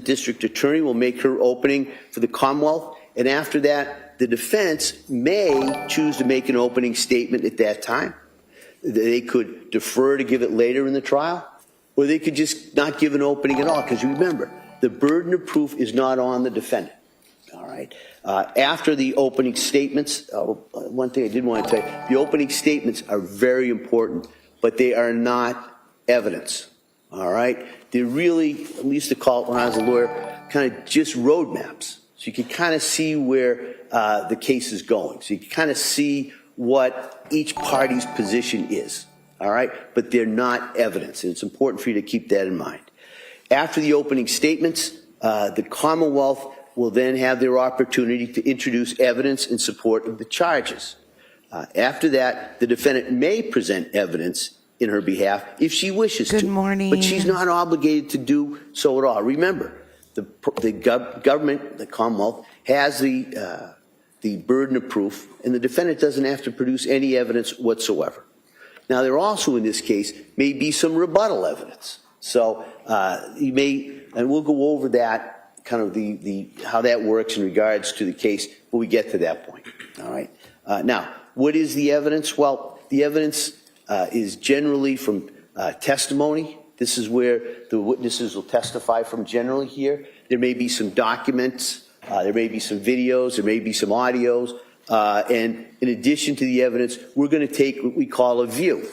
assistant district attorney will make her opening for the Commonwealth, and after that, the defense may choose to make an opening statement at that time. They could defer to give it later in the trial, or they could just not give an opening at all, because remember, the burden of proof is not on the defendant. All right. After the opening statements, one thing I did want to tell you, the opening statements are very important, but they are not evidence. All right. They're really, at least to call it when I was a lawyer, kind of just roadmaps. So you can kind of see where the case is going. So you can kind of see what each party's position is. All right. But they're not evidence. And it's important for you to keep that in mind. After the opening statements, the Commonwealth will then have their opportunity to introduce evidence in support of the charges. After that, the defendant may present evidence in her behalf if she wishes to. Good morning. But she's not obligated to do so at all. Remember, the government, the Commonwealth, has the burden of proof, and the defendant doesn't have to produce any evidence whatsoever. Now, there also, in this case, may be some rebuttal evidence. So you may, and we'll go over that, kind of how that works in regards to the case when we get to that point. All right. Now, what is the evidence? Well, the evidence is generally from testimony. This is where the witnesses will testify from generally here. There may be some documents, there may be some videos, there may be some audios, and in addition to the evidence, we're going to take what we call a view.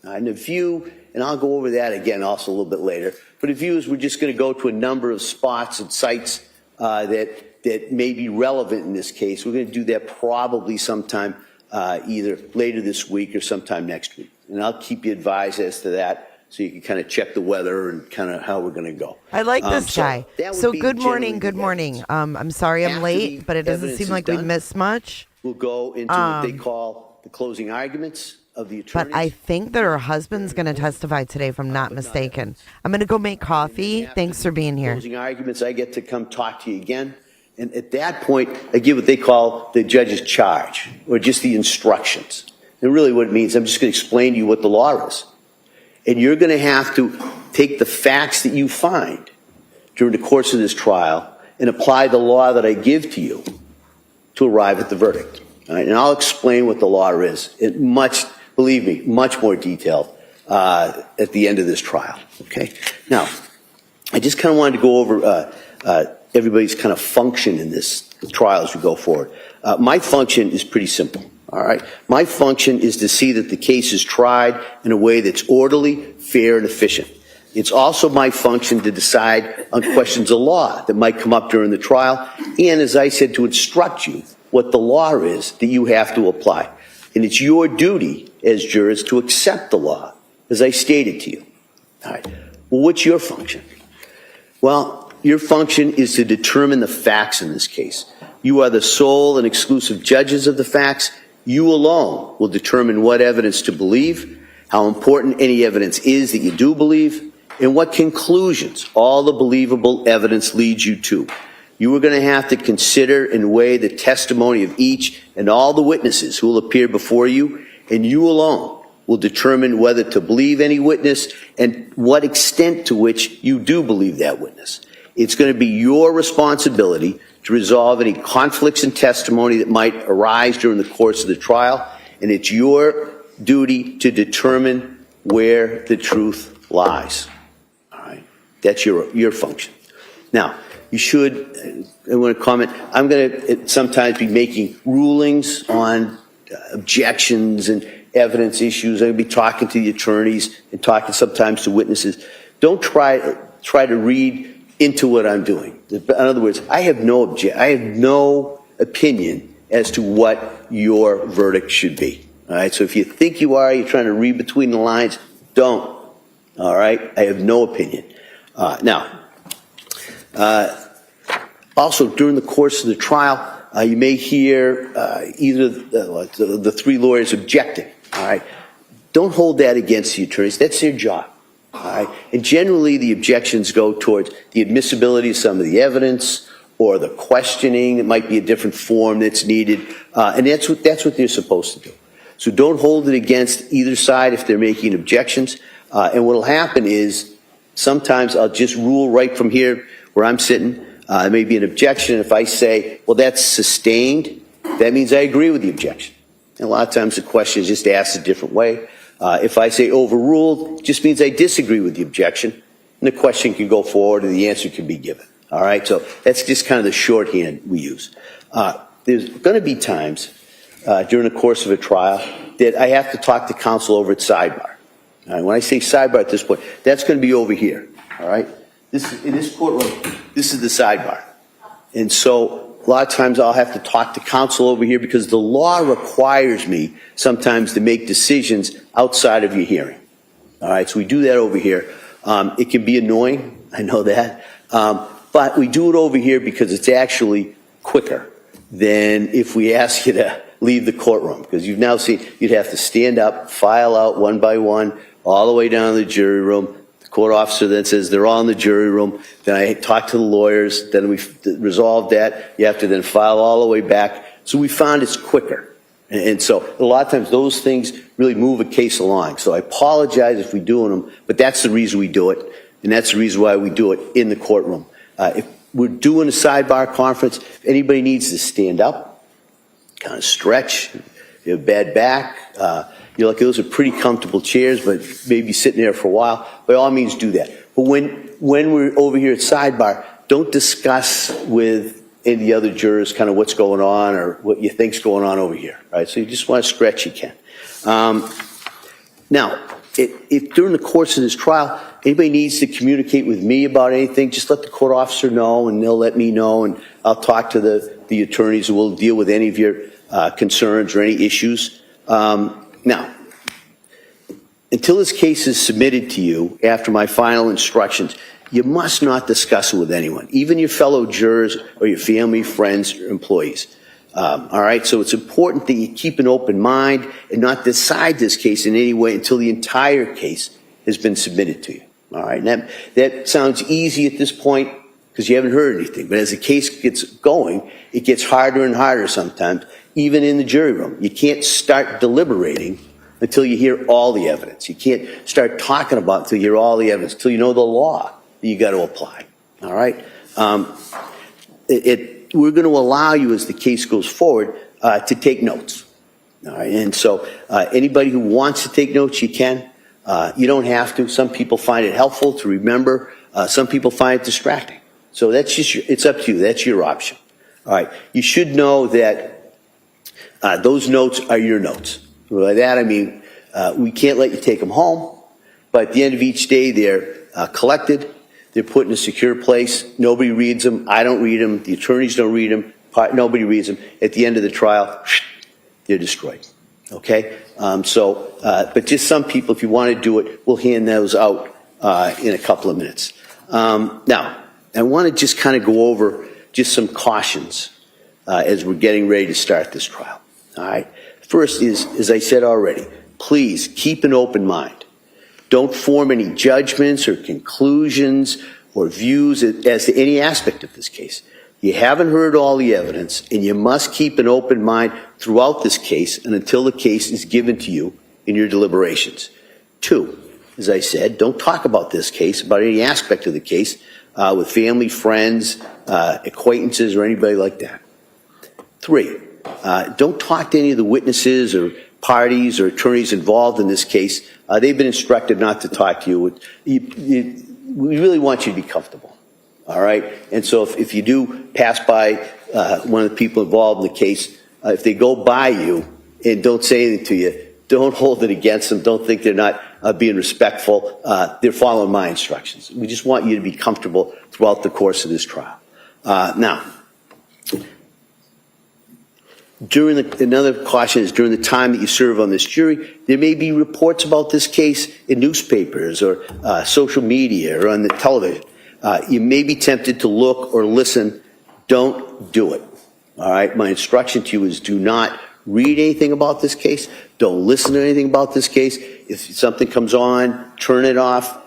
And a view, and I'll go over that again also a little bit later, but a view is we're just going to go to a number of spots and sites that may be relevant in this case. We're going to do that probably sometime either later this week or sometime next week. And I'll keep you advised as to that, so you can kind of check the weather and kind of how we're going to go. I like this guy. So good morning, good evidence. morning. I'm sorry I'm late, but it doesn't seem like we missed much. We'll go into what they call the closing arguments of the attorneys. But I think that her husband's going to testify today, if I'm not mistaken. I'm going to go make coffee. Thanks for being here. Closing arguments, I get to come talk to you again. And at that point, I give what they call the judge's charge, or just the instructions. And really what it means, I'm just going to explain to you what the law is. And you're going to have to take the facts that you find during the course of this trial and apply the law that I give to you to arrive at the verdict. All right? And I'll explain what the law is in much, believe me, much more detail at the end of this trial. Okay? Now, I just kind of wanted to go over everybody's kind of function in this trial as we go forward. My function is pretty simple. All right. My function is to see that the case is tried in a way that's orderly, fair, and efficient. It's also my function to decide on questions of law that might come up during the trial, and as I said, to instruct you what the law is that you have to apply. And it's your duty as jurors to accept the law, as I stated to you. All right. Well, what's your function? Well, your function is to determine the facts in this case. You are the sole and exclusive judges of the facts. You alone will determine what evidence to believe, how important any evidence is that you do believe, and what conclusions all the believable evidence leads you to. You are going to have to consider and weigh the testimony of each and all the witnesses who will appear before you, and you alone will determine whether to believe any witness and what extent to which you do believe that witness. It's going to be your responsibility to resolve any conflicts in testimony that might arise during the course of the trial, and it's your duty to determine where the truth lies. All right? That's your function. Now, you should, I want to comment, I'm going to sometimes be making rulings on objections and evidence issues. I'm going to be talking to the attorneys and talking sometimes to witnesses. Don't try to read into what I'm doing. In other words, I have no opinion as to what your verdict should be. All right. So if you think you are, you're trying to read between the lines, don't. All right. I have no opinion. Now, also during the course of the trial, you may hear either the three lawyers objecting. All right. Don't hold that against the attorneys. That's their job. All right. And generally the objections go towards the admissibility of some of the evidence or the questioning. It might be a different form that's needed. And that's what they're supposed to do. So don't hold it against either side if they're making objections. And what will happen is sometimes I'll just rule right from here where I'm sitting, there may be an objection. If I say, well, that's sustained, that means I agree with the objection. And a lot of times the question is just asked a different way. If I say overruled, it just means I disagree with the objection, and the question can go forward and the answer can be given. All right, so that's just kind of the shorthand we use. There's going to be times during the course of a trial that I have to talk to counsel over at sidebar. All right, when I say sidebar at this point, that's going to be over here. All right, in this courtroom, this is the sidebar, and so a lot of times I'll have to talk to counsel over here because the law requires me sometimes to make decisions outside of your hearing. All right, so we do that over here. It can be annoying, I know that, but we do it over here because it's actually quicker than if we ask you to leave the courtroom, because you've now seen you'd have to stand up, file out one by one, all the way down to the jury room. The court officer then says they're all in the jury room. Then I talk to the lawyers. Then we resolve that. You have to then file all the way back. So we found it's quicker. And so a lot of times those things really move a case along. So I apologize if we're doing them, but that's the reason we do it. And that's the reason why we do it in the courtroom. If we're doing a sidebar conference, if anybody needs to stand up, kind of stretch, you have bad back, you're like, those are pretty comfortable chairs, but maybe sitting there for a while, by all means do that. But when we're over here at sidebar, don't discuss with any of the other jurors kind of what's going on or what you think's going on over here, right? So you just want to stretch, you can. Now, if during the course of this trial, anybody needs to communicate with me about anything, just let the court officer know, and they'll let me know, and I'll talk to the attorneys who will deal with any of your concerns or any issues. Now, until this case is submitted to you after my final instructions, you must not discuss it with anyone, even your fellow jurors or your family, friends, or employees. All right, so it's important that you keep an open mind and not decide this case in any way until the entire case has been submitted to you. All right, and that sounds easy at this point because you haven't heard anything, but as the case gets going, it gets harder and harder sometimes, even in the jury room. You can't start deliberating until you hear all the evidence. You can't start talking about it until you hear all the evidence, until you know the law that you got to apply. All right, we're going to allow you, as the case goes forward, to take notes. All right, and so anybody who wants to take notes, you can. You don't have to. Some people find it helpful to remember. Some people find it distracting. So that's just it's up to you. That's your option. All right, you should know that those notes are your notes. By that I mean we can't let you take them home, but at the end of each day they're collected. They're put in a secure place. Nobody reads them. I don't read them. The attorneys don't read them. Nobody reads them. At the end of the trial, they're destroyed. Okay? But just some people, if you want to do it, we'll hand those out in a couple of minutes. Now, I want to just kind of go over just some cautions as we're getting ready to start this trial. All right? First is, as I said already, please keep an open mind. Don't form any judgments or conclusions or views as to any aspect of this case. You haven't heard all the evidence, and you must keep an open mind throughout this case and until the case is given to you in your deliberations. 2, as I said, don't talk about this case, about any aspect of the case, with family, friends, acquaintances, or anybody like that. 3, don't talk to any of the witnesses or parties or attorneys involved in this case. They've been instructed not to talk to you. We really want you to be comfortable, all right? And so if you do pass by one of the people involved in the case, if they go by you and don't say anything to you, don't hold it against them. Don't think they're not being respectful. They're following my instructions. We just want you to be comfortable throughout the course of this trial. Now, another caution is during the time that you serve on this jury, there may be reports about this case in newspapers or social media or on the television. You may be tempted to look or listen. Don't do it. All right? My instruction to you is do not read anything about this case. Don't listen to anything about this case. If something comes on, turn it off.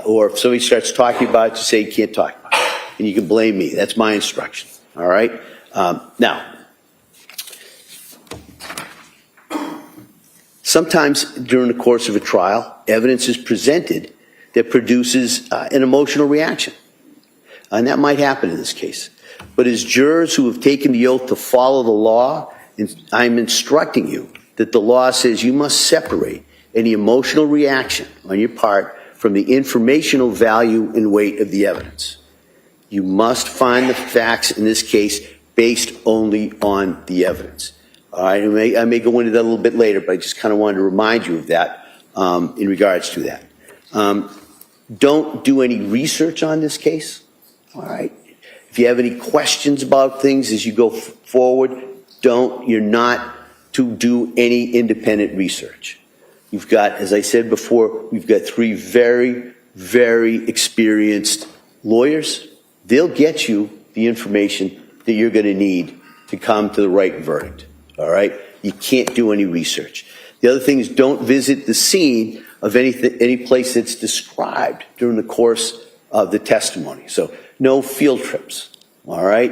Or if somebody starts talking about it, just say you can't talk about it. And you can blame me. That's my instruction. All right? Now, sometimes during the course of a trial, evidence is presented that produces an emotional reaction. And that might happen in this case. But as jurors who have taken the oath to follow the law, I'm instructing you that the law says you must separate any emotional reaction on your part from the informational value and weight of the evidence. You must find the facts in this case based only on the evidence. All right, I may go into that a little bit later, but I just kind of wanted to remind you of that in regards to that. Don't do any research on this case. All right. If you have any questions about things as you go forward, you're not to do any independent research. You've got, as I said before, we've got 3 very, very experienced lawyers. They'll get you the information that you're going to need to come to the right verdict. All right? You can't do any research. The other thing is don't visit the scene of any place that's described during the course of the testimony. So no field trips. All right?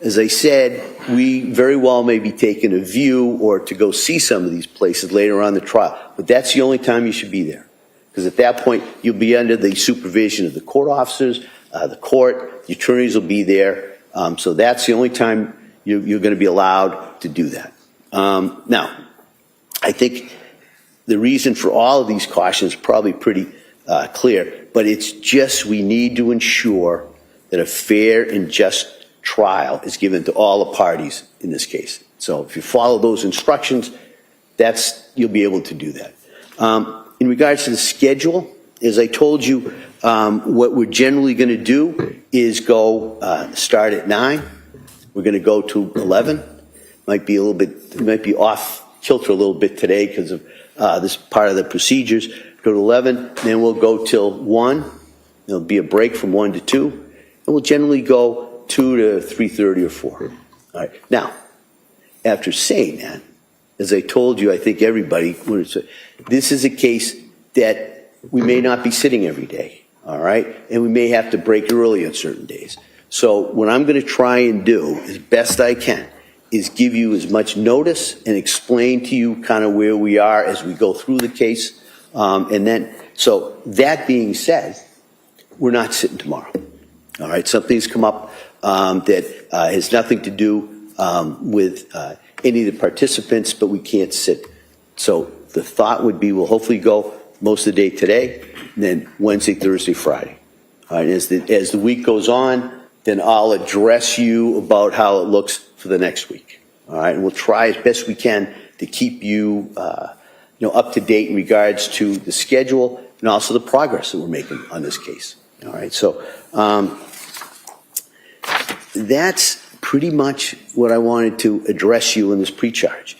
As I said, we very well may be taking a view or to go see some of these places later on in the trial, but that's the only time you should be there. Because at that point, you'll be under the supervision of the court officers, the court, the attorneys will be there. So that's the only time you're going to be allowed to do that. Now, I think the reason for all of these cautions is probably pretty clear, but it's just we need to ensure that a fair and just trial is given to all the parties in this case. So if you follow those instructions, you'll be able to do that. In regards to the schedule, as I told you, what we're generally going to do is go start at 9. We're going to go to 11. Might be off kilter a little bit today because of this part of the procedures. Go to 11, then we'll go till 1. There'll be a break from 1 to 2, and we'll generally go 2 to 3:30 or 4. All right. Now, after saying that, as I told you, I think everybody, this is a case that we may not be sitting every day. All right, and we may have to break early on certain days. So what I'm going to try and do as best I can is give you as much notice and explain to you kind of where we are as we go through the case. And then, so that being said, we're not sitting tomorrow. All right, something's come up that has nothing to do with any of the participants, but we can't sit. So the thought would be we'll hopefully go most of the day today, and then Wednesday, Thursday, Friday. All right, as the week goes on, then I'll address you about how it looks for the next week. All right, and we'll try as best we can to keep you, up to date in regards to the schedule and also the progress that we're making on this case. All right, so that's pretty much what I wanted to address you in this pre-charge.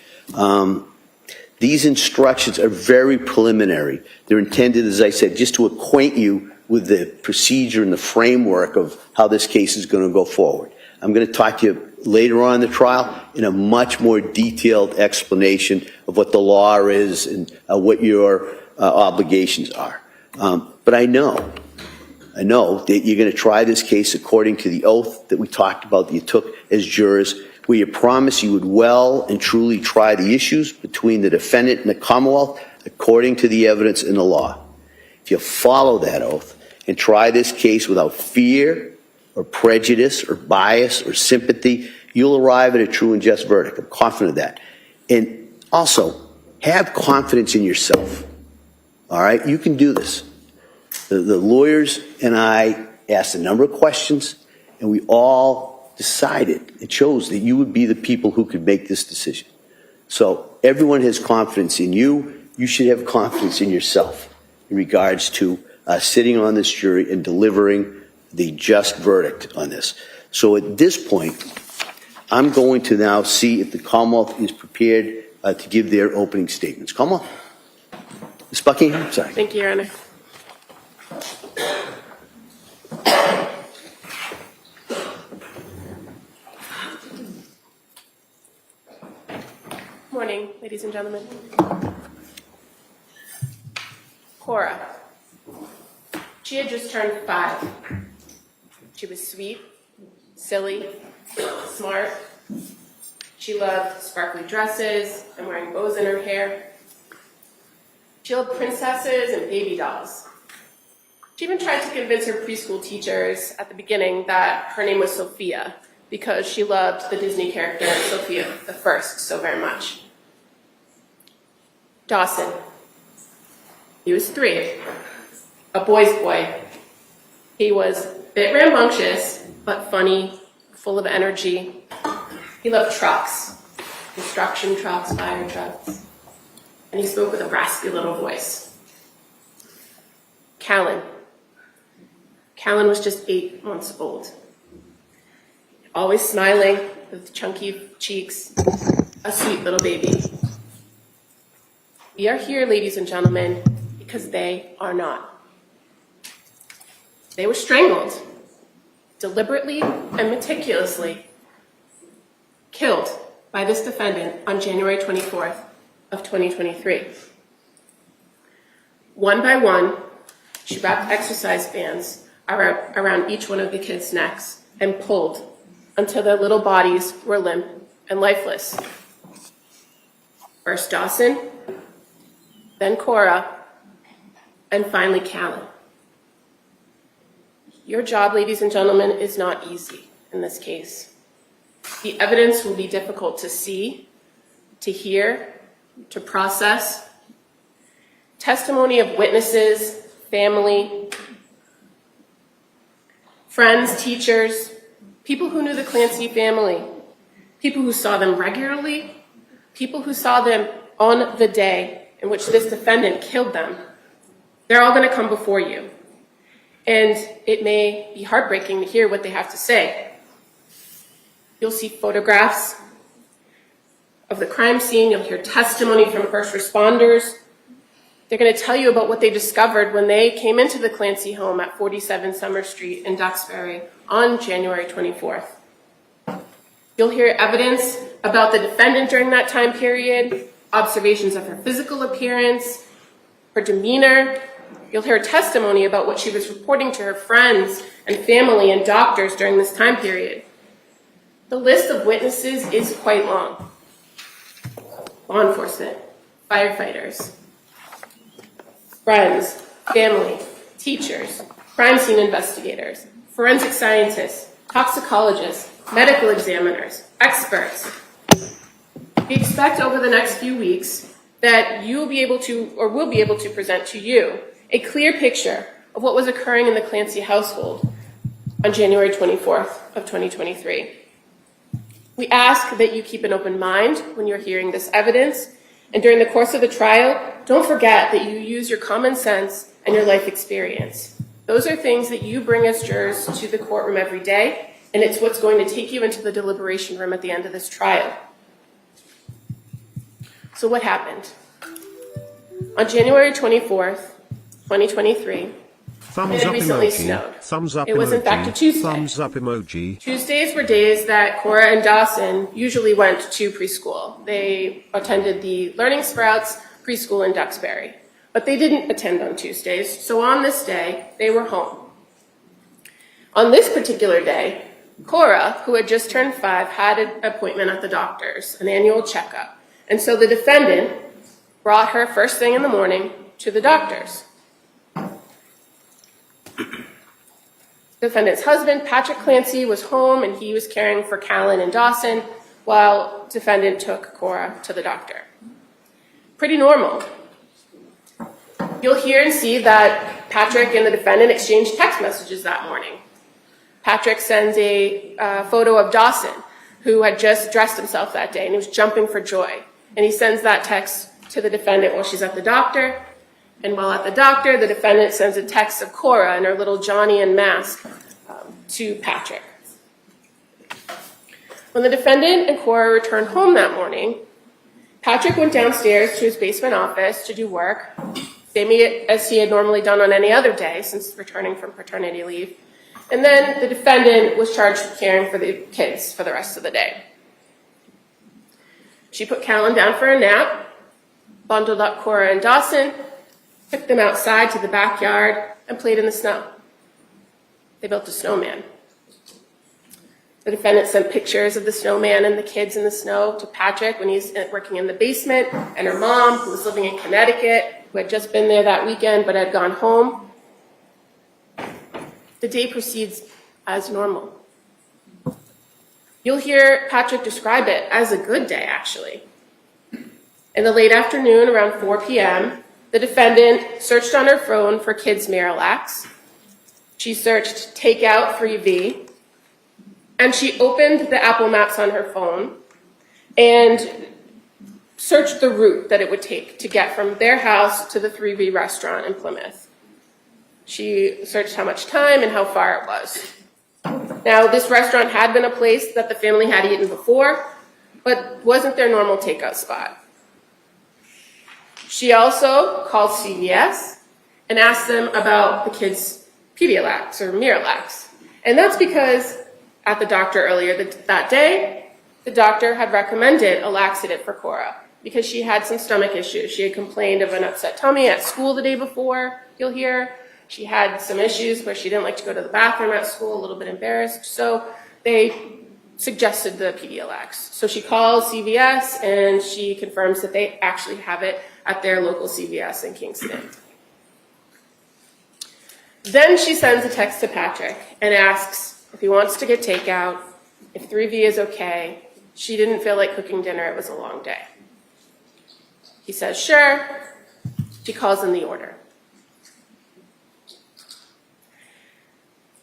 These instructions are very preliminary. They're intended, as I said, just to acquaint you with the procedure and the framework of how this case is going to go forward. I'm going to talk to you later on in the trial in a much more detailed explanation of what the law is and what your obligations are. But I know that you're going to try this case according to the oath that we talked about that you took as jurors, where you promised you would well and truly try the issues between the defendant and the Commonwealth according to the evidence in the law. If you follow that oath and try this case without fear or prejudice or bias or sympathy, you'll arrive at a true and just verdict. I'm confident of that. And also, have confidence in yourself. All right? You can do this. The lawyers and I asked a number of questions, and we all decided and chose that you would be the people who could make this decision. So everyone has confidence in you. You should have confidence in yourself in regards to sitting on this jury and delivering the just verdict on this. So at this point, I'm going to now see if the Commonwealth is prepared to give their opening statements. Commonwealth? Ms. Buckingham? Sorry. Thank you, Your Honor. Morning, ladies and gentlemen. Cora. She had just turned 5. She was sweet, silly, smart. She loved sparkly dresses and wearing bows in her hair. She loved princesses and baby dolls. She even tried to convince her preschool teachers at the beginning that her name was Sophia because she loved the Disney character Sophia the First so very much. Dawson. He was 3, a boy's boy. He was a bit rambunctious, but funny, full of energy. He loved trucks, construction trucks, fire trucks, and he spoke with a raspy little voice. Callan. Callan was just 8 months old. Always smiling with chunky cheeks, a sweet little baby. We are here, ladies and gentlemen, because they are not. They were strangled, deliberately and meticulously killed by this defendant on January 24th of 2023. One by one, she wrapped exercise bands around each one of the kids' necks and pulled until their little bodies were limp and lifeless. First Dawson, then Cora, and finally Callan. Your job, ladies and gentlemen, is not easy in this case. The evidence will be difficult to see, to hear, to process. Testimony of witnesses, family, friends, teachers, people who knew the Clancy family, people who saw them regularly, people who saw them on the day in which this defendant killed them. They're all going to come before you. And it may be heartbreaking to hear what they have to say. You'll see photographs of the crime scene. You'll hear testimony from first responders. They're going to tell you about what they discovered when they came into the Clancy home at 47 Summer Street in Duxbury on January 24th. You'll hear evidence about the defendant during that time period, observations of her physical appearance, her demeanor. You'll hear testimony about what she was reporting to her friends and family and doctors during this time period. The list of witnesses is quite long. Law enforcement, firefighters, friends, family, teachers, crime scene investigators, forensic scientists, toxicologists, medical examiners, experts. We expect over the next few weeks that you will be able to, or will be able to present to you a clear picture of what was occurring in the Clancy household on January 24th of 2023. We ask that you keep an open mind when you're hearing this evidence, and during the course of the trial, don't forget that you use your common sense and your life experience. Those are things that you bring as jurors to the courtroom every day, and it's what's going to take you into the deliberation room at the end of this trial. So what happened? On January 24th, 2023, Thumbs it up recently emoji. snowed. Thumbs up It was in fact a emoji. Tuesday. Thumbs up emoji. Tuesdays were days that Cora and Dawson usually went to preschool. They attended the Learning Sprouts preschool in Duxbury, but they didn't attend on Tuesdays, so on this day, they were home. On this particular day, Cora, who had just turned 5, had an appointment at the doctor's, an annual checkup, and so the defendant brought her first thing in the morning to the doctor's. Defendant's husband, Patrick Clancy, was home and he was caring for Callan and Dawson while defendant took Cora to the doctor. Pretty normal. You'll hear and see that Patrick and the defendant exchanged text messages that morning. Patrick sends a photo of Dawson, who had just dressed himself that day and he was jumping for joy. And he sends that text to the defendant while she's at the doctor. And while at the doctor, the defendant sends a text of Cora and her little Johnny and mask to Patrick. When the defendant and Cora returned home that morning, Patrick went downstairs to his basement office to do work, same as he had normally done on any other day since returning from paternity leave. And then the defendant was charged with caring for the kids for the rest of the day. She put Callan down for a nap, bundled up Cora and Dawson, took them outside to the backyard, and played in the snow. They built a snowman. The defendant sent pictures of the snowman and the kids in the snow to Patrick when he's working in the basement, and her mom, who was living in Connecticut, who had just been there that weekend but had gone home. The day proceeds as normal. You'll hear Patrick describe it as a good day, actually. In the late afternoon, around 4 p.m., the defendant searched on her phone for kids' Miralax. She searched takeout 3V, and she opened the Apple Maps on her phone and searched the route that it would take to get from their house to the 3V restaurant in Plymouth. She searched how much time and how far it was. Now, this restaurant had been a place that the family had eaten before, but wasn't their normal takeout spot. She also called CVS and asked them about the kids' Pedialax or Miralax. And that's because at the doctor earlier that day, the doctor had recommended a laxative for Cora because she had some stomach issues. She had complained of an upset tummy at school the day before, you'll hear. She had some issues where she didn't like to go to the bathroom at school, a little bit embarrassed. So they suggested the Pedialax. So she calls CVS and she confirms that they actually have it at their local CVS in Kingston. Then she sends a text to Patrick and asks if he wants to get takeout, if 3V is okay. She didn't feel like cooking dinner, it was a long day. He says, sure. She calls in the order.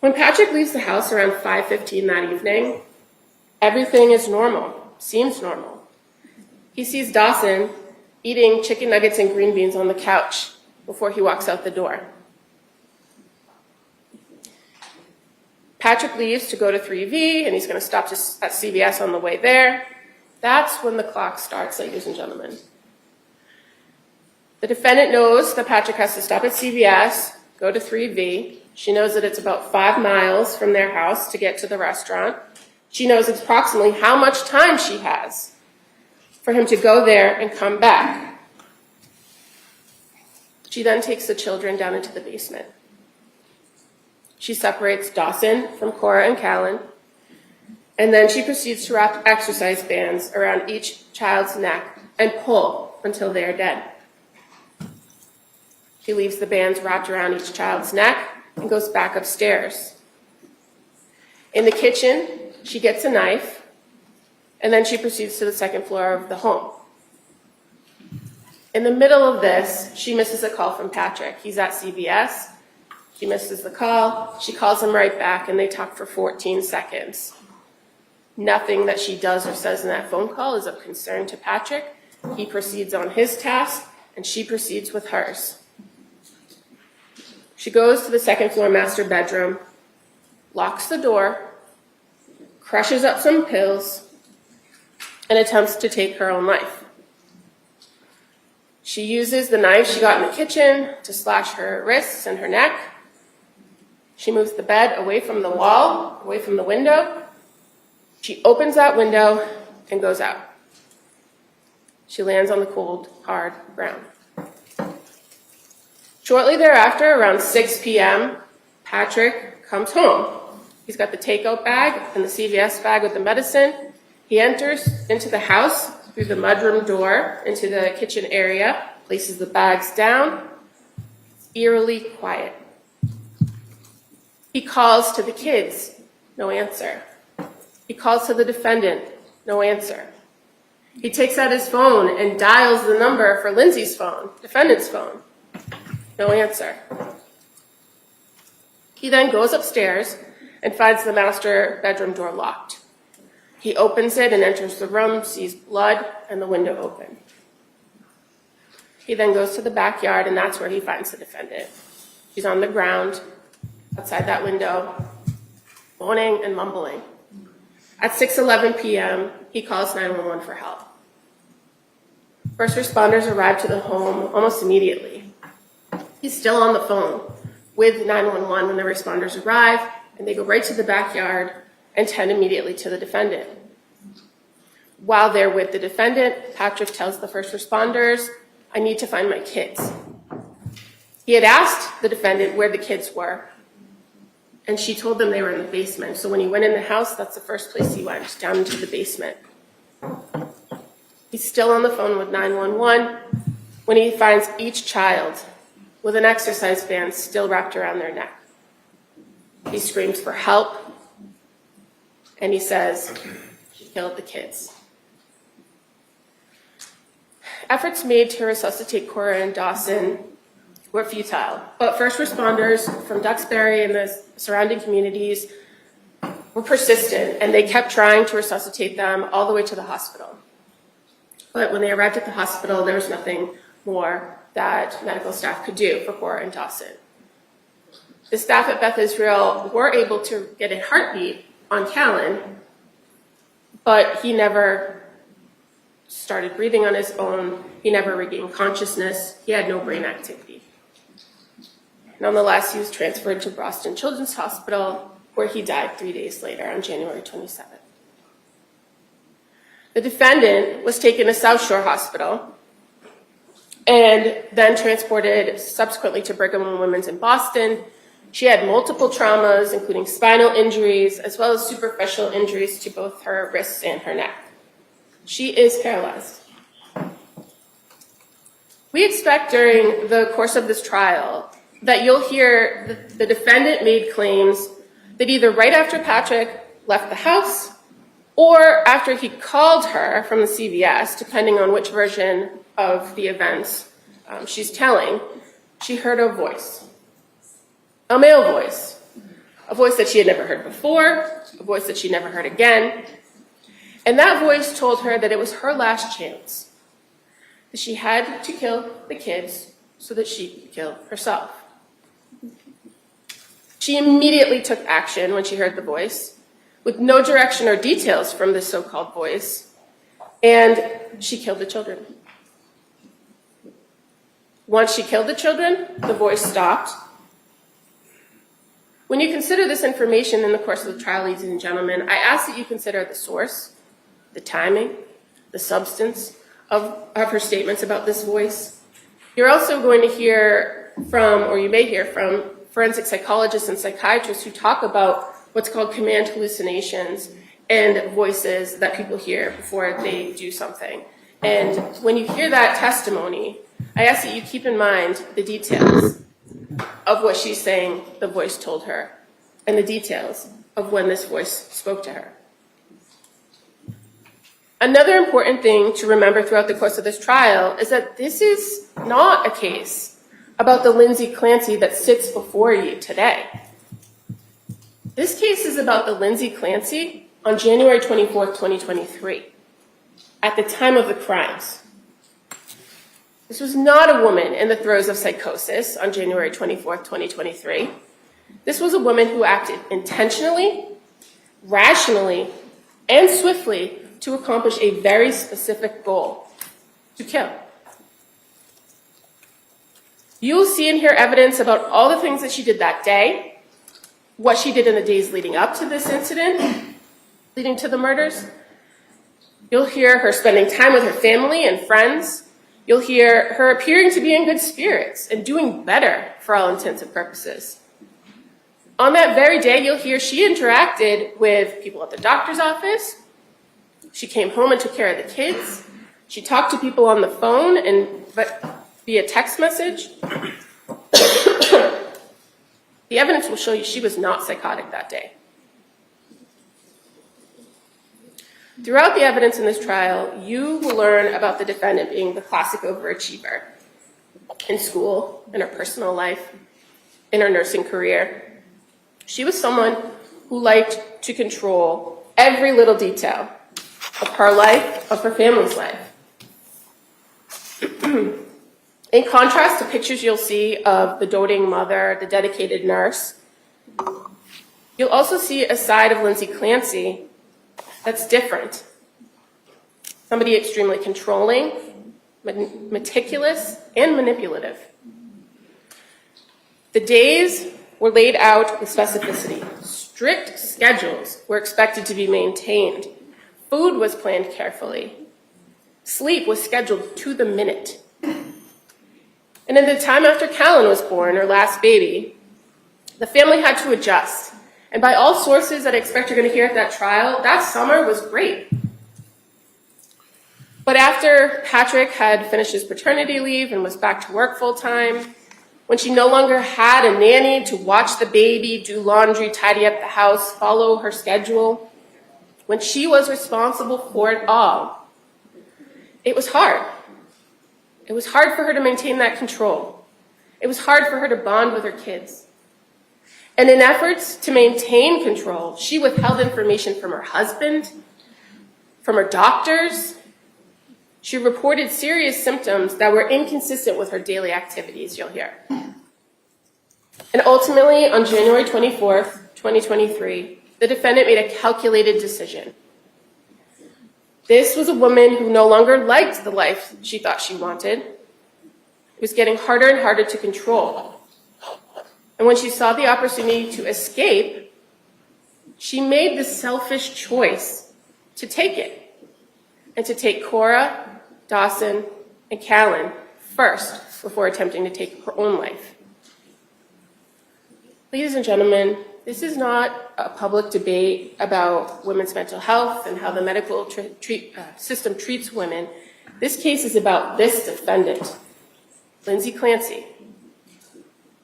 When Patrick leaves the house around 5:15 that evening, everything is normal, seems normal. He sees Dawson eating chicken nuggets and green beans on the couch before he walks out the door. Patrick leaves to go to 3V, and he's going to stop at CVS on the way there. That's when the clock starts, ladies and gentlemen. The defendant knows that Patrick has to stop at CVS, go to 3V. She knows that it's about 5 miles from their house to get to the restaurant. She knows approximately how much time she has for him to go there and come back. She then takes the children down into the basement. She separates Dawson from Cora and Callan, and then she proceeds to wrap exercise bands around each child's neck and pull until they are dead. She leaves the bands wrapped around each child's neck and goes back upstairs. In the kitchen, she gets a knife, and then she proceeds to the second floor of the home. In the middle of this, she misses a call from Patrick. He's at CVS. She misses the call. She calls him right back, and they talk for 14 seconds. Nothing that she does or says in that phone call is of concern to Patrick. He proceeds on his task, and she proceeds with hers. She goes to the second floor master bedroom, locks the door, crushes up some pills, and attempts to take her own life. She uses the knife she got in the kitchen to slash her wrists and her neck. She moves the bed away from the wall, away from the window. She opens that window and goes out. She lands on the cold, hard ground. Shortly thereafter, around 6 p.m., Patrick comes home. He's got the takeout bag and the CVS bag with the medicine. He enters into the house through the mudroom door into the kitchen area, places the bags down. It's eerily quiet. He calls to the kids, no answer. He calls to the defendant, no answer. He takes out his phone and dials the number for Lindsay's phone, defendant's phone. No answer. He then goes upstairs and finds the master bedroom door locked. He opens it and enters the room, sees blood and the window open. He then goes to the backyard, and that's where he finds the defendant. She's on the ground outside that window, moaning and mumbling. At 6:11 p.m., he calls 911 for help. First responders arrive to the home almost immediately. He's still on the phone with 911 when the responders arrive, and they go right to the backyard and tend immediately to the defendant. While they're with the defendant, Patrick tells the first responders, I need to find my kids. He had asked the defendant where the kids were, and she told them they were in the basement. So when he went in the house, that's the first place he went, down into the basement. He's still on the phone with 911 when he finds each child with an exercise band still wrapped around their neck. He screams for help, and he says he killed the kids. Efforts made to resuscitate Cora and Dawson were futile, but first responders from Duxbury and the surrounding communities were persistent, and they kept trying to resuscitate them all the way to the hospital. But when they arrived at the hospital, there was nothing more that medical staff could do for Cora and Dawson. The staff at Beth Israel were able to get a heartbeat on Callan, but he never started breathing on his own. He never regained consciousness. He had no brain activity. Nonetheless, he was transferred to Boston Children's Hospital, where he died 3 days later on January 27th. The defendant was taken to South Shore Hospital and then transported subsequently to Brigham and Women's in Boston. She had multiple traumas, including spinal injuries, as well as superficial injuries to both her wrists and her neck. She is paralyzed. We expect during the course of this trial that you'll hear the defendant made claims that either right after Patrick left the house or after he called her from the CVS, depending on which version of the events she's telling, she heard a voice, a male voice, a voice that she had never heard before, a voice that she never heard again. And that voice told her that it was her last chance, that she had to kill the kids so that she could kill herself. She immediately took action when she heard the voice, with no direction or details from this so-called voice, and she killed the children. Once she killed the children, the voice stopped. When you consider this information in the course of the trial, ladies and gentlemen, I ask that you consider the source, the timing, the substance of her statements about this voice. You're also going to hear from, or you may hear from, forensic psychologists and psychiatrists who talk about what's called command hallucinations and voices that people hear before they do something. And when you hear that testimony, I ask that you keep in mind the details of what she's saying the voice told her and the details of when this voice spoke to her. Another important thing to remember throughout the course of this trial is that this is not a case about the Lindsay Clancy that sits before you today. This case is about the Lindsay Clancy on January 24th, 2023, at the time of the crimes. This was not a woman in the throes of psychosis on January 24th, 2023. This was a woman who acted intentionally, rationally, and swiftly to accomplish a very specific goal: to kill. You'll see and hear evidence about all the things that she did that day, what she did in the days leading up to this incident, leading to the murders. You'll hear her spending time with her family and friends. You'll hear her appearing to be in good spirits and doing better for all intents and purposes. On that very day, you'll hear she interacted with people at the doctor's office. She came home and took care of the kids. She talked to people on the phone and via text message. The evidence will show you she was not psychotic that day. Throughout the evidence in this trial, you will learn about the defendant being the classic overachiever in school, in her personal life, in her nursing career. She was someone who liked to control every little detail of her life, of her family's life. In contrast to pictures you'll see of the doting mother, the dedicated nurse, you'll also see a side of Lindsay Clancy that's different. Somebody extremely controlling, meticulous, and manipulative. The days were laid out with specificity. Strict schedules were expected to be maintained. Food was planned carefully. Sleep was scheduled to the minute. And in the time after Callan was born, her last baby, the family had to adjust. And by all sources that I expect you're going to hear at that trial, that summer was great. But after Patrick had finished his paternity leave and was back to work full time, when she no longer had a nanny to watch the baby, do laundry, tidy up the house, follow her schedule, when she was responsible for it all, it was hard. It was hard for her to maintain that control. It was hard for her to bond with her kids. And in efforts to maintain control, she withheld information from her husband, from her doctors. She reported serious symptoms that were inconsistent with her daily activities, you'll hear. And ultimately, on January 24th, 2023, the defendant made a calculated decision. This was a woman who no longer liked the life she thought she wanted. It was getting harder and harder to control. And when she saw the opportunity to escape, she made the selfish choice to take it, and to take Cora, Dawson, and Callan first before attempting to take her own life. Ladies and gentlemen, this is not a public debate about women's mental health and how the medical system treats women. This case is about this defendant, Lindsay Clancy.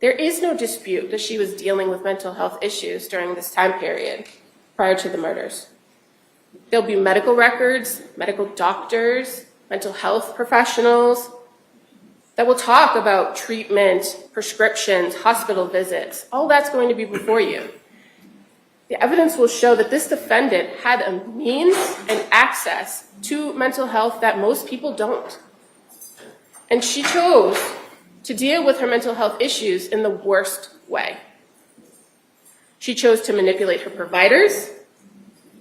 There is no dispute that she was dealing with mental health issues during this time period prior to the murders. There'll be medical records, medical doctors, mental health professionals that will talk about treatment, prescriptions, hospital visits. All that's going to be before you. The evidence will show that this defendant had a means and access to mental health that most people don't. And she chose to deal with her mental health issues in the worst way. She chose to manipulate her providers,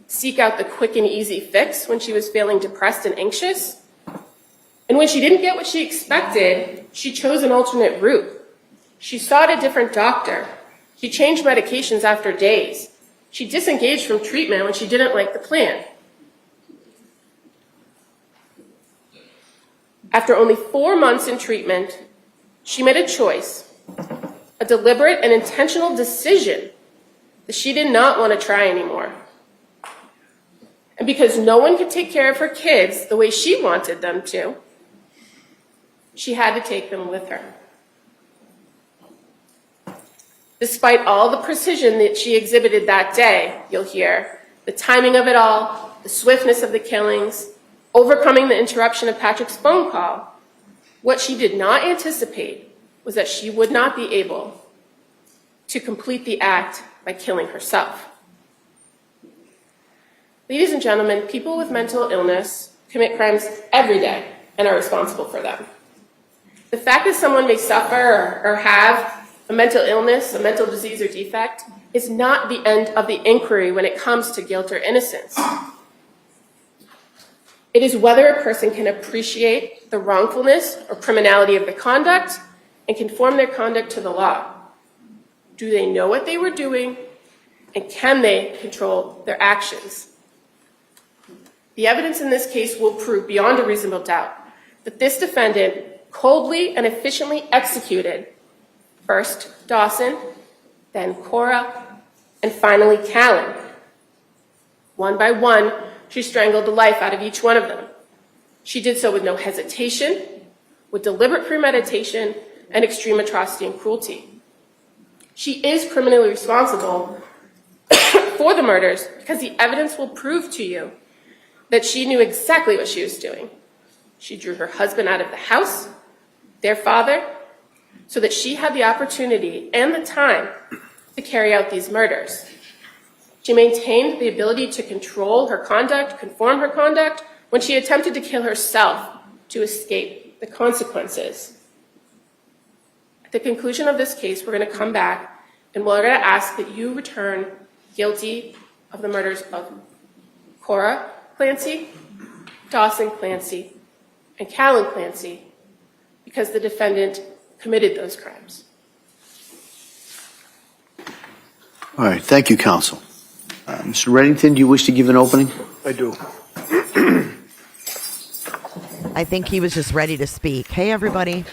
seek out the quick and easy fix when she was feeling depressed and anxious. And when she didn't get what she expected, she chose an alternate route. She sought a different doctor. She changed medications after days. She disengaged from treatment when she didn't like the plan. After only 4 months in treatment, she made a choice, a deliberate and intentional decision that she did not want to try anymore. And because no one could take care of her kids the way she wanted them to, she had to take them with her. Despite all the precision that she exhibited that day, you'll hear, the timing of it all, the swiftness of the killings, overcoming the interruption of Patrick's phone call, what she did not anticipate was that she would not be able to complete the act by killing herself. Ladies and gentlemen, people with mental illness commit crimes every day and are responsible for them. The fact that someone may suffer or have a mental illness, a mental disease or defect, is not the end of the inquiry when it comes to guilt or innocence. It is whether a person can appreciate the wrongfulness or criminality of the conduct and conform their conduct to the law. Do they know what they were doing, and can they control their actions? The evidence in this case will prove beyond a reasonable doubt that this defendant coldly and efficiently executed first Dawson, then Cora, and finally Callan. One by one, she strangled the life out of each one of them. She did so with no hesitation, with deliberate premeditation, and extreme atrocity and cruelty. She is criminally responsible for the murders because the evidence will prove to you that she knew exactly what she was doing. She drew her husband out of the house, their father, so that she had the opportunity and the time to carry out these murders. She maintained the ability to control her conduct, conform her conduct, when she attempted to kill herself to escape the consequences. At the conclusion of this case, we're going to come back and we're going to ask that you return guilty of the murders of Cora Clancy, Dawson Clancy, and Callan Clancy because the defendant committed those crimes. All right, thank you, counsel. Mr. Reddington, do you wish to give an opening? I do. I think he was just ready to speak. Hey, everybody.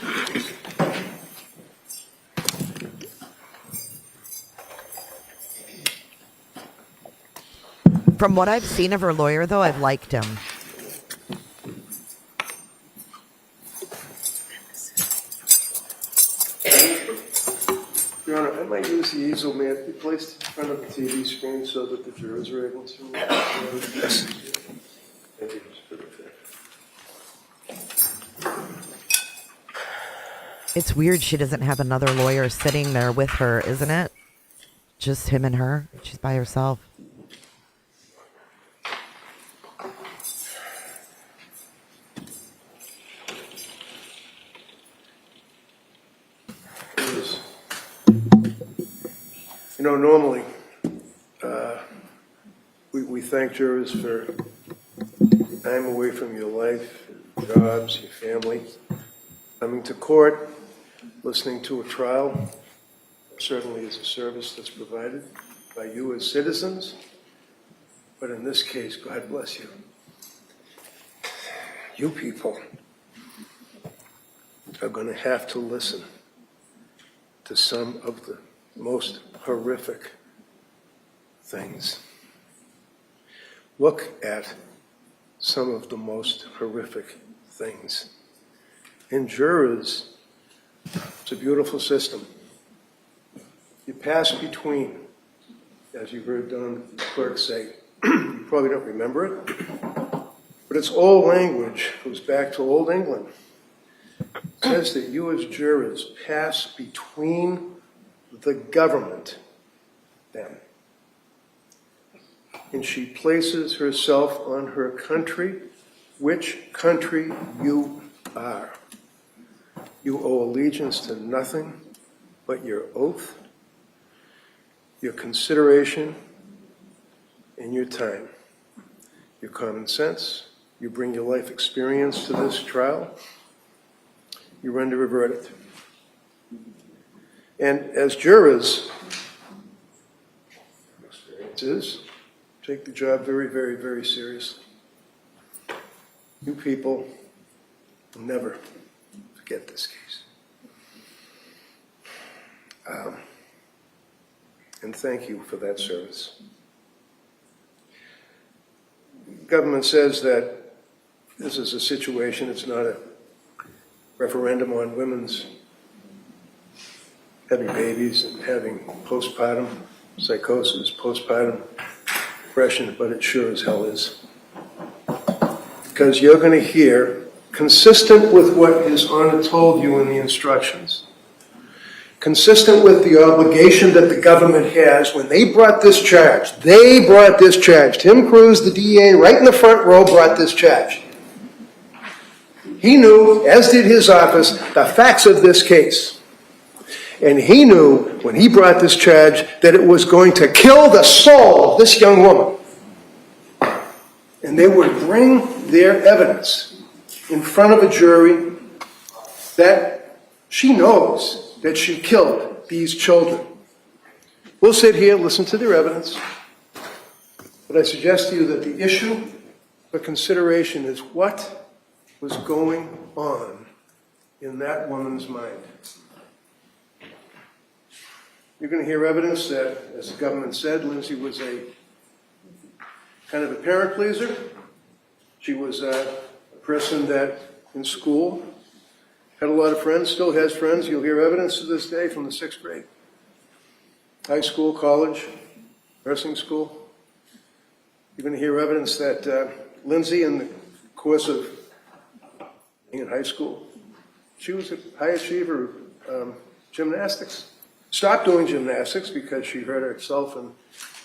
From what I've seen of her lawyer, though, I've liked him. Please, the easel may be placed in front of the TV screen so that the jurors are able to. Yes. Thank you, Mr. Secretary. It's weird she doesn't have another lawyer sitting there with her, isn't it? Just him and her. She's by herself. You know, normally, we thank jurors for time away from your life, your jobs, your family, coming to court, listening to a trial. Certainly is a service that's provided by you as citizens, but in this case, God bless you. You people are going to have to listen to some of the most horrific things. Look at some of the most horrific things. And jurors, it's a beautiful system. You pass between, as you heard Don Clerk say, you probably don't remember it, but it's old language, goes back to Old England. It says that you as jurors pass between the government, them. And she places herself on her country, which country you are. You owe allegiance to nothing but your oath, your consideration, and your time. Your common sense. You bring your life experience to this trial. You render a verdict. And as jurors, experiences, take the job very, very, very seriously. You people will never forget this case. And thank you for that service. The government says that this is a situation, it's not a referendum on women's having babies and having postpartum psychosis, postpartum depression, but it sure as hell is. Because you're going to hear, consistent with what is told you in the instructions, consistent with the obligation that the government has when they brought this charge. Tim Cruz, the DA, right in the front row, brought this charge. He knew, as did his office, the facts of this case. And he knew, when he brought this charge, that it was going to kill the soul of this young woman. And they would bring their evidence in front of a jury that she knows that she killed these children. We'll sit here, listen to their evidence, but I suggest to you that the issue for consideration is what was going on in that woman's mind. You're going to hear evidence that, as the government said, Lindsay was a kind of a parent pleaser. She was a person that, in school, had a lot of friends, still has friends. You'll hear evidence to this day from the 6th grade. High school, college, nursing school. You're going to hear evidence that Lindsay, in the course of being in high school, she was a high achiever of gymnastics. Stopped doing gymnastics because she hurt herself and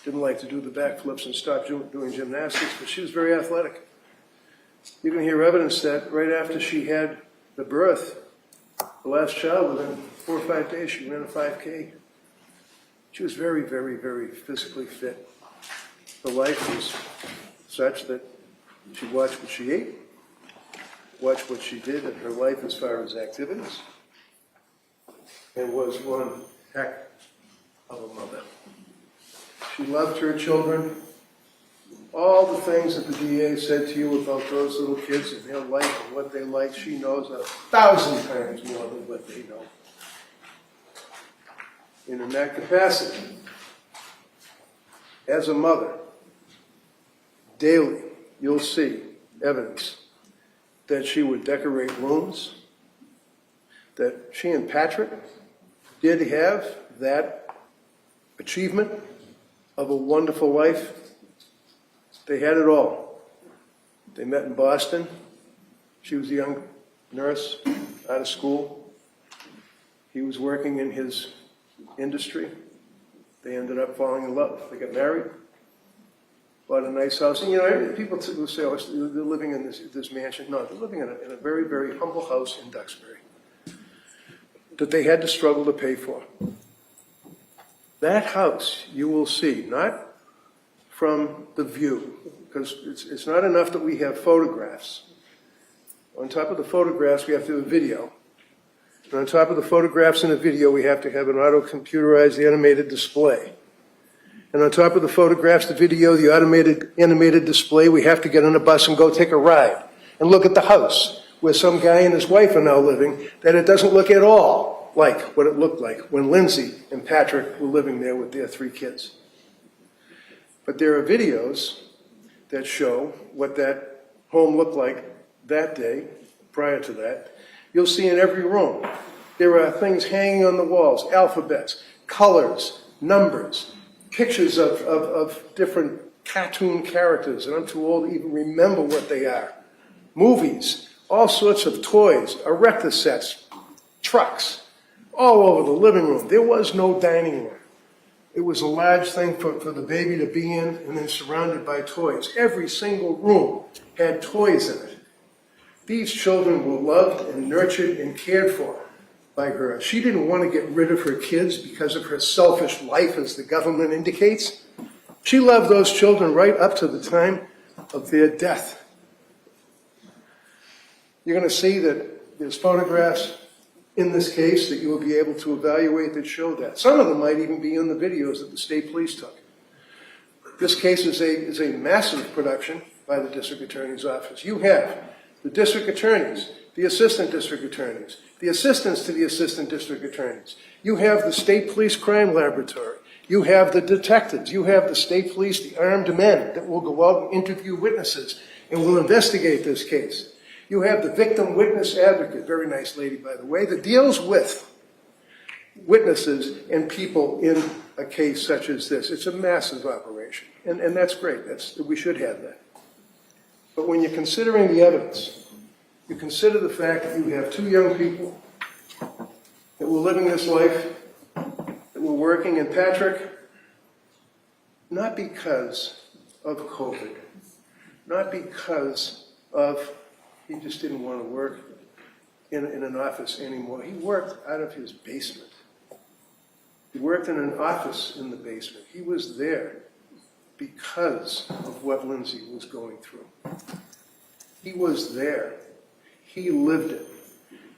didn't like to do the backflips and stopped doing gymnastics, but she was very athletic. You're going to hear evidence that right after she had the birth, the last child, within 4 or 5 days, she ran a 5K. She was very, very, very physically fit. Her life was such that she watched what she ate, watched what she did in her life as far as activities, and was one heck of a mother. She loved her children. All the things that the DA said to you about those little kids and their life and what they like, she knows 1,000 times more than what they know. And in that capacity, as a mother, daily you'll see evidence that she would decorate rooms, that she and Patrick did have that achievement, of a wonderful life. They had it all. They met in Boston. She was a young nurse out of school. He was working in his industry. They ended up falling in love. They got married, bought a nice house. And, you know, people will say, oh, they're living in this mansion. No, they're living in a very, very humble house in Duxbury that they had to struggle to pay for. That house, you will see, not from the view, because it's not enough that we have photographs. On top of the photographs, we have to have a video. And on top of the photographs and the video, we have to have an auto-computerized animated display. And on top of the photographs, the video, the automated animated display, we have to get on a bus and go take a ride and look at the house where some guy and his wife are now living, that it doesn't look at all like what it looked like when Lindsay and Patrick were living there with their 3 kids. But there are videos that show what that home looked like that day, prior to that. You'll see in every room, there are things hanging on the walls, alphabets, colors, numbers, pictures of different cartoon characters, and I'm too old to even remember what they are. Movies, all sorts of toys, erector sets, trucks, all over the living room. There was no dining room. It was a large thing for the baby to be in, and then surrounded by toys. Every single room had toys in it. These children were loved and nurtured and cared for by her. She didn't want to get rid of her kids because of her selfish life, as the government indicates. She loved those children right up to the time of their death. You're going to see that there's photographs in this case that you will be able to evaluate that show that. Some of them might even be in the videos that the state police took. This case is a massive production by the district attorney's office. You have the district attorneys, the assistant district attorneys, the assistants to the assistant district attorneys. You have the state police crime laboratory. You have the detectives. You have the state police, the armed men that will go out and interview witnesses and will investigate this case. You have the victim witness advocate, very nice lady, by the way, that deals with witnesses and people in a case such as this. It's a massive operation, and that's great. We should have that. But when you're considering the evidence, you consider the fact that you have 2 young people that were living this life, that were working, and Patrick, not because of COVID, not because of he just didn't want to work in an office anymore. He worked out of his basement. He worked in an office in the basement. He was there because of what Lindsay was going through. He was there. He lived it.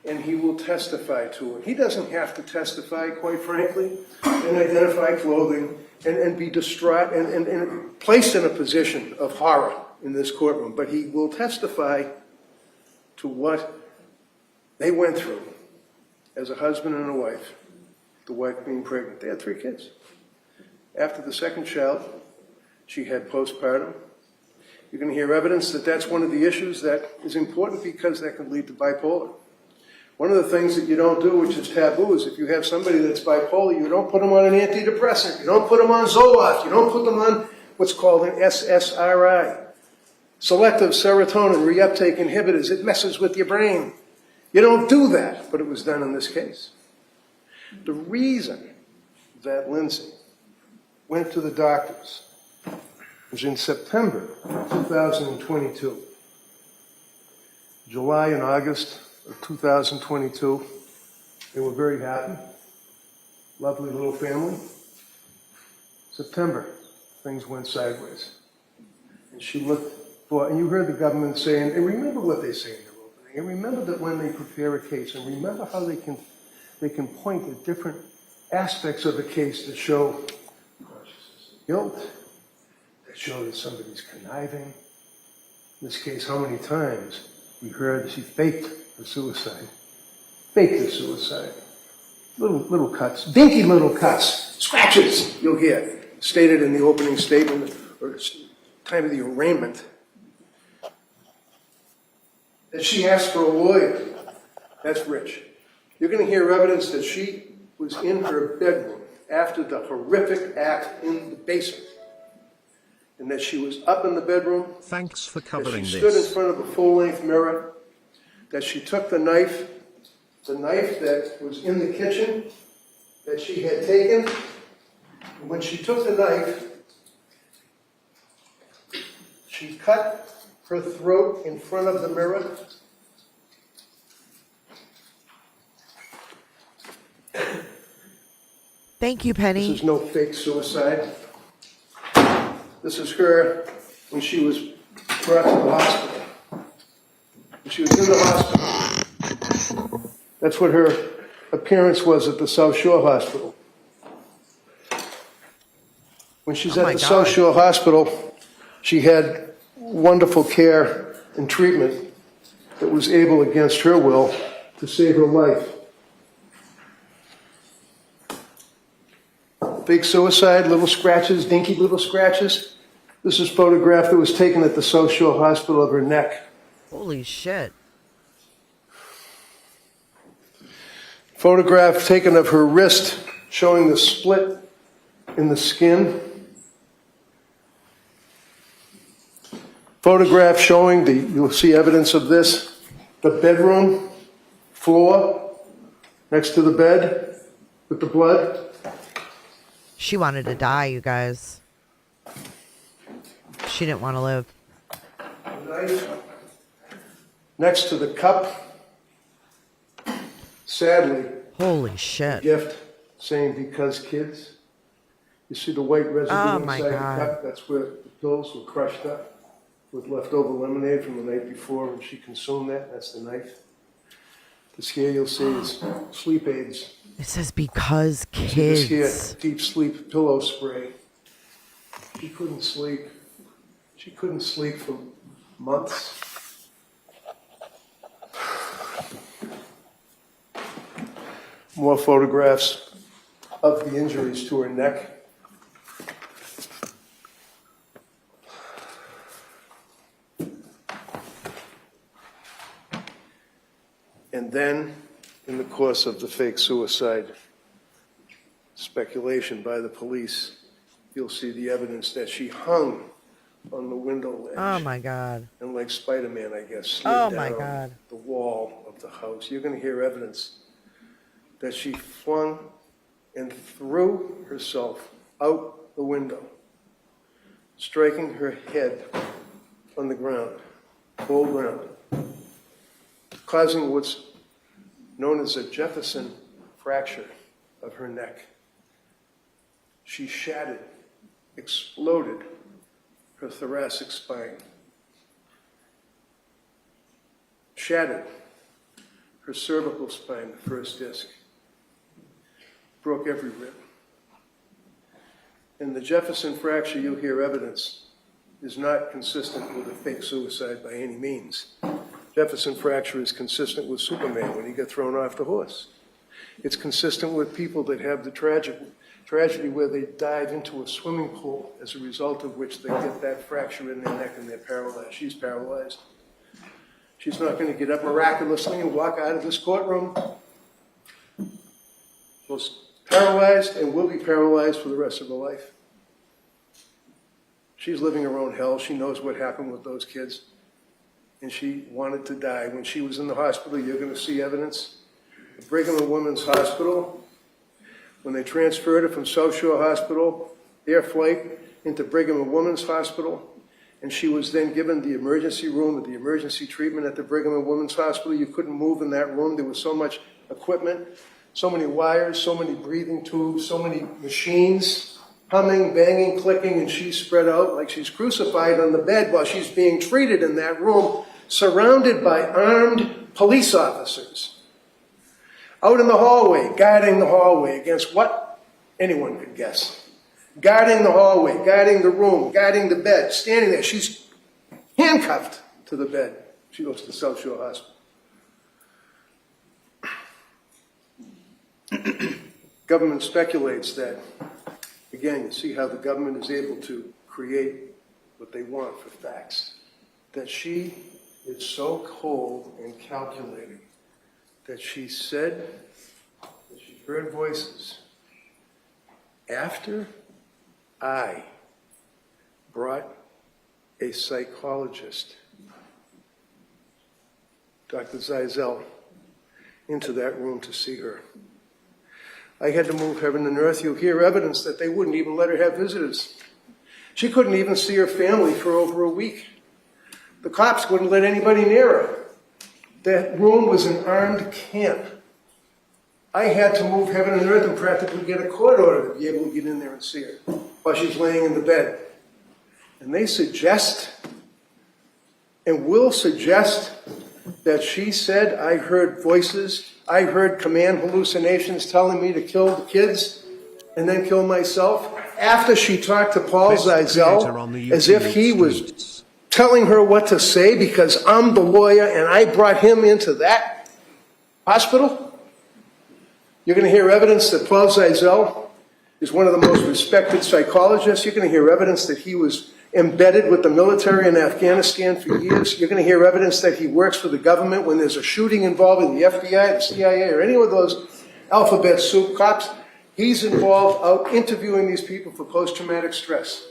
And he will testify to it. He doesn't have to testify, quite frankly, and identify clothing and be distraught and placed in a position of horror in this courtroom. But he will testify to what they went through as a husband and a wife, the wife being pregnant. They had 3 kids. After the second child, she had postpartum. You're going to hear evidence that that's one of the issues that is important because that can lead to bipolar. One of the things that you don't do, which is taboo, is if you have somebody that's bipolar, you don't put them on an antidepressant, you don't put them on Zoloft, you don't put them on what's called an SSRI. Selective serotonin reuptake inhibitors. It messes with your brain. You don't do that, but it was done in this case. The reason that Lindsay went to the doctors was in September 2022. July and August of 2022, they were very happy. Lovely little family. September, things went sideways. And she looked for, and you heard the government saying, and remember what they say in their opening, and remember that when they prepare a case, and remember how they can point at different aspects of a case that show guilt, that show that somebody's conniving. In this case, how many times we heard she faked the suicide. Faked the suicide. Little cuts, dinky little cuts, scratches, you'll hear, stated in the opening statement, or time of the arraignment, that she asked for a lawyer. That's rich. You're going to hear evidence that she was in her bedroom after the horrific act in the basement, and that she was up in the bedroom, Thanks for that covering she stood in this. front of a full-length mirror, that she took the knife that was in the kitchen that she had taken, and when she took the knife, she cut her throat in front of the mirror. Thank you, This Penny. is no fake suicide. This is her when she was brought to the hospital. When she was in the hospital. That's what her appearance was at the South Shore Hospital. When she's Oh at my the God. South Shore Hospital, she had wonderful care and treatment that was able, against her will, to save her life. Fake suicide, little scratches, dinky little scratches. This is a photograph that was taken at the South Shore Hospital of her neck. Holy shit. Photograph taken of her wrist, showing the split in the skin. Photograph showing you'll see evidence of this, the bedroom floor next to the bed with the blood. She wanted to die, you guys. She didn't want to live. The knife next to the cup. Sadly, Holy shit. gift saying "because kids." You see the white residue Oh, my inside God. the cup? That's where the pills were crushed up with leftover lemonade from the night before when she consumed that. That's the knife. This here you'll see is sleep aids. It says because See this here, kids. deep sleep pillow spray. She couldn't sleep. She couldn't sleep for months. More photographs of the injuries to her neck. And then, in the course of the fake suicide speculation by the police, you'll see the evidence that she hung on the window ledge. Oh my God. And like Spider-Man, I guess, slid Oh down my God. the wall of the house. You're going to hear evidence that she flung and threw herself out the window, striking her head on the ground, full ground, causing what's known as a Jefferson fracture of her neck. She shattered, exploded her thoracic spine, shattered her cervical spine, the first disc, broke every rib. And the Jefferson fracture, you'll hear evidence, is not consistent with a fake suicide by any means. Jefferson fracture is consistent with Superman when he got thrown off the horse. It's consistent with people that have the tragedy where they dive into a swimming pool, as a result of which they get that fracture in their neck and they're paralyzed. She's paralyzed. She's not going to get up miraculously and walk out of this courtroom. She's paralyzed and will be paralyzed for the rest of her life. She's living her own hell. She knows what happened with those kids. And she wanted to die. When she was in the hospital, you're going to see evidence. The Brigham and Women's Hospital, when they transferred her from South Shore Hospital, air flight, into Brigham and Women's Hospital, and she was then given the emergency room with the emergency treatment at the Brigham and Women's Hospital. You couldn't move in that room. There was so much equipment, so many wires, so many breathing tubes, so many machines, humming, banging, clicking, and she's spread out like she's crucified on the bed while she's being treated in that room, surrounded by armed police officers. Out in the hallway, guarding the hallway against what? Anyone could guess. Guarding the hallway, guarding the room, guarding the bed, standing there. She's handcuffed to the bed. She goes to the South Shore Hospital. Government speculates that, again, you see how the government is able to create what they want for facts, that she is so cold and calculating that she said that she heard voices after I brought a psychologist, Dr. Zeisel, into that room to see her. I had to move heaven and earth. You'll hear evidence that they wouldn't even let her have visitors. She couldn't even see her family for over a week. The cops wouldn't let anybody near her. That room was an armed camp. I had to move heaven and earth and practically get a court order to be able to get in there and see her while she's laying in the bed. And they suggest, and will suggest, that she said, I heard voices, I heard command hallucinations telling me to kill the kids and then kill myself, after she talked to Paul Zeisel as if he was telling her what to say because I'm the lawyer and I brought him into that hospital. You're going to hear evidence that Paul Zeisel is one of the most respected psychologists. You're going to hear evidence that he was embedded with the military in Afghanistan for years. You're going to hear evidence that he works for the government when there's a shooting involving the FBI, the CIA, or any of those alphabet soup cops. He's involved out interviewing these people for post-traumatic stress.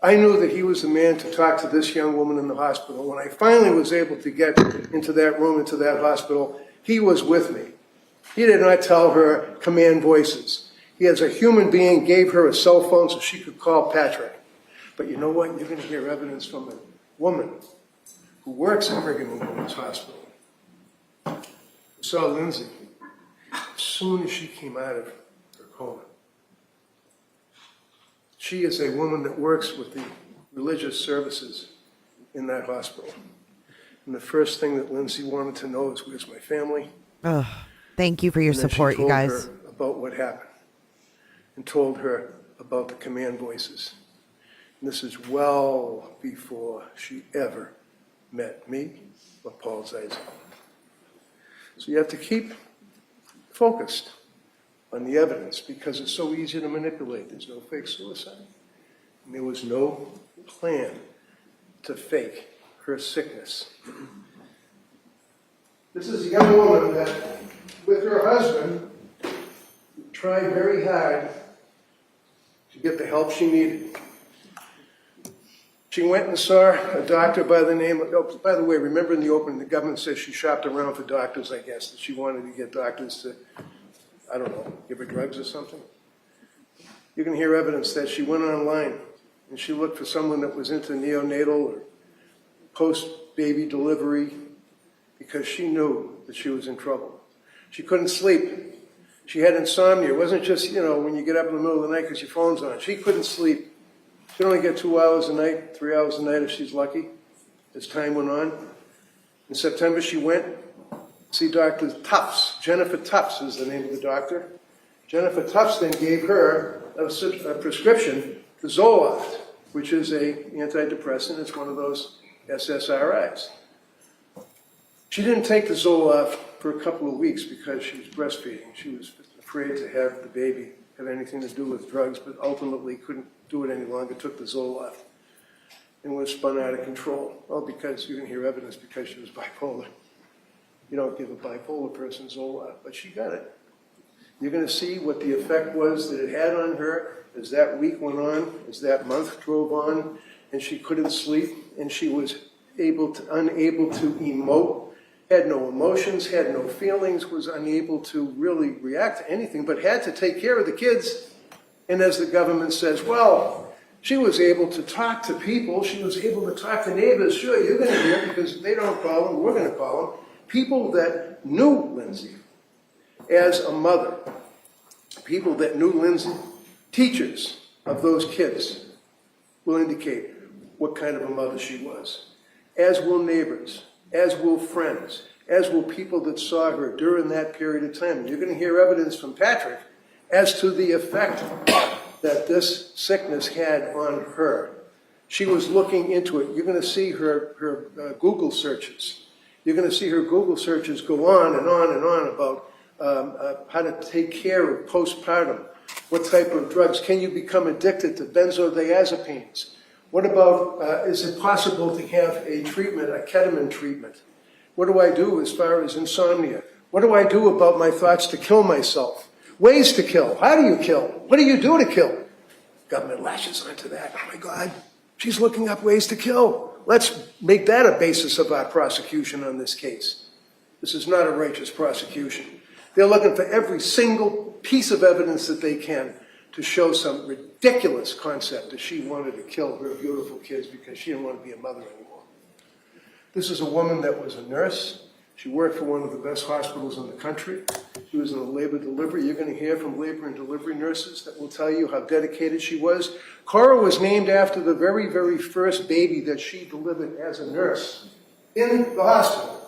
I knew that he was the man to talk to this young woman in the hospital. When I finally was able to get into that room, into that hospital, he was with me. He did not tell her command voices. He, as a human being, gave her a cell phone so she could call Patrick. But you know what? You're going to hear evidence from a woman who works at Brigham and Women's Hospital. I saw Lindsay as soon as she came out of her coma. She is a woman that works with the religious services in that hospital. And the first thing that Lindsay wanted to know is, where's my family? Thank you for your support, you guys. She told her about what happened and told her about the command voices. And this is well before she ever met me or Paul Zeisel. So you have to keep focused on the evidence because it's so easy to manipulate. There's no fake suicide. And there was no plan to fake her sickness. This is a young woman that, with her husband, tried very hard to get the help she needed. She went and saw a doctor by the name of, oh, by the way, remember in the opening, the government says she shopped around for doctors, I guess, that she wanted to get doctors to, I don't know, give her drugs or something. You can hear evidence that she went online and she looked for someone that was into neonatal or post-baby delivery because she knew that she was in trouble. She couldn't sleep. She had insomnia. It wasn't just, when you get up in the middle of the night because your phone's on. She couldn't sleep. She'd only get 2 hours a night, 3 hours a night if she's lucky, as time went on. In September, she went to see Dr. Tufts. Jennifer Tufts is the name of the doctor. Jennifer Tufts then gave her a prescription for Zoloft, which is an antidepressant. It's one of those SSRIs. She didn't take the Zoloft for a couple of weeks because she was breastfeeding. She was afraid to have the baby have anything to do with drugs, but ultimately couldn't do it any longer, took the Zoloft, and was spun out of control. Well, because you can hear evidence because she was bipolar. You don't give a bipolar person Zoloft, but she got it. You're going to see what the effect was that it had on her as that week went on, as that month drove on, and she couldn't sleep, and she was unable to emote, had no emotions, had no feelings, was unable to really react to anything, but had to take care of the kids. And as the government says, well, she was able to talk to people, she was able to talk to neighbors. Sure, you're going to hear because they don't call them, we're going to call them. People that knew Lindsay as a mother, people that knew Lindsay, teachers of those kids will indicate what kind of a mother she was, as will neighbors, as will friends, as will people that saw her during that period of time. You're going to hear evidence from Patrick as to the effect that this sickness had on her. She was looking into it. You're going to see her Google searches. You're going to see her Google searches go on and on and on about how to take care of postpartum. What type of drugs? Can you become addicted to benzodiazepines? What about, is it possible to have a treatment, a ketamine treatment? What do I do as far as insomnia? What do I do about my thoughts to kill myself? Ways to kill. How do you kill? What do you do to kill? Government lashes onto that. Oh my God, she's looking up ways to kill. Let's make that a basis of our prosecution on this case. This is not a righteous prosecution. They're looking for every single piece of evidence that they can to show some ridiculous concept that she wanted to kill her beautiful kids because she didn't want to be a mother anymore. This is a woman that was a nurse. She worked for one of the best hospitals in the country. She was in a labor delivery. You're going to hear from labor and delivery nurses that will tell you how dedicated she was. Cora was named after the very, very first baby that she delivered as a nurse in the hospital.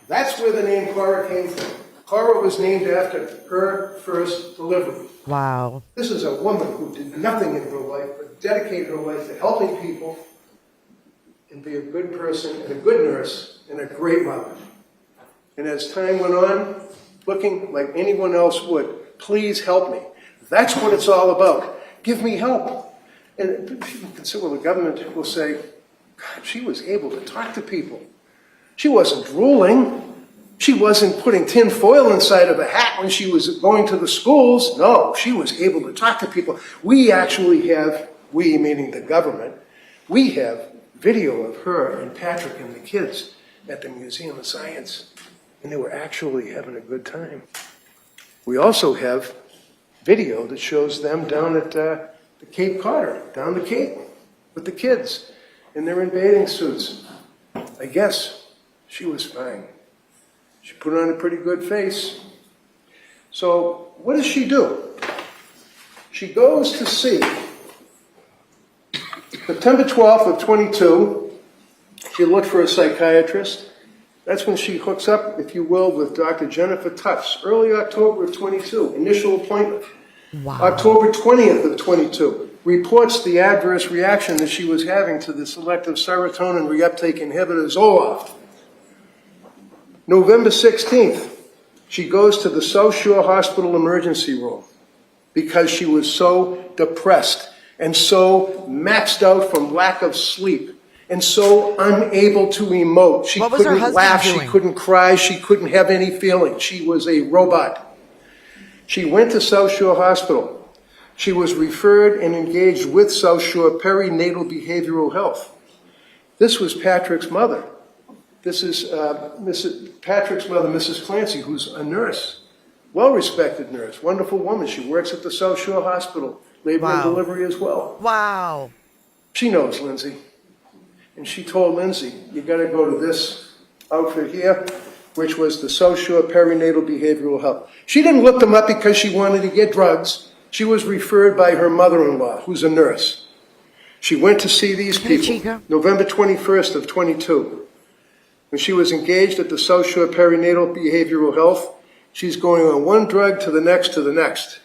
That's where the name Cora came from. Cora was named after her first delivery. Wow. This is a woman who did nothing in her life but dedicated her life to helping people and be a good person and a good nurse and a great mother. And as time went on, looking like anyone else would, please help me. That's what it's all about. Give me help. And people can say, well, the government will say, God, she was able to talk to people. She wasn't drooling. She wasn't putting tin foil inside of a hat when she was going to the schools. No, she was able to talk to people. We actually have, we meaning the government, we have video of her and Patrick and the kids at the Museum of Science. And they were actually having a good time. We also have video that shows them down at the Cape Cod, down the Cape, with the kids. And they're in bathing suits. I guess she was fine. She put on a pretty good face. So what does she do? She goes to see, September 12th of 22, she looked for a psychiatrist. That's when she hooks up, if you will, with Dr. Jennifer Tufts, early October of 22, initial appointment. Wow. October 20th of 22, reports the adverse reaction that she was having to the selective serotonin reuptake inhibitor Zoloft. November 16th, she goes to the South Shore Hospital emergency room because she was so depressed and so maxed out from lack of sleep and so unable to emote. She What was her couldn't husband laugh, doing? she couldn't cry, she couldn't have any feeling. She was a robot. She went to South Shore Hospital. She was referred and engaged with South Shore Perinatal Behavioral Health. This was Patrick's mother. This is Patrick's mother, Mrs. Clancy, who's a nurse, well-respected nurse, wonderful woman. She works at the South Shore Hospital, labor and Wow. delivery as well. Wow. She knows Lindsay. And she told Lindsay, you got to go to this outfit here, which was the South Shore Perinatal Behavioral Health. She didn't look them up because she wanted to get drugs. She was referred by her mother-in-law, who's a nurse. She went to see these Hey, people, Chica. November 21st of 22. When she was engaged at the South Shore Perinatal Behavioral Health, she's going on one drug to the next to the next.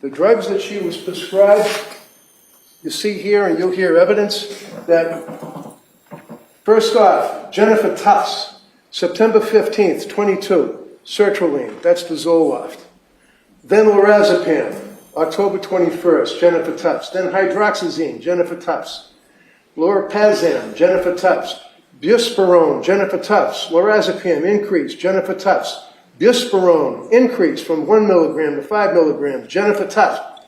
The drugs that she was prescribed, you see here, and you'll hear evidence that, first off, Jennifer Tufts, September 15th, 22, sertraline, that's the Zoloft. Then lorazepam, October 21st, Jennifer Tufts. Then hydroxyzine, Jennifer Tufts. Lorapazan, Jennifer Tufts. Buspirone, Jennifer Tufts. Lorazepam, increase, Jennifer Tufts. Buspirone, increase from 1 milligram to 5 milligrams, Jennifer Tufts.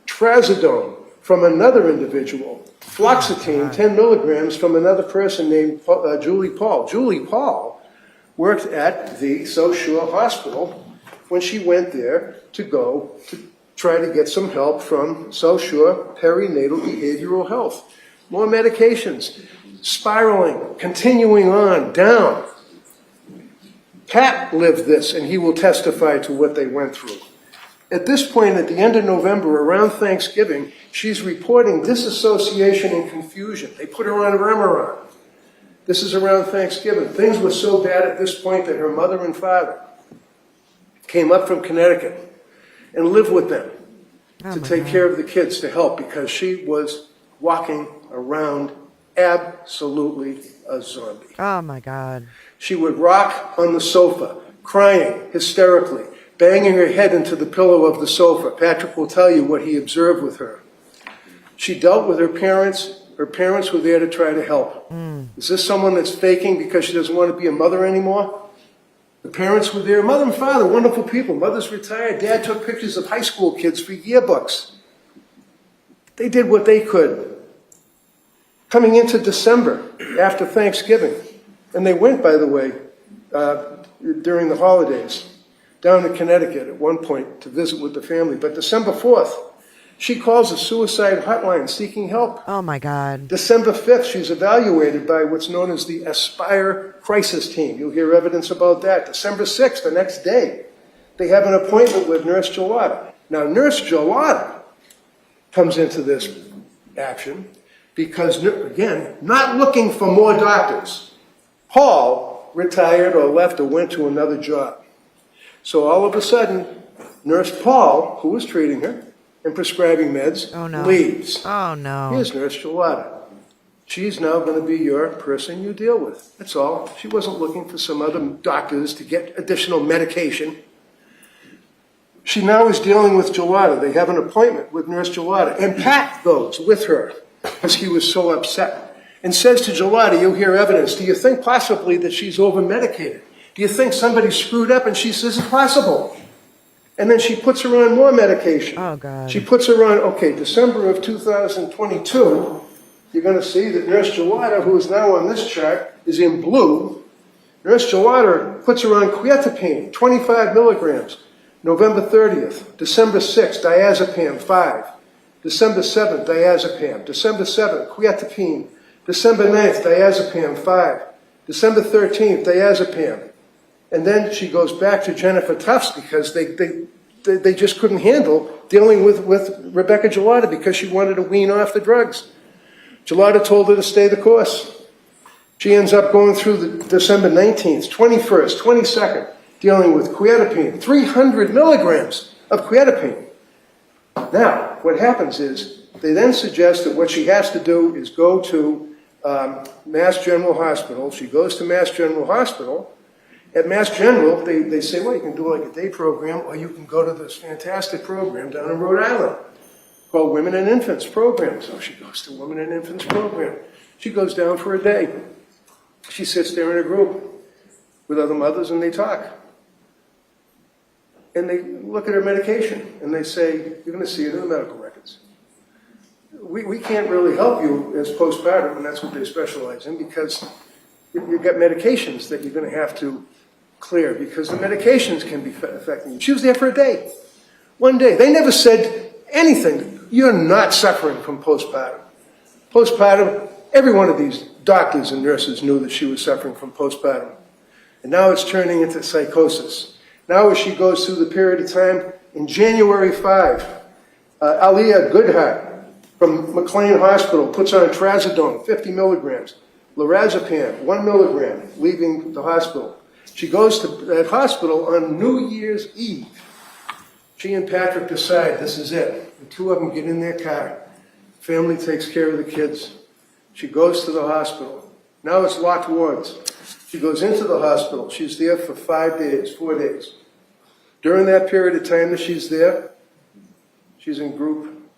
Trazodone, from another individual. Fluoxetine, 10 milligrams, from another person named Julie Paul. Julie Paul worked at the South Shore Hospital when she went there to go to try to get some help from South Shore Perinatal Behavioral Health. More medications, spiraling, continuing on, down. Pat lived this, and he will testify to what they went through. At this point, at the end of November, around Thanksgiving, she's reporting disassociation and confusion. They put her on Remeron. This is around Thanksgiving. Things were so bad at this point that her mother and father came up from Connecticut and lived with them to take care of the kids, to help, because she was walking around absolutely a zombie. Oh, my God. She would rock on the sofa, crying hysterically, banging her head into the pillow of the sofa. Patrick will tell you what he observed with her. She dealt with her parents. Her parents were there to try to help. Is this someone that's faking because she doesn't want to be a mother anymore? The parents were there. Mother and father, wonderful people. Mother's retired. Dad took pictures of high school kids for yearbooks. They did what they could. Coming into December, after Thanksgiving, and they went, by the way, during the holidays, down to Connecticut at one point to visit with the family. But December 4th, she calls a suicide hotline seeking help. Oh my God. December 5th, she's evaluated by what's known as the Aspire Crisis Team. You'll hear evidence about that. December 6th, the next day, they have an appointment with Nurse Gelada. Now, Nurse Gelada comes into this action because, again, not looking for more doctors. Paul retired or left or went to another job. So all of a sudden, Nurse Paul, who was treating her and prescribing meds, leaves. Oh, no. Here's Nurse Gelada. She's now going to be your person you deal with. That's all. She wasn't looking for some other doctors to get additional medication. She now is dealing with Gelada. They have an appointment with Nurse Gelada. And Pat goes with her because he was so upset and says to Gelada, you'll hear evidence, do you think possibly that she's over-medicated? Do you think somebody screwed up? And she says, it's possible. And then she puts her on more medication. Oh, God. She puts her on, okay, December of 2022, you're going to see that Nurse Gelada, who is now on this chart, is in blue. Nurse Gelada puts her on quietapine, 25 milligrams, November 30th. December 6th, diazepam, 5. December 7th, diazepam. December 7th, quietapine. December 9th, diazepam, 5. December 13th, diazepam. And then she goes back to Jennifer Tufts because they just couldn't handle dealing with Rebecca Gelada because she wanted to wean off the drugs. Gelada told her to stay the course. She ends up going through the December 19th, 21st, 22nd, dealing with quietapine, 300 milligrams of quietapine. Now, what happens is they then suggest that what she has to do is go to Mass General Hospital. She goes to Mass General Hospital. At Mass General, they say, well, you can do like a day program, or you can go to this fantastic program down in Rhode Island called Women and Infants Program. So she goes to Women and Infants Program. She goes down for a day. She sits there in a group with other mothers, and they talk. And they look at her medication, and they say, you're going to see it in the medical records. We can't really help you as postpartum, and that's what they specialize in, because you've got medications that you're going to have to clear because the medications can be affecting you. She was there for a day. One day. They never said anything. You're not suffering from postpartum. Postpartum, every one of these doctors and nurses knew that she was suffering from postpartum. And now it's turning into psychosis. Now as she goes through the period of time, in January 5, Aliyah Goodhart from McLean Hospital puts on trazodone, 50 milligrams. Lorazepam, 1 milligram, leaving the hospital. She goes to that hospital on New Year's Eve. She and Patrick decide this is it. The two of them get in their car. Family takes care of the kids. She goes to the hospital. Now it's locked wards. She goes into the hospital. She's there for 4 days. During that period of time that she's there, she's in group.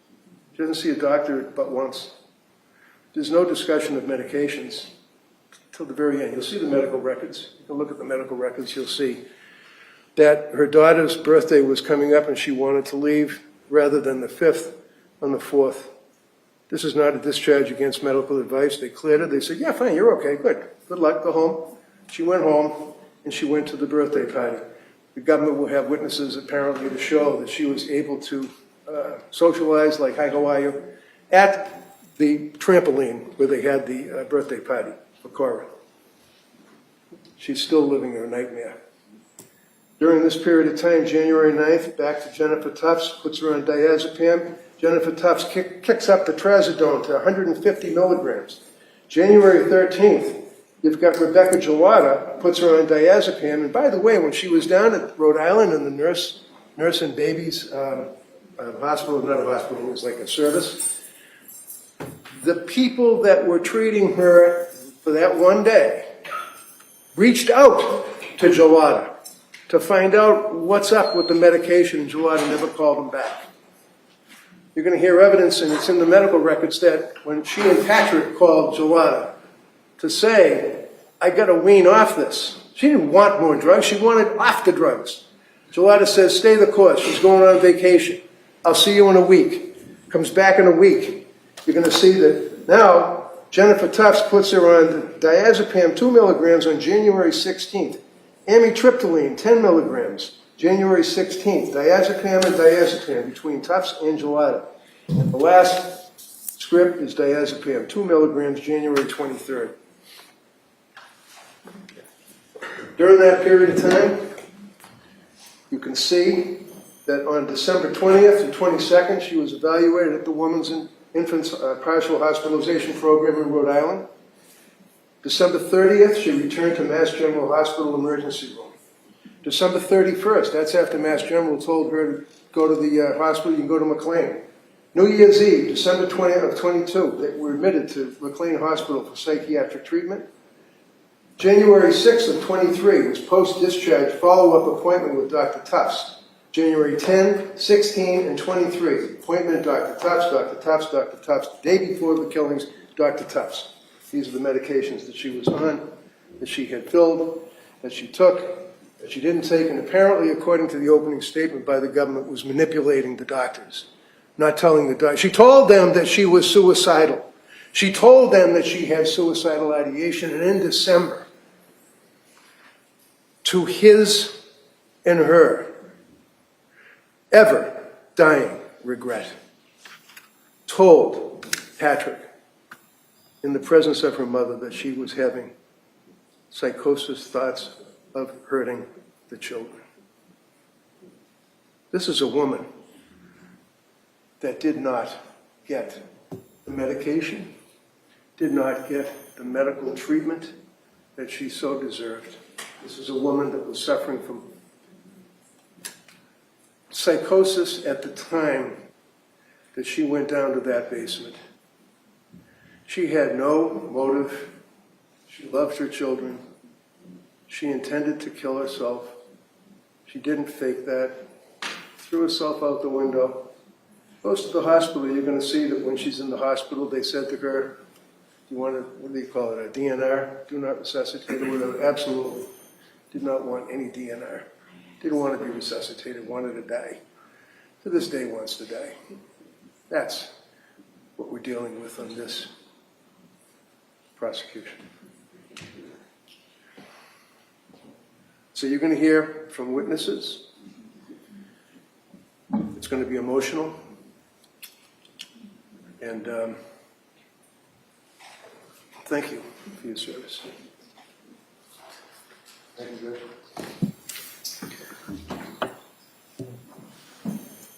She doesn't see a doctor but once. There's no discussion of medications till the very end. You'll see the medical records. You can look at the medical records. You'll see that her daughter's birthday was coming up and she wanted to leave rather than the 5th on the 4th. This is not a discharge against medical advice. They cleared her. They said, yeah, fine, you're okay, good. Good luck, go home. She went home and she went to the birthday party. The government will have witnesses apparently to show that she was able to socialize, like, hi, how are you, at the trampoline where they had the birthday party for Cora. She's still living her nightmare. During this period of time, January 9th, back to Jennifer Tufts, puts her on diazepam. Jennifer Tufts kicks up the trazodone to 150 milligrams. January 13th, you've got Rebecca Gelada, puts her on diazepam. And by the way, when she was down at Rhode Island in the nurse and babies hospital, not a hospital, it was like a service, the people that were treating her for that one day reached out to Gelada to find out what's up with the medication, and Gelada never called them back. You're going to hear evidence, and it's in the medical records, that when she and Patrick called Gelada to say, I got to wean off this, She didn't want more drugs. She wanted off the drugs. Gelada says, stay the course. She's going on vacation. I'll see you in a week. Comes back in a week. You're going to see that now Jennifer Tufts puts her on diazepam 2 milligrams on January 16th. Amitriptyline 10 milligrams, January 16th. Diazepam and diazepam between Tufts and Gelada. And the last script is diazepam 2 milligrams, January 23rd. During that period of time, you can see that on December 20th and 22nd, she was evaluated at the Women's and Infants Partial Hospitalization Program in Rhode Island. December 30th, she returned to Mass General Hospital emergency room. December 31st, that's after Mass General told her to go to the hospital, you can go to McLean. New Year's Eve, December 20th of 22, they were admitted to McLean Hospital for psychiatric treatment. January 6th of 23 was post-discharge follow-up appointment with Dr. Tufts. January 10, 16, and 23, appointment Dr. Tufts, Dr. Tufts, Dr. Tufts. The day before the killings, Dr. Tufts. These are the medications that she was on, that she had filled, that she took, that she didn't take, and apparently, according to the opening statement by the government, was manipulating the doctors, not telling the doctors. She told them that she was suicidal. She told them that she had suicidal ideation, and in December, to his and her ever dying regret, told Patrick in the presence of her mother that she was having psychosis thoughts of hurting the children. This is a woman that did not get the medication, did not get the medical treatment that she so deserved. This is a woman that was suffering from psychosis at the time that she went down to that basement. She had no motive. She loved her children. She intended to kill herself. She didn't fake that. Threw herself out the window. Goes to the hospital. You're going to see that when she's in the hospital, they said to her, you want to, what do you call it, a DNR? Do not resuscitate or whatever. Absolutely. Did not want any DNR. Didn't want to be resuscitated, wanted to die. To this day wants to die. That's what we're dealing with on this prosecution. So you're going to hear from witnesses. It's going to be emotional. And thank you for your service. Thank you, Judge.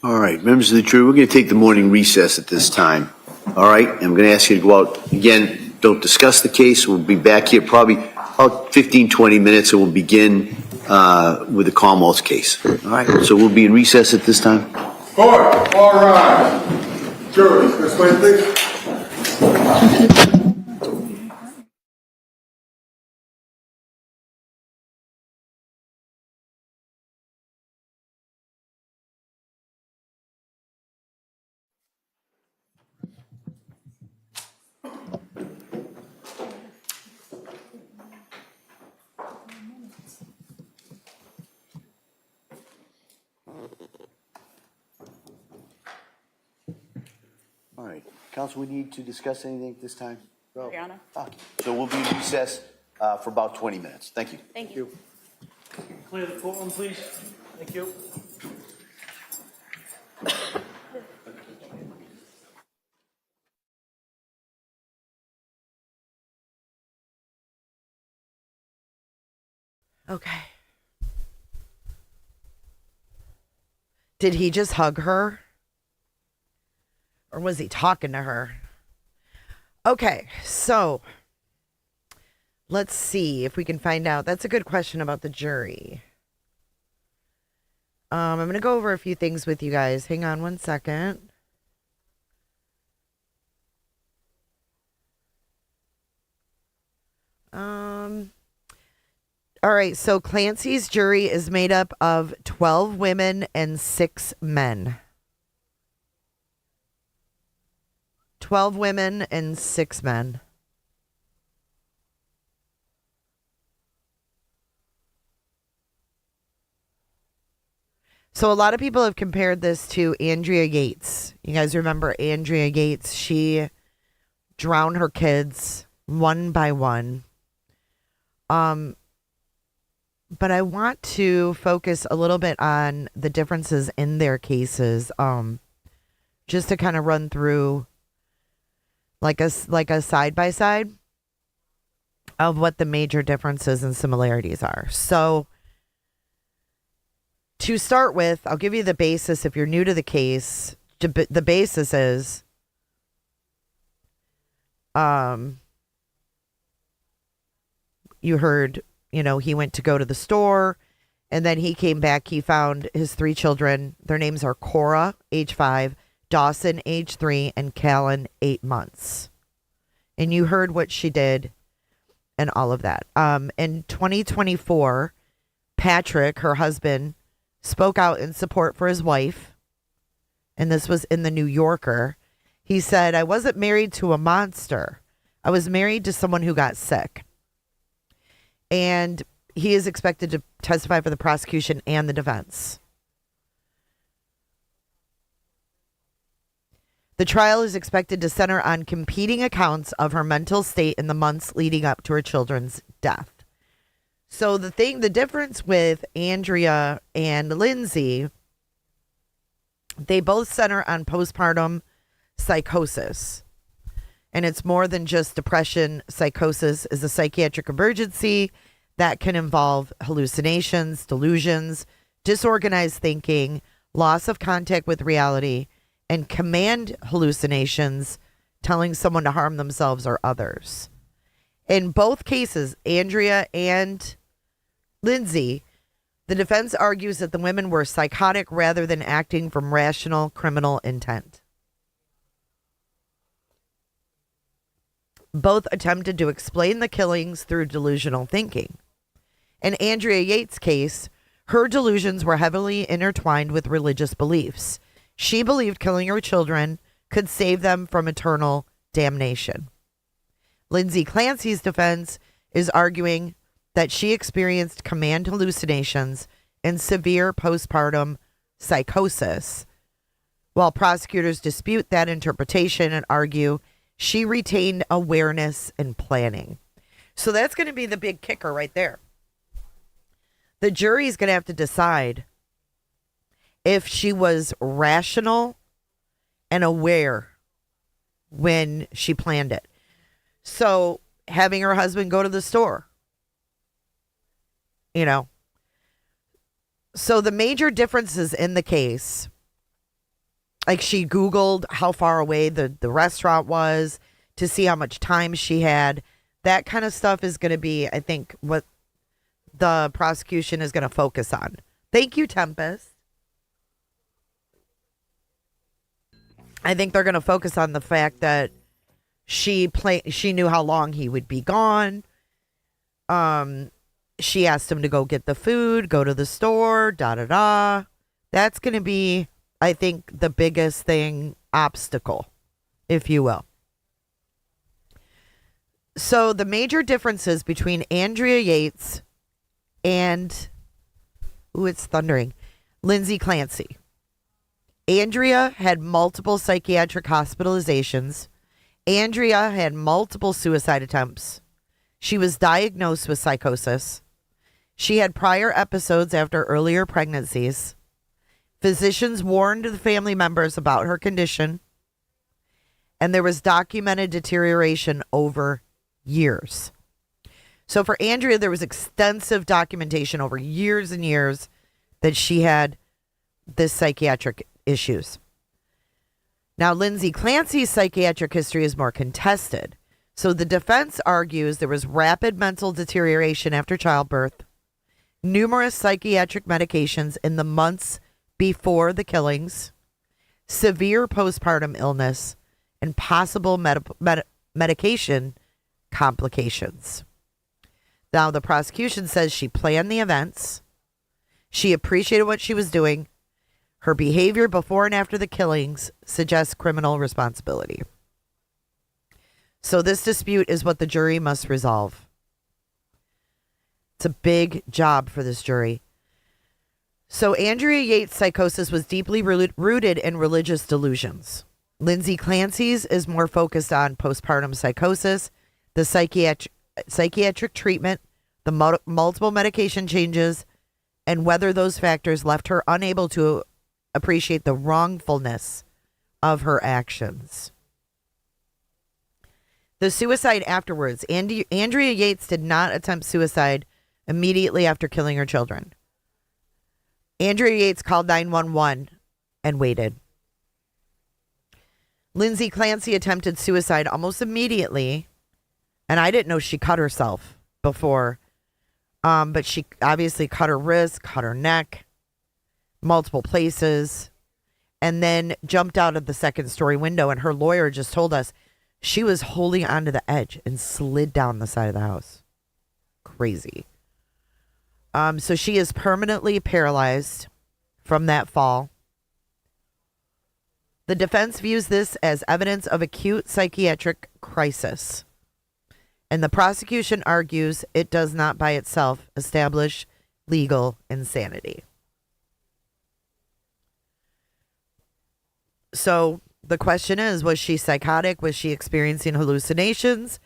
All right, members of the jury, we're going to take the morning recess at this time. All right, I'm going to ask you to go out. Again, don't discuss the case. We'll be back here probably about 15, 20 minutes, and we'll begin with the Commonwealth's case. All right, so we'll be in recess at this time. Court, all rise. Jury, this way, please. All right, counsel, we need to discuss anything at this time? No. Your Honor. Okay. So we'll be in recess for about 20 minutes. Thank you. Thank you. Clear the courtroom, please. Thank you. Okay. Did he just hug her? Or was he talking to her? Okay, so let's see if we can find out. That's a good question about the jury. I'm going to go over a few things with you guys. Hang on one second. All right, so Clancy's jury is made up of 12 women and 6 men. 12 women and 6 men. So a lot of people have compared this to Andrea Yates. You guys remember Andrea Yates? She drowned her kids one by one. But I want to focus a little bit on the differences in their cases, just to kind of run through like a side by side of what the major differences and similarities are. So to start with, I'll give you the basis. If you're new to the case, the basis is you heard, he went to go to the store, and then he came back. He found his 3 children. Their names are Cora, age 5, Dawson, age 3, and Callan, 8 months. And you heard what she did and all of that. In 2024, Patrick, her husband, spoke out in support for his wife, and this was in the New Yorker. He said, "I wasn't married to a monster. I was married to someone who got sick." And he is expected to testify for the prosecution and the defense. The trial is expected to center on competing accounts of her mental state in the months leading up to her children's death. So the difference with Andrea and Lindsay, they both center on postpartum psychosis. And it's more than just depression. Psychosis is a psychiatric emergency that can involve hallucinations, delusions, disorganized thinking, loss of contact with reality, and command hallucinations, telling someone to harm themselves or others. In both cases, Andrea and Lindsay, the defense argues that the women were psychotic rather than acting from rational criminal intent. Both attempted to explain the killings through delusional thinking. In Andrea Yates' case, her delusions were heavily intertwined with religious beliefs. She believed killing her children could save them from eternal damnation. Lindsay Clancy's defense is arguing that she experienced command hallucinations and severe postpartum psychosis, while prosecutors dispute that interpretation and argue she retained awareness and planning. So that's going to be the big kicker right there. The jury is going to have to decide if she was rational and aware when she planned it. So having her husband go to the store, So the major differences in the case, like she Googled how far away the restaurant was to see how much time she had. That kind of stuff is going to be, I think, what the prosecution is going to focus on. Thank you, Tempest. I think they're going to focus on the fact that she knew how long he would be gone. She asked him to go get the food, go to the store, da-da-da. That's going to be, I think, the biggest obstacle, if you will. So the major differences between Andrea Yates and, it's thundering, Lindsay Clancy. Andrea had multiple psychiatric hospitalizations. Andrea had multiple suicide attempts. She was diagnosed with psychosis. She had prior episodes after earlier pregnancies. Physicians warned the family members about her condition. And there was documented deterioration over years. So for Andrea, there was extensive documentation over years and years that she had this psychiatric issues. Now, Lindsay Clancy's psychiatric history is more contested. So the defense argues there was rapid mental deterioration after childbirth, numerous psychiatric medications in the months before the killings, severe postpartum illness, and possible medication complications. Now, the prosecution says she planned the events. She appreciated what she was doing. Her behavior before and after the killings suggests criminal responsibility. So this dispute is what the jury must resolve. It's a big job for this jury. So Andrea Yates' psychosis was deeply rooted in religious delusions. Lindsay Clancy's is more focused on postpartum psychosis, the psychiatric treatment, the multiple medication changes, and whether those factors left her unable to appreciate the wrongfulness of her actions. The suicide afterwards. Andrea Yates did not attempt suicide immediately after killing her children. Andrea Yates called 911 and waited. Lindsay Clancy attempted suicide almost immediately, and I didn't know she cut herself before, but she obviously cut her wrist, cut her neck, multiple places, and then jumped out of the second-story window, and her lawyer just told us she was holding onto the edge and slid down the side of the house. Crazy. So she is permanently paralyzed from that fall. The defense views this as evidence of acute psychiatric crisis. And the prosecution argues it does not by itself establish legal insanity. So the question is, was she psychotic? Was she experiencing hallucinations?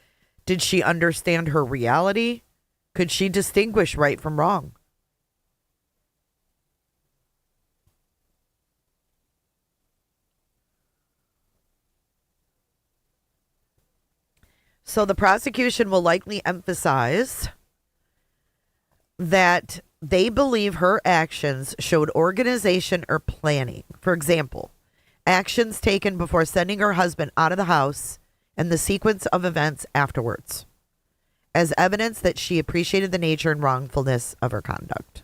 Did she understand her reality? Could she distinguish right from wrong? So the prosecution will likely emphasize that they believe her actions showed organization or planning. For example, actions taken before sending her husband out of the house and the sequence of events afterwards, as evidence that she appreciated the nature and wrongfulness of her conduct.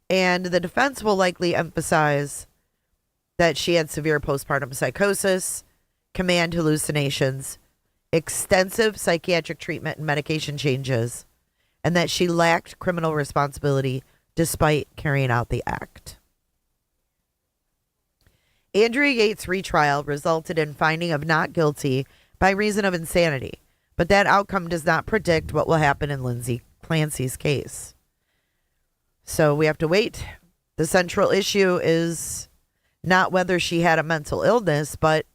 And the defense will likely emphasize that she had severe postpartum psychosis, command hallucinations, extensive psychiatric treatment and medication changes, and that she lacked criminal responsibility despite carrying out the act. Andrea Yates' retrial resulted in finding of not guilty by reason of insanity, but that outcome does not predict what will happen in Lindsay Clancy's case. So we have to wait. The central issue is not whether she had a mental illness, but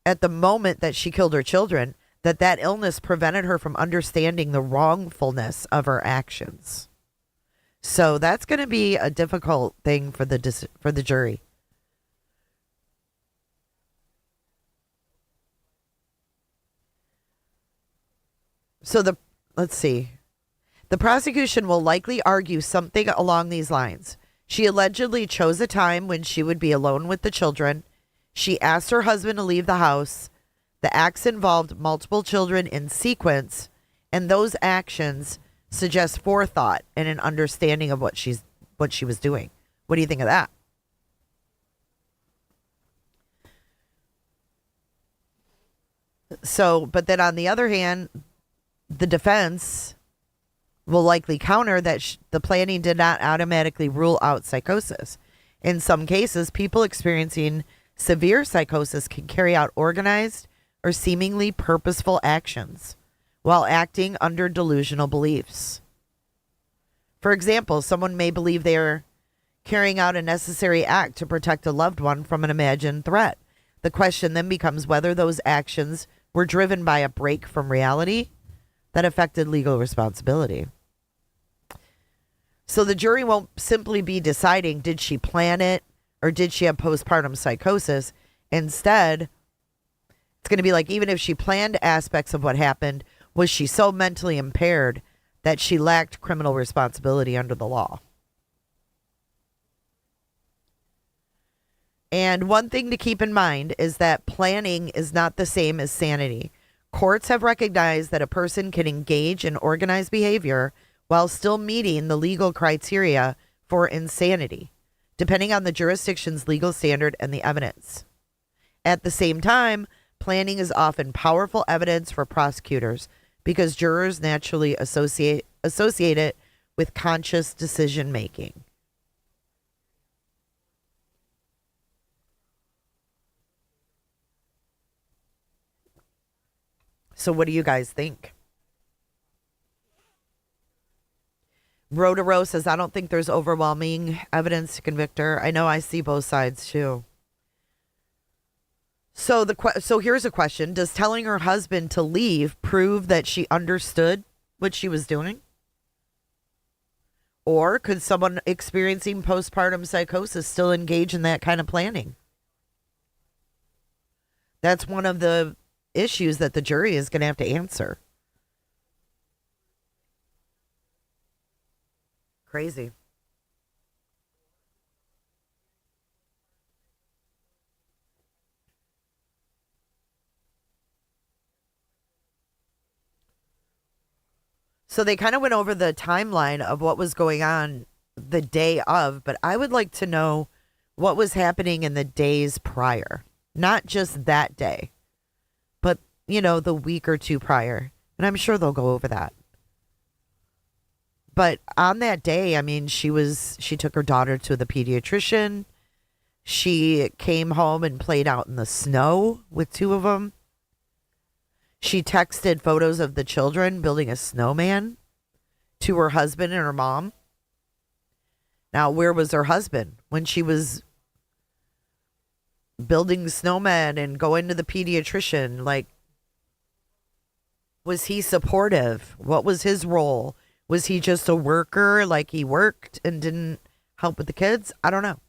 at the moment that she killed her children, that illness prevented her from understanding the wrongfulness of her actions. So that's going to be a difficult thing for the jury. So let's see. The prosecution will likely argue something along these lines. She allegedly chose a time when she would be alone with the children. She asked her husband to leave the house. The acts involved multiple children in sequence, and those actions suggest forethought and an understanding of what she was doing. What do you think of that? So, but then on the other hand, the defense will likely counter that the planning did not automatically rule out psychosis. In some cases, people experiencing severe psychosis can carry out organized or seemingly purposeful actions while acting under delusional beliefs. For example, someone may believe they are carrying out a necessary act to protect a loved one from an imagined threat. The question then becomes whether those actions were driven by a break from reality that affected legal responsibility. So the jury won't simply be deciding, did she plan it or did she have postpartum psychosis? Instead, it's going to be like, even if she planned aspects of what happened, was she so mentally impaired that she lacked criminal responsibility under the law? And one thing to keep in mind is that planning is not the same as sanity. Courts have recognized that a person can engage in organized behavior while still meeting the legal criteria for insanity, depending on the jurisdiction's legal standard and the evidence. At the same time, planning is often powerful evidence for prosecutors because jurors naturally associate it with conscious decision making. So what do you guys think? Rotaro says, I don't think there's overwhelming evidence to convict her. I know, I see both sides too. So so here's a question. Does telling her husband to leave prove that she understood what she was doing? Or could someone experiencing postpartum psychosis still engage in that kind of planning? That's one of the issues that the jury is going to have to answer. Crazy. So they kind of went over the timeline of what was going on the day of, but I would like to know what was happening in the days prior. Not just that day, but, the week or two prior. And I'm sure they'll go over that. But on that day, I mean, she took her daughter to the pediatrician. She came home and played out in the snow with two of them. She texted photos of the children building a snowman to her husband and her mom. Now, where was her husband when she was building the snowman and going to the pediatrician? Like, was he supportive? What was his role? Was he just a worker, like he worked and didn't help with the kids? I don't know.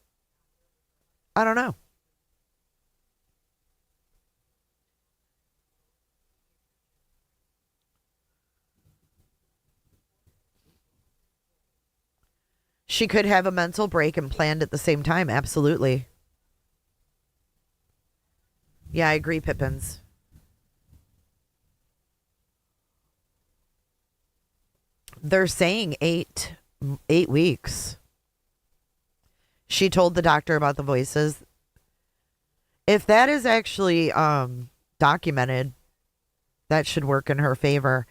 She could have a mental break and planned at the same time. Absolutely. Yeah, I agree, Pippins. They're saying 8 weeks. She told the doctor about the voices. If that is actually documented, that should work in her favor.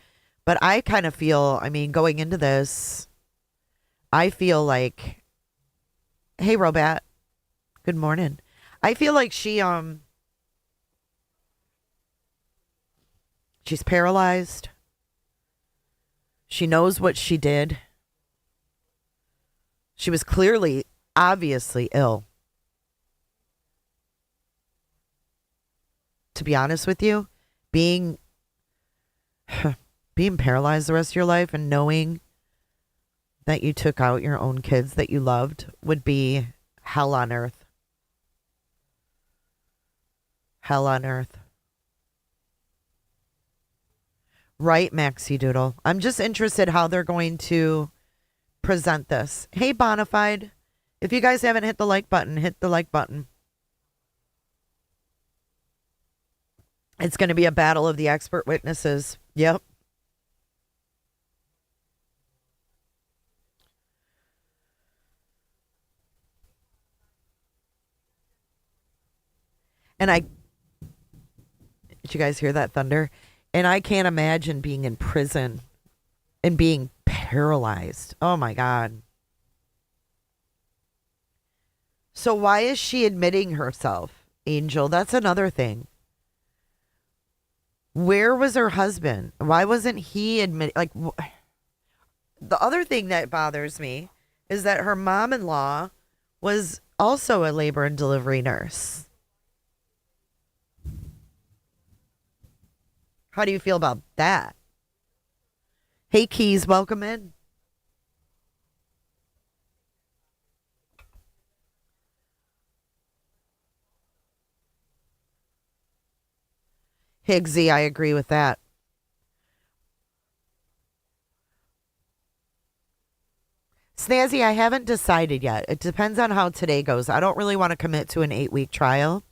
But I kind of feel, going into this, I feel like, hey, Robot, good morning. I feel like she's paralyzed. She knows what she did. She was clearly, obviously ill. To be honest with you, being paralyzed the rest of your life and knowing that you took out your own kids that you loved would be hell on earth. Hell on earth. Right, Maxie Doodle. I'm just interested how they're going to present this. Hey, Bonafide. If you guys haven't hit the like button, hit the like button. It's going to be a battle of the expert witnesses. Yep. And did you guys hear that thunder? And I can't imagine being in prison and being paralyzed. Oh my God. So why is she admitting herself, Angel? That's another thing. Where was her husband? Why wasn't he admitting? Like, the other thing that bothers me is that her mom-in-law was also a labor and delivery nurse. How do you feel about that? Hey, Keys, welcome in. Higgsy, I agree with that. Snazzy, I haven't decided yet. It depends on how today goes. I don't really want to commit to an 8-week trial.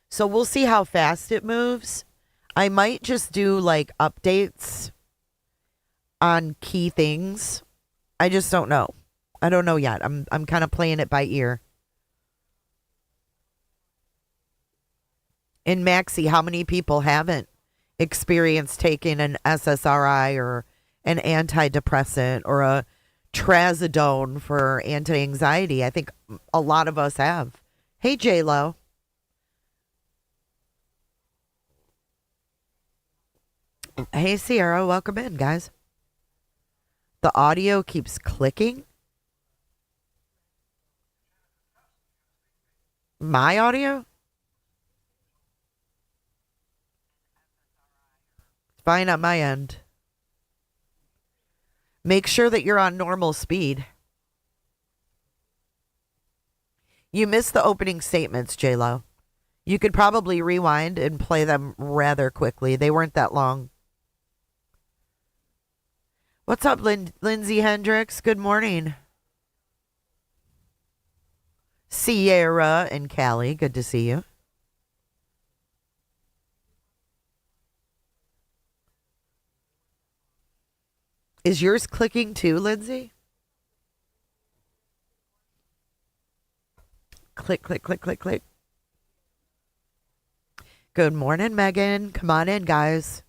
So we'll see how fast it moves. I might just do like updates on key things. I just don't know. I don't know yet. I'm kind of playing it by ear. And Maxie, how many people haven't experienced taking an SSRI or an antidepressant or a trazodone for anti-anxiety? I think a lot of us have. Hey, J-Lo. Hey, Sierra. Welcome in, guys. The audio keeps clicking. My audio? Fine on my end. Make sure that you're on normal speed. You missed the opening statements, J-Lo. You could probably rewind and play them rather quickly. They weren't that long. What's up, Lindsay Hendricks? Good morning. Sierra and Callie, good to see you. Is yours clicking too, Lindsay? Click, click, click, click, click. Good morning, Megan. Come on in, guys.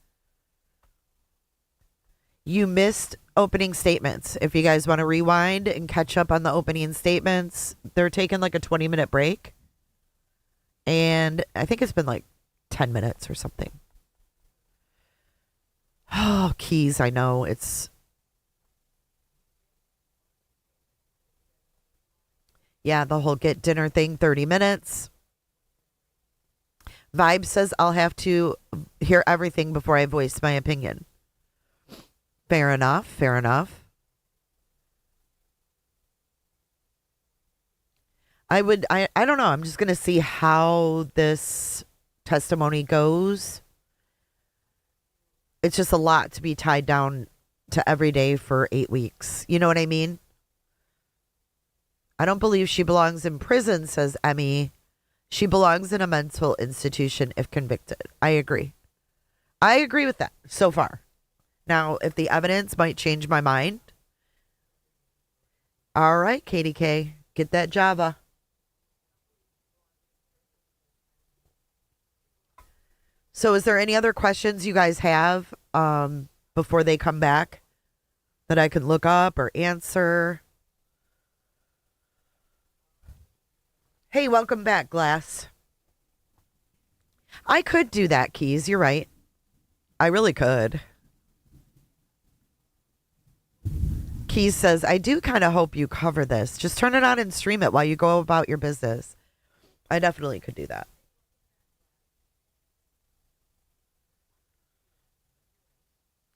You missed opening statements. If you guys want to rewind and catch up on the opening statements, they're taking like a 20-minute break. And I think it's been like 10 minutes or something. Oh, keys, I know. It's... Yeah, the whole get dinner thing, 30 minutes. Vibe says I'll have to hear everything before I voice my opinion. Fair enough, fair enough. I don't know. I'm just going to see how this testimony goes. It's just a lot to be tied down to every day for 8 weeks. You know what I mean? I don't believe she belongs in prison, says Emmy. She belongs in a mental institution if convicted. I agree. I agree with that so far. Now, if the evidence might change my mind. All right, Katie K, get that Java. So is there any other questions you guys have before they come back that I can look up or answer? Hey, welcome back, Glass. I could do that, Keys. You're right. I really could. Keys says, I do kind of hope you cover this. Just turn it on and stream it while you go about your business. I definitely could do that.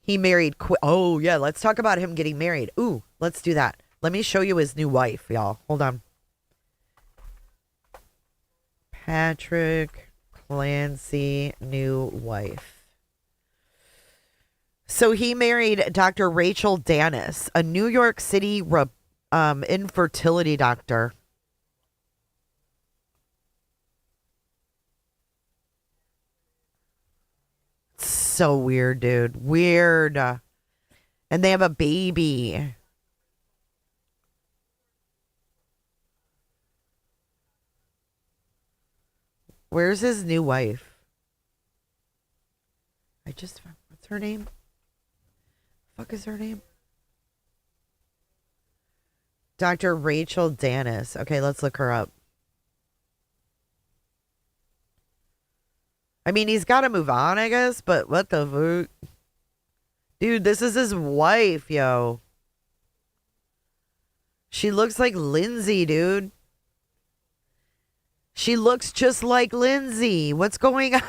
He married. Oh, yeah. Let's talk about him getting married. Ooh, let's do that. Let me show you his new wife, y'all. Hold on. Patrick Clancy, new wife. So he married Dr. Rachel Danis, a New York City infertility doctor. So weird, dude. Weird. And they have a baby. Where's his new wife? What's her name? Fuck is her name? Dr. Rachel Danis. Okay, let's look her up. I mean, he's got to move on, I guess, but what the fuck? Dude, this is his wife, yo. She looks like Lindsay, dude. She looks just like Lindsay. What's going on?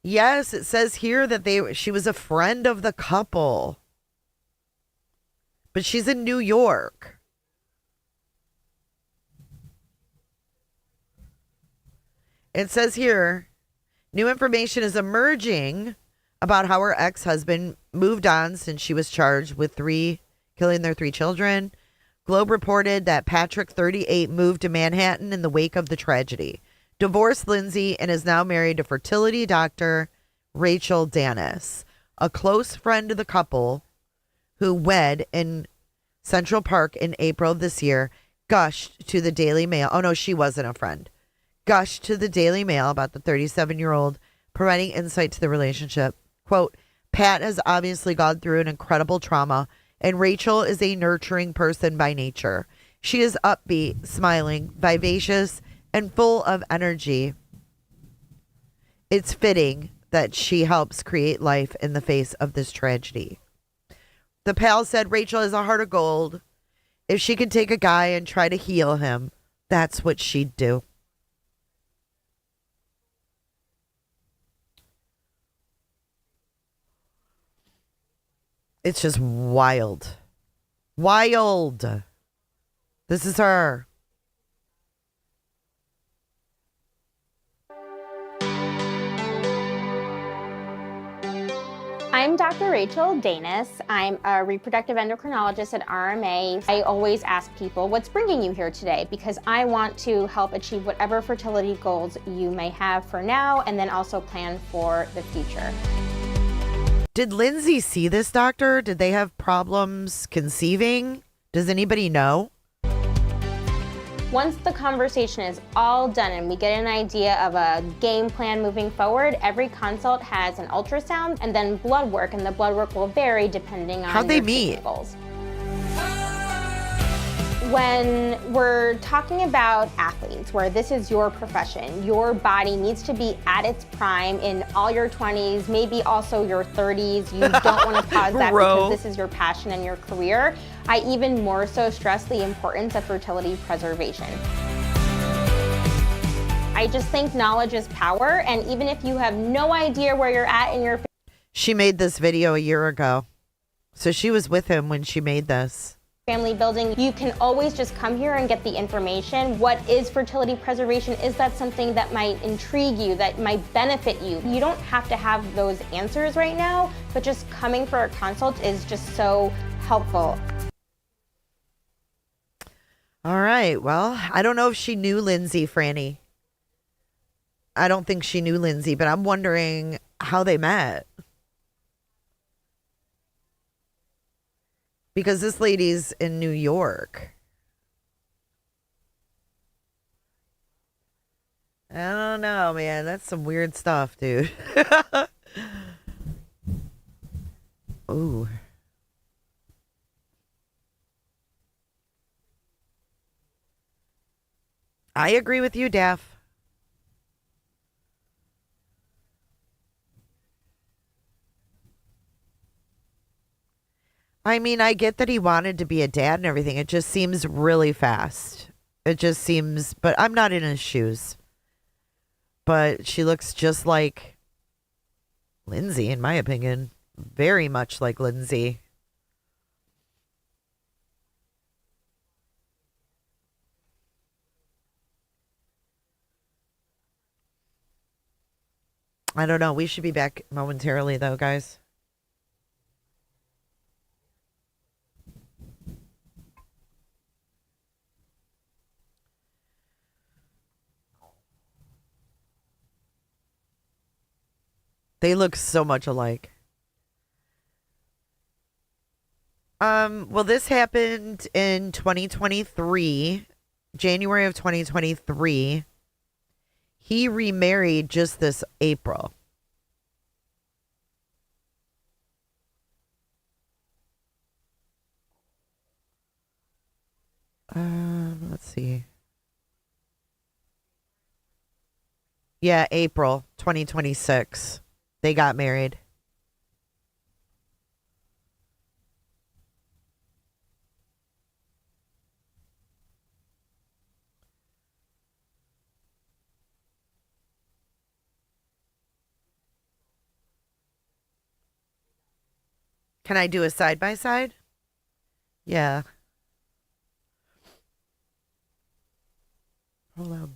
Yes, it says here that she was a friend of the couple. But she's in New York. It says here, new information is emerging about how her ex-husband moved on since she was charged with killing their 3 children. Globe reported that Patrick, 38, moved to Manhattan in the wake of the tragedy, divorced Lindsay, and is now married to fertility doctor Rachel Danis, a close friend of the couple who wed in Central Park in April of this year, gushed to the Daily Mail. Oh, no, she wasn't a friend. Gushed to the Daily Mail about the 37-year-old, providing insight to the relationship. Quote, Pat has obviously gone through an incredible trauma, and Rachel is a nurturing person by nature. She is upbeat, smiling, vivacious, and full of energy. It's fitting that she helps create life in the face of this tragedy. The pal said Rachel has a heart of gold. If she could take a guy and try to heal him, that's what she'd do. It's just wild. Wild. This is her. I'm Dr. Rachel Danis. I'm a reproductive endocrinologist at RMA. I always ask people, what's bringing you here today? Because I want to help achieve whatever fertility goals you may have for now, and then also plan for the future. Did Lindsay see this doctor? Did they have problems conceiving? Does anybody know? Once the conversation is all done and we get an idea of a game plan moving forward, every consult has an ultrasound and then blood work, and the blood work will vary depending on How'd they your meet? treatment goals. When we're talking about athletes, where this is your profession, your body needs to be at its prime in all your 20s, maybe also your 30s. You don't want to pause that because this is your passion and your career. I even more so stress the importance of fertility preservation. I just think knowledge is power, and even if you have no idea where you're at in your She made this video a year ago. So she was with him when she made this. family building, you can always just come here and get the information. What is fertility preservation? Is that something that might intrigue you, that might benefit you? You don't have to have those answers right now, but just coming for a consult is just so helpful. All right. Well, I don't know if she knew Lindsay, Franny. I don't think she knew Lindsay, but I'm wondering how they met. Because this lady's in New York. I don't know, man. That's some weird stuff, dude. Ooh. I agree with you, Daff. I mean, I get that he wanted to be a dad and everything. It just seems really fast. It just seems, but I'm not in his shoes. But she looks just like Lindsay, in my opinion. Very much like Lindsay. I don't know. We should be back momentarily, though, guys. They look so much alike. Well, this happened in 2023, January of 2023. He remarried just this April. Let's see. Yeah, April 2026. They got married. Can I do a side by side? Yeah. Hold on.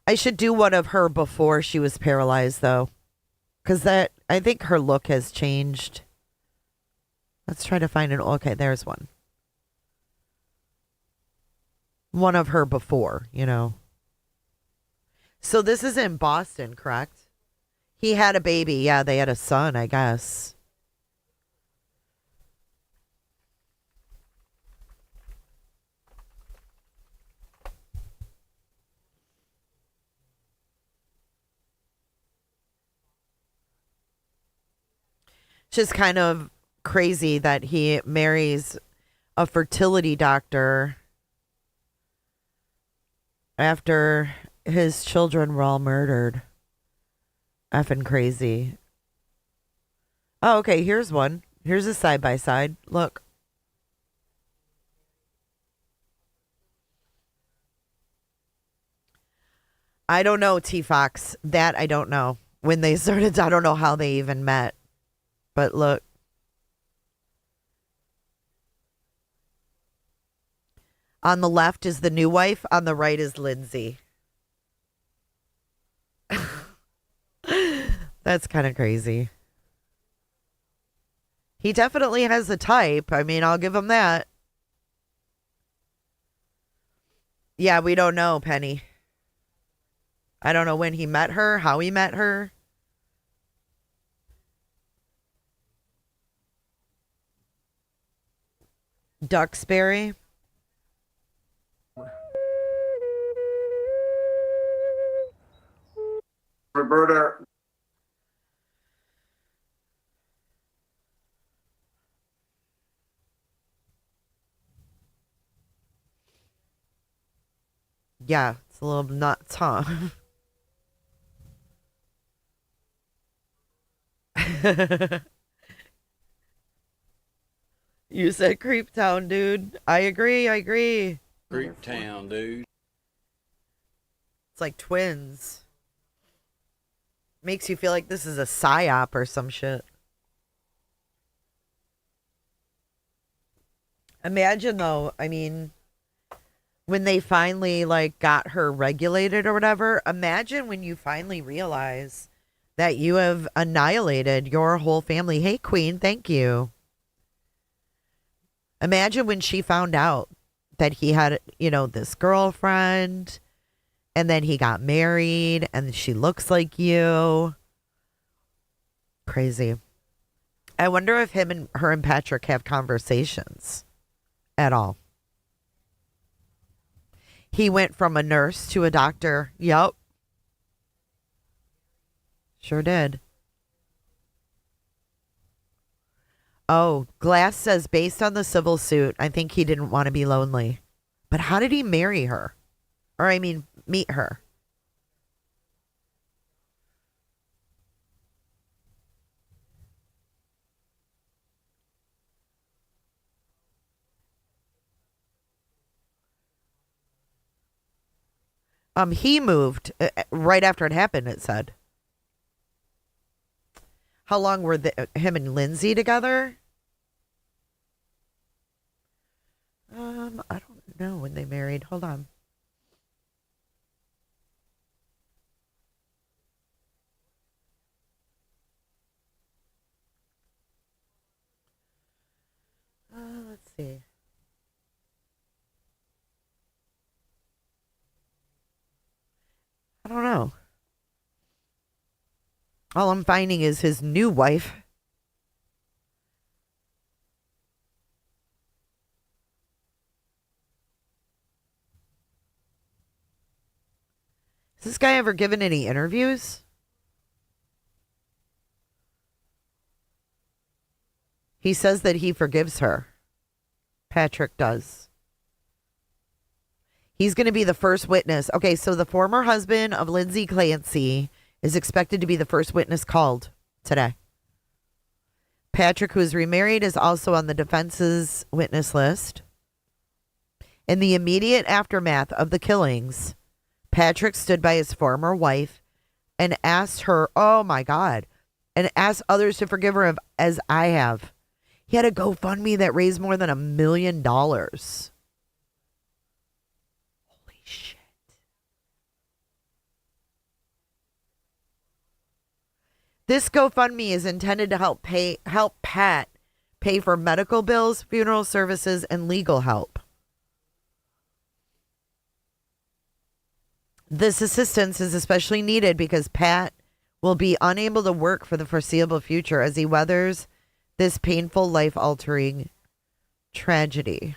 I should do one of her before she was paralyzed, though. Because I think her look has changed. Let's try to find an, okay, there's one. One of her before, you know. So this is in Boston, correct? He had a baby. Yeah, they had a son, I guess. Just kind of crazy that he marries a fertility doctor after his children were all murdered. Effing crazy. Oh, okay, here's one. Here's a side by side. Look. I don't know, T Fox. That I don't know. When they started, I don't know how they even met. But look. On the left is the new wife. On the right is Lindsay. That's kind of crazy. He definitely has a type. I mean, I'll give him that. Yeah, we don't know, Penny. I don't know when he met her, how he met her. Duxbury. Roberta. Yeah, it's a little nuts, huh? You said Creep Town, dude. I agree. Creep Town, dude. It's like twins. Makes you feel like this is a psyop or some shit. Imagine though, I mean, when they finally like got her regulated or whatever, imagine when you finally realize that you have annihilated your whole family. Hey, Queen, thank you. Imagine when she found out that he had, this girlfriend and then he got married and she looks like you. Crazy. I wonder if her and Patrick have conversations at all. He went from a nurse to a doctor. Yup. Sure did. Oh, Glass says based on the civil suit, I think he didn't want to be lonely. But how did he marry her? Or I mean, meet her? He moved right after it happened, it said. How long were him and Lindsay together? I don't know when they married. Hold on. Let's see. I don't know. All I'm finding is his new wife. Has this guy ever given any interviews? He says that he forgives her. Patrick does. He's going to be the first witness. Okay, so the former husband of Lindsay Clancy is expected to be the first witness called today. Patrick, who is remarried, is also on the defense's witness list. In the immediate aftermath of the killings, Patrick stood by his former wife and asked her, oh my God, and asked others to forgive her as I have. He had a GoFundMe that raised more than $1 million. Holy shit. This GoFundMe is intended to help Pat pay for medical bills, funeral services, and legal help. This assistance is especially needed because Pat will be unable to work for the foreseeable future as he weathers this painful, life-altering tragedy.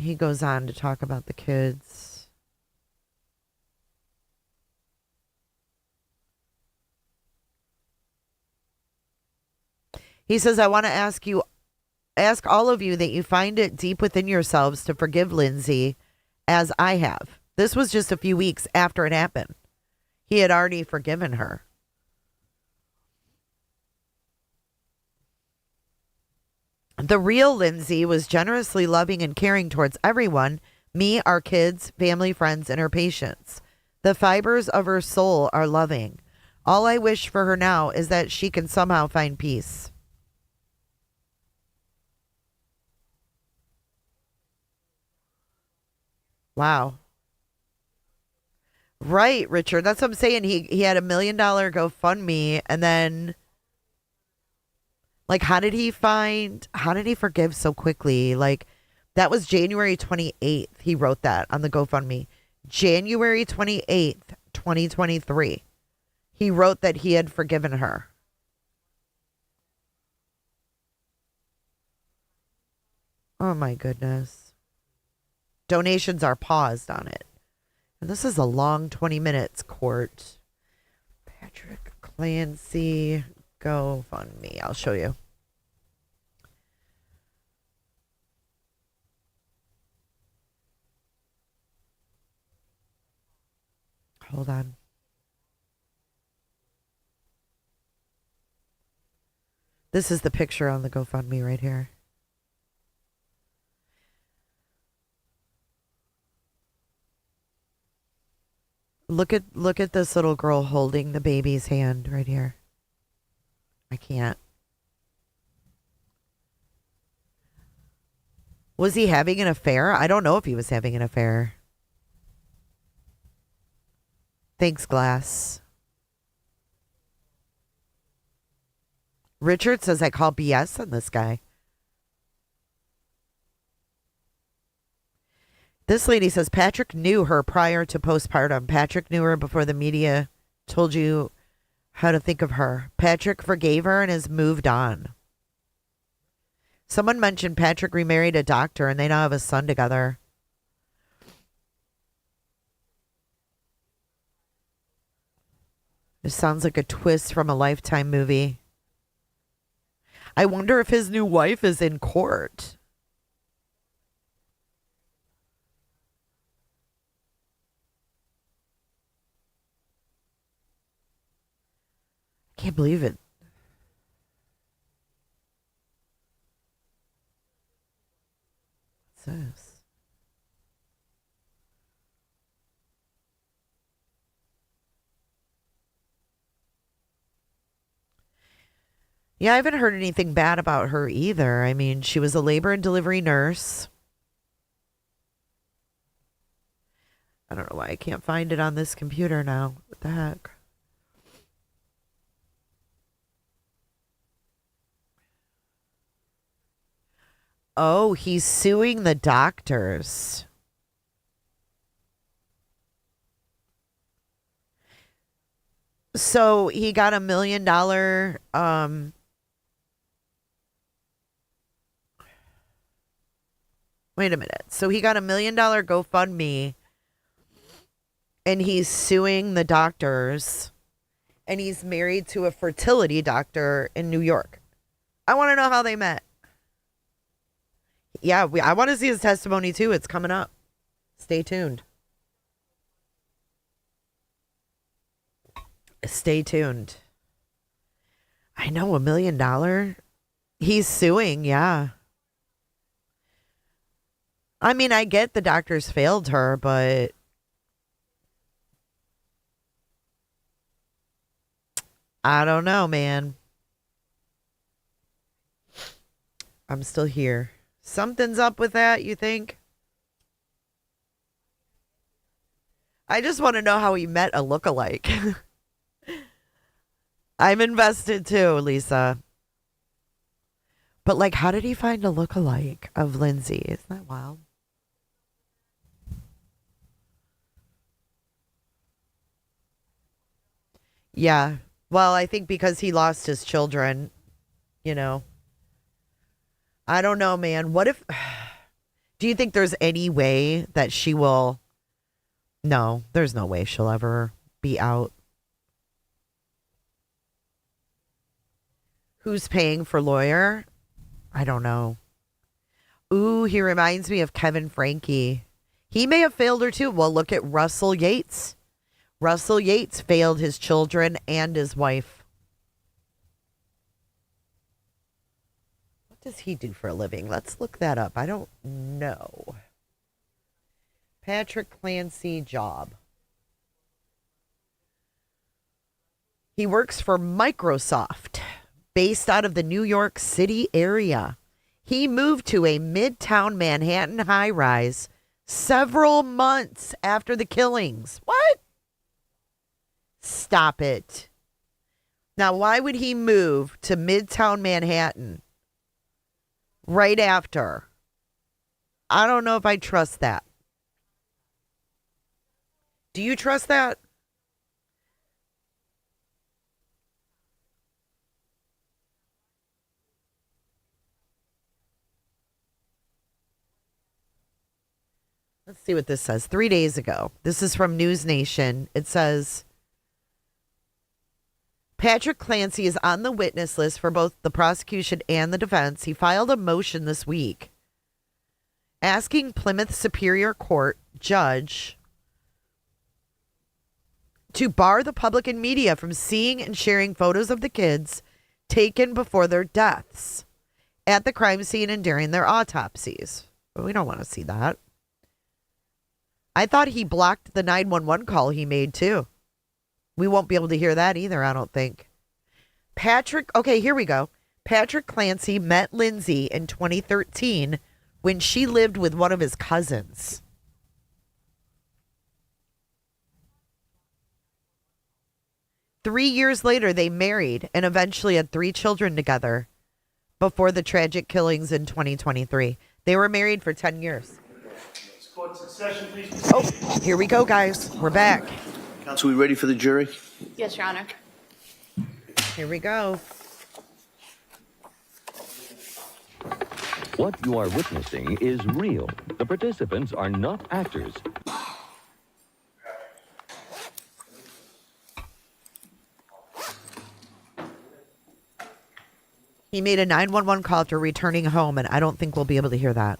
he goes on to talk about the kids. He says, I want to ask all of you that you find it deep within yourselves to forgive Lindsay as I have. This was just a few weeks after it happened. He had already forgiven her. The real Lindsay was generously loving and caring towards everyone, me, our kids, family, friends, and her patients. The fibers of her soul are loving. All I wish for her now is that she can somehow find peace. Wow. Right, Richard. That's what I'm saying. He had $1 million GoFundMe, and then like how did he forgive so quickly? Like that was January 28th. He wrote that on the GoFundMe. January 28th, 2023. He wrote that he had forgiven her. Oh my goodness. Donations are paused on it. And this is a long 20 minutes, court. Patrick Clancy, GoFundMe. I'll show you. Hold on. This is the picture on the GoFundMe right here. Look at this little girl holding the baby's hand right here. I can't. Was he having an affair? I don't know if he was having an affair. Thanks, Glass. Richard says I call BS on this guy. This lady says Patrick knew her prior to postpartum. Patrick knew her before the media told you how to think of her. Patrick forgave her and has moved on. Someone mentioned Patrick remarried a doctor and they now have a son together. This sounds like a twist from a Lifetime movie. I wonder if his new wife is in court. Can't believe it. What's this? Yeah, I haven't heard anything bad about her either. I mean, she was a labor and delivery nurse. I don't know why I can't find it on this computer now. What the heck? Oh, he's suing the doctors. So he got $1 million. Wait a minute. So he got $1 million GoFundMe, and he's suing the doctors, and he's married to a fertility doctor in New York. I want to know how they met. Yeah, I want to see his testimony too. It's coming up. Stay tuned. Stay tuned. I know, $1 million. He's suing, yeah. I mean, I get the doctors failed her, but I don't know, man. I'm still here. Something's up with that, you think? I just want to know how he met a lookalike. I'm invested too, Lisa. But like, how did he find a lookalike of Lindsay? Isn't that wild? Yeah. Well, I think because he lost his children, you know. I don't know, man. What if... Do you think there's any way that she will? No, there's no way she'll ever be out. Who's paying for lawyer? I don't know. Ooh, he reminds me of Kevin Frankie. He may have failed her too. Well, look at Russell Yates. Russell Yates failed his children and his wife. What does he do for a living? Let's look that up. I don't know. Patrick Clancy job. He works for Microsoft, based out of the New York City area. He moved to a Midtown Manhattan high-rise several months after the killings. What? Stop it. Now, why would he move to Midtown Manhattan right after? I don't know if I trust that. Do you trust that? Let's see what this says. 3 days ago. This is from News Nation. It says, Patrick Clancy is on the witness list for both the prosecution and the defense. He filed a motion this week asking Plymouth Superior Court judge to bar the public and media from seeing and sharing photos of the kids taken before their deaths at the crime scene and during their autopsies. But we don't want to see that. I thought he blocked the 911 call he made too. We won't be able to hear that either, I don't think. Okay, here we go. Patrick Clancy met Lindsay in 2013 when she lived with one of his cousins. Three years later, they married and eventually had 3 children together before the tragic killings in 2023. They were married for 10 years. Court succession, please. Oh, here we go, guys. We're back. Counsel, we ready for the jury? Yes, Your Honor. Here we go. What you are witnessing is real. The participants are not actors. He made a 911 call after returning home, and I don't think we'll be able to hear that.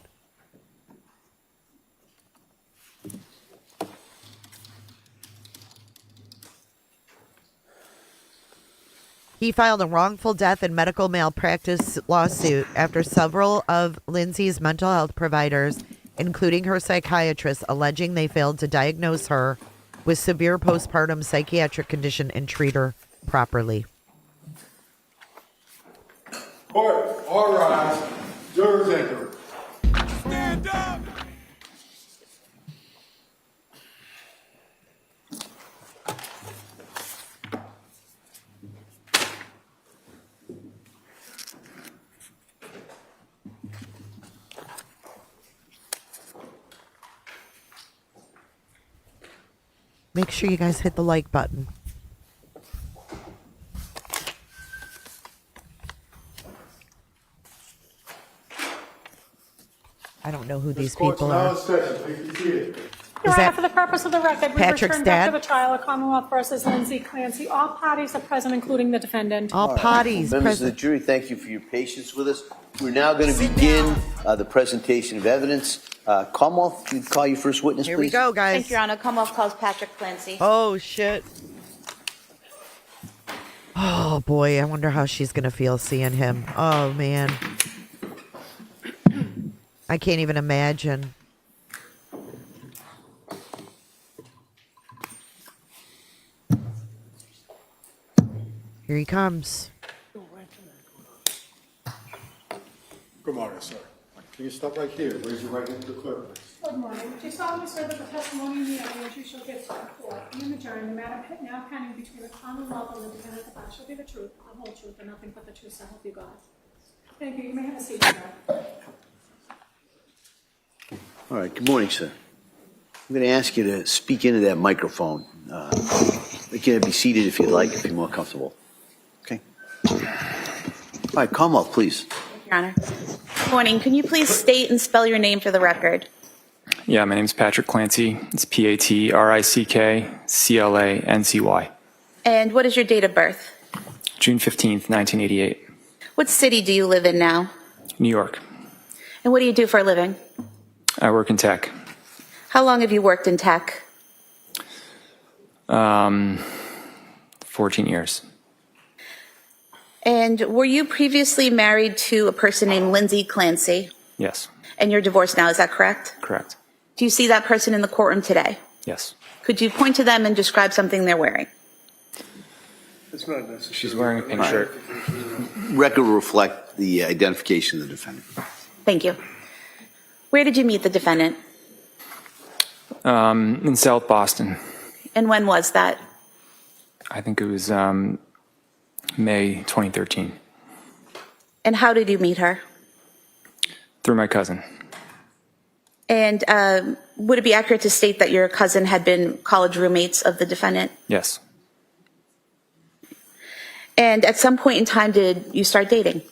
He filed a wrongful death and medical malpractice lawsuit after several of Lindsay's mental health providers, including her psychiatrist, alleging they failed to diagnose her with severe postpartum psychiatric condition and treat her properly. Court, all rise. Jurors enter. Stand up! Make sure you guys hit the like button. I don't know who these people are. Your Is Honor, that for the purpose of the record, we Patrick's return back to dad? the trial of Commonwealth versus Lindsay Clancy. All parties are present, including the defendant. All parties Members of the present. jury, thank you for your patience with us. We're now going to begin the presentation of evidence. Commonwealth, you call your first witness, Here please. we go, guys. Thank you, Your Honor. Commonwealth calls Patrick Clancy. Oh, shit. Oh, boy. I wonder how she's going to feel seeing him. Oh, man. I can't even imagine. Here he comes. Good morning, sir. Can you stop right here? Raise your right hand to the clerk. Good morning. Do you solemnly swear that the testimony in the evidence you shall give to the court and the jury, the matter now pending between the Commonwealth and the defendant, the shall be the truth, the whole truth, and nothing but the truth, so help you God. Thank you. You may have a seat, sir. All right, good morning, sir. I'm going to ask you to speak into that microphone. You can be seated if you'd like, if you're more comfortable. Okay? All right, Commonwealth, please. Your Honor. morning. Can you please state and spell your name for the record? Yeah, my name's Patrick Clancy. It's Patrickclancy. And what is your date of birth? June 15th, 1988. What city do you live in now? New York. And what do you do for a living? I work in tech. How long have you worked in tech? 14 years. And were you previously married to a person named Lindsay Clancy? Yes, And you're divorced now, is that correct? correct. Do you see that person in the courtroom today? Yes. Could you point to them and describe something they're wearing? It's not necessary. She's wearing a pink shirt. Record will reflect the identification of the defendant. Thank you. Where did you meet the defendant? In South Boston. And when was that? I think it was May 2013. And how did you meet her? Through my cousin. And would it be accurate to state that your cousin had been college roommates of the defendant? Yes. And at some point in time, did you start dating?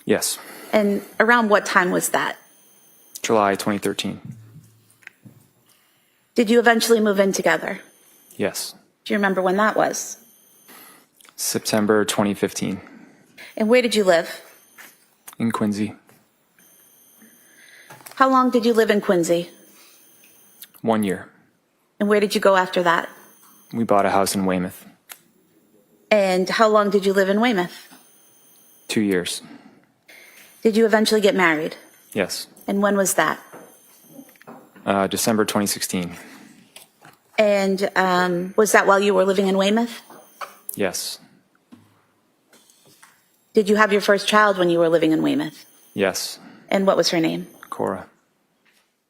Yes. And around what time was that? July 2013. Did you eventually move in together? Yes. Do you remember when that was? September 2015. And where did you live? In Quincy. How long did you live in Quincy? 1 year. And where did you go after that? We bought a house in Weymouth. And how long did you live in Weymouth? 2 years. Did you eventually get married? Yes. And when was that? December 2016. And was that while you were living in Weymouth? Yes. Did you have your first child when you were living in Weymouth? Yes. And what was her name? Cora.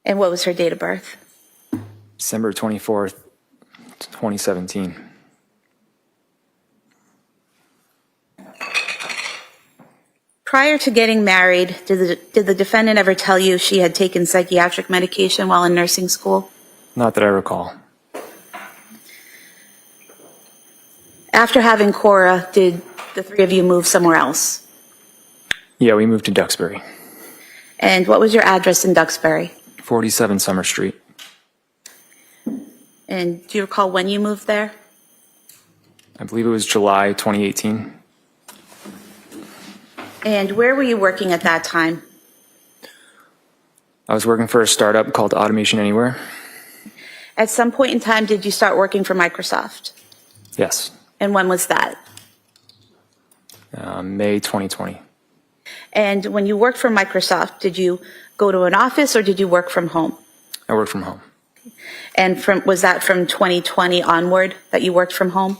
And what was her date of birth? December 24th, 2017. Prior to getting married, did the defendant ever tell you she had taken psychiatric medication while in nursing school? Not that I recall. After having Cora, did the three of you move somewhere else? Yeah, we moved to Duxbury. And what was your address in Duxbury? 47 Summer Street. And do you recall when you moved there? I believe it was July 2018. And where were you working at that time? I was working for a startup called Automation Anywhere. At some point in time, did you start working for Microsoft? Yes. And when was that? May 2020. And when you worked for Microsoft, did you go to an office or did you work from home? I work from home. And was that from 2020 onward that you worked from home?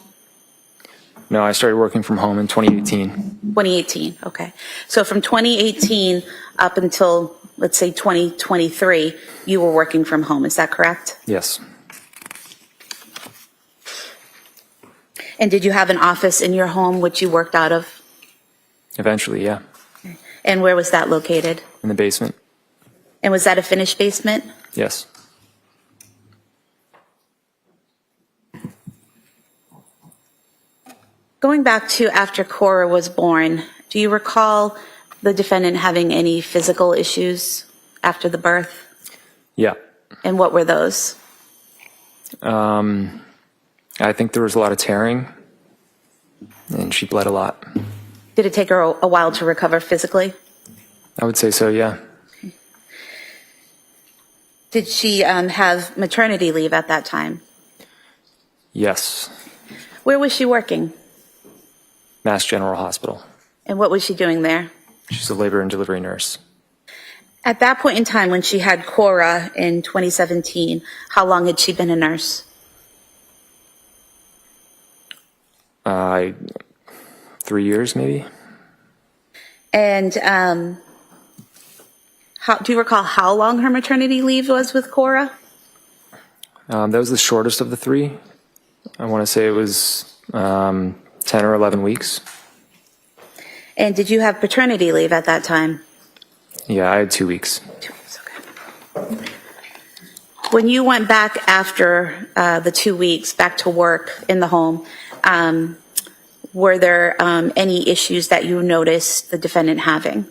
No, I started working from home in 2018. 2018, okay. So from 2018 up until, let's say, 2023, you were working from home, is that correct? Yes. And did you have an office in your home which you worked out of? Eventually, yeah. And where was that located? In the basement. And was that a finished basement? Yes. Going back to after Cora was born, do you recall the defendant having any physical issues after the birth? Yeah. And what were those? I think there was a lot of tearing, and she bled a lot. Did it take her a while to recover physically? I would say so, yeah. Did she have maternity leave at that time? Yes. Where was she working? Mass General Hospital. And what was she doing there? She's a labor and delivery nurse. At that point in time when she had Cora in 2017, how long had she been a nurse? 3 years, maybe. And do you recall how long her maternity leave was with Cora? That was the shortest of the three. I want to say it was 10 or 11 weeks. And did you have paternity leave at that time? Yeah, I had 2 weeks. 2 weeks, okay. When you went back after the 2 weeks, back to work in the home, were there any issues that you noticed the defendant having?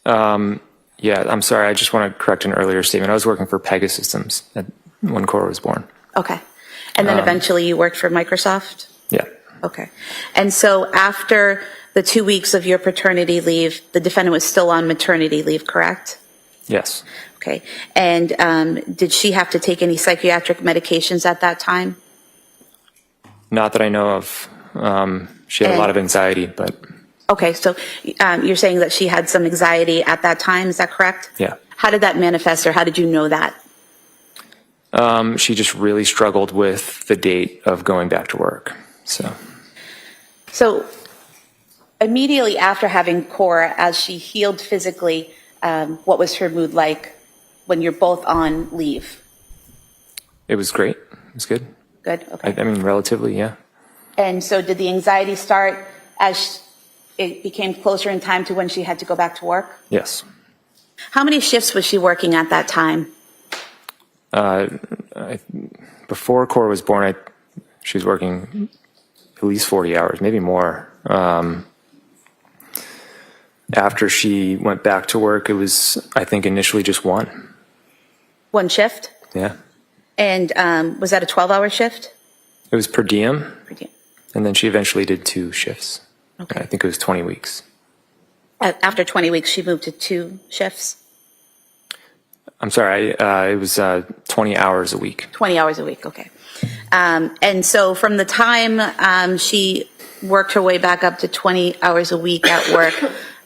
Yeah, I'm sorry. I just want to correct an earlier statement. I was working for Pegasystems when Cora was born. Okay. And then eventually you worked for Microsoft? Yeah. Okay. And so after the 2 weeks of your paternity leave, the defendant was still on maternity leave, correct? Yes. Okay. And did she have to take any psychiatric medications at that time? Not that I know of. She had a lot of anxiety, but Okay, so you're saying that she had some anxiety at that time, is that correct? yeah. How did that manifest, or how did you know that? She just really struggled with the date of going back to work. So Immediately after having Cora, as she healed physically, what was her mood like when you're both on leave? it was great. It was good. Good, okay. I mean, relatively, yeah. And so did the anxiety start as it became closer in time to when she had to go back to work? Yes. How many shifts was she working at that time? Before Cora was born, she was working at least 40 hours, maybe more. After she went back to work, it was, I think, initially just one. One shift? Yeah. And was that a 12-hour shift? It was per diem, Per diem. and then she eventually did 2 shifts. Okay. I think it was 20 weeks. After 20 weeks, she moved to 2 shifts? I'm sorry, it was 20 hours a week. 20 hours a week, okay. And so from the time she worked her way back up to 20 hours a week at work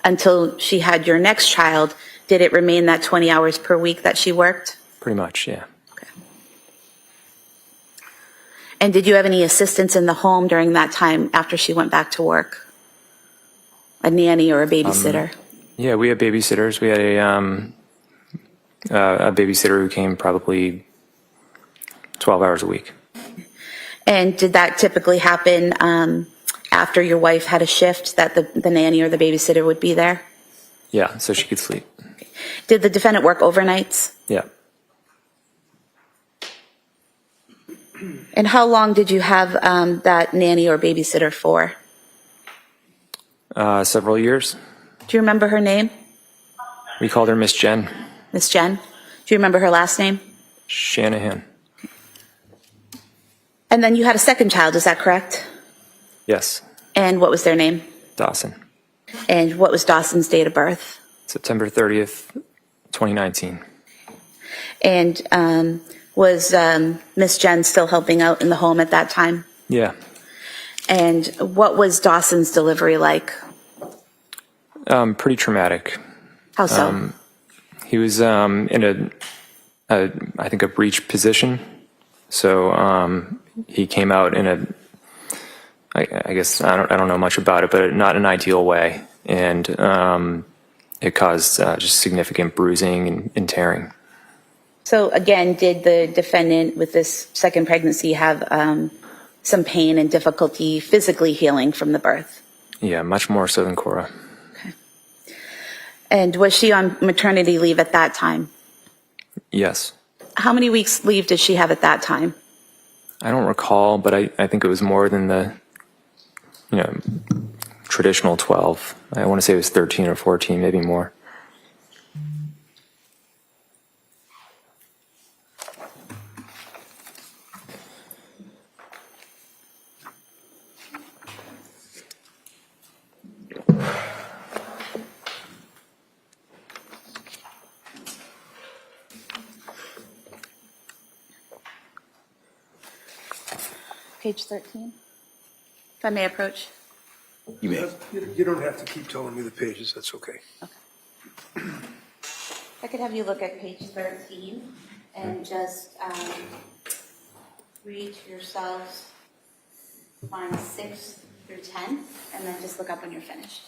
until she had your next child, did it remain that 20 hours per week that she worked? Pretty much, yeah. Okay. And did you have any assistance in the home during that time after she went back to work? A nanny or a babysitter? Yeah, we had babysitters. We had a babysitter who came probably 12 hours a week. And did that typically happen after your wife had a shift, that the nanny or the babysitter would be there? Yeah, so she could sleep. Did the defendant work overnights? Yeah. And how long did you have that nanny or babysitter for? Several years. Do you remember her name? We called her Miss Jen Miss Jen? Do you remember her last name? Shanahan. And then you had a second child, is that correct? Yes, And what was their name? Dawson. And what was Dawson's date of birth? September 30th, 2019. And was Miss Jen still helping out in the home at that time? Yeah. And what was Dawson's delivery like? Pretty traumatic. How so? He was in I think a breech position. So he came out in I guess I don't know much about it, but not an ideal way, and it caused just significant bruising and tearing. So again, did the defendant with this second pregnancy have some pain and difficulty physically healing from the birth? Yeah, much more so than Cora. Okay. And was she on maternity leave at that time? Yes. How many weeks leave did she have at that time? I don't recall, but I think it was more than the traditional 12. I want to say it was 13 or 14, maybe more. Page 13. If I may approach. You may. You don't have to keep telling me the pages, that's okay. I could have you look at page 13 and just read to yourselves lines 6 through 10, and then just look up when you're finished.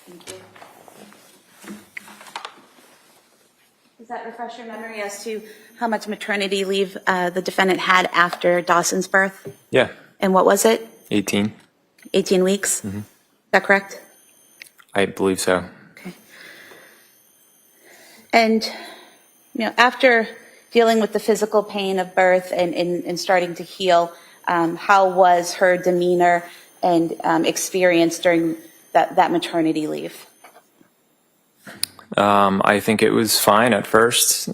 Thank you. Does that refresh your memory as to how much maternity leave the defendant had after Dawson's birth? Yeah, And what was it? 18. 18 weeks? Is that correct? I believe so. Okay. And, after dealing with the physical pain of birth and starting to heal, how was her demeanor and experienced during that maternity leave? I think it was fine at first.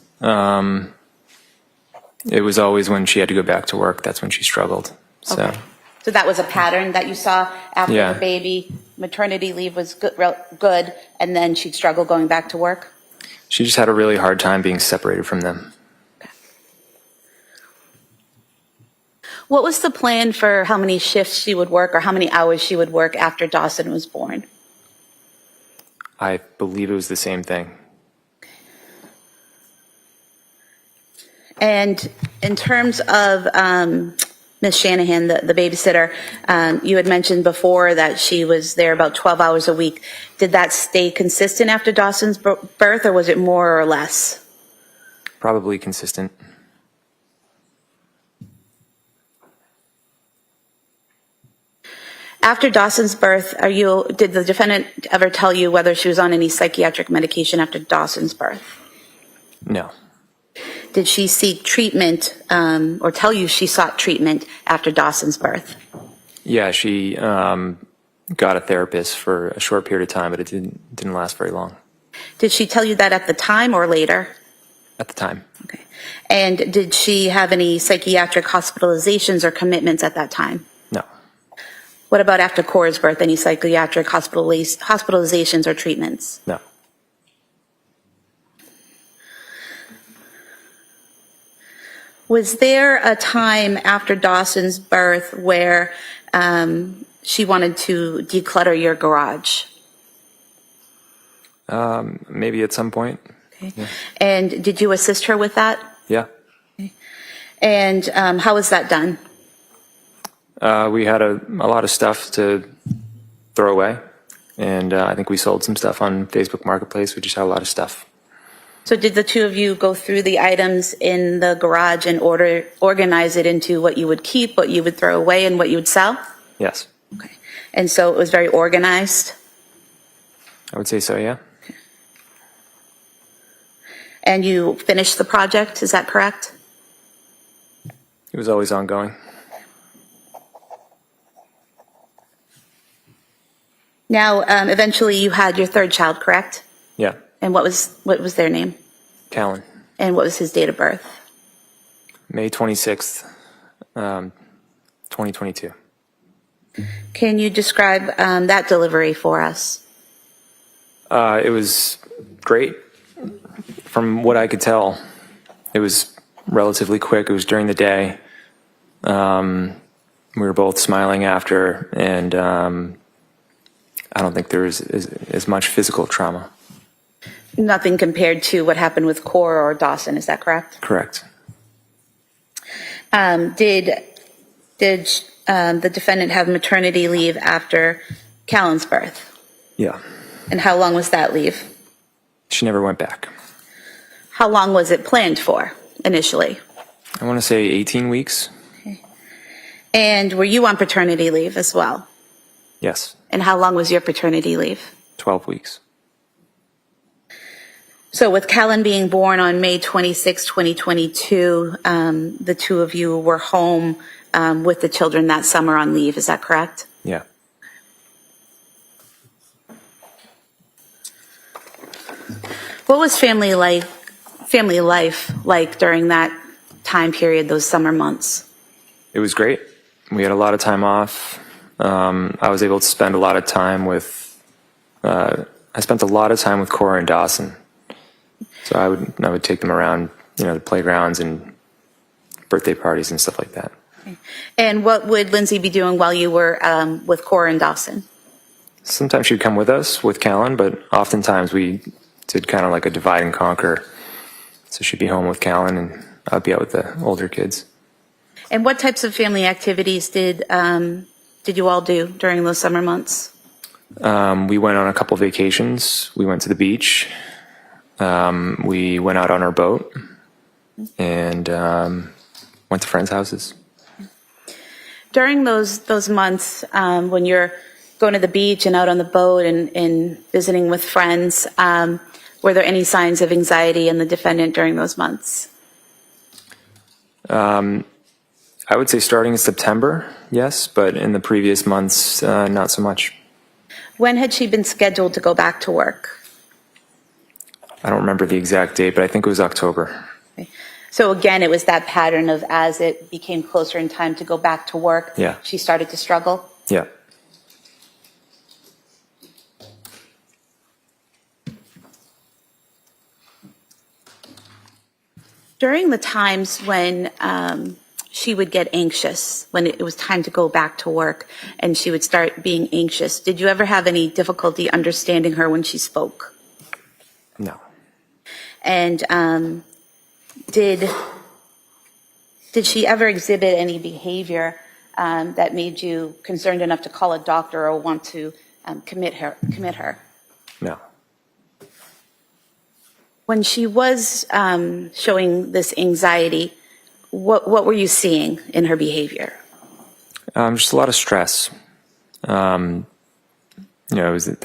It was always when she had to go back to work, that's when she struggled. So. Okay. So that was a pattern that you saw after Yeah. the baby. Maternity leave was good, and then she'd struggle going back to work? She just had a really hard time being separated from them. What was the plan for how many shifts she would work or how many hours she would work after Dawson was born? I believe it was the same thing. And in terms of Ms. Shanahan, the babysitter, you had mentioned before that she was there about 12 hours a week. Did that stay consistent after Dawson's birth, or was it more or less? Probably consistent. After Dawson's birth, did the defendant ever tell you whether she was on any psychiatric medication after Dawson's birth? No. Did she seek treatment or tell you she sought treatment after Dawson's birth? Yeah, she got a therapist for a short period of time, but it didn't last very long. Did she tell you that at the time or later? At the time. Okay. And did she have any psychiatric hospitalizations or commitments at that time? No. What about after Cora's birth? Any psychiatric hospitalizations or treatments? No. Was there a time after Dawson's birth where she wanted to declutter your garage? Maybe at some point. Okay. Yeah. And did you assist her with that? Yeah. And how was that done? We had a lot of stuff to throw away, and I think we sold some stuff on Facebook Marketplace. We just had a lot of stuff. So did the two of you go through the items in the garage and organize it into what you would keep, what you would throw away, and what you would sell? Yes. Okay. And so it was very organized? I would say so, yeah. Okay. And you finished the project, is that correct? It was always ongoing. Now, eventually you had your third child, correct? Yeah. And what was their name? Callan. And what was his date of birth? May 26th, 2022. Can you describe that delivery for us? It was great. From what I could tell, it was relatively quick. It was during the day. We were both smiling after, and I don't think there was as much physical trauma. Nothing compared to what happened with Cora or Dawson, is that correct? Correct. Did the defendant have maternity leave after Callan's birth? Yeah. And how long was that leave? She never went back. How long was it planned for initially? I want to say 18 weeks. Okay. And were you on paternity leave as well? Yes. And how long was your paternity leave? 12 weeks. So with Callan being born on May 26, 2022, the two of you were home with the children that summer on leave, is that correct? Yeah. What was family life like during that time period, those summer months? It was great. We had a lot of time off. I was able to spend a lot of time with, I spent a lot of time with Cora and Dawson. So I would take them around, the playgrounds and birthday parties and stuff like that. Okay. And what would Lindsay be doing while you were with Cora and Dawson? Sometimes she'd come with us with Callan, but oftentimes we did kind of like a divide and conquer. So she'd be home with Callan and I'd be out with the older kids. And what types of family activities did you all do during those summer months? We went on a couple vacations. We went to the beach. We went out on our boat and went to friends' houses. During those months when you're going to the beach and out on the boat and visiting with friends, were there any signs of anxiety in the defendant during those months? I would say starting in September, yes, but in the previous months, not so much. When had she been scheduled to go back to work? I don't remember the exact date, but I think it was October. Okay. So again, it was that pattern of as it became closer in time to go back to work, Yeah. she started to struggle? Yeah. During the times when she would get anxious, when it was time to go back to work and she would start being anxious, did you ever have any difficulty understanding her when she spoke? No. And did she ever exhibit any behavior that made you concerned enough to call a doctor or want to commit her? No. When she was showing this anxiety, what were you seeing in her behavior? Just a lot of stress. There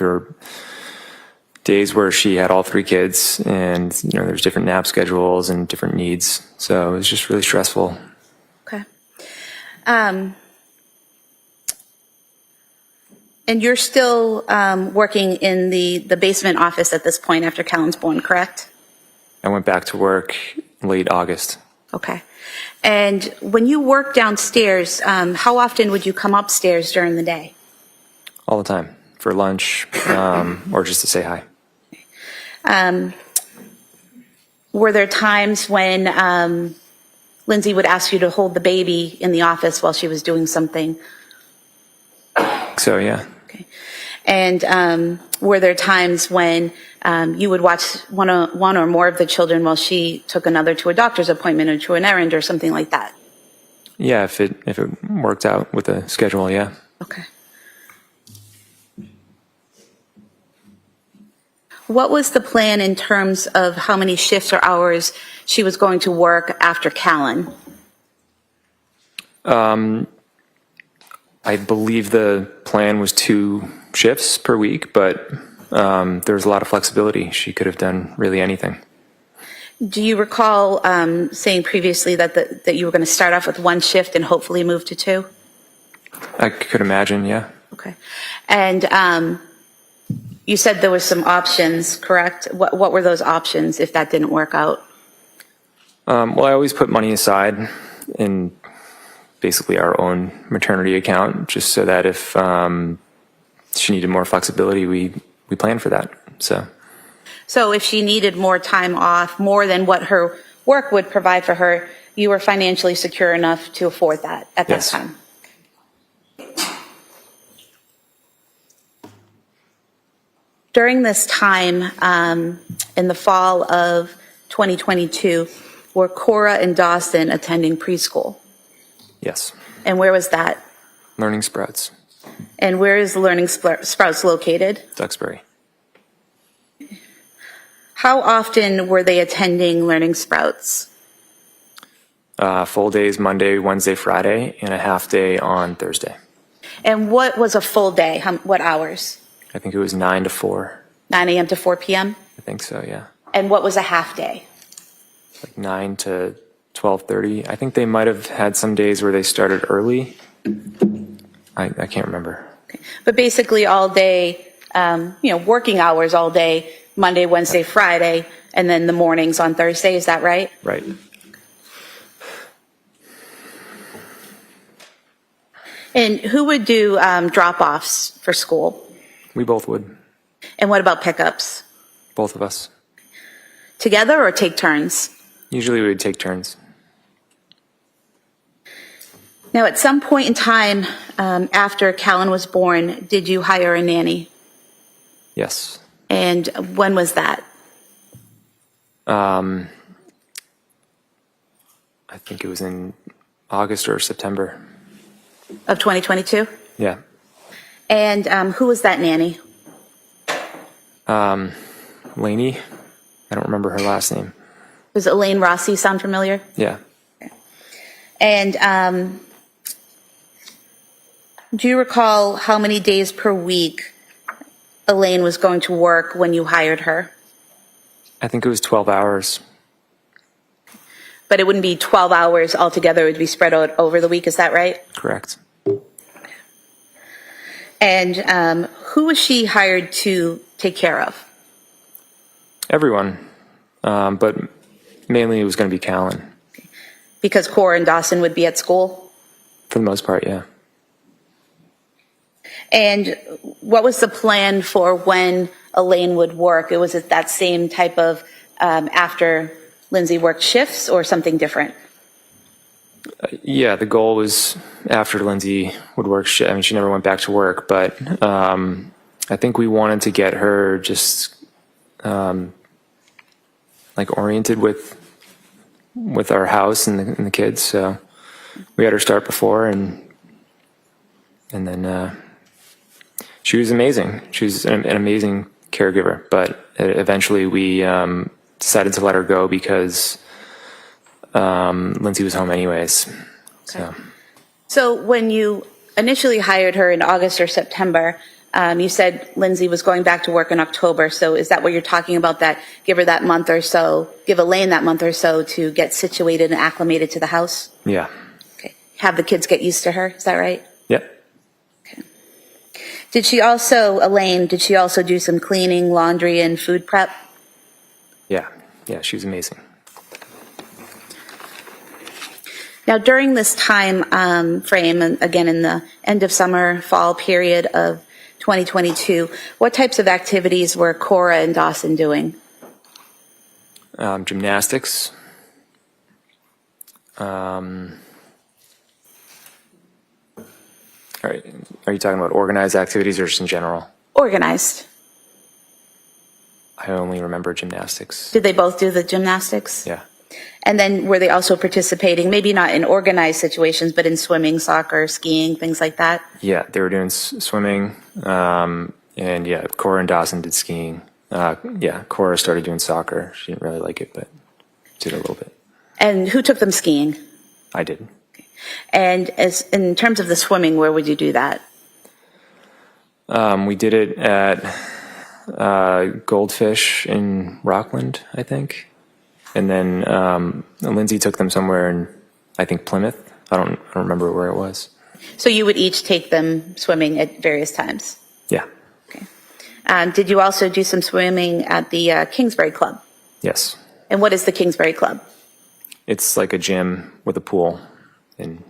were days where she had all 3 kids, and there's different nap schedules and different needs. So it was just really stressful. Okay. And you're still working in the basement office at this point after Callan's born, correct? I went back to work late August. Okay. And when you work downstairs, how often would you come upstairs during the day? All the time, for lunch, or just to say hi. Were there times when Lindsay would ask you to hold the baby in the office while she was doing something? So, yeah. Okay. And were there times when you would watch one or more of the children while she took another to a doctor's appointment or to an errand or something like that? Yeah, if it worked out with the schedule, yeah. Okay. What was the plan in terms of how many shifts or hours she was going to work after Callan? I believe the plan was 2 shifts per week, but there was a lot of flexibility. She could have done really anything. Do you recall saying previously that you were going to start off with 1 shift and hopefully move to 2? I could imagine, yeah. Okay. And you said there were some options, correct? What were those options if that didn't work out? Well, I always put money aside in basically our own maternity account, just so that if she needed more flexibility, we planned for that. So if she needed more time off, more than what her work would provide for her, you were financially secure enough to afford that at that time? During this time, in the fall of 2022, were Cora and Dawson attending preschool? yes, And where was that? Learning Sprouts, And where is Learning Sprouts located? Duxbury. How often were they attending Learning Sprouts? Full days Monday, Wednesday, Friday, and a half day on Thursday. And what was a full day? What hours? I think it was 9 to 4. 9 a.m. to 4 p.m.? I think so, yeah. And what was a half day? Like 9 to 12:30. I think they might have had some days where they started early. I can't remember. Okay. But basically all day, working hours all day, Monday, Wednesday, Friday, and then the mornings on Thursday. Is that right? Right. And who would do drop-offs for school? We both would. And what about pickups? Both of us. Together or take turns? Usually we would take turns. Now, at some point in time after Callan was born, did you hire a nanny? Yes. And when was that? I think it was in August or September. Of 2022? Yeah. And who was that nanny? Lainey. I don't remember her last name. Does Elaine Rossi sound familiar? Yeah. And do you recall how many days per week Elaine was going to work when you hired her? I think it was 12 hours. But it wouldn't be 12 hours altogether. It would be spread out over the week. Is that right? Correct. And who was she hired to take care of? Everyone, but mainly it was going to be Callan. Because Cora and Dawson would be at school? For the most part, yeah. And what was the plan for when Elaine would work? Was it that same type of after Lindsay worked shifts or something different? Yeah, the goal was after Lindsay would work. I mean, she never went back to work, but I think we wanted to get her just like oriented with our house and the kids. So we had her start before, and then she was amazing. She was an amazing caregiver, but eventually we decided to let her go because Lindsay was home anyways. Okay. So when you initially hired her in August or September, you said Lindsay was going back to work in October. So is that what you're talking about, that give her that month or so, give Elaine that month or so to get situated and acclimated to the house? Yeah. Okay. Have the kids get used to her. Is that right? Yep. Okay. Elaine, did she also do some cleaning, laundry, and food prep? Yeah. Yeah, she was amazing. Now, during this time frame, and again in the end of summer, fall period of 2022, what types of activities were Cora and Dawson doing? Gymnastics. Are you talking about organized activities or just in general? Organized. I only remember gymnastics. Did they both do the gymnastics? Yeah. And then were they also participating, maybe not in organized situations, but in swimming, soccer, skiing, things like that? Yeah, they were doing swimming, and yeah, Cora and Dawson did skiing. Yeah, Cora started doing soccer. She didn't really like it, but did a little bit. And who took them skiing? I did. And as in terms of the swimming, where would you do that? We did it at Goldfish in Rockland, I think. And then Lindsay took them somewhere in, I think, Plymouth. I don't remember where it was. So you would each take them swimming at various times? Yeah. Okay. Did you also do some swimming at the Kingsbury Club? Yes. And what is the Kingsbury Club? It's like a gym with a pool. And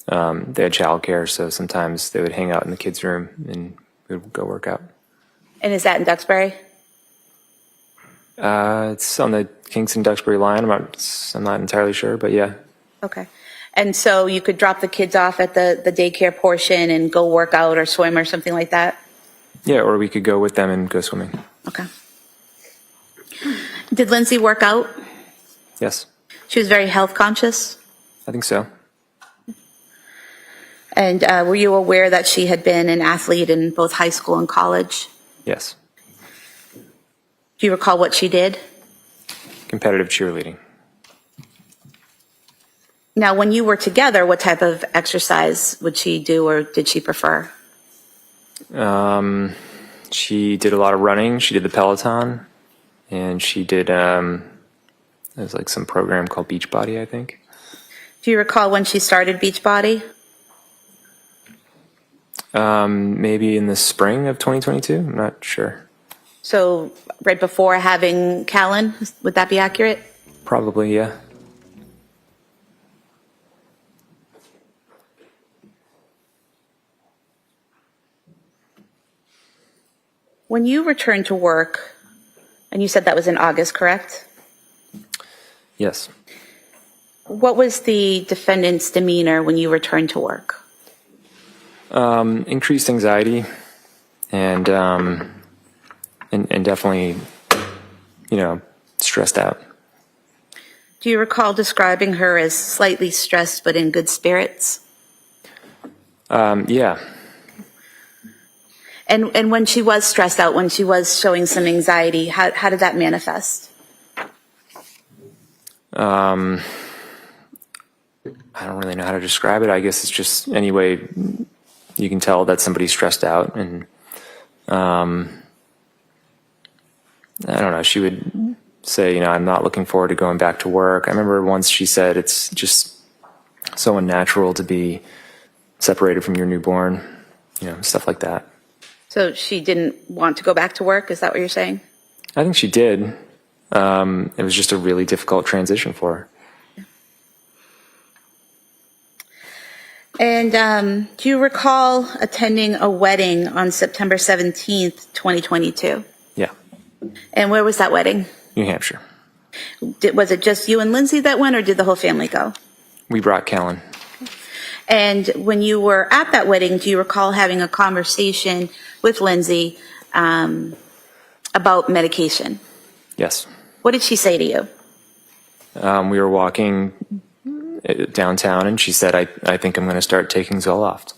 they had childcare, so sometimes they would hang out in the kids' room and we would go work out. And is that in Duxbury? It's on the Kingston-Duxbury line. I'm not entirely sure, but yeah. Okay. And so you could drop the kids off at the daycare portion and go work out or swim or something like that? Yeah, or we could go with them and go swimming. Okay. Did Lindsay work out? Yes. She was very health conscious? I think so. And were you aware that she had been an athlete in both high school and college? Yes. Do you recall what she did? Competitive cheerleading. Now, when you were together, what type of exercise would she do or did she prefer? She did a lot of running. She did the Peloton. And she did, there's like some program called Beachbody, I think. Do you recall when she started Beachbody? Maybe in the spring of 2022. I'm not sure. So right before having Callan, would that be accurate? Probably, yeah. When you returned to work, and you said that was in August, correct? Yes. What was the defendant's demeanor when you returned to work? Increased anxiety and definitely, stressed out. Do you recall describing her as slightly stressed but in good spirits? Yeah. And when she was stressed out, when she was showing some anxiety, how did that manifest? I don't really know how to describe it. I guess it's just any way you can tell that somebody's stressed out, and I don't know. She would say, you know, I'm not looking forward to going back to work. I remember once she said it's just so unnatural to be separated from your newborn, you know, stuff like that. So she didn't want to go back to work? Is that what you're saying? I think she did. It was just a really difficult transition for her. And do you recall attending a wedding on September 17th, 2022? Yeah, And where was that wedding? New Hampshire. Was it just you and Lindsay that went, or did the whole family go? We brought Kellen. And when you were at that wedding, do you recall having a conversation with Lindsay about medication? Yes. What did she say to you? We were walking downtown, and she said, I think I'm going to start taking Zoloft.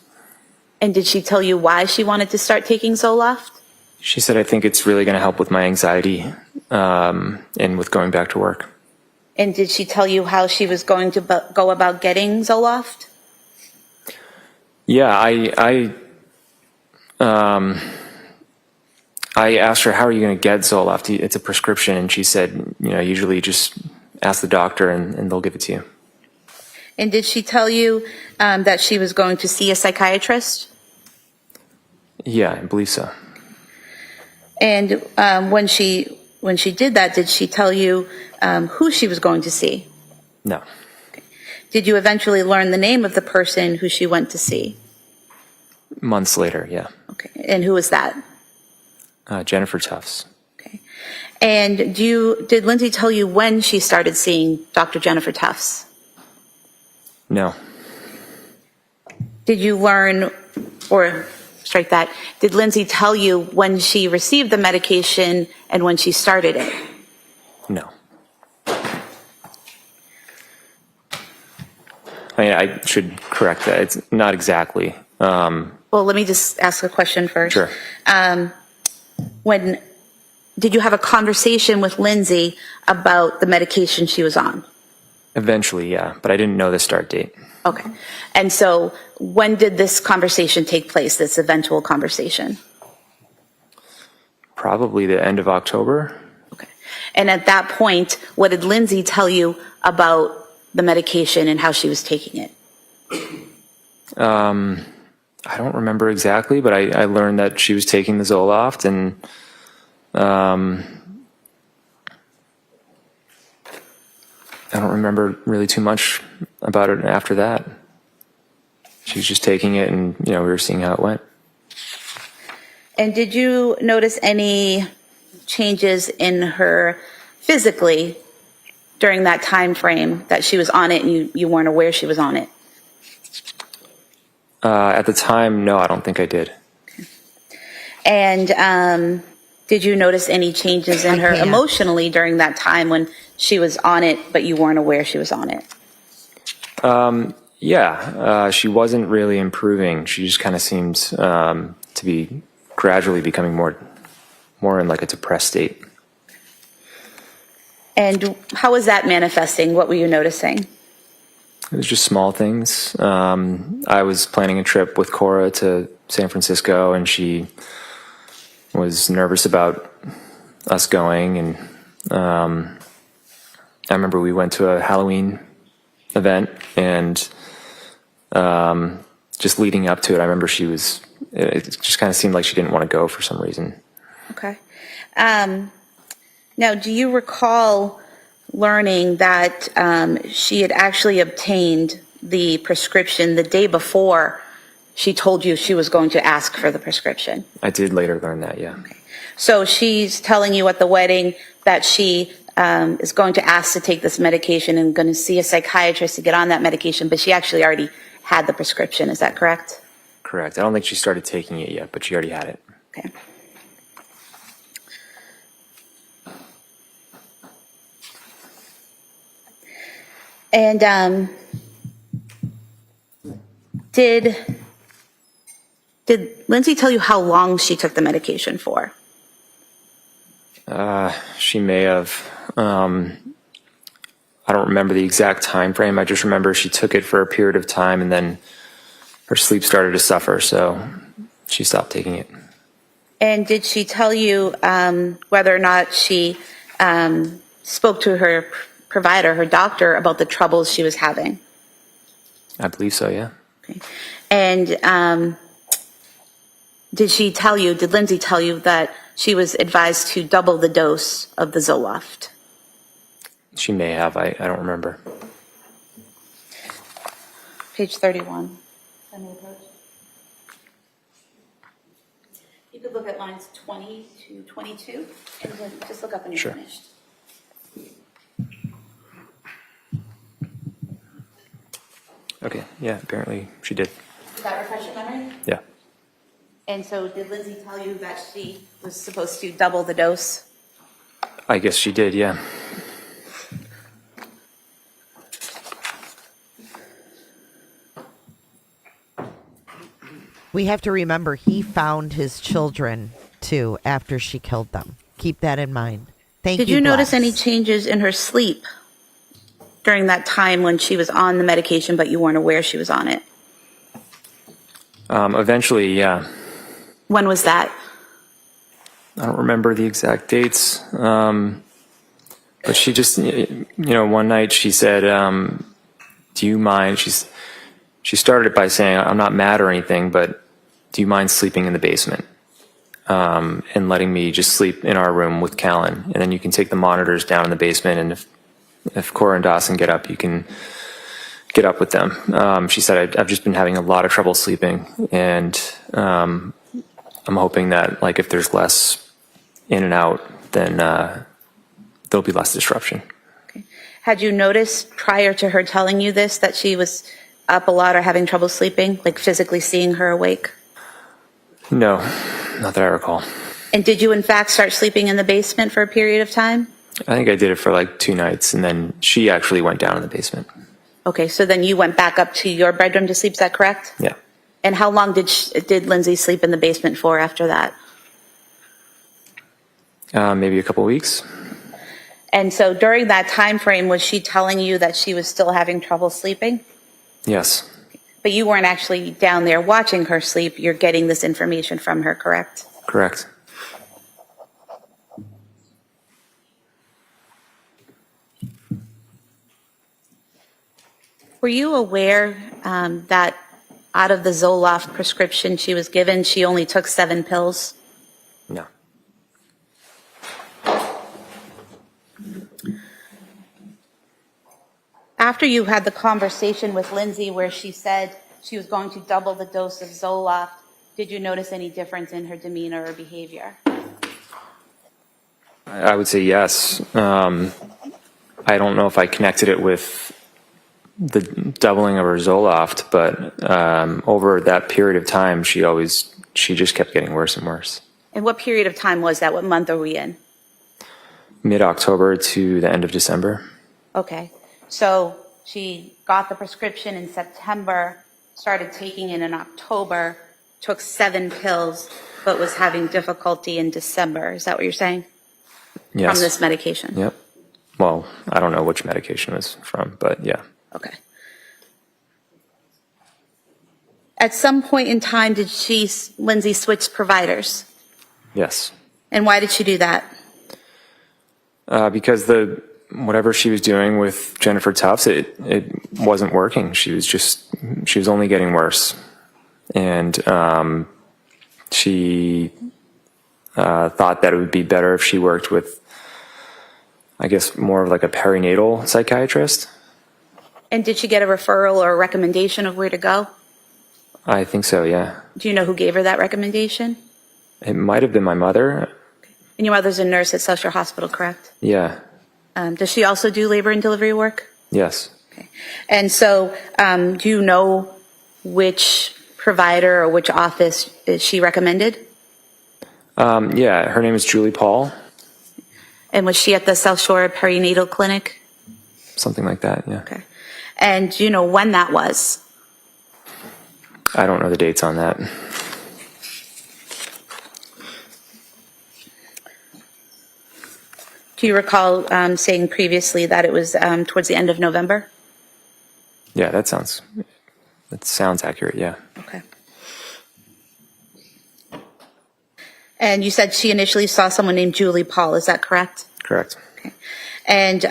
And did she tell you why she wanted to start taking Zoloft? She said, I think it's really going to help with my anxiety and with going back to work. And did she tell you how she was going to go about getting Zoloft? Yeah, I asked her, how are you going to get Zoloft? It's a prescription. And she said, you know, usually just ask the doctor and they'll give it to you. And did she tell you that she was going to see a psychiatrist? Yeah, I believe so. And when she did that, did she tell you who she was going to see? No. Did you eventually learn the name of the person who she went to see? Months later, yeah. Okay. And who was that? Jennifer Tufts. Okay. And did Lindsay tell you when she started seeing Dr. Jennifer Tufts? No. Did you learn, or strike that, did Lindsay tell you when she received the medication and when she started it? No. I mean, I should correct that. It's not exactly. Well, let me just ask a question first. Sure. Did you have a conversation with Lindsay about the medication she was on? Eventually, yeah, but I didn't know the start date. Okay. And so when did this conversation take place, this eventual conversation? Probably the end of October. Okay. And at that point, what did Lindsay tell you about the medication and how she was taking it? I don't remember exactly, but I learned that she was taking the Zoloft, and I don't remember really too much about it after that. She was just taking it, and you know, we were seeing how it went. And did you notice any changes in her physically during that time frame that she was on it and you weren't aware she was on it? At the time, no, I don't think I did. Okay. And did you notice any changes in her emotionally during that time when she was on it, but you weren't aware she was on it? Yeah, she wasn't really improving. She just kind of seemed to be gradually becoming more in like a depressed state. And how was that manifesting? What were you noticing? It was just small things. I was planning a trip with Cora to San Francisco, and she was nervous about us going. And I remember we went to a Halloween event, and just leading up to it, I remember it just kind of seemed like she didn't want to go for some reason. Okay. Now, do you recall learning that she had actually obtained the prescription the day before she told you she was going to ask for the prescription? I did later learn that, yeah. Okay. So she's telling you at the wedding that she is going to ask to take this medication and going to see a psychiatrist to get on that medication, but she actually already had the prescription. Is that correct? Correct. I don't think she started taking it yet, but she already had it. Okay. And did Lindsay tell you how long she took the medication for? She may have. I don't remember the exact time frame. I just remember she took it for a period of time, and then her sleep started to suffer, so she stopped taking it. And did she tell you whether or not she spoke to her provider, her doctor, about the troubles she was having. I believe so, yeah. Okay. And did Lindsay tell you that she was advised to double the dose of the Zoloft? She may have. I don't remember. Page 31. Let me approach. You could look at lines 20 to 22, and then just look up when you're Sure. finished. Okay, yeah, apparently she did. Did that refresh your memory? Yeah. And so did Lindsay tell you that she was supposed to double the dose? I guess she did, yeah. We have to remember he found his children too after she killed them. Keep that in mind. Thank you. Did you notice Bless. any changes in her sleep during that time when she was on the medication but you weren't aware she was on it? Eventually, yeah. When was that? I don't remember the exact dates. But she just, one night she said, do you mind? She started it by saying, I'm not mad or anything, but do you mind sleeping in the basement? And letting me just sleep in our room with Callan. And then you can take the monitors down in the basement, and if Cora and Dawson get up, you can get up with them. She said, I've just been having a lot of trouble sleeping, and I'm hoping that, like, if there's less in and out, then there'll be less disruption. Okay. Had you noticed prior to her telling you this that she was up a lot or having trouble sleeping, like physically seeing her awake? No, not that I recall. And did you in fact start sleeping in the basement for a period of time? I think I did it for like 2 nights, and then she actually went down in the basement. Okay, so then you went back up to your bedroom to sleep, is that correct? Yeah. And how long did Lindsay sleep in the basement for after that? Maybe a couple weeks. And so during that time frame, was she telling you that she was still having trouble sleeping? Yes. But you weren't actually down there watching her sleep. You're getting this information from her, correct? Correct. Were you aware that out of the Zoloft prescription she was given, she only took 7 pills? No. After you had the conversation with Lindsay where she said she was going to double the dose of Zoloft, did you notice any difference in her demeanor or behavior? I would say yes. I don't know if I connected it with the doubling of her Zoloft, but over that period of time, she just kept getting worse and worse. And what period of time was that? What month are we in? Mid-October to the end of December. Okay. So she got the prescription in September, started taking it in October, took 7 pills, but was having difficulty in December. Is that what you're saying? Yes. From this medication? Yep. Well, I don't know which medication it was from, but yeah. Okay. At some point in time, did Lindsay switch providers? Yes. And why did she do that? Because whatever she was doing with Jennifer Tufts, it wasn't working. She was only getting worse. And she thought that it would be better if she worked with, I guess, more of like a perinatal psychiatrist. And did she get a referral or a recommendation of where to go? I think so, yeah. Do you know who gave her that recommendation? It might have been my mother. And your mother's a nurse at South Shore Hospital, correct? Yeah. Does she also do labor and delivery work? Yes. Okay. And so do you know which provider or which office she recommended? Yeah, her name is Julie Paul. And was she at the South Shore Perinatal Clinic? Something like that, yeah. Okay. And do you know when that was? I don't know the dates on that. Do you recall saying previously that it was towards the end of November? Yeah, that sounds accurate, yeah. Okay. And you said she initially saw someone named Julie Paul, is that correct? Correct. Okay. And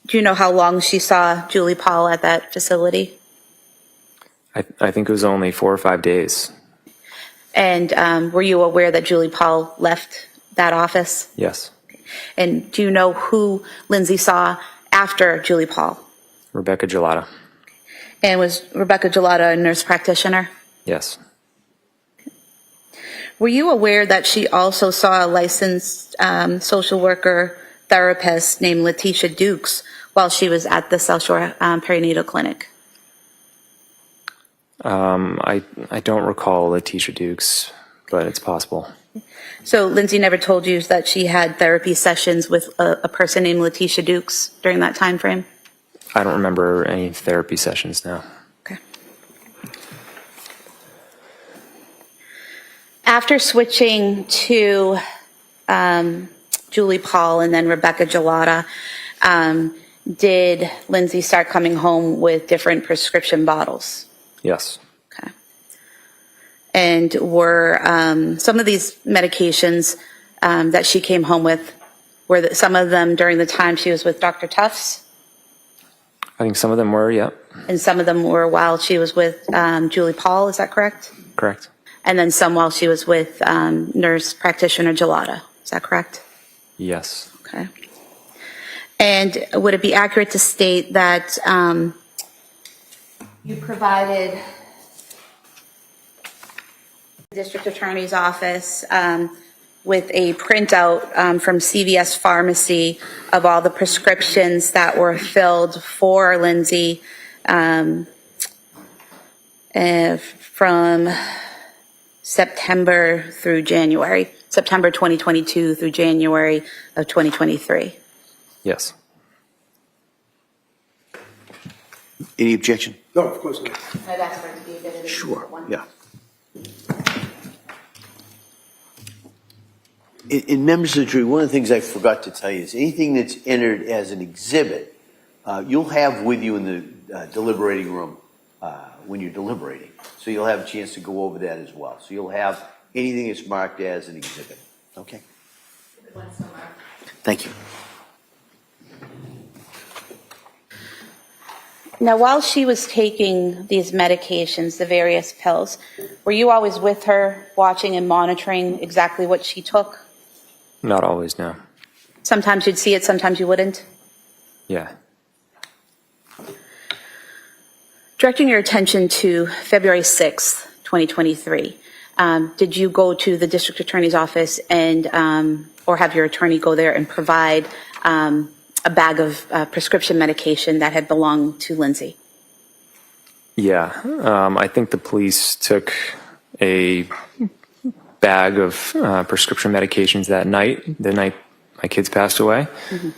do you know how long she saw Julie Paul at that facility? I think it was only 4 or 5 days. And were you aware that Julie Paul left that office? Yes. And do you know who Lindsay saw after Julie Paul? Rebecca Gelata. And was Rebecca Gelata a nurse practitioner? Yes. Were you aware that she also saw a licensed social worker therapist named Letitia Dukes while she was at the South Shore Perinatal Clinic? I don't recall Letitia Dukes, but it's possible. So Lindsay never told you that she had therapy sessions with a person named Letitia Dukes during that time frame? I don't remember any therapy sessions now. Okay. After switching to Julie Paul and then Rebecca Gelata, did Lindsay start coming home with different prescription bottles? Yes. Okay. And were some of these medications that she came home with, were some of them during the time she was with Dr. Tufts? I think some of them were, yeah. And some of them were while she was with Julie Paul, is that correct? Correct. And then some while she was with nurse practitioner Gelata, is that correct? Yes. Okay. And would it be accurate to state that you provided the district attorney's office with a printout from CVS Pharmacy of all the prescriptions that were filled for Lindsay from September through January, September 2022 through January of 2023? Yes. Any objection? No, of course not. I'd ask for it to be admitted as Sure, one. yeah. In members of the jury, one of the things I forgot to tell you is anything that's entered as an exhibit, you'll have with you in the deliberating room when you're deliberating. So you'll have a chance to go over that as well. So you'll have anything that's marked as an exhibit. Okay? Thank you. Now, while she was taking these medications, the various pills, were you always with her, watching and monitoring exactly what she took? Not always, no. Sometimes you'd see it, sometimes you wouldn't? Yeah. Directing your attention to February 6th, 2023, did you go to the district attorney's office and, or have your attorney go there and provide a bag of prescription medication that had belonged to Lindsay? Yeah. I think the police took a bag of prescription medications that night, the night my kids passed away. Mm-hmm.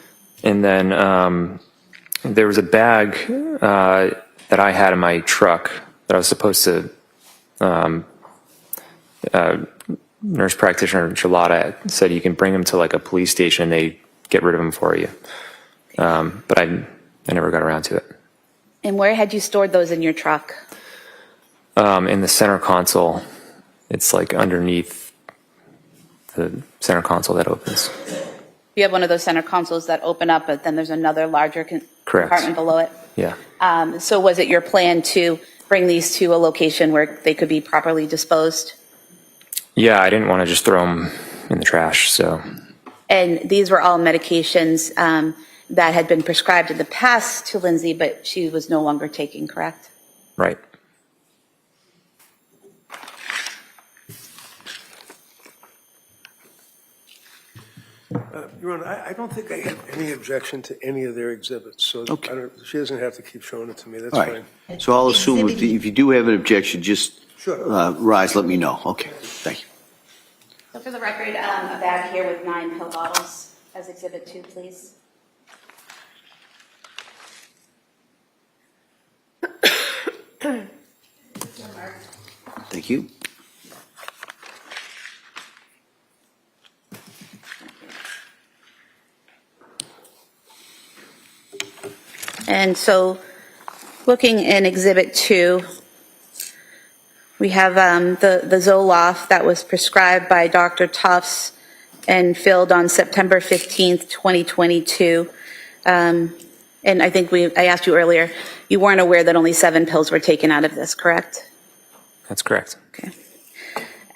And then there was a bag that I had in my truck that I was supposed to, nurse practitioner Gelata said you can bring them to like a police station and they get rid of them for you. But I never got around to it. And where had you stored those in your truck? In the center console. It's like underneath the center console that opens. You have one of those center consoles that open up, but then there's another larger compartment below it? Yeah. So was it your plan to bring these to a location where they could be properly disposed? Yeah, I didn't want to just throw them in the trash, so. And these were all medications that had been prescribed in the past to Lindsay, but she was no longer taking, correct? Right. Your Honor, I don't think I have any objection to any of their exhibits, so Okay. she doesn't have to keep showing it to me, that's All right. fine. So I'll assume if you do have an objection, just Sure. rise, let me know. Okay, thank you. So for the record, a bag here with 9 pill bottles as exhibit 2, please. Thank you. And so looking in exhibit 2, we have the Zoloft that was prescribed by Dr. Tufts and filled on September 15th, 2022. And I think I asked you earlier, you weren't aware that only 7 pills were taken out of this, correct? That's correct. Okay.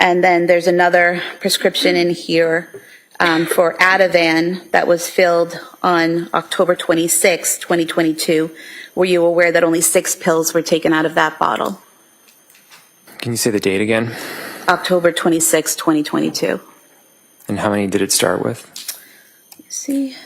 And then there's another prescription in here for Ativan that was filled on October 26, 2022. Were you aware that only 6 pills were taken out of that bottle? Can you say the date again? October 26, 2022. And how many did it start with? Let's see.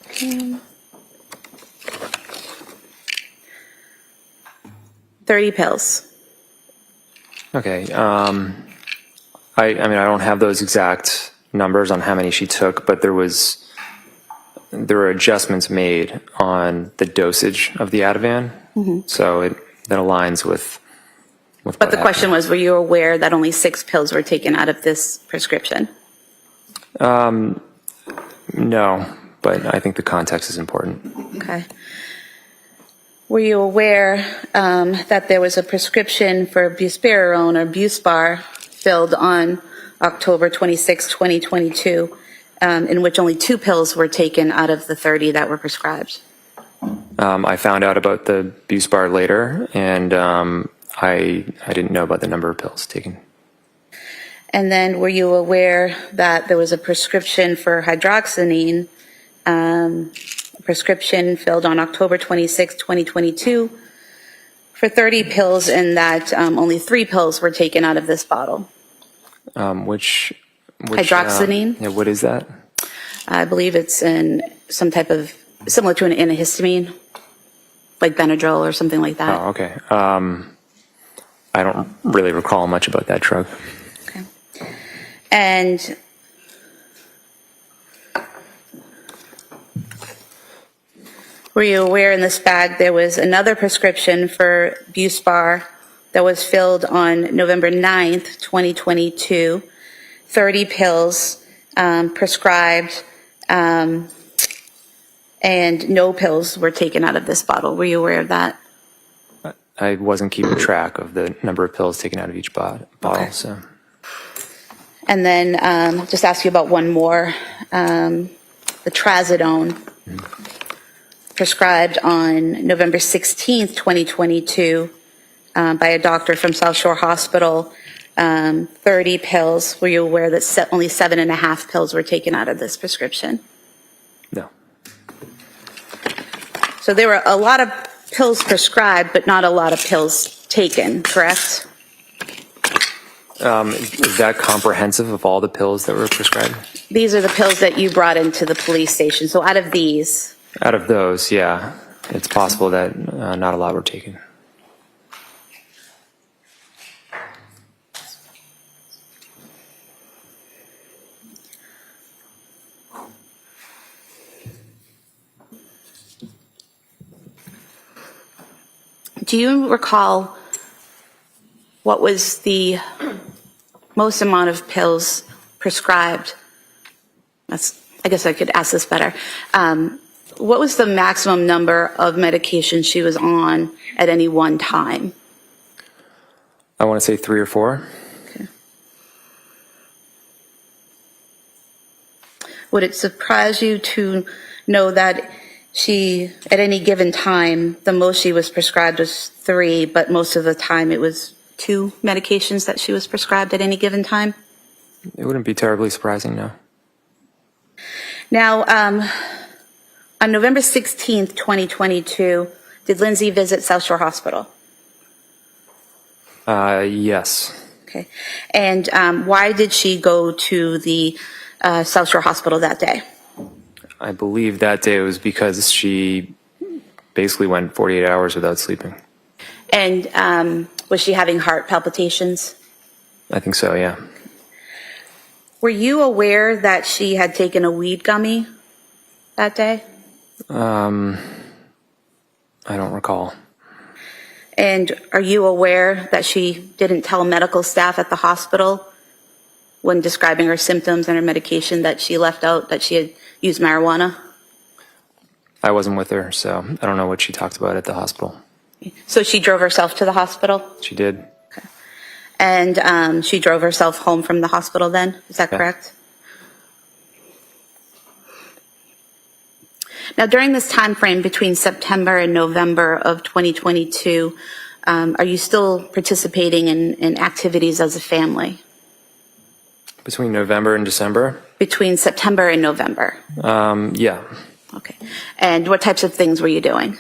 Okay. 30 pills. Okay. I mean, I don't have those exact numbers on how many she took, but there were adjustments made on the dosage of the Ativan. So that aligns with But the question was, were you aware that only 6 pills were taken out of this prescription? No, but I think the context is important. Okay. Were you aware that there was a prescription for buspirone or Buspar filled on October 26, 2022, in which only 2 pills were taken out of the 30 that were prescribed? I found out about the Buspar later, and I didn't know about the number of pills taken. And then were you aware that there was a prescription for hydroxyzine, prescription filled on October 26, 2022 for 30 pills, and that only 3 pills were taken out of this bottle? Which Hydroxyzine? Yeah, what is that? I believe it's in some type of, similar to an antihistamine, like Benadryl or something like that. Oh, okay. I don't really recall much about that drug. Okay. And were you aware in this bag there was another prescription for Buspar that was filled on November 9th, 2022, 30 pills prescribed, and no pills were taken out of this bottle? Were you aware of that? I wasn't keeping track of the number of pills taken out of each bottle. Okay. So. And then just ask you about one more, the trazodone, prescribed on November 16th, 2022, by a doctor from South Shore Hospital, 30 pills. Were you aware that only 7.5 pills were taken out of this prescription? No. So there were a lot of pills prescribed, but not a lot of pills taken, correct? Is that comprehensive of all the pills that were prescribed? These are the pills that you brought into the police station. So out of these, Out of those, yeah, it's possible that not a lot were taken. do you recall what was the most amount of pills prescribed? I guess I could ask this better. What was the maximum number of medications she was on at any one time? I want to say 3 or 4. Okay. Would it surprise you to know that she, at any given time, the most she was prescribed was 3, but most of the time it was 2 medications that she was prescribed at any given time? It wouldn't be terribly surprising, no. Now, on November 16th, 2022, did Lindsay visit South Shore Hospital? Yes. Okay. And why did she go to the South Shore Hospital that day? I believe that day it was because she basically went 48 hours without sleeping. And was she having heart palpitations? I think so, yeah. Were you aware that she had taken a weed gummy that day? I don't recall. And are you aware that she didn't tell medical staff at the hospital when describing her symptoms and her medication that she left out that she had used marijuana? I wasn't with her, so I don't know what she talked about at the hospital. So she drove herself to the hospital? She did. And she drove herself home from the hospital then? Is that Yeah. correct? Now, during this time frame between September and November of 2022, are you still participating in activities as a family? Between November and December? Between September and November? Yeah. Okay. And what types of things were you doing?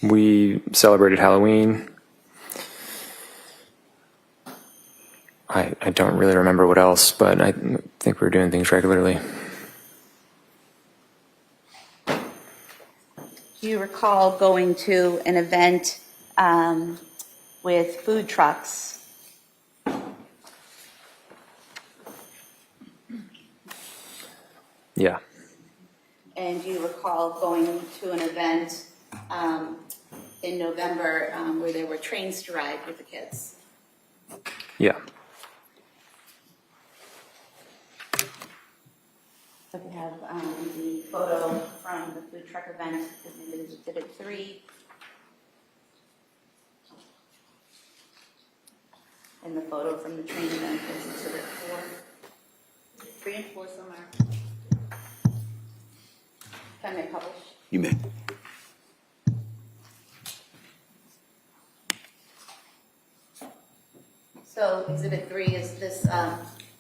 We celebrated Halloween. I don't really remember what else, but I think we were doing things regularly. Do you recall going to an event with food trucks? Yeah. And do you recall going to an event in November where there were trains to ride with the kids? Yeah. So we have the photo from the food truck event, this is Exhibit 3. And the photo from the train event is Exhibit 4. 3 and 4 somewhere. Can I publish? You may. So Exhibit 3 is this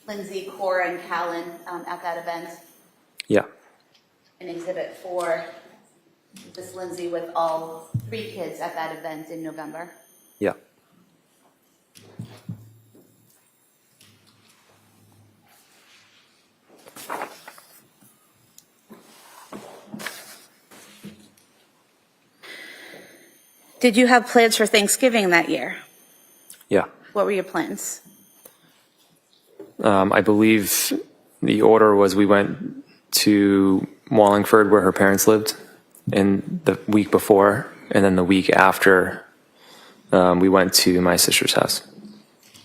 Lindsay, Cora, and Callan at that event. Yeah. And Exhibit 4, this Lindsay with all 3 kids at that event in November. Yeah. Did you have plans for Thanksgiving that year? Yeah. What were your plans? I believe the order was we went to Wallingford where her parents lived in the week before, and then the week after we went to my sister's house.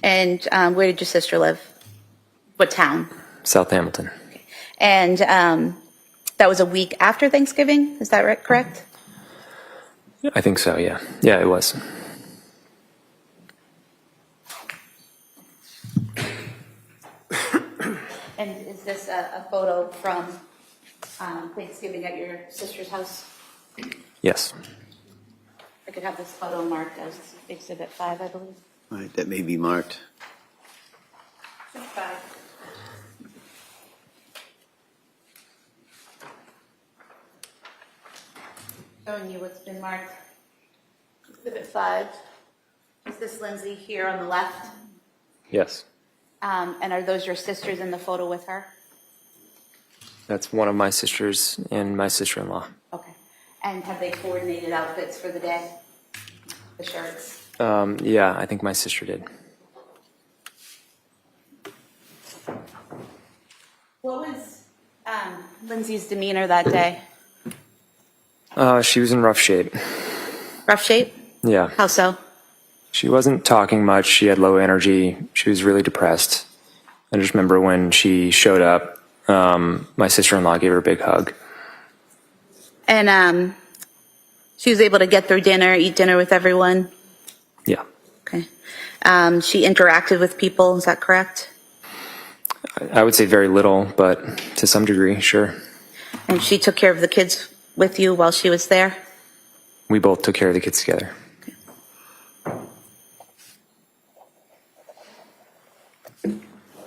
And where did your sister live? What town? South Hamilton. And that was a week after Thanksgiving, is that right, correct? I think so, yeah. Yeah, it was. And is this a photo from Thanksgiving at your sister's house? Yes. I could have this photo marked as Exhibit 5, I believe. All right, that may be marked. Exhibit 5. Showing you what's been marked. Exhibit 5. Is this Lindsay here on the left? Yes. And are those your sisters in the photo with her? That's one of my sisters and my sister-in-law. Okay. And have they coordinated outfits for the day? The shirts? Yeah, I think my sister did. What was Lindsay's demeanor that day? She was in rough shape. Rough shape? Yeah. How so? She wasn't talking much. She had low energy. She was really depressed. I just remember when she showed up, my sister-in-law gave her a big hug. And she was able to get through dinner, eat dinner with everyone? Yeah. Okay. She interacted with people, is that correct? I would say very little, but to some degree, sure. And she took care of the kids with you while she was there? We both took care of the kids together.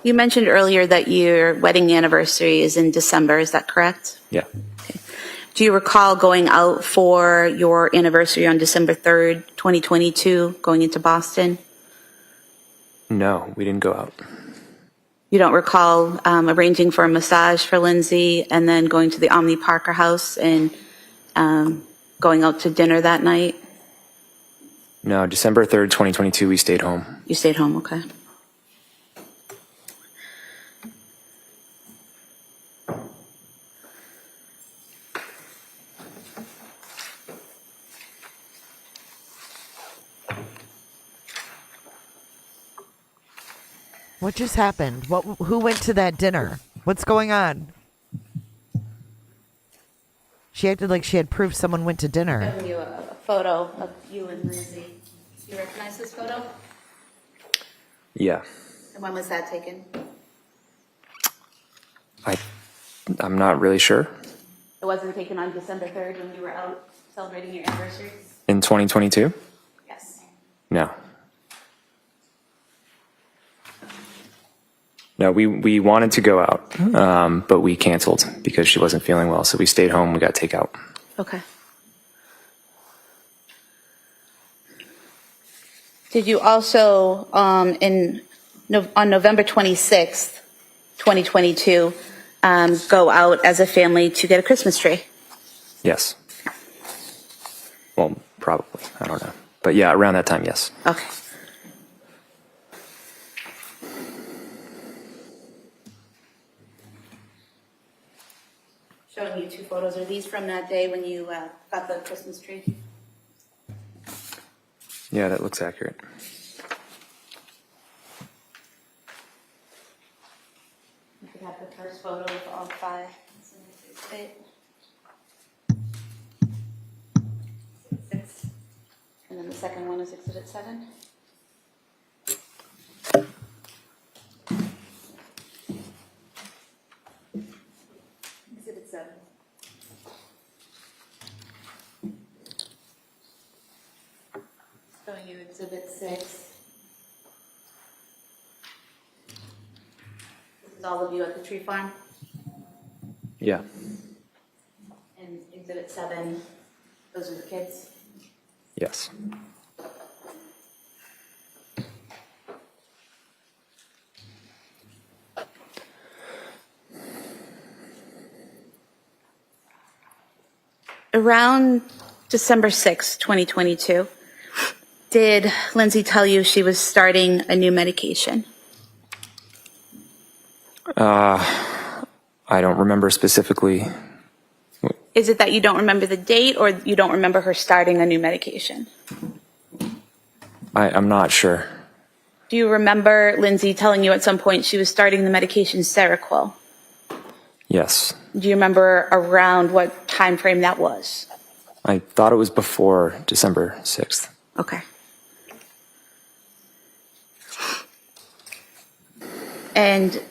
You mentioned earlier that your wedding anniversary is in December, is that correct? Yeah. Do you recall going out for your anniversary on December 3rd, 2022, going into Boston? No, we didn't go out. You don't recall arranging for a massage for Lindsay and then going to the Omni Parker house and going out to dinner that night? No, December 3rd, 2022, we stayed home. You stayed home, okay. What just happened? Who went to that dinner? What's going on? She acted like she had proof someone went to dinner. Showing you a photo of you and Lindsay. You recognize this photo? Yeah. And when was that taken? I'm not really sure. It wasn't taken on December 3rd when you were out celebrating your anniversary? In 2022? Yes. No. No, we wanted to go out, but we canceled because she wasn't feeling well. So we stayed home. We got takeout. Okay. Did you also, on November 26th, 2022, go out as a family to get a Christmas tree? Yes. Well, probably. I don't know. But yeah, around that time, yes. Okay. Showing you two photos. Are these from that day when you got the Christmas tree? Yeah, that looks accurate. You could have the first photo of all five. Six. And then the second one is Exhibit 7. Exhibit 7. Showing you Exhibit 6. This is all of you at the tree farm. Yeah. And Exhibit 7, those are the kids. Yes. Around December 6, 2022, did Lindsay tell you she was starting a new medication? I don't remember specifically. Is it that you don't remember the date or you don't remember her starting a new medication? I'm not sure. Do you remember Lindsay telling you at some point she was starting the medication Seroquel? Yes. Do you remember around what time frame that was? I thought it was before December 6th. Okay. And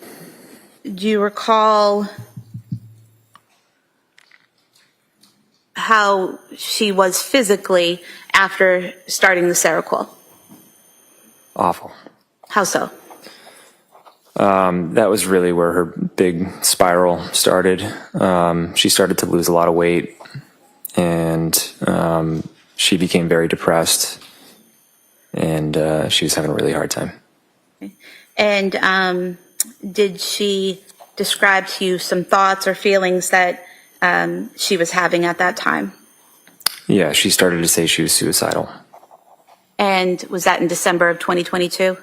do you recall how she was physically after starting the Seroquel? Awful. How so? That was really where her big spiral started. She started to lose a lot of weight, and she became very depressed, and she was having a really hard time. And did she describe to you some thoughts or feelings that she was having at that time? Yeah, she started to say she was suicidal. And was that in December of 2022?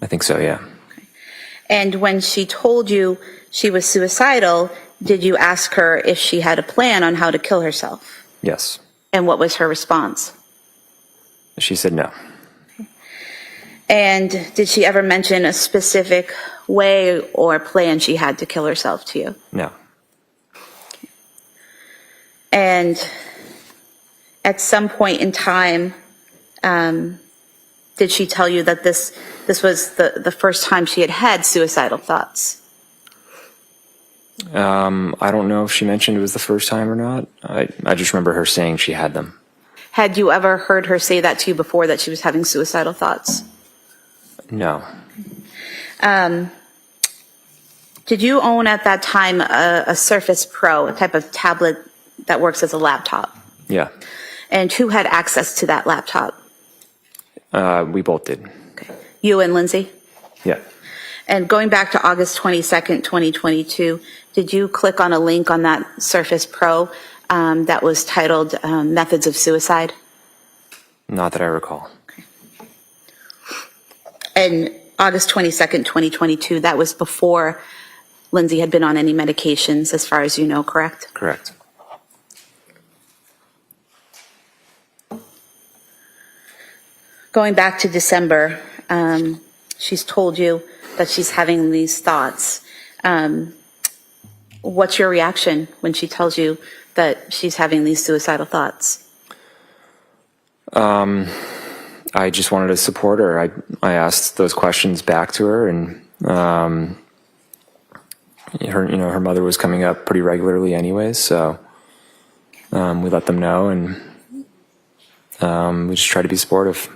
I think so, yeah. And when she told you she was suicidal, did you ask her if she had a plan on how to kill herself? Yes. And what was her response? She said no. And did she ever mention a specific way or plan she had to kill herself to you? No. And at some point in time, did she tell you that this was the first time she had had suicidal thoughts? I don't know if she mentioned it was the first time or not. I just remember her saying she had them. Had you ever heard her say that to you before, that she was having suicidal thoughts? No. Did you own at that time a Surface Pro, a type of tablet that works as a laptop? Yeah. And who had access to that laptop? We both did. Okay. You and Lindsay? Yeah. And going back to August 22nd, 2022, did you click on a link on that Surface Pro that was titled Methods of Suicide? Not that I recall. And August 22nd, 2022, that was before Lindsay had been on any medications, as far as you know, correct? Correct. Going back to December, she's told you that she's having these thoughts. What's your reaction when she tells you that she's having these suicidal thoughts? I just wanted to support her. I asked those questions back to her, and her mother was coming up pretty regularly anyways, so we let them know, and we just tried to be supportive.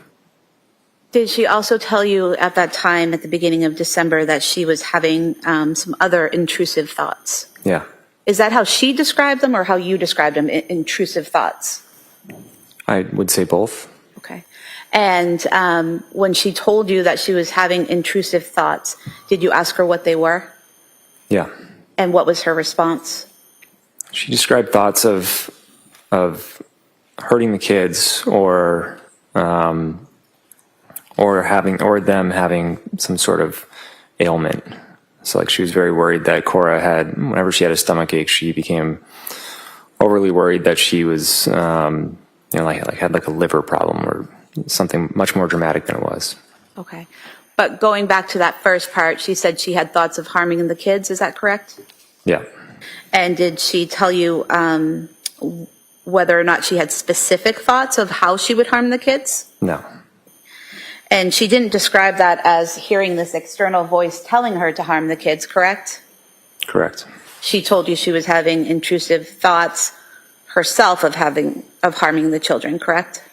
Did she also tell you at that time, at the beginning of December, that she was having some other intrusive thoughts? Yeah. Is that how she described them or how you described them, intrusive thoughts? I would say both. Okay. And when she told you that she was having intrusive thoughts, did you ask her what they were? Yeah. And what was her response? She described thoughts of hurting the kids or them having some sort of ailment. So like she was very worried that Cora had, whenever she had a stomach ache, she became overly worried that she was, had like a liver problem or something much more dramatic than it was. Okay. But going back to that first part, she said she had thoughts of harming the kids. Is that correct? Yeah. And did she tell you whether or not she had specific thoughts of how she would harm the kids? No. And she didn't describe that as hearing this external voice telling her to harm the kids, correct? Correct. She told you she was having intrusive thoughts herself of harming the children, correct?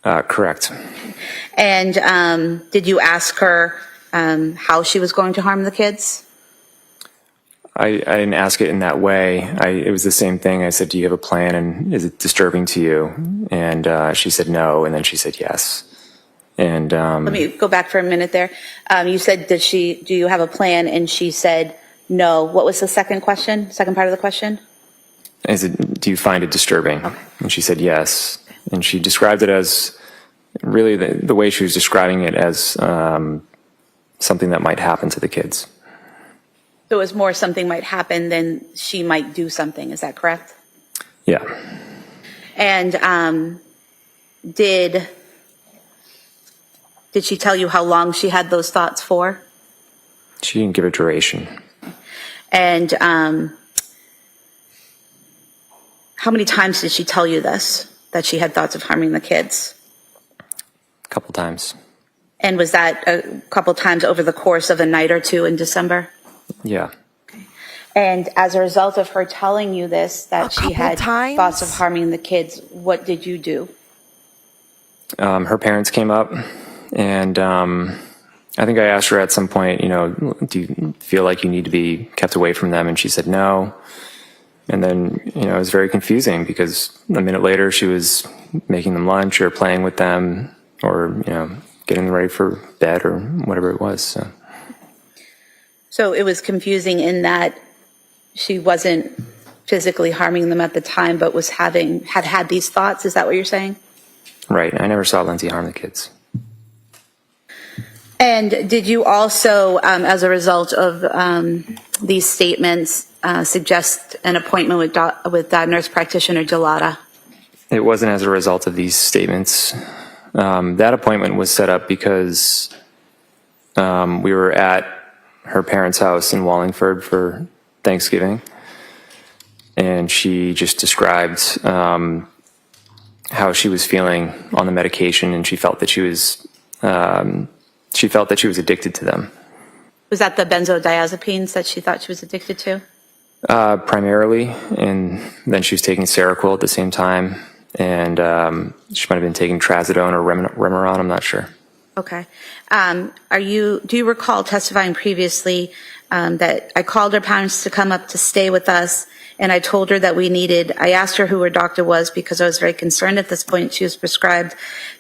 Correct. And did you ask her how she was going to harm the kids? I didn't ask it in that way. It was the same thing. I said, do you have a plan, and is it disturbing to you? And she said no, and then she said yes. And let me go back for a minute there. You said, do you have a plan? And she said no. What was the second question? Second part of the question? Do you find it disturbing? Okay. And she said yes. And she described it as, really the way she was describing it as something that might happen to the kids. So it was more something might happen than she might do something. Is that correct? Yeah. And did she tell you how long she had those thoughts for? She didn't give a duration. And how many times did she tell you this, that she had thoughts of harming the kids? A couple times. And was that a couple times over the course of a night or two in December? Yeah. Okay. And as a result of her telling you this, that she had thoughts of harming the kids, what did you do? Her parents came up, and I think I asked her at some point, do you feel like you need to be kept away from them? And she said no. And then, it was very confusing because a minute later she was making them lunch or playing with them or, getting them ready for bed or whatever it was. So it was confusing in that she wasn't physically harming them at the time, but had these thoughts. Is that what you're saying? Right. I never saw Lindsay harm the kids. And did you also, as a result of these statements, suggest an appointment with nurse practitioner Gelada? It wasn't as a result of these statements. That appointment was set up because we were at her parents' house in Wallingford for Thanksgiving, and she just described how she was feeling on the medication, and she felt that she was addicted to them. Was that the benzodiazepines that she thought she was addicted to? Primarily, and then she was taking Seroquel at the same time, and she might have been taking Trazodone or Remeron, I'm not sure. Okay. Do you recall testifying previously that I called her parents to come up to stay with us, and I told her that I asked her who her doctor was because I was very concerned at this point. She was prescribed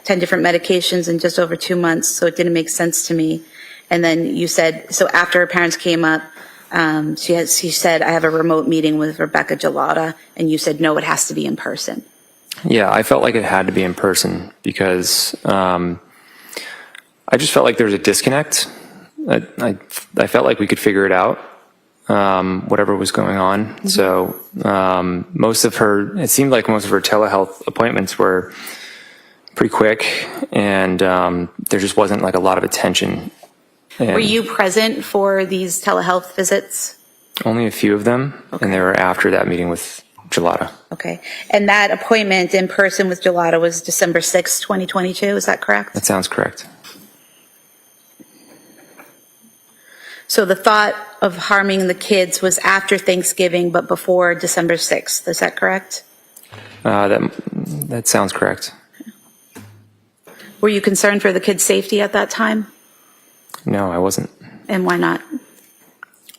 10 different medications in just over 2 months, so it didn't make sense to me. And then you said, so after her parents came up, she said, I have a remote meeting with Rebecca Gelada, and you said, no, it has to be in person. Yeah, I felt like it had to be in person because I just felt like there was a disconnect. I felt like we could figure it out, whatever was going on. Mm-hmm. So it seemed like most of her telehealth appointments were pretty quick, and there just wasn't like a lot of attention And Were you present for these telehealth visits? only a few of them, and they were after that meeting with Gelada. Okay. And that appointment in person with Gelada was December 6, 2022, is that correct? That sounds correct. So the thought of harming the kids was after Thanksgiving, but before December 6th, is that correct? That sounds correct. Were you concerned for the kids' safety at that time? No, I wasn't, And why not?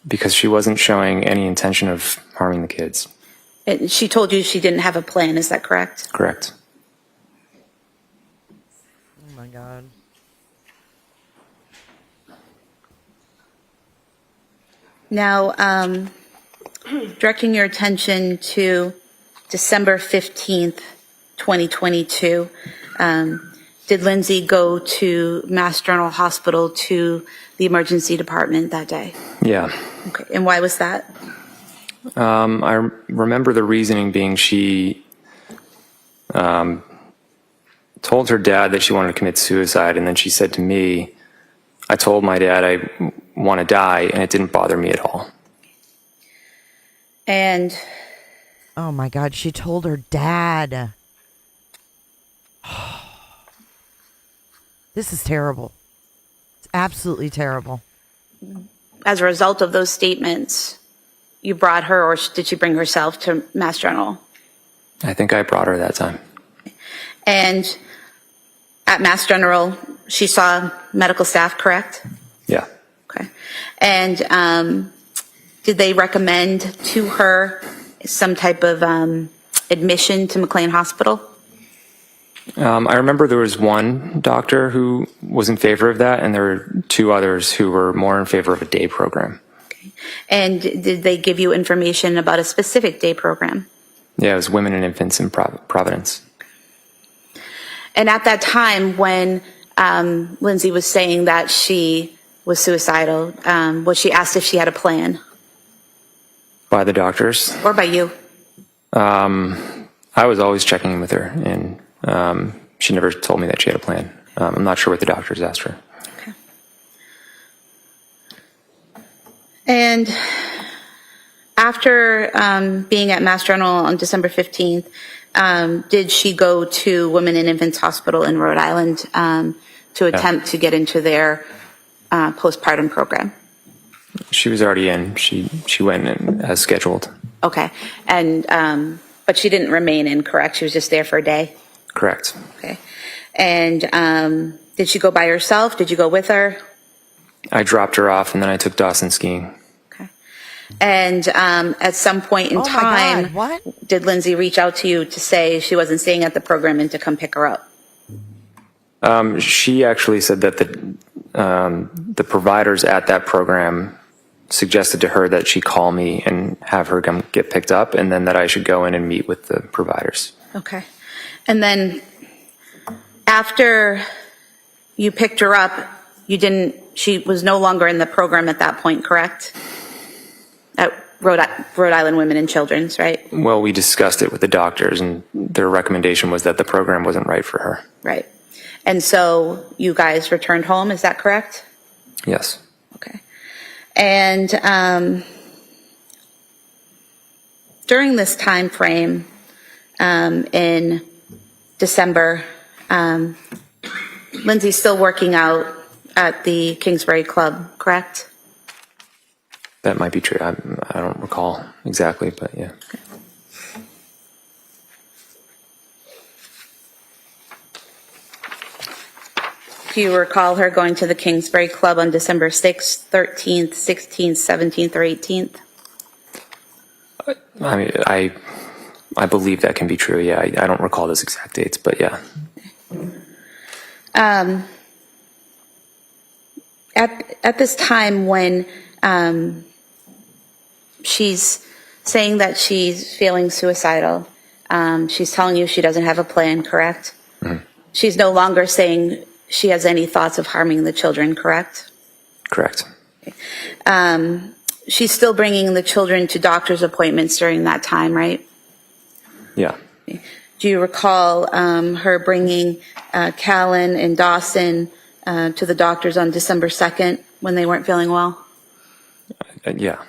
because she wasn't showing any intention of harming the kids. And she told you she didn't have a plan, is that correct? Correct. Oh my God. Now, directing your attention to December 15th, 2022, did Lindsay go to Mass General Hospital to the emergency department that day? Yeah. Okay, and why was that? I remember the reasoning being she told her dad that she wanted to commit suicide, and then she said to me, I told my dad I want to die, and it didn't bother me at all. And Oh my God, she told her dad. This is terrible. It's absolutely terrible. as a result of those statements, you brought her, or did she bring herself to Mass General? I think I brought her that time. And at Mass General, she saw medical staff, correct? Yeah. Okay. And did they recommend to her some type of admission to McLean Hospital? I remember there was one doctor who was in favor of that, and there were two others who were more in favor of a day program. Okay. And did they give you information about a specific day program? Yeah, it was women and infants in Providence. And at that time, when Lindsay was saying that she was suicidal, was she asked if she had a plan? By the doctors. Or by you? I was always checking in with her, and she never told me that she had a plan. I'm not sure what the doctors asked her. Okay. And after being at Mass General on December 15th, did she go to Women and Infants Hospital in Rhode Island to attempt to get into their postpartum program? She was already in. She went in as scheduled. Okay. And but she didn't remain in, correct? She was just there for a day? Correct. Okay. And did she go by herself? Did you go with her? I dropped her off, and then I took Dawson skiing. Okay. And at some point in Oh my time, God, what? did Lindsay reach out to you to say she wasn't staying at the program and to come pick her up? She actually said that the providers at that program suggested to her that she call me and have her come get picked up, and then that I should go in and meet with the providers. Okay. And then after you picked her up, she was no longer in the program at that point, correct? At Rhode Island Women and Children's, right? Well, we discussed it with the doctors, and their recommendation was that the program wasn't right for her. Right. And so you guys returned home, is that correct? Yes. Okay. And during this time frame in December, Lindsay's still working out at the Kingsbury Club, correct? That might be true. I don't recall exactly, but yeah. Okay. Do you recall her going to the Kingsbury Club on December 6th, 13th, 16th, 17th, or 18th? I mean, I believe that can be true. Yeah, I don't recall those exact dates, but yeah. At this time when she's saying that she's feeling suicidal, she's telling you she doesn't have a plan, correct? Mm-hmm. She's no longer saying she has any thoughts of harming the children, correct? Correct. She's still bringing the children to doctor's appointments during that time, right? Yeah. Do you recall her bringing Callan and Dawson to the doctors on December 2nd when they weren't feeling well? Yeah.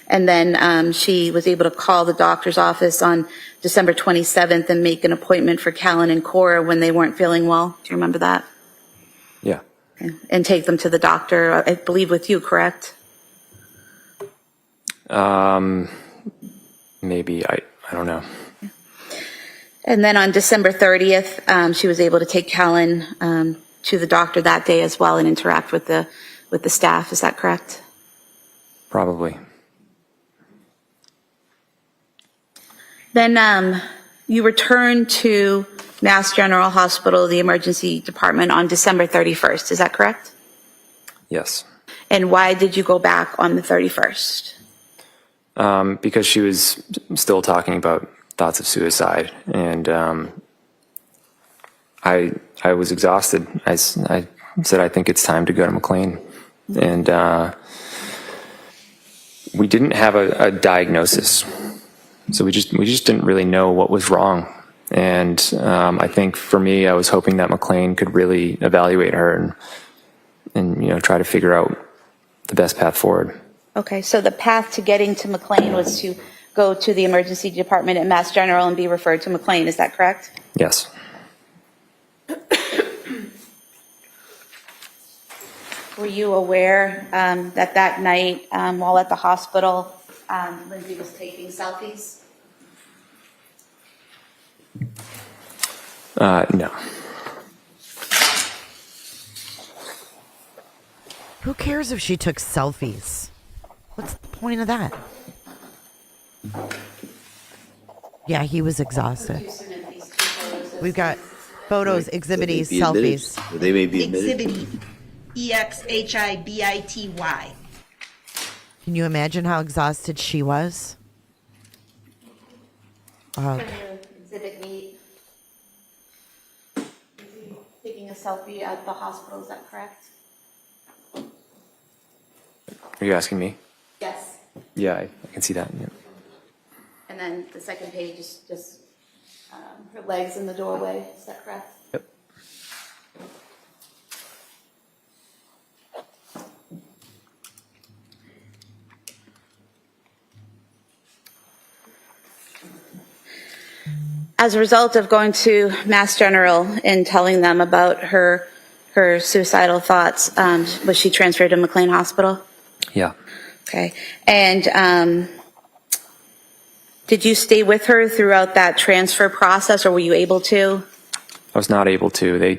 And then she was able to call the doctor's office on December 27th and make an appointment for Callan and Cora when they weren't feeling well. Do you remember that? Yeah. Okay. And take them to the doctor, I believe with you, correct? Maybe. I don't know. And then on December 30th, she was able to take Callan to the doctor that day as well and interact with the staff. Is that correct? Probably. Then you returned to Mass General Hospital, the emergency department, on December 31st. Is that correct? Yes. And why did you go back on the 31st? Because she was still talking about thoughts of suicide, and I was exhausted. I said, I think it's time to go to McLean, and we didn't have a diagnosis, so we just didn't really know what was wrong. And I think for me, I was hoping that McLean could really evaluate her and try to figure out the best path forward. Okay, so the path to getting to McLean was to go to the emergency department at Mass General and be referred to McLean. Is that correct? Yes. Were you aware that night while at the hospital, Lindsay was taking selfies? No. Who cares if she took selfies? What's the point of that? Yeah, he was exhausted. We've got photos, Exhibit E, selfies. They may be admitted. Exhibit E, EXHIBITY. Can you imagine how exhausted she was? Exhibit E. Taking a selfie at the hospital, is that correct? Are you asking me? Yes. Yeah, I can see that. Yeah. And then the second page is just her legs in the doorway, is that correct? Yep. As a result of going to Mass General and telling them about her suicidal thoughts, was she transferred to McLean Hospital? Yeah. Okay. And did you stay with her throughout that transfer process, or were you able to? I was not able to.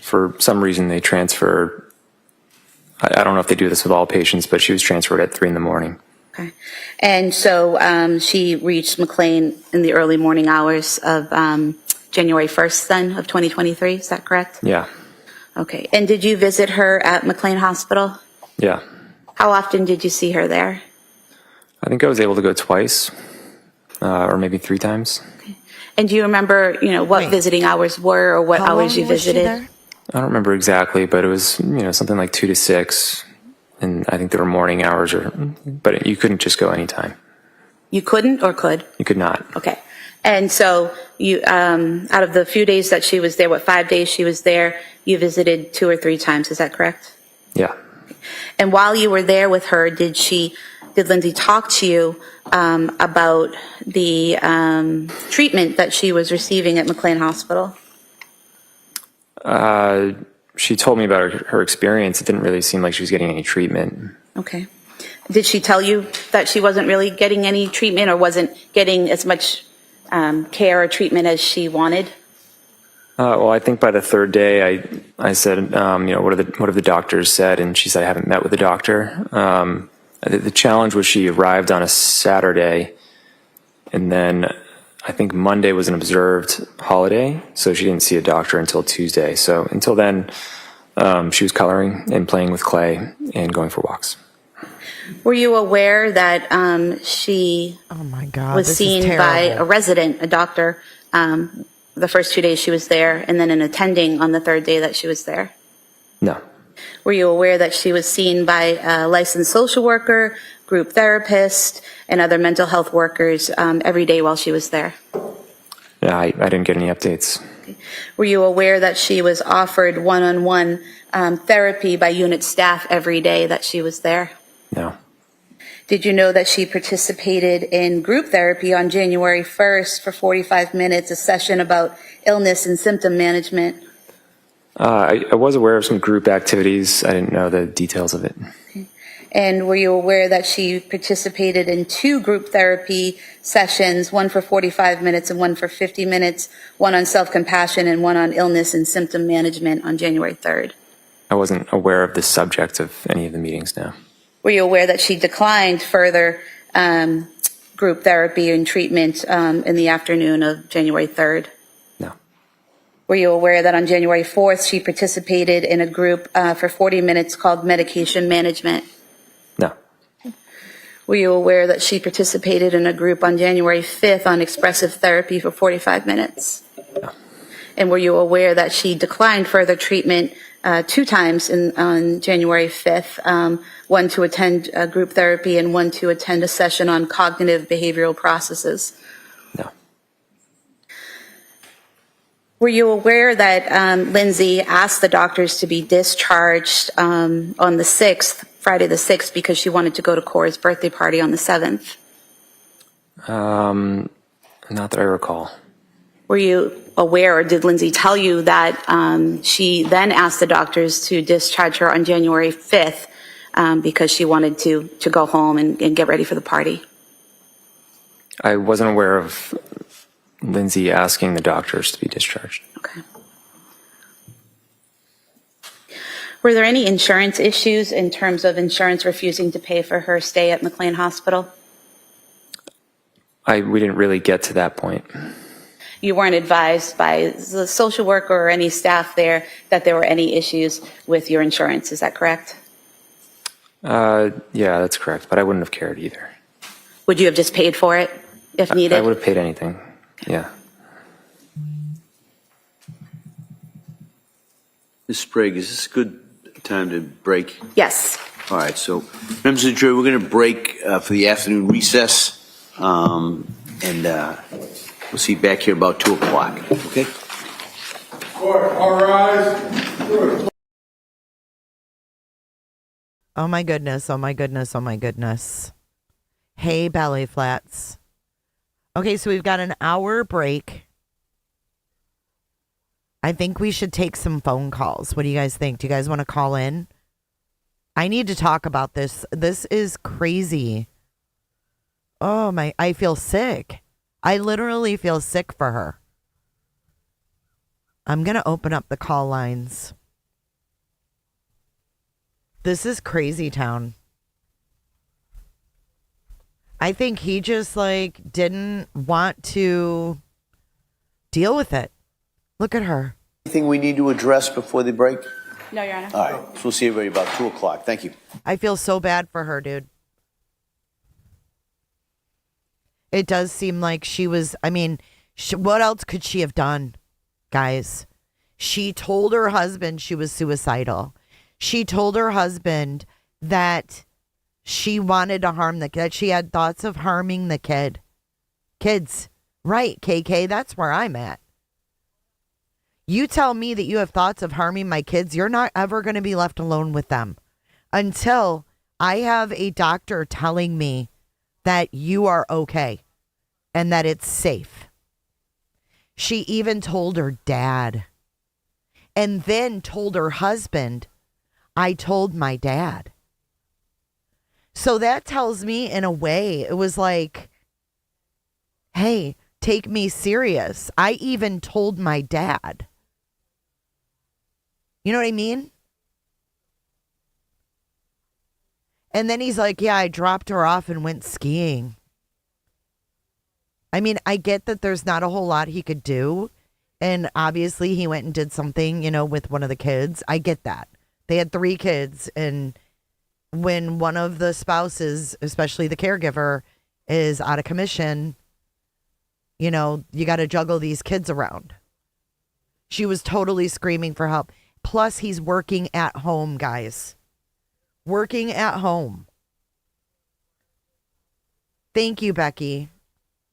For some reason, they transfer. I don't know if they do this with all patients, but she was transferred at 3 a.m. Okay. And so she reached McLean in the early morning hours of January 1st then of 2023, is that correct? Yeah. Okay. And did you visit her at McLean Hospital? Yeah. How often did you see her there? I think I was able to go twice, or maybe 3 times. Okay. And do you remember, what visiting hours were or what hours you visited? I don't remember exactly, but it was, something like 2 to 6. And I think there were morning hours, but you couldn't just go anytime. You couldn't or could? You could not. Okay. And so you, out of the few days that she was there, 5 days she was there, you visited 2 or 3 times, is that correct? Yeah. And while you were there with her, did Lindsay talk to you about the treatment that she was receiving at McLean Hospital? She told me about her experience. It didn't really seem like she was getting any treatment. Okay. Did she tell you that she wasn't really getting any treatment or wasn't getting as much care or treatment as she wanted? Well, I think by the 3rd day, I said, what have the doctors said? And she said, I haven't met with the doctor. The challenge was she arrived on a Saturday, and then I think Monday was an observed holiday, so she didn't see a doctor until Tuesday. So until then, she was coloring and playing with clay and going for walks. Were you aware that she was seen by a resident, a doctor, the first 2 days she was there, and then an attending on the 3rd day that she was there? No. Were you aware that she was seen by a licensed social worker, group therapist, and other mental health workers every day while she was there? Yeah, I didn't get any updates. Okay. Were you aware that she was offered one-on-one therapy by unit staff every day that she was there? No. Did you know that she participated in group therapy on January 1st for 45 minutes, a session about illness and symptom management? I was aware of some group activities. I didn't know the details of it. And were you aware that she participated in 2 group therapy sessions, one for 45 minutes and one for 50 minutes, one on self-compassion and one on illness and symptom management on January 3rd? I wasn't aware of the subject of any of the meetings now. Were you aware that she declined further group therapy and treatment in the afternoon of January 3rd? No. Were you aware that on January 4th she participated in a group for 40 minutes called medication management? No. Were you aware that she participated in a group on January 5th on expressive therapy for 45 minutes? No. And were you aware that she declined further treatment 2 times on January 5th, one to attend group therapy and one to attend a session on cognitive behavioral processes? No. Were you aware that Lindsay asked the doctors to be discharged on the 6th, Friday the 6th, because she wanted to go to Cora's birthday party on the 7th? Not that I recall. Were you aware, or did Lindsay tell you that she then asked the doctors to discharge her on January 5th because she wanted to go home and get ready for the party? I wasn't aware of Lindsay asking the doctors to be discharged. Okay. Were there any insurance issues in terms of insurance refusing to pay for her stay at McLean Hospital? We didn't really get to that point. You weren't advised by the social worker or any staff there that there were any issues with your insurance, is that correct? Yeah, that's correct, but I wouldn't have cared either. Would you have just paid for it if needed? I would have paid anything, yeah. Ms. Sprague, is this a good time to break? Yes. All right, so members of the jury, we're going to break for the afternoon recess, and we'll see you back here about 2 o'clock, okay? Court, all rise. Oh my goodness, oh my goodness, oh my goodness. Hey, belly flats. Okay, so we've got an hour break. I think we should take some phone calls. What do you guys think? Do you guys want to call in? I need to talk about this. This is crazy. Oh my, I feel sick. I literally feel sick for her. I'm going to open up the call lines. This is crazy town. I think he just didn't want to deal with it. Look at her. Anything we need to address before the break? No, Your Honor. All right, so we'll see everybody about 2 o'clock. Thank you. I feel so bad for her, dude. It does seem like she was, what else could she have done, guys? She told her husband she was suicidal. She told her husband that she wanted to harm the kid, that she had thoughts of harming the kids. Right, KK, that's where I'm at. You tell me that you have thoughts of harming my kids, you're not ever going to be left alone with them until I have a doctor telling me that you are okay and that it's safe. She even told her dad and then told her husband, I told my dad. So that tells me in a way, it was like, hey, take me serious. I even told my dad. You know what I mean? And then he's like, yeah, I dropped her off and went skiing. I get that there's not a whole lot he could do. And obviously he went and did something, with one of the kids. I get that. They had 3 kids. And when one of the spouses, especially the caregiver, is out of commission, you got to juggle these kids around. She was totally screaming for help. Plus, he's working at home, guys. Working at home. Thank you, Becky.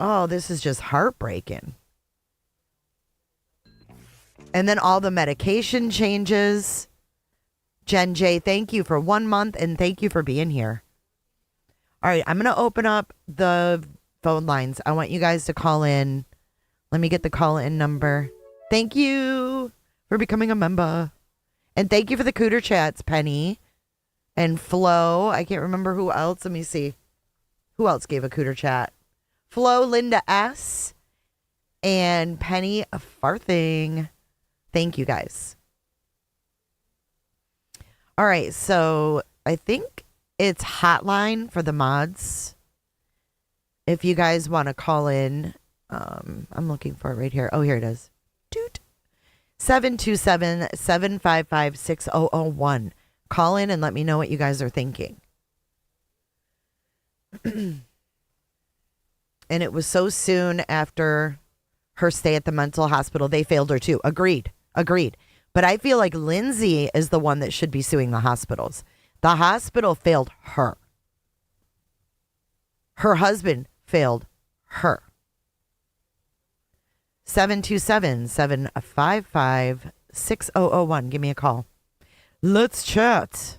Oh, this is just heartbreaking. And then all the medication changes. Jen J, thank you for 1 month and thank you for being here. All right, I'm going to open up the phone lines. I want you guys to call in. Let me get the call-in number. Thank you for becoming a member. And thank you for the cooter chats, Penny and Flo. I can't remember who else. Let me see. Who else gave a cooter chat? Flo, Linda S, and Penny Farthing. Thank you, guys. All right, so I think it's hotline for the mods. If you guys want to call in, I'm looking for it right here. Oh, here it is. 727-755-6001. Call in and let me know what you guys are thinking. And it was so soon after her stay at the mental hospital, they failed her too. Agreed. But I feel like Lindsay is the one that should be suing the hospitals. The hospital failed her. Her husband failed her. 727-755-6001. Give me a call. Let's chat.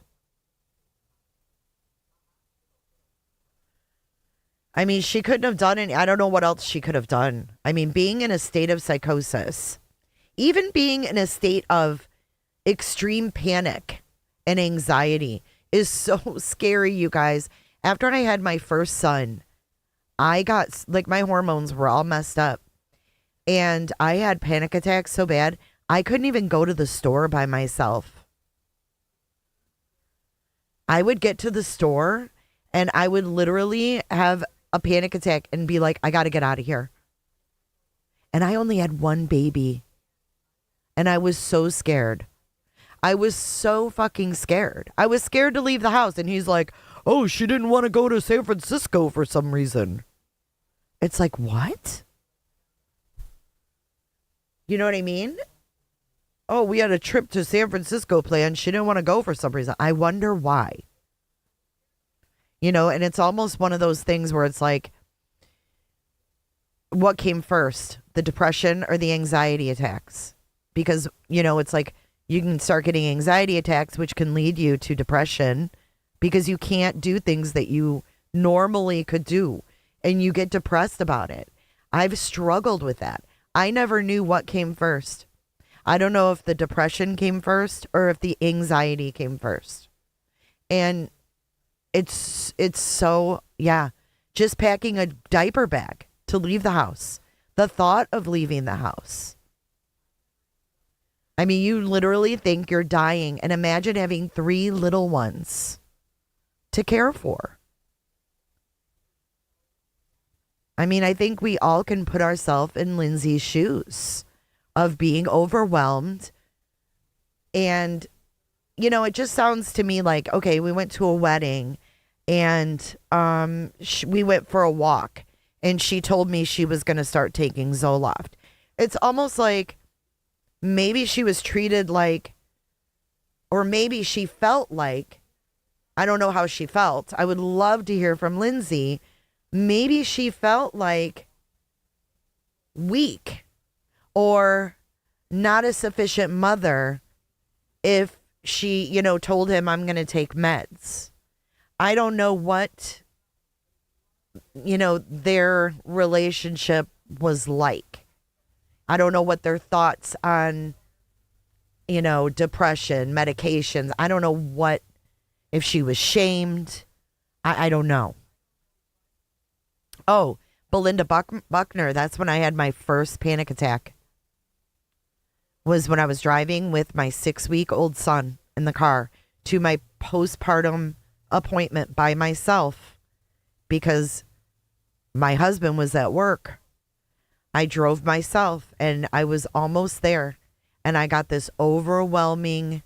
I mean, she couldn't have done any. I don't know what else she could have done. I mean, being in a state of psychosis, even being in a state of extreme panic and anxiety is so scary, you guys. After I had my first son, I got, like, my hormones were all messed up. And I had panic attacks so bad, I couldn't even go to the store by myself. I would get to the store and I would literally have a panic attack and be like, I got to get out of here. And I only had one baby. And I was so scared. I was so fucking scared. I was scared to leave the house. And he's like, oh, she didn't want to go to San Francisco for some reason. It's like, what? You know what I mean? Oh, we had a trip to San Francisco planned. She didn't want to go for some reason. I wonder why. You know, and it's almost one of those things where it's like, what came first, the depression or the anxiety attacks? Because, you know, it's like you can start getting anxiety attacks, which can lead you to depression because you can't do things that you normally could do and you get depressed about it. I've struggled with that. I never knew what came first. I don't know if the depression came first or if the anxiety came first. And it's so, yeah, just packing a diaper bag to leave the house. The thought of leaving the house. I mean, you literally think you're dying, and imagine having 3 little ones to care for. I mean, I think we all can put ourselves in Lindsay's shoes of being overwhelmed. And, you know, it just sounds to me like, okay, we went to a wedding and we went for a walk and she told me she was going to start taking Zoloft. It's almost like maybe she was treated like, or maybe she felt like, I don't know how she felt. I would love to hear from Lindsay. Maybe she felt like weak or not a sufficient mother if she, you know, told him, I'm going to take meds. I don't know what, you know, their relationship was like. I don't know what their thoughts on, you know, depression, medications. I don't know what, if she was shamed. I don't know. Oh, Belinda Buckner, that's when I had my first panic attack. Was when I was driving with my 6-week-old son in the car to my postpartum appointment by myself because my husband was at work. I drove myself and I was almost there and I got this overwhelming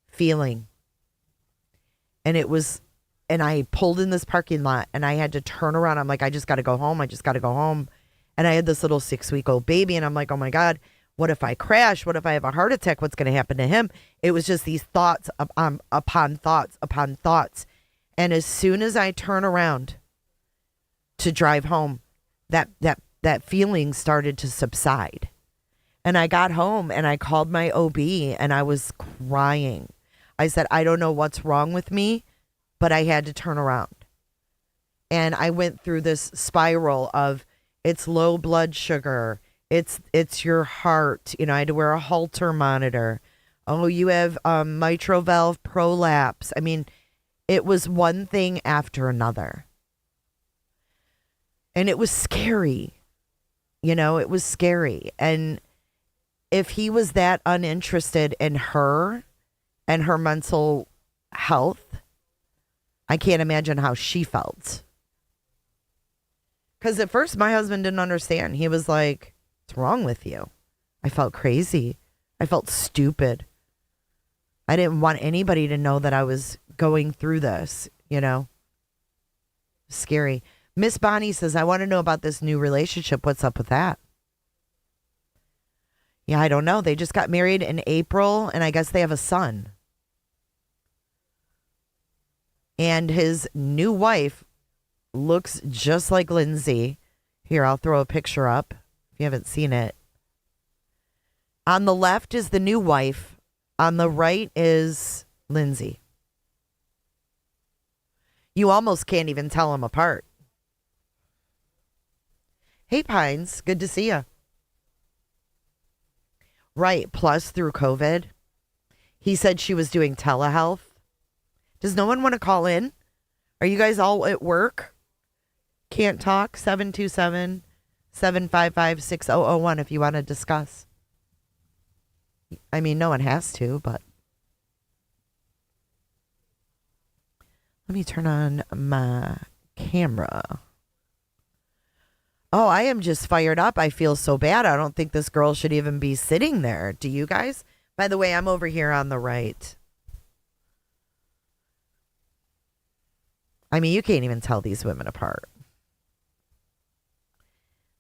feeling. And it was, and I pulled in this parking lot and I had to turn around. I'm like, I just got to go home. I just got to go home. And I had this little 6-week-old baby and I'm like, oh my God, what if I crash? What if I have a heart attack? What's going to happen to him? It was just these thoughts upon thoughts upon thoughts. And as soon as I turn around to drive home, that feeling started to subside. And I got home and I called my OB and I was crying. I said, I don't know what's wrong with me, but I had to turn around. And I went through this spiral of it's low blood sugar. It's your heart. You know, I had to wear a Holter monitor. Oh, you have mitral valve prolapse. I mean, it was one thing after another. And it was scary. You know, it was scary. And if he was that uninterested in her and her mental health, I can't imagine how she felt. Because at first my husband didn't understand. He was like, what's wrong with you? I felt crazy. I felt stupid. I didn't want anybody to know that I was going through this, you know. Scary. Miss Bonnie says, I want to know about this new relationship. What's up with that? Yeah, I don't know. They just got married in April, and I guess they have a son. And his new wife looks just like Lindsay. Here, I'll throw a picture up if you haven't seen it. On the left is the new wife. On the right is Lindsay. You almost can't even tell them apart. Hey, Pines. Good to see you. Right. Plus, through COVID, he said she was doing telehealth. Does no one want to call in? Are you guys all at work? Can't talk? 727-755-6001 if you want to discuss. I mean, no one has to, but. Let me turn on my camera. Oh, I am just fired up. I feel so bad. I don't think this girl should even be sitting there. Do you guys? By the way, I'm over here on the right. I mean, you can't even tell these women apart.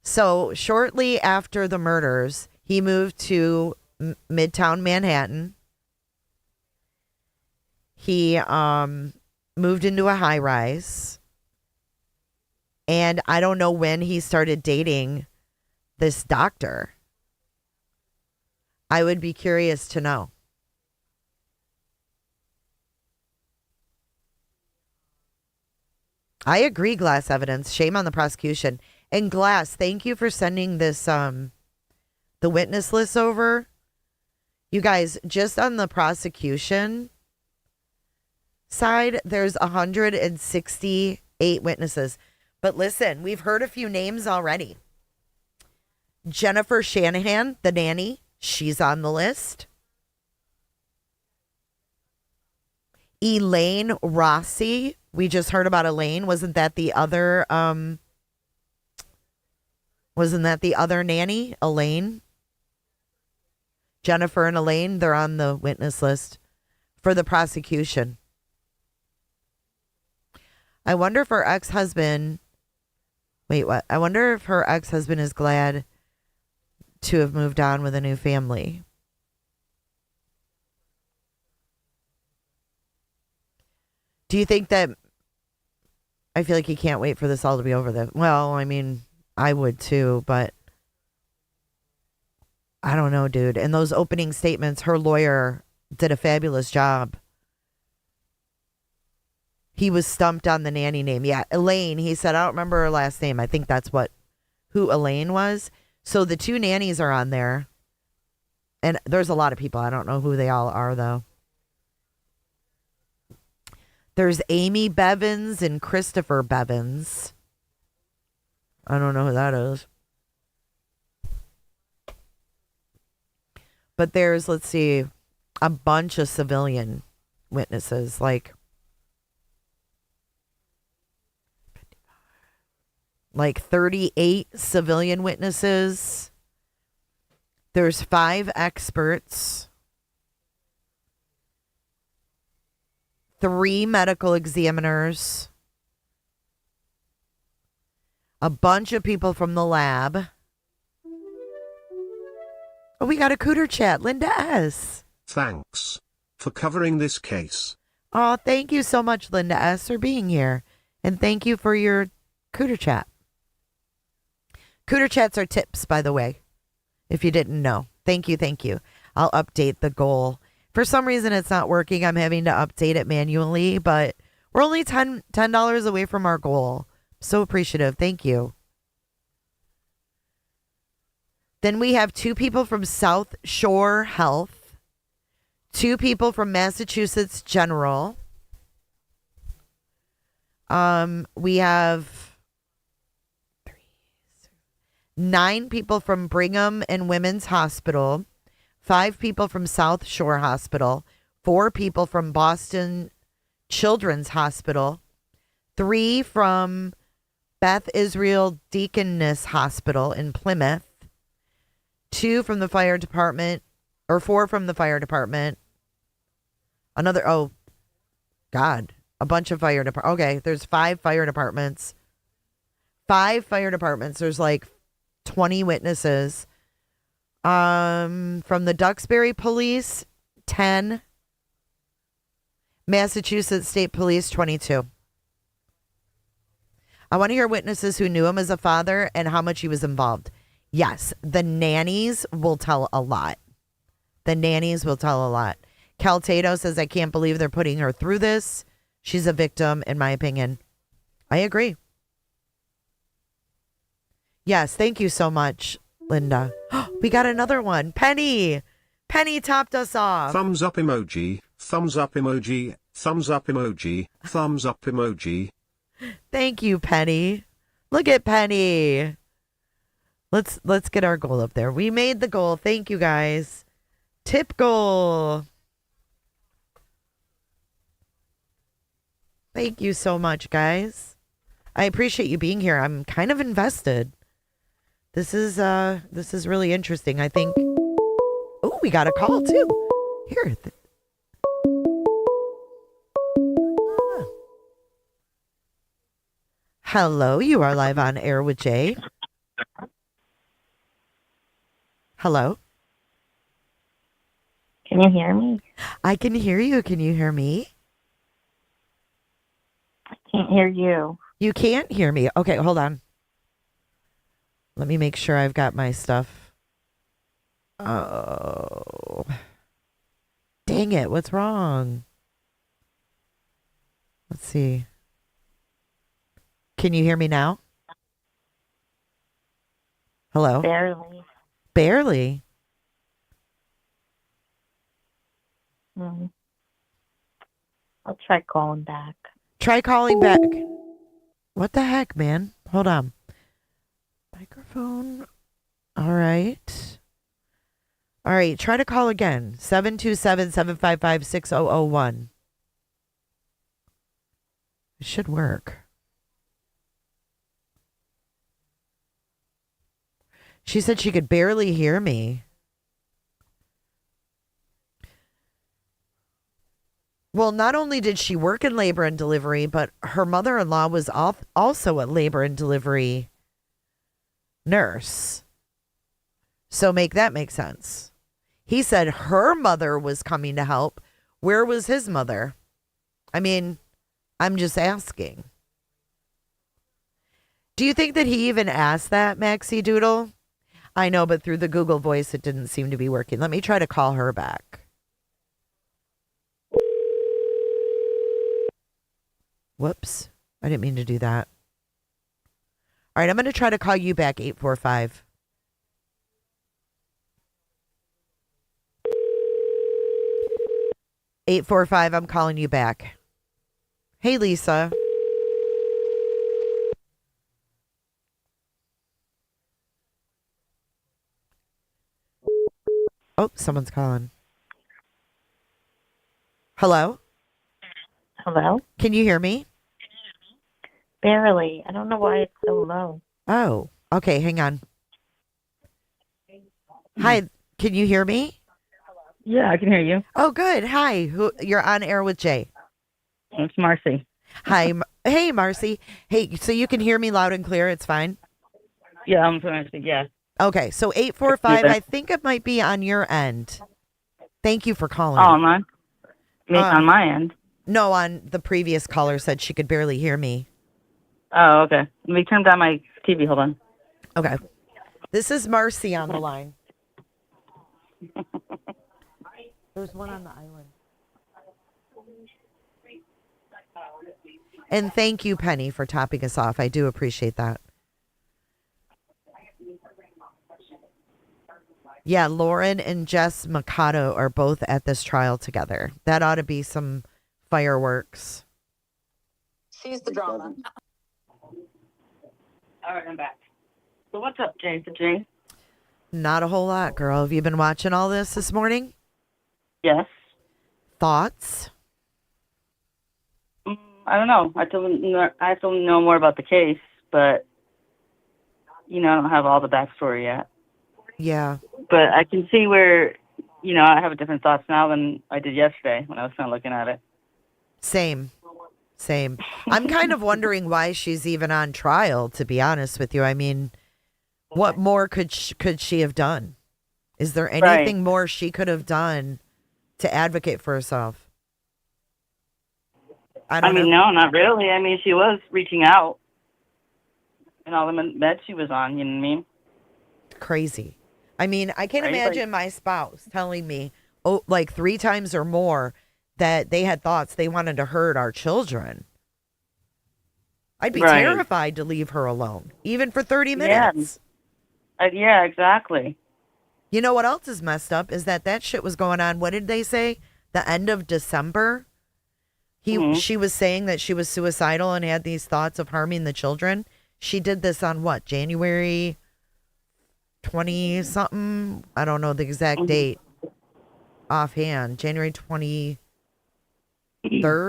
So shortly after the murders, he moved to Midtown Manhattan. He moved into a high rise. And I don't know when he started dating this doctor. I would be curious to know. I agree, Glass evidence. Shame on the prosecution. And Glass, thank you for sending this the witness list over. You guys, just on the prosecution side, there's 168 witnesses. But listen, we've heard a few names already. Jennifer Shanahan, the nanny, she's on the list. Elaine Rossi, we just heard about Elaine. Wasn't that the other nanny, Elaine? Jennifer and Elaine, they're on the witness list for the prosecution. I wonder if her ex-husband... Wait, what? I wonder if her ex-husband is glad to have moved on with a new family. Do you think that... I feel like he can't wait for this all to be over. Well, I mean, I would too, but... I don't know, dude. In those opening statements, her lawyer did a fabulous job. He was stumped on the nanny name. Yeah, Elaine. He said, I don't remember her last name. I think that's who Elaine was. So the two nannies are on there. And there's a lot of people. I don't know who they all are, though. There's Amy Bevins and Christopher Bevins. I don't know who that is. But there's, let's see, a bunch of civilian witnesses. Like 38 civilian witnesses. There's 5 experts. 3 medical examiners. A bunch of people from the lab. Oh, we got a cooter chat. Linda S. Thanks for covering this case. Oh, thank you so much, Linda S., for being here. And thank you for your cooter chat. Cooter chats are tips, by the way, if you didn't know. Thank you. Thank you. I'll update the goal. For some reason, it's not working. I'm having to update it manually, but we're only $10 away from our goal. So appreciative. Thank you. Then we have 2 people from South Shore Health, 2 people from Massachusetts General. We have 9 people from Brigham and Women's Hospital, 5 people from South Shore Hospital, 4 people from Boston Children's Hospital, 3 from Beth Israel Deaconess Hospital in Plymouth, 2 from the fire department, or 4 from the fire department. A bunch of fire departments. Okay, there's 5 fire departments. 5 fire departments. There's like 20 witnesses. From the Duxbury Police, 10. Massachusetts State Police, 22. I want to hear witnesses who knew him as a father and how much he was involved. Yes, the nannies will tell a lot. Cal Tato says, I can't believe they're putting her through this. She's a victim, in my opinion. I agree. Yes, thank you so much, Linda. We got another one. Penny topped us off. Thumbs up emoji, thumbs up emoji, thumbs up emoji, thumbs up emoji. Thank you, Penny. Look at Penny. Let's get our goal up there. We made the goal. Thank you, guys. Tip goal. Thank you so much, guys. I appreciate you being here. I'm kind of invested. This is really interesting. I think. Oh, we got a call too. Here. Hello, you are live on air with Jay. Hello. Can you hear me? I can hear you. Can you hear me? I can't hear you. You can't hear me. Okay, hold on. Let me make sure I've got my stuff. Oh. Dang it. What's wrong? Let's see. Can you hear me now? Hello? Barely. Barely? I'll try calling back. Try calling back. What the heck, man? Hold on. Microphone. All right. All right. Try to call again. 727-755-6001. It should work. She said she could barely hear me. Well, not only did she work in labor and delivery, but her mother-in-law was also a labor and delivery nurse. So make sense. He said her mother was coming to help. Where was his mother? I mean, I'm just asking. Do you think that he even asked that, Maxie Doodle? I know, but through the Google Voice, it didn't seem to be working. Let me try to call her back. Whoops. I didn't mean to do that. All right, I'm going to try to call you back, 845. I'm calling you back. Hey, Lisa. Oh, someone's calling. Hello? Hello? Can you hear me? Barely. I don't know why it's so low. Oh, okay. Hang on. Hi. Can you hear me? Yeah, I can hear you. Oh, good. Hi. You're on air with Jay. It's Marcy. Hi. Hey, Marcy. Hey, so you can hear me loud and clear. It's fine? Yeah, I'm Marcy. Yeah. Okay. So 845, I think it might be on your end. Thank you for calling. Oh, on my end? No, on the previous caller said she could barely hear me. Oh, okay. Let me turn down my TV. Hold on. Okay. This is Marcy on the line. There's one on the island. And thank you, Penny, for topping us off. I do appreciate that. Yeah, Lauren and Jess Mikado are both at this trial together. That ought to be some fireworks. Seize the drama. All right, I'm back. So what's up, Jane? Not a whole lot, girl. Have you been watching all this morning? Yes. Thoughts? I don't know. I have to know more about the case, but, I don't have all the backstory yet. Yeah. But I can see where, I have different thoughts now than I did yesterday when I was kind of looking at it. Same. I'm kind of wondering why she's even on trial, to be honest with you. I mean, what more could she have done? Is there anything more she could have done to advocate for herself? I mean, no, not really. I mean, she was reaching out and all the meds she was on, you know what I mean? Crazy. I mean, I can't imagine my spouse telling me, like 3 times or more that they had thoughts they wanted to hurt our children. I'd be terrified to leave her alone, even for 30 minutes. Yeah, exactly. You know what else is messed up is that shit was going on. What did they say? The end of December? She was saying that she was suicidal and had these thoughts of harming the children. She did this on what? January 20 something? I don't know the exact date offhand. January 23rd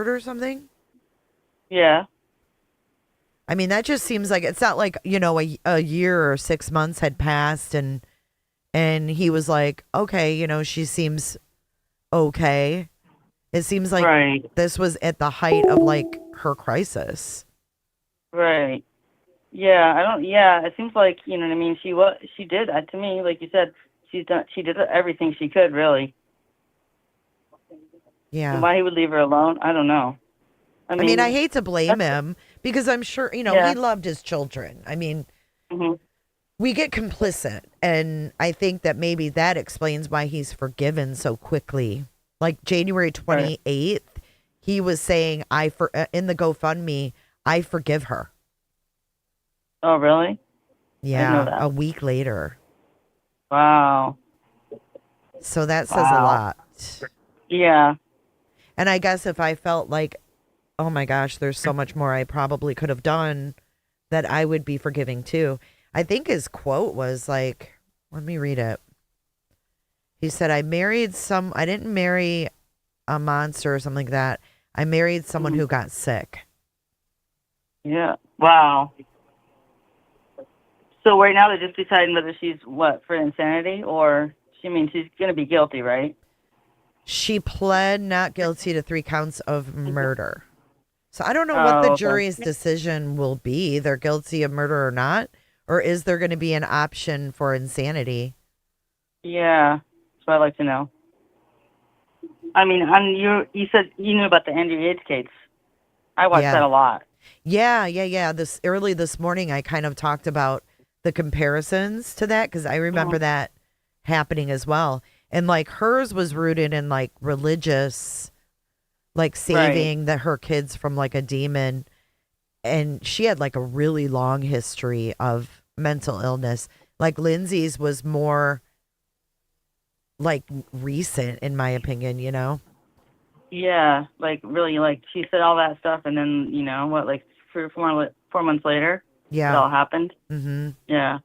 or something? Yeah. I mean, that just seems like it's not like, a year or 6 months had passed and he was like, okay, she seems okay. It seems like this was at the height of like her crisis. Right. Yeah, it seems like, you know what I mean, she did that to me, like you said, she did everything she could, really. Yeah. And why he would leave her alone, I don't know. I mean, I hate to blame him because I'm sure, he loved his children. I mean, we get complicit, and I think that maybe that explains why he's forgiven so quickly. Like January 28th, he was saying, in the GoFundMe, I forgive her. Oh, really? Yeah, a week later. Wow. So that says a lot. Yeah. And I guess if I felt like, oh my gosh, there's so much more I probably could have done, that I would be forgiving too. I think his quote was like, let me read it. He said, I didn't marry a monster or something like that. I married someone who got sick. Yeah. Wow. So right now they're just deciding whether she's for insanity or she's going to be guilty, right? She pled not guilty to 3 counts of murder. So I don't know what the jury's decision will be. They're guilty of murder or not, or is there going to be an option for insanity? Yeah. That's what I'd like to know. I mean, you said you knew about the Andrew Yates case. I watched that a lot. Yeah. Early this morning, I kind of talked about the comparisons to that because I remember that happening as well. And like hers was rooted in like religious, like saving her kids from like a demon. And she had like a really long history of mental illness. Like Lindsay's was more like recent, in my opinion, Yeah, like really, like she said all that stuff, and then 3 or 4 months later, it all happened. Mm-hmm. Yeah.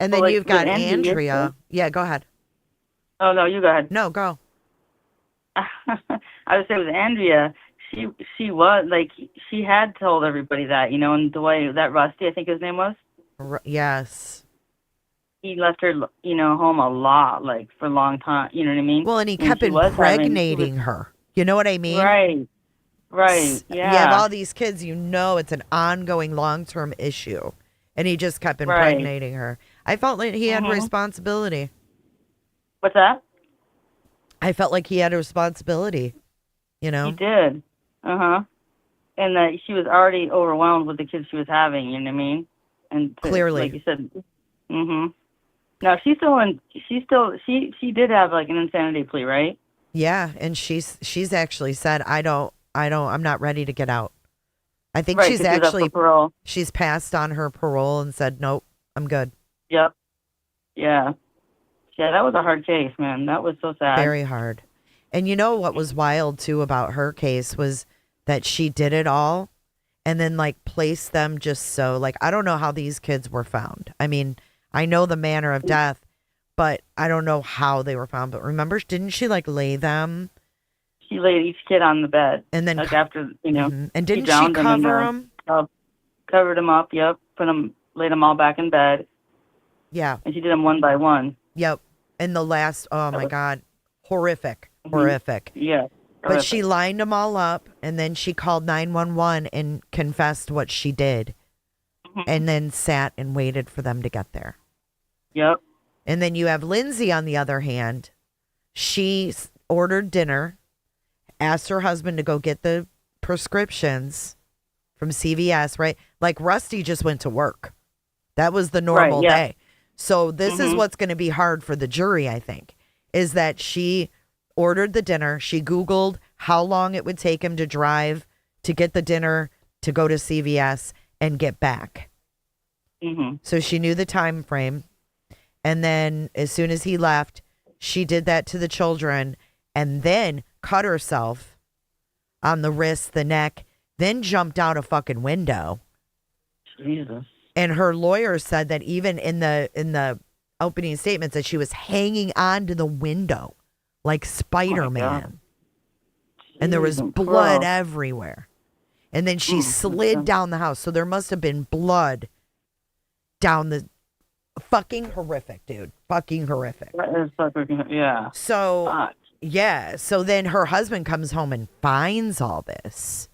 And then you've got Andrea. Yeah, go ahead. Oh no, you go ahead. No, go. I would say with Andrea, she was like she had told everybody that, and the way that Rusty, I think his name was. Yes. He left her, home a lot, like for a long time. You know what I mean? Well, and he kept impregnating her. You know what I mean? Right. Yeah. You have all these kids, it's an ongoing long-term issue. And he just kept impregnating her. I felt like he had responsibility. What's that? I felt like he had a responsibility, He did. And that she was already overwhelmed with the kids she was having, you know what I mean? And clearly. Like you said. Now she did have like an insanity plea, right? Yeah, and she's actually said, I'm not ready to get out. I think Right, she's 'cause she was up actually for parole. she's passed on her parole and said, nope, I'm good. Yep. Yeah. Yeah, that was a hard case, man. That was so sad. Very hard. And you know what was wild too about her case was that she did it all and then like placed them just so like I don't know how these kids were found. I mean, I know the manner of death, but I don't know how they were found. But remember, didn't she like lay them? She laid each kid on the bed, and then like after and didn't she drowned cover them? Covered them up. Yep. Laid them all back in bed. Yeah. And she did them one by one. Yep. And the last, oh my God, horrific. Yeah. But she lined them all up, and then she called 911 and confessed what she did, and then sat and waited for them to get there. Yep. And then you have Lindsay on the other hand. She ordered dinner, asked her husband to go get the prescriptions from CVS, right? Like Rusty just went to work. That was the normal day. So this is what's going to be hard for the jury, I think, is that she ordered the dinner. She Googled how long it would take him to drive to get the dinner, to go to CVS and get back. So she knew the time frame. And then as soon as he left, she did that to the children and then cut herself on the wrist, the neck, then jumped out a fucking window. Jesus. And her lawyer said that even in the opening statements that she was hanging on to the window like Spider-Man. And there was blood everywhere. And then she slid down the house. So there must have been blood down the fucking horrific, dude. Fucking horrific. That is fucking, yeah. So, yeah. So then her husband comes home and finds all this.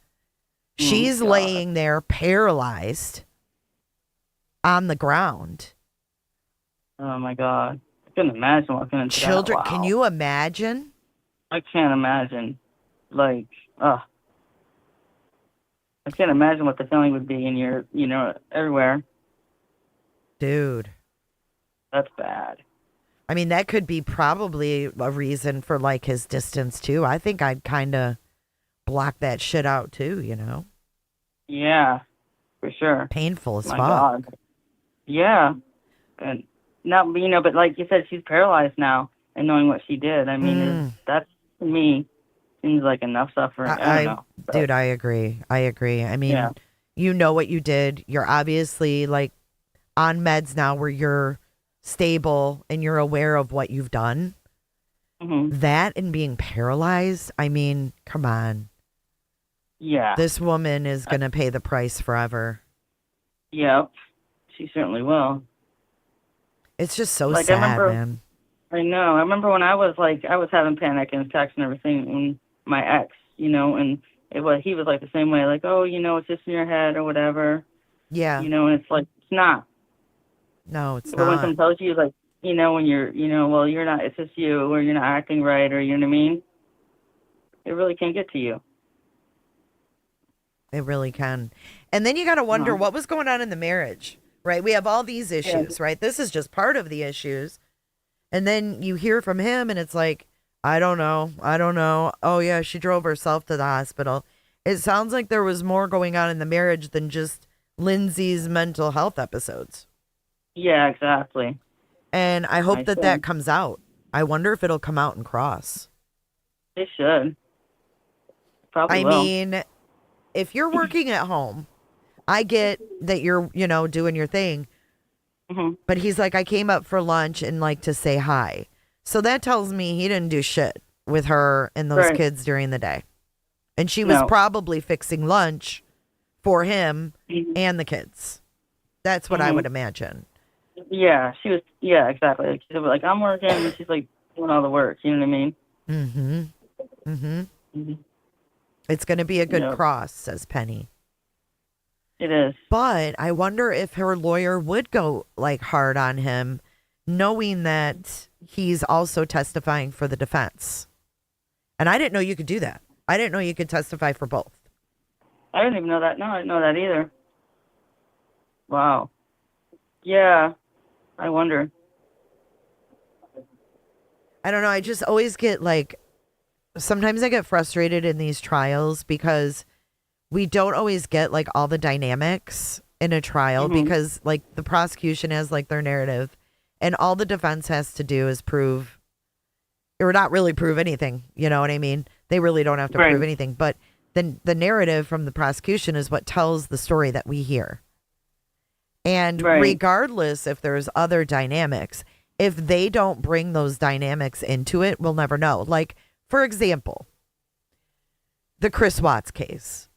She's laying there paralyzed on the ground. Oh my God. I couldn't imagine walking into Children, that. Wow. can you imagine? I can't imagine. Like, I can't imagine what the feeling would be in your, everywhere. Dude. That's bad. I mean, that could be probably a reason for like his distance too. I think I'd kind of block that shit out too, Yeah, for sure. Painful as My fuck. God. Yeah. And now, but like you said, she's paralyzed now, and knowing what she did, I mean, that to me seems like enough suffering. I don't know. Dude, I agree. I mean, you know what you did. You're obviously like on meds now where you're stable and you're aware of what you've done. That and being paralyzed, I mean, come on. Yeah. This woman is going to pay the price forever. Yep. She certainly will. It's just so Like, sad, I remember, man. I know. I remember when I was having panic attacks and everything, and my ex, and he was like the same way, like, oh, it's just in your head or whatever. Yeah. And it's like, it's not. No, it's But when not. someone tells you, like, when you're, well, you're not, it's just you, or you're not acting right, or you know what I mean? It really can't get to you. It really can. And then you got to wonder what was going on in the marriage, right? We have all these issues, right? This is just part of the issues. And then you hear from him and it's like, I don't know. Oh, yeah, she drove herself to the hospital. It sounds like there was more going on in the marriage than just Lindsay's mental health episodes. Yeah, exactly. And I hope that comes out. I wonder if it'll come out and cross. It should. Probably will. I mean, if you're working at home, I get that you're, doing your thing. But he's like, I came up for lunch and like to say hi. So that tells me he didn't do shit with her and those kids during the day. And she was probably fixing lunch for him and the kids. That's what I would imagine. Yeah, she was. Yeah, exactly. Like, she was like, I'm working, and she's like doing all the work. You know what I mean? It's going to be a good cross, says Penny. It is. But I wonder if her lawyer would go like hard on him, knowing that he's also testifying for the defense. And I didn't know you could do that. I didn't know you could testify for both. I didn't even know that. No, I didn't know that either. Wow. Yeah. I wonder. I don't know. I just always get like, sometimes I get frustrated in these trials because we don't always get like all the dynamics in a trial because like the prosecution has like their narrative and all the defense has to do is prove or not really prove anything. You know what I mean? They really don't have to prove anything, but then the narrative from the prosecution is what tells the story that we hear. And regardless if there's other dynamics, if they don't bring those dynamics into it, we'll never know. Like, for example, the Chris Watts case.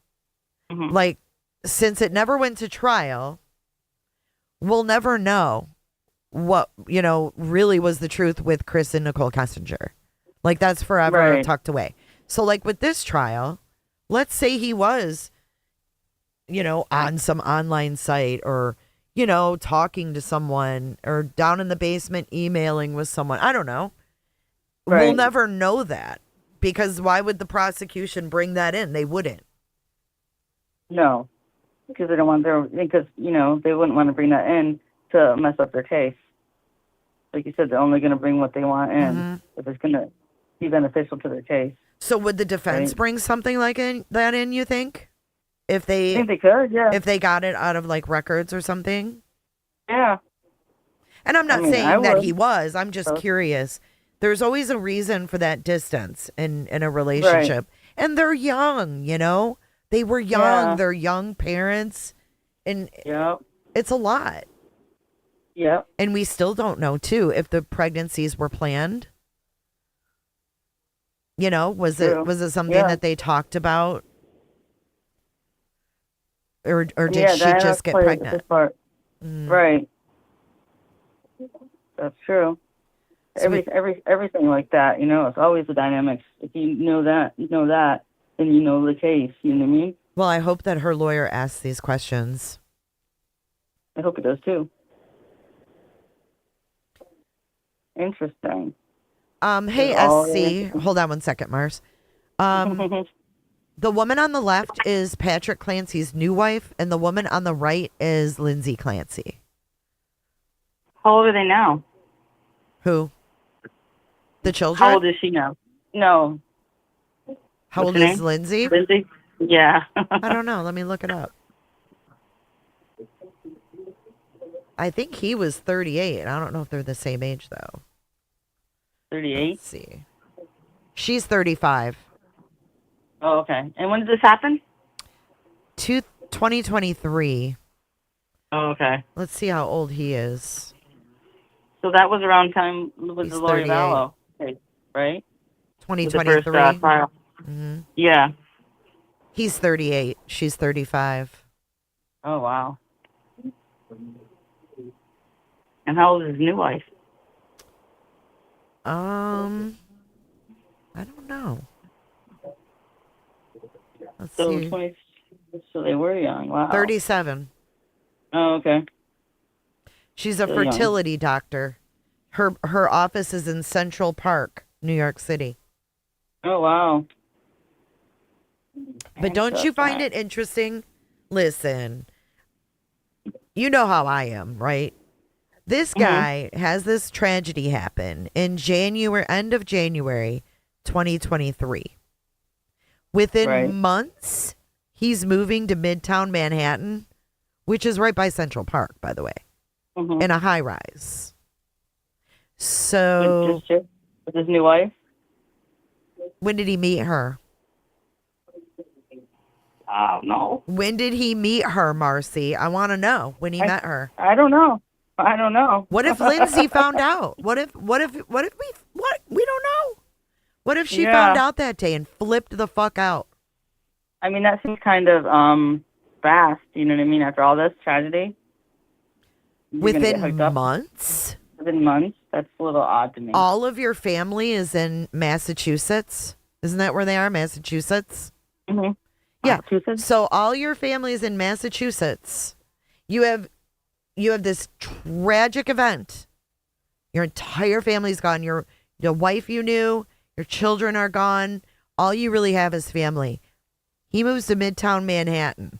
Like, since it never went to trial, we'll never know what, you know, really was the truth with Chris and Nicole Kessinger. Like, that's forever tucked away. So, like, with this trial, let's say he was, you know, on some online site or, you know, talking to someone or down in the basement emailing with someone. I don't know. We'll never know that because why would the prosecution bring that in? They wouldn't. No, because they don't want because, you know, they wouldn't want to bring that in to mess up their case. Like you said, they're only going to bring what they want in if it's going to be beneficial to their case. So would the defense bring something like that in, you think? If they, I think they could, yeah. If they got it out of like records or something? Yeah. And I'm not saying that he was. I'm just curious. There's always a reason for that distance in a relationship. And they're young, you know? They were young. Yeah. They're young parents. And it's a lot. Yeah. And we still don't know, too, if the pregnancies were planned. You know, was it something that they talked about? Or did she just get pregnant? Right. That's true. Everything like that, you know, it's always the dynamics. If you know that, then you know the case. You know what I mean? Well, I hope that her lawyer asks these questions. I hope it does too. Interesting. Hey, SC. Hold on one second, Mars. The woman on the left is Patrick Clancy's new wife, and the woman on the right is Lindsay Clancy. How old are they now? Who? The children? How old is she now? No. How old is Lindsay? Lindsay? Yeah. I don't know. Let me look it up. I think he was 38. I don't know if they're the same age, though. 38? Let's see. She's 35. Oh, okay. And when did this happen? 2023. Oh, okay. Let's see how old he is. So that was around time with the Lori Vallow case, right? 2023. Trial. Yeah. He's 38. She's 35. Oh, wow. And how old is his new wife? I don't know. Let's so see. 20, so they were young. Wow. 37. Oh, okay. She's a fertility doctor. Her office is in Central Park, New York City. Oh, wow. But don't you find it interesting? Listen, you know how I am, right? This guy has this tragedy happen in end of January 2023. Within months, he's moving to Midtown Manhattan, which is right by Central Park, by the way, in a high rise. So, with his new wife? When did he meet her? I don't know. When did he meet her, Marcy? I want to know when he met her. I don't know. What if Lindsay found out? What if we don't know? What if she found out that day and flipped the fuck out? I mean, that seems kind of fast, you know what I mean, after all this tragedy. Within months? Within months? That's a little odd to me. All of your family is in Massachusetts? Isn't that where they are, Massachusetts? Mm-hmm. Yeah. So all your family is in Massachusetts. You have this tragic event. Your entire family's gone. Your wife you knew, your children are gone. All you really have is family. He moves to Midtown Manhattan.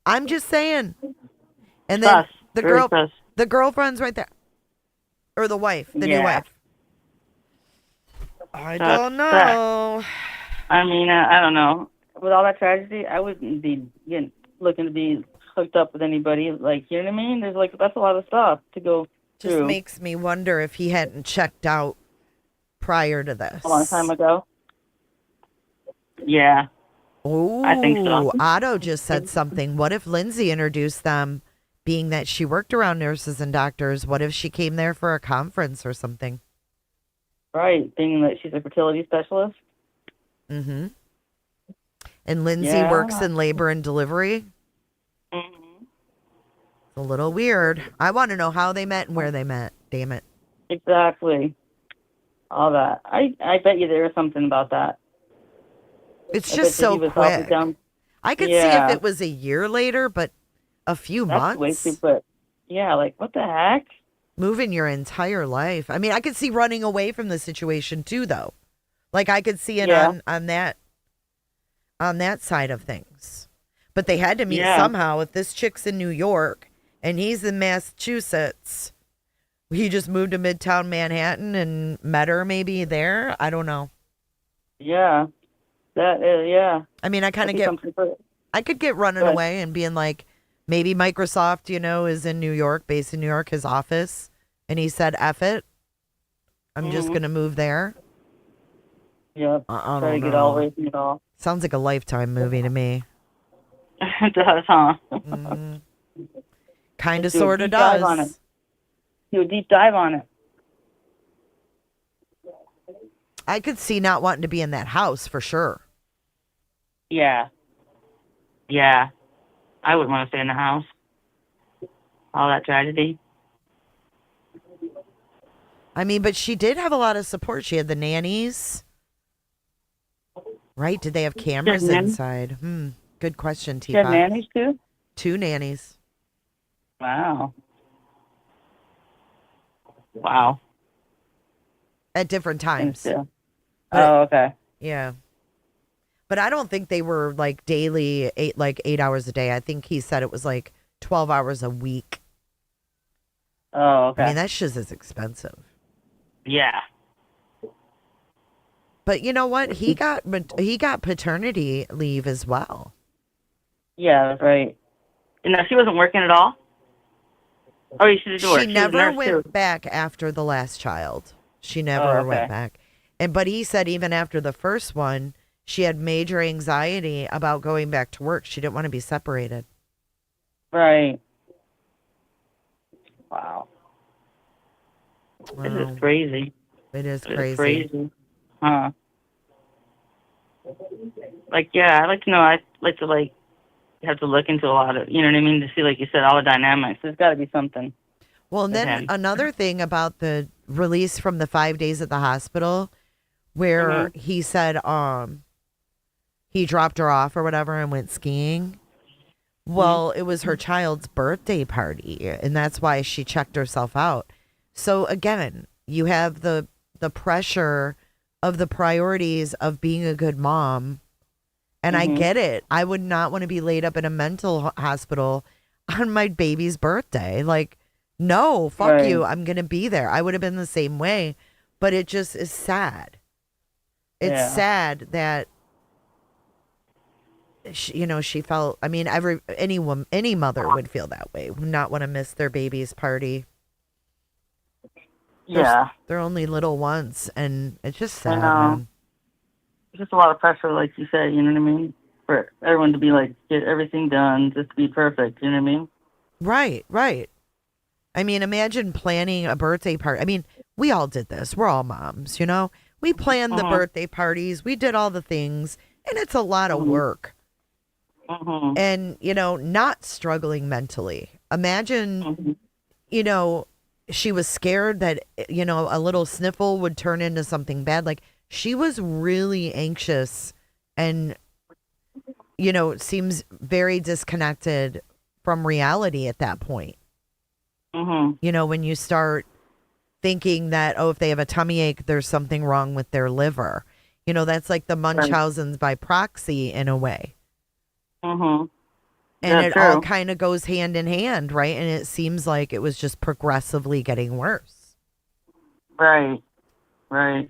I'm just saying. And then the girlfriend's right there. Or the wife, the new wife. I That's don't know. I mean, I don't know. With all that tragedy, I wouldn't be looking to be hooked up with anybody. Like, you know what I mean? There's like, that's a lot of stuff to go Just through. makes me wonder if he hadn't checked out prior to this. A long time ago. Yeah. Ooh, I think so. Otto just said something. What if Lindsay introduced them, being that she worked around nurses and doctors? What if she came there for a conference or something? Right, being that she's a fertility specialist. Mm-hmm. And Lindsay Yeah. works in labor and delivery. Mm-hmm. It's a little weird. I want to know how they met and where they met. Damn it. Exactly. All that. I bet you there is something about that. It's I just bet you he so was helping quick. down- I could see Yeah. if it was a year later, but a few That's way months. too quick. Yeah, like, what the heck? Moving your entire life. I mean, I could see running away from the situation too, though. Like I could see it Yeah. on that side of things. But they had to meet Yeah. somehow. If this chick's in New York and he's in Massachusetts, he just moved to Midtown Manhattan and met her maybe there. I don't know. Yeah. That is, yeah. I mean, I kind of That'd be get, something for- I could get running Good. away and being like, maybe Microsoft, is in New York, based in New York, his office. And he said, F it. I'm just Mhm. going to move there. Yep. I Try don't to get know. all away from it all. Sounds like a Lifetime movie to me. It does, huh? Kind of, Do a sort of deep dive does. on it. Do a deep dive on it. I could see not wanting to be in that house for sure. Yeah. Yeah. I wouldn't want to stay in the house. All that tragedy. I mean, but she did have a lot of support. She had the nannies. Right? Did they have cameras nannies? inside? Good question, She had Teapot. nannies too? 2 nannies. Wow. Wow. At different times. Yeah. But- Oh, okay. Yeah. But I don't think they were like daily, 8 hours a day. I think he said it was like 12 hours a week. Oh, okay. I mean, that shit is expensive. Yeah. But you know what? He got paternity leave as well. Yeah, that's right. And now she wasn't working at all? Oh, you should have She worked. never was a nurse, went too. back after the last child. She never Oh, okay. went back. But he said even after the first one, she had major anxiety about going back to work. She didn't want to be separated. Right. Wow. This Wow. is crazy. It is It is crazy. crazy. Huh. Like, yeah, I'd like to know. I'd like to, like, have to look into a lot of, you know what I mean, to see, like you said, all the dynamics. There's got to be something. Well, and then Okay. another thing about the release from the 5 days at the hospital, where he said he dropped her off or whatever and went skiing. Well, it was her child's birthday party, and that's why she checked herself out. So again, you have the pressure of the priorities of being a good mom. And I get it. I would not want to be laid up in a mental hospital on my baby's birthday. Like, no, fuck Right. you. I'm going to be there. I would have been the same way. But it just is sad. It's Yeah. sad that, she felt, I mean, any mother would feel that way, would not want to miss their baby's party. Yeah. They're only little ones, and it's just I sad, know. man. There's just a lot of pressure, like you said, you know what I mean? For everyone to be like, get everything done, just to be perfect, you know what I mean? Right, right. I mean, imagine planning a birthday party. I mean, we all did this. We're all moms, We planned the birthday parties. We did all the things, and it's a lot of work. And, not struggling mentally. Imagine, she was scared that, a little sniffle would turn into something bad. Like, she was really anxious and, seems very disconnected from reality at that point. When you start thinking that, if they have a tummy ache, there's something wrong with their liver. That's like the Munchausen's by proxy in a way. And it all kind of goes hand in hand, right? And it seems like it was just progressively getting worse. Right. Right.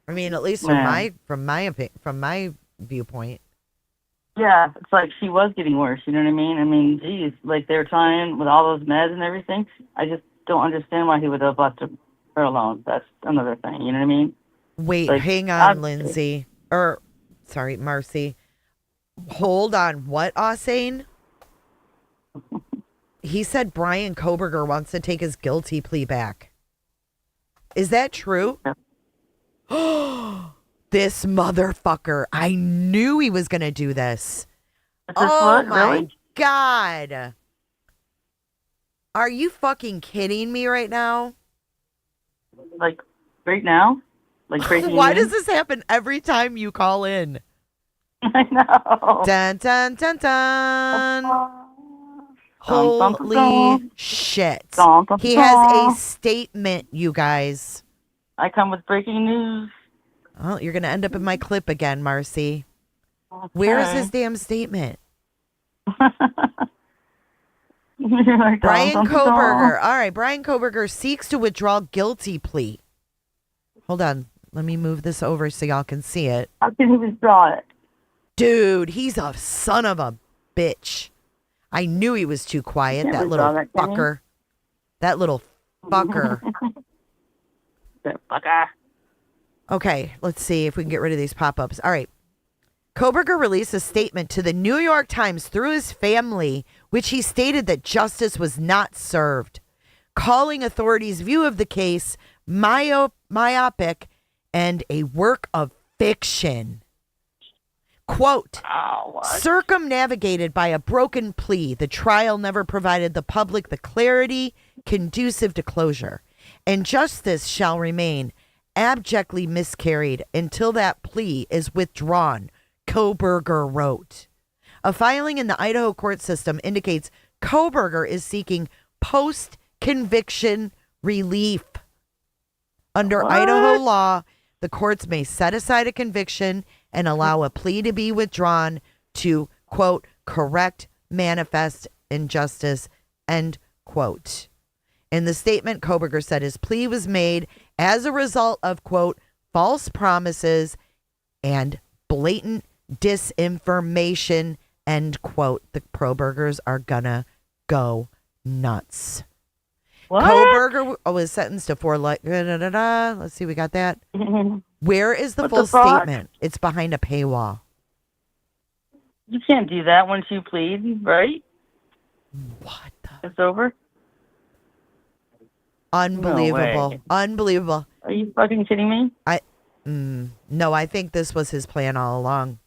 I mean, at least Man. from my viewpoint. Yeah, it's like she was getting worse. You know what I mean? I mean, geez, like they were trying with all those meds and everything. I just don't understand why he would have left her alone. That's another thing. You know what I mean? Wait, Like, hang on, Lindsay. Sorry, Marcy. Hold on. What, Osane? He said Bryan Kohberger wants to take his guilty plea back. Is that true? This motherfucker. I knew he was going to do this. Oh, my Really? God. Are you fucking kidding me right now? Like right now? Like breaking Why news? does this happen every time you call in? I know. Dun, dun, dun, dun. Dun, dun, dun, Holy dun. shit. Dun, dun, He has dun. a statement, you guys. I come with breaking news. Oh, you're going to end up in my clip again, Marcy. Where is his damn statement? Like, Bryan dun, dun, Kohberger. dun. All right, Bryan Kohberger seeks to withdraw guilty plea. Hold on. Let me move this over so y'all can see it. How can he withdraw it? Dude, he's a son of a bitch. I knew he was too quiet, Can't that withdraw little that, can you? fucker. That little fucker. That fucker. Okay, let's see if we can get rid of these pop-ups. All right. Kohberger released a statement to the New York Times through his family, which he stated that justice was not served, calling authorities' view of the case myopic and a work of fiction. Quote, circumnavigated by a broken plea, the trial never provided the public the clarity conducive to closure, and justice shall remain abjectly miscarried until that plea is withdrawn, Kohberger wrote. A filing in the Idaho court system indicates Kohberger is seeking post-conviction relief. Under Idaho law, the courts may set aside a conviction and allow a plea to be withdrawn to, quote, correct manifest injustice, end quote. In the statement, Kohberger said his plea was made as a result of, quote, false promises and blatant disinformation, end quote. The Kohbergers are gonna go nuts. What? Kohberger was sentenced to 4 life. Let's see, we got that. Where is the What full the fuck? statement? It's behind a paywall. You can't do that once you plead, right? What the? It's over? Unbelievable. way. Unbelievable. Are you fucking kidding me? No, I think this was his plan all along.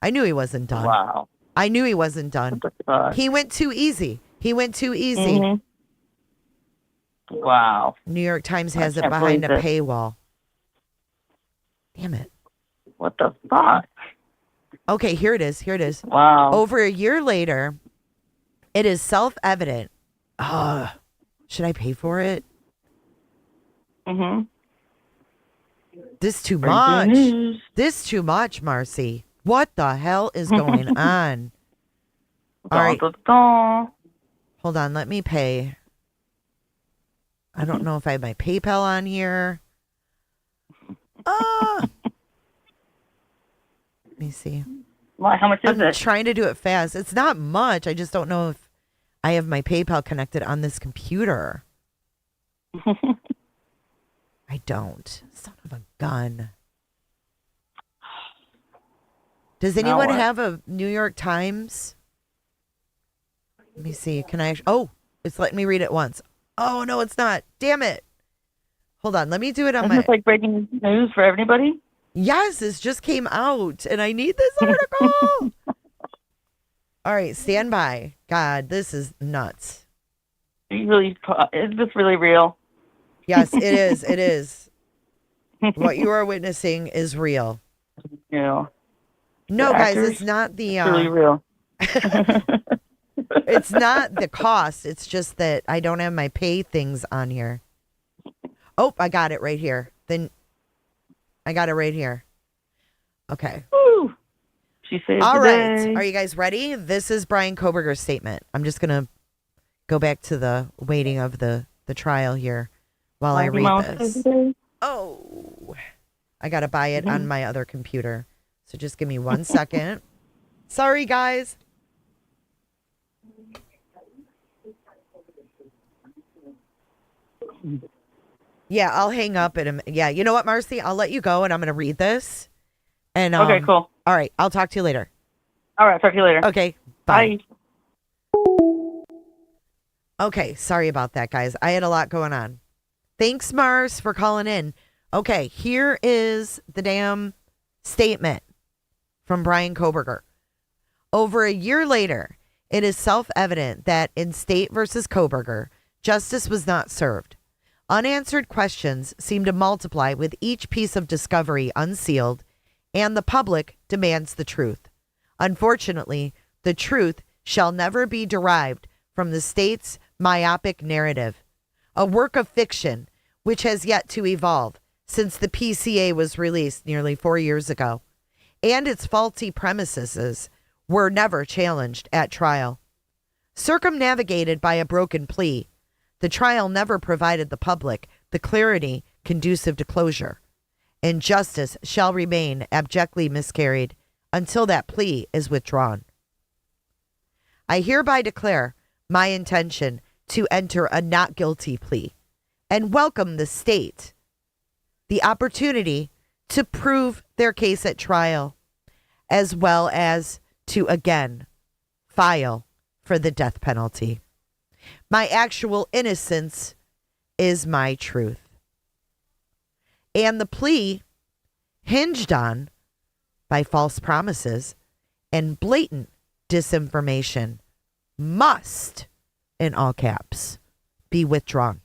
I knew he wasn't done. Wow. I knew he wasn't done. What the fuck? He went too easy. He went too easy. Mhm. Wow. New York Times I has it can't behind a believe this. paywall. Damn it. What the fuck? Okay, here it is. Here it is. Wow. Over a year later, it is self-evident. Should I pay for it? Mm-hmm. This too Breaking much. news. This too much, Marcy. What the hell is going on? All right. Dun, dun, Hold on. Let me pay. I don't know if I have my PayPal on here. Let me see. dun. Why? How much is I'm it? trying to do it fast. It's not much. I just don't know if I have my PayPal connected on this computer. I don't. Son of a gun. Does Now anyone what? have a New York Times? Let me see. Can I? Oh, it's letting me read it once. Oh, no, it's not. Damn it. Hold on. Let me do it on Isn't my. this like breaking news for everybody? Yes, this just came out and I need this article. All right, stand by. God, this is nuts. Is this really real? Yes, it is. It is. What you are witnessing is real. Yeah. No, The guys, actors? it's not the. It's really real. It's not the cost. It's just that I don't have my pay things on here. Oh, I got it right here. Then I got it right here. Okay. Woo. She saved All the right. day. Are you guys ready? This is Bryan Kohberger's statement. I'm just going to go back to the waiting of the trial here while I read this. Oh, I got to buy it on my other computer. So just give me 1 second. Sorry, guys. Yeah, I'll hang up in a minute. Yeah, you know what, Marcy? I'll let you go, and I'm going to read this. And Okay, cool. All right, I'll talk to you later. All right, talk to you later. Okay, bye. Okay, sorry about that, guys. I had a lot going on. Thanks, Mars, for calling in. Okay, here is the damn statement from Bryan Kohberger. Over a year later, it is self-evident that in State versus Kohberger, justice was not served. Unanswered questions seem to multiply with each piece of discovery unsealed, and the public demands the truth. Unfortunately, the truth shall never be derived from the state's myopic narrative, a work of fiction which has yet to evolve since the PCA was released nearly 4 years ago, and its faulty premises were never challenged at trial. Circumnavigated by a broken plea, the trial never provided the public the clarity conducive to closure, and justice shall remain abjectly miscarried until that plea is withdrawn. I hereby declare my intention to enter a not guilty plea and welcome the state the opportunity to prove their case at trial, as well as to again file for the death penalty. My actual innocence is my truth. And the plea, hinged on by false promises and blatant disinformation, must, in all caps, be withdrawn.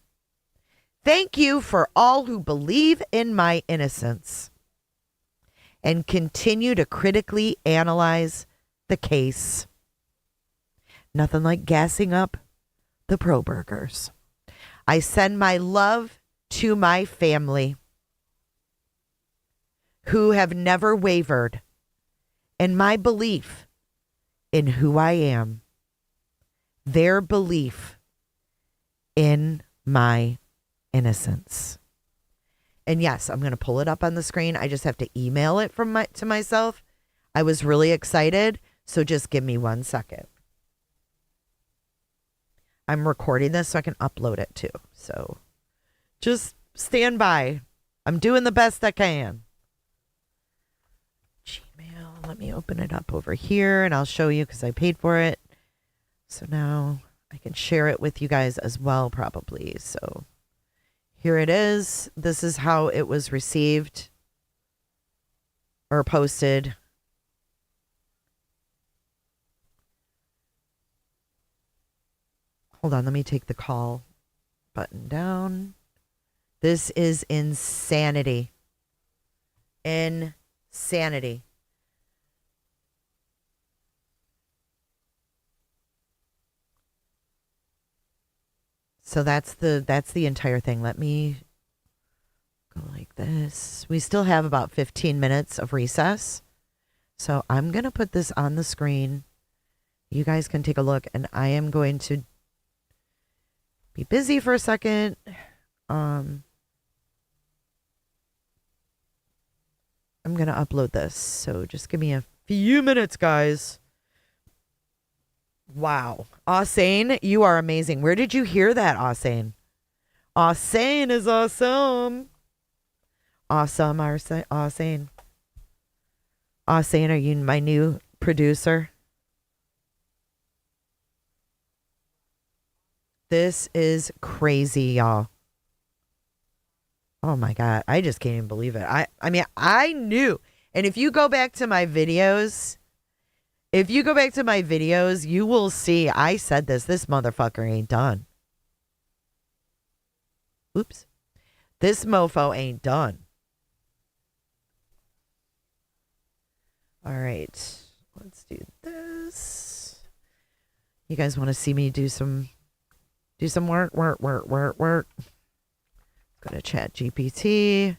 Thank you for all who believe in my innocence and continue to critically analyze the case. Nothing like gassing up the pro-burgers. I send my love to my family who have never wavered in my belief in who I am, their belief in my innocence. And yes, I'm going to pull it up on the screen. I just have to email it to myself. I was really excited, so just give me 1 second. I'm recording this so I can upload it too. So just stand by. I'm doing the best I can. Gmail. Let me open it up over here and I'll show you because I paid for it. So now I can share it with you guys as well, probably. So here it is. This is how it was received or posted. Hold on, let me take the call button down. This is insanity. Insanity. So that's the entire thing. Let me go like this. We still have about 15 minutes of recess. So I'm going to put this on the screen. You guys can take a look, and I am going to be busy for a second. I'm going to upload this. So just give me a few minutes, guys. Wow. Ausane, you are amazing. Where did you hear that, Ausane? Ausane is awesome. Awesome, Ausane. Ausane, are you my new producer? This is crazy, y'all. Oh my God. I just can't even believe it. I mean, I knew. And if you go back to my videos, you will see I said this. This motherfucker ain't done. Oops. This mofo ain't done. All right. Let's do this. You guys want to see me do some work. Go to Chat GPT.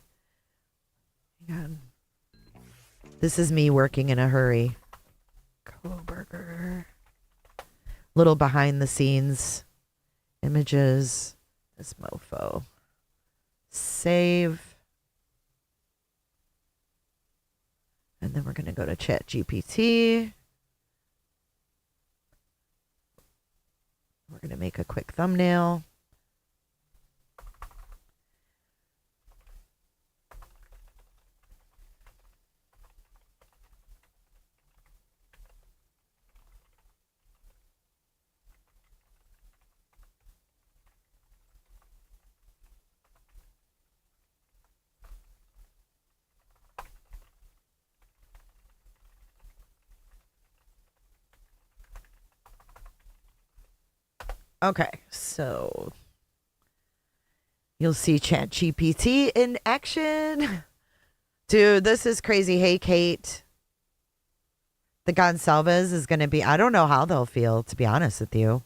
This is me working in a hurry. Kohberger. Little behind the scenes images. This mofo. Save. And then we're going to go to Chat GPT. We're going to make a quick thumbnail. Okay, so you'll see ChatGPT in action. Dude, this is crazy. Hey, Kate. The Gonsalves is going to be, I don't know how they'll feel, to be honest with you.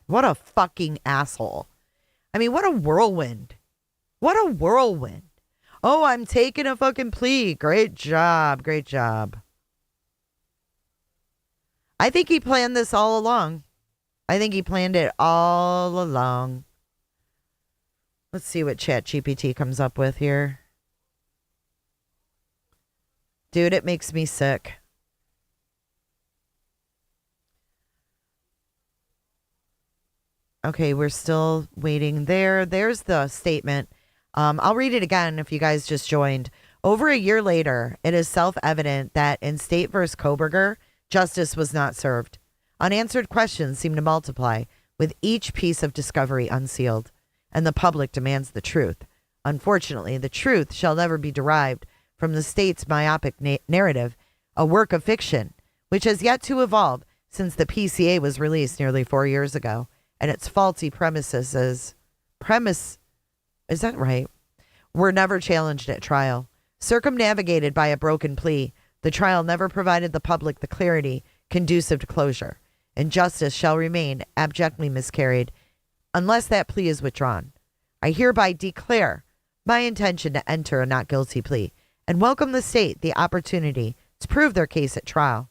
What a fucking asshole. I mean, what a whirlwind. What a whirlwind. Oh, I'm taking a fucking plea. Great job. Great job. I think he planned this all along. I think he planned it all along. Let's see what ChatGPT comes up with here. Dude, it makes me sick. Okay, we're still waiting there. There's the statement. I'll read it again if you guys just joined. Over a year later, it is self-evident that in State versus Kohberger, justice was not served. Unanswered questions seem to multiply, with each piece of discovery unsealed, and the public demands the truth. Unfortunately, the truth shall never be derived from the state's myopic narrative, a work of fiction, which has yet to evolve since the PCA was released nearly 4 years ago, and its faulty is that right? Were never challenged at trial. Circumnavigated by a broken plea, the trial never provided the public the clarity conducive to closure, and justice shall remain abjectly miscarried unless that plea is withdrawn. I hereby declare my intention to enter a not guilty plea and welcome the state the opportunity to prove their case at trial,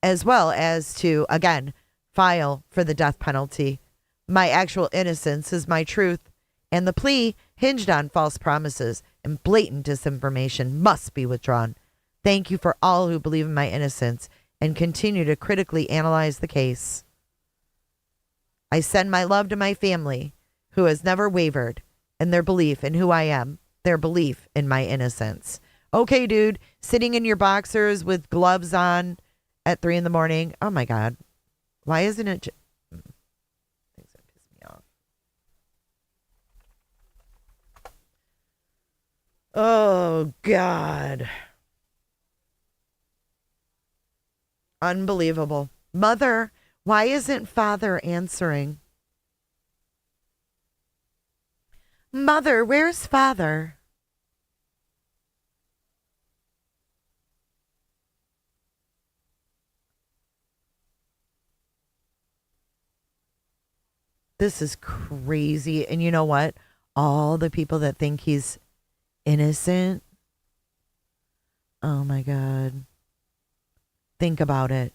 as well as to, again, file for the death penalty. My actual innocence is my truth, and the plea, hinged on false promises and blatant disinformation, must be withdrawn. Thank you for all who believe in my innocence and continue to critically analyze the case. I send my love to my family, who has never wavered in their belief in who I am, their belief in my innocence. Okay, dude, sitting in your boxers with gloves on at 3 a.m. Oh my God. Why isn't it? Things that piss me off. Oh God. Unbelievable. Mother, why isn't father answering? Mother, where's father? This is crazy. And you know what? All the people that think he's innocent. Oh my God. Think about it.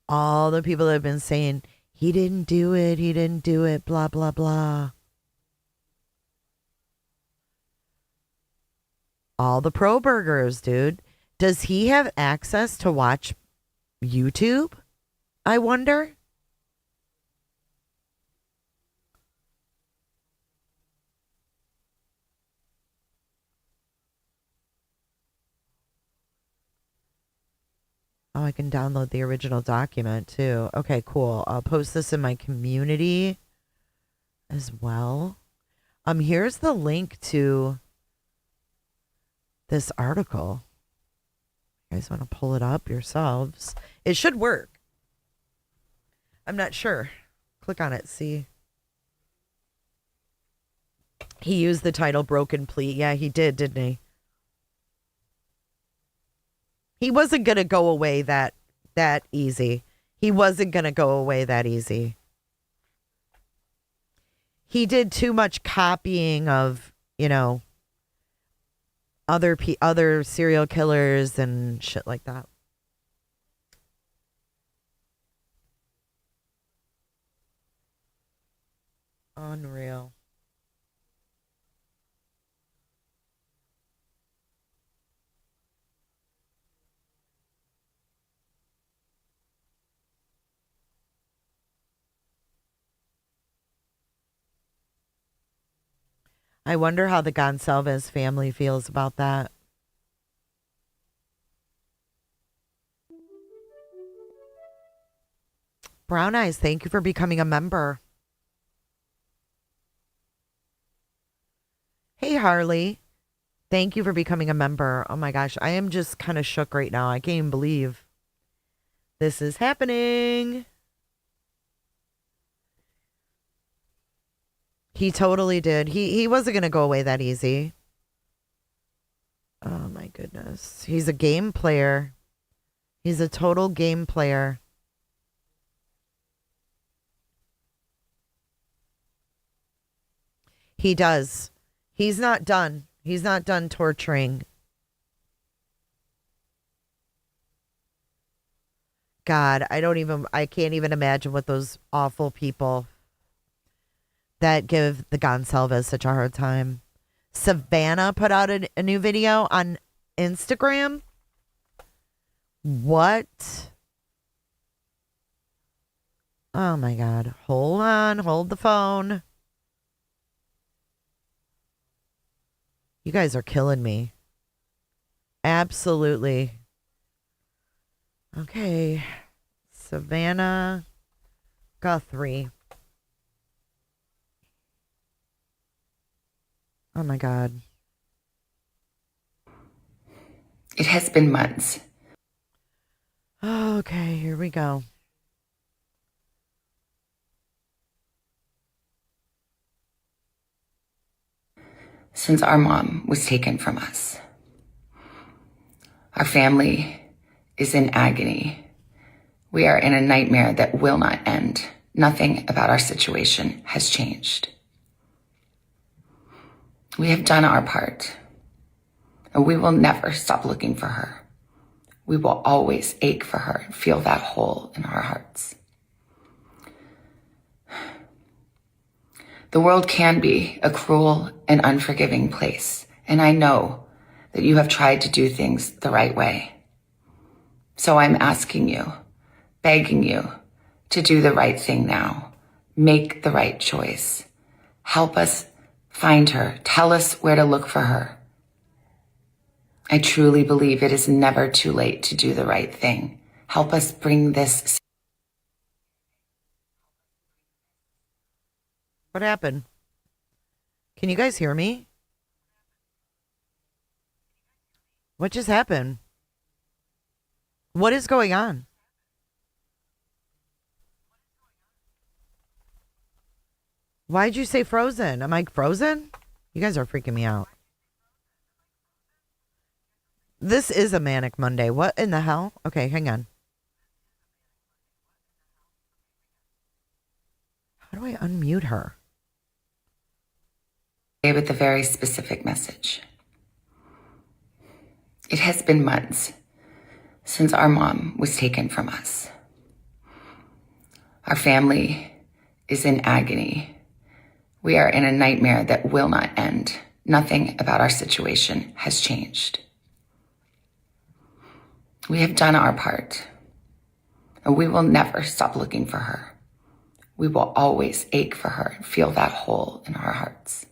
All the people that have been saying, he didn't do it, blah, blah, blah. All the pro burgers, dude. Does he have access to watch YouTube? I wonder. Oh, I can download the original document too. Okay, cool. I'll post this in my community as well. Here's the link to this article. You guys want to pull it up yourselves? It should work. I'm not sure. Click on it, see. He used the title Broken Plea. Yeah, he did, didn't he? He wasn't going to go away that easy. He wasn't going to go away that easy. He did too much copying of, other serial killers and shit like that. Unreal. I wonder how the Gonsalves family feels about that. Brown Eyes, thank you for becoming a member. Hey, Harley. Thank you for becoming a member. Oh my gosh, I am just kind of shook right now. I can't even believe this is happening. He totally did. He wasn't going to go away that easy. Oh my goodness. He's a game player. He's a total game player. He does. He's not done. He's not done torturing. God, I can't even imagine what those awful people that give the Gonsalves such a hard time. Savannah put out a new video on Instagram. What? Oh my God. Hold on. Hold the phone. You guys are killing me. Absolutely. Okay. Savannah Guthrie. Oh my God. It has been months. Okay, here we go. Since our mom was taken from us. Our family is in agony. We are in a nightmare that will not end. Nothing about our situation has changed. We have done our part, and we will never stop looking for her. We will always ache for her and feel that hole in our hearts. The world can be a cruel and unforgiving place, and I know that you have tried to do things the right way. So I'm asking you, begging you, to do the right thing now. Make the right choice. Help us find her. Tell us where to look for her. I truly believe it is never too late to do the right thing. Help us bring this. What happened? Can you guys hear me? What just happened? What is going on? Why'd you say frozen? Am I frozen? You guys are freaking me out. This is a manic Monday. What in the hell? Okay, hang on. How do I unmute her? With a very specific message. It has been months since our mom was taken from us. Our family is in agony. We are in a nightmare that will not end. Nothing about our situation has changed. We have done our part, and we will never stop looking for her. We will always ache for her and feel that hole in our hearts.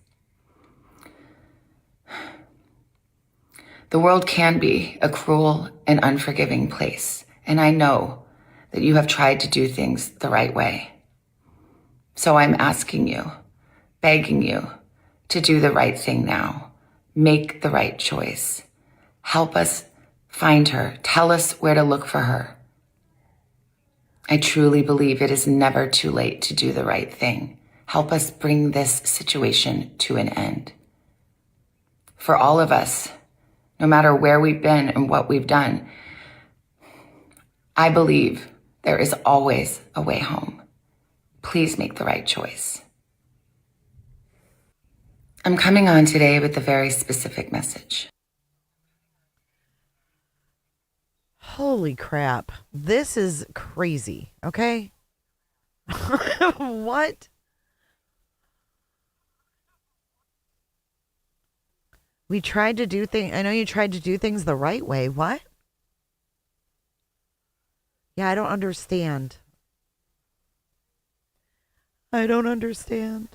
The world can be a cruel and unforgiving place, and I know that you have tried to do things the right way. So I'm asking you, begging you, to do the right thing now. Make the right choice. Help us find her. Tell us where to look for her. I truly believe it is never too late to do the right thing. Help us bring this situation to an end. For all of us, no matter where we've been and what we've done, I believe there is always a way home. Please make the right choice. I'm coming on today with a very specific message. Holy crap. This is crazy, okay? What? We tried to do things. I know you tried to do things the right way. What? Yeah, I don't understand. I don't understand.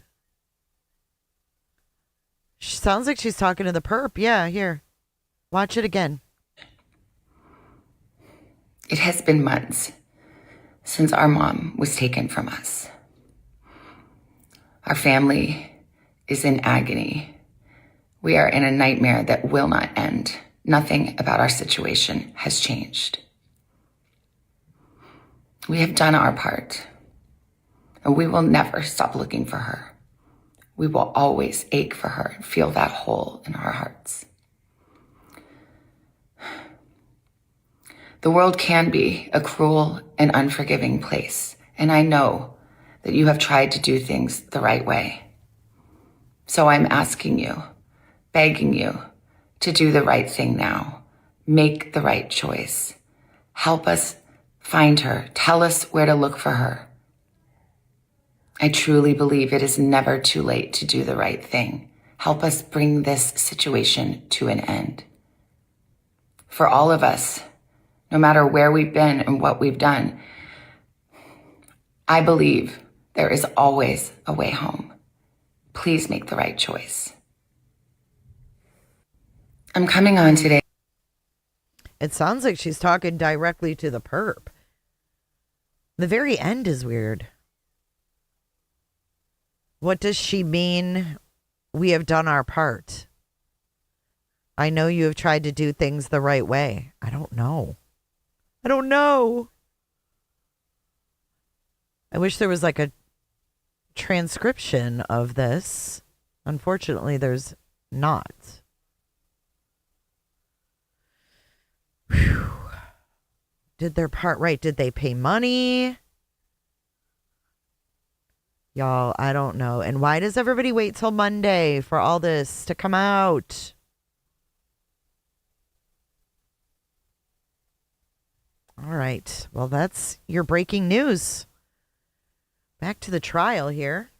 She sounds like she's talking to the perp. Yeah, here. Watch it again. It has been months since our mom was taken from us. Our family is in agony. We are in a nightmare that will not end. Nothing about our situation has changed. We have done our part, and we will never stop looking for her. We will always ache for her and feel that hole in our hearts. The world can be a cruel and unforgiving place, and I know that you have tried to do things the right way. So I'm asking you, begging you, to do the right thing now. Make the right choice. Help us find her. Tell us where to look for her. I truly believe it is never too late to do the right thing. Help us bring this situation to an end. For all of us, no matter where we've been and what we've done, I believe there is always a way home. Please make the right choice. I'm coming on today. It sounds like she's talking directly to the perp. The very end is weird. What does she mean? We have done our part. I know you have tried to do things the right way. I don't know. I don't know. I wish there was like a transcription of this. Unfortunately, there's not. Whew. Did their part right. Did they pay money? Y'all, I don't know. And why does everybody wait till Monday for all this to come out? All right. Well, that's your breaking news. Back to the trial here.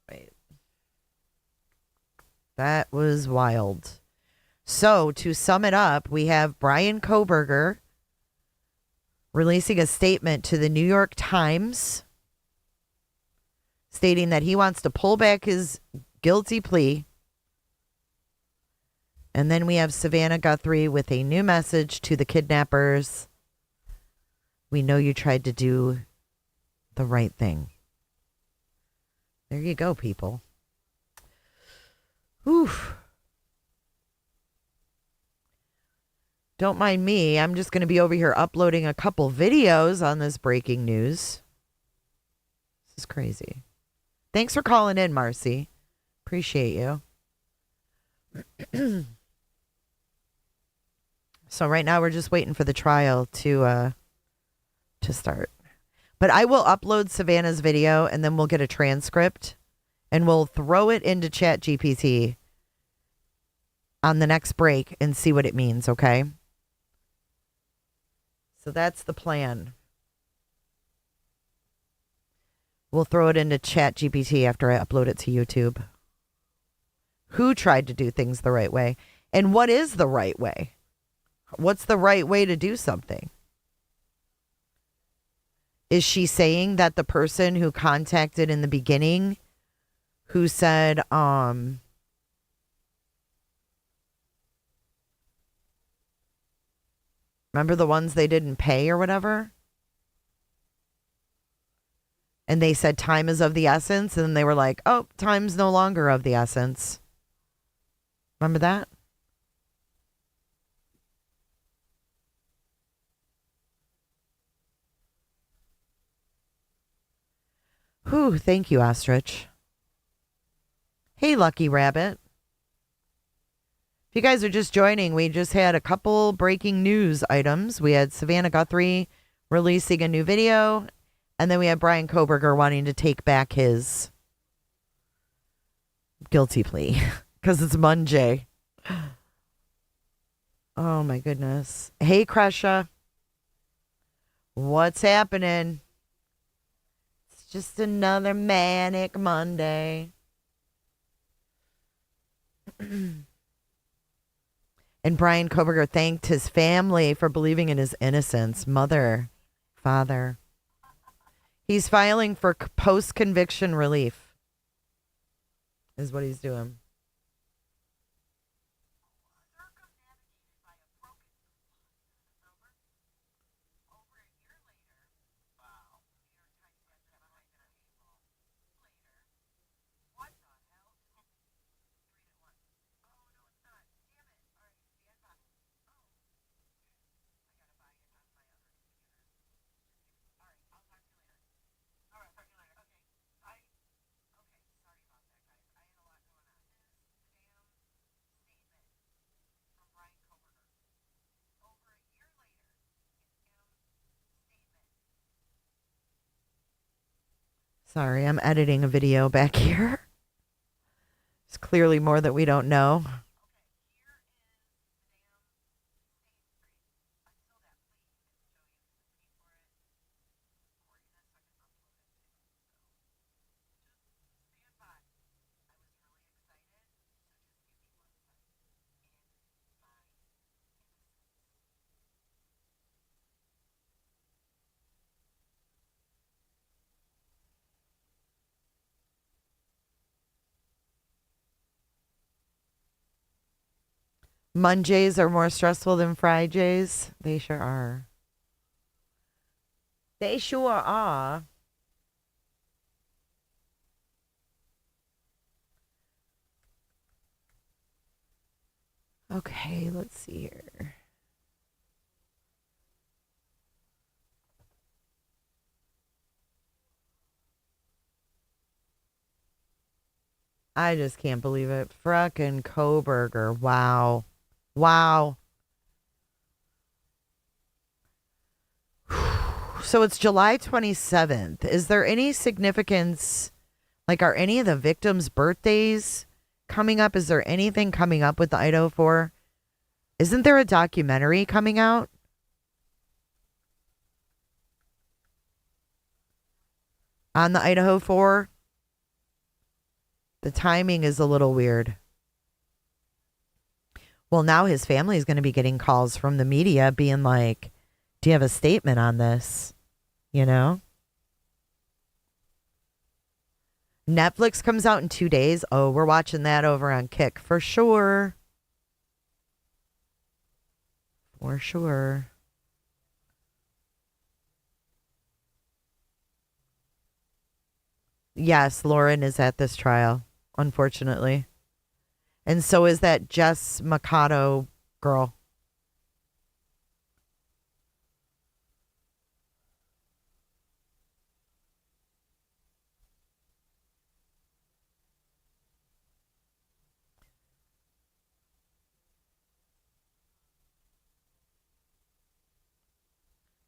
Wait. That was wild. So, to sum it up, we have Bryan Kohberger releasing a statement to the New York Times stating that he wants to pull back his guilty plea. And then we have Savannah Guthrie with a new message to the kidnappers. We know you tried to do the right thing. There you go, people. Oof. Don't mind me. I'm just going to be over here uploading a couple videos on this breaking news. This is crazy. Thanks for calling in, Marcy. Appreciate you. So right now we're just waiting for the trial to start. But I will upload Savannah's video and then we'll get a transcript and we'll throw it into ChatGPT on the next break and see what it means, okay? So that's the plan. We'll throw it into ChatGPT after I upload it to YouTube. Who tried to do things the right way? And what is the right way? What's the right way to do something? Is she saying that the person who contacted in the beginning, who said, remember the ones they didn't pay or whatever? And they said time is of the essence. And then they were like, oh, time's no longer of the essence. Remember that? Whew, thank you, Ostrich. Hey, Lucky Rabbit. If you guys are just joining, we just had a couple breaking news items. We had Savannah Guthrie releasing a new video, and then we had Bryan Kohberger wanting to take back his guilty plea because it's Monday. Oh, my goodness. Hey, Kresha. What's happening? It's just another manic Monday. And Bryan Kohberger thanked his family for believing in his innocence. Mother, father. He's filing for post-conviction relief, is what he's doing. Sorry, I'm editing a video back here. There's clearly more that we don't know. Mondays are more stressful than Fridays. They sure are. They sure are. Okay, let's see here. I just can't believe it. Frickin' Kohberger. Wow. Wow. So it's July 27th. Is there any significance? Like, are any of the victims' birthdays coming up? Is there anything coming up with the Idaho 4? Isn't there a documentary coming out? On the Idaho 4? The timing is a little weird. Well, now his family is going to be getting calls from the media being like, do you have a statement on this? You know? Netflix comes out in 2 days. Oh, we're watching that over on Kick for sure. For sure. Yes, Lauren is at this trial, unfortunately. And so is that Jess Mikado girl.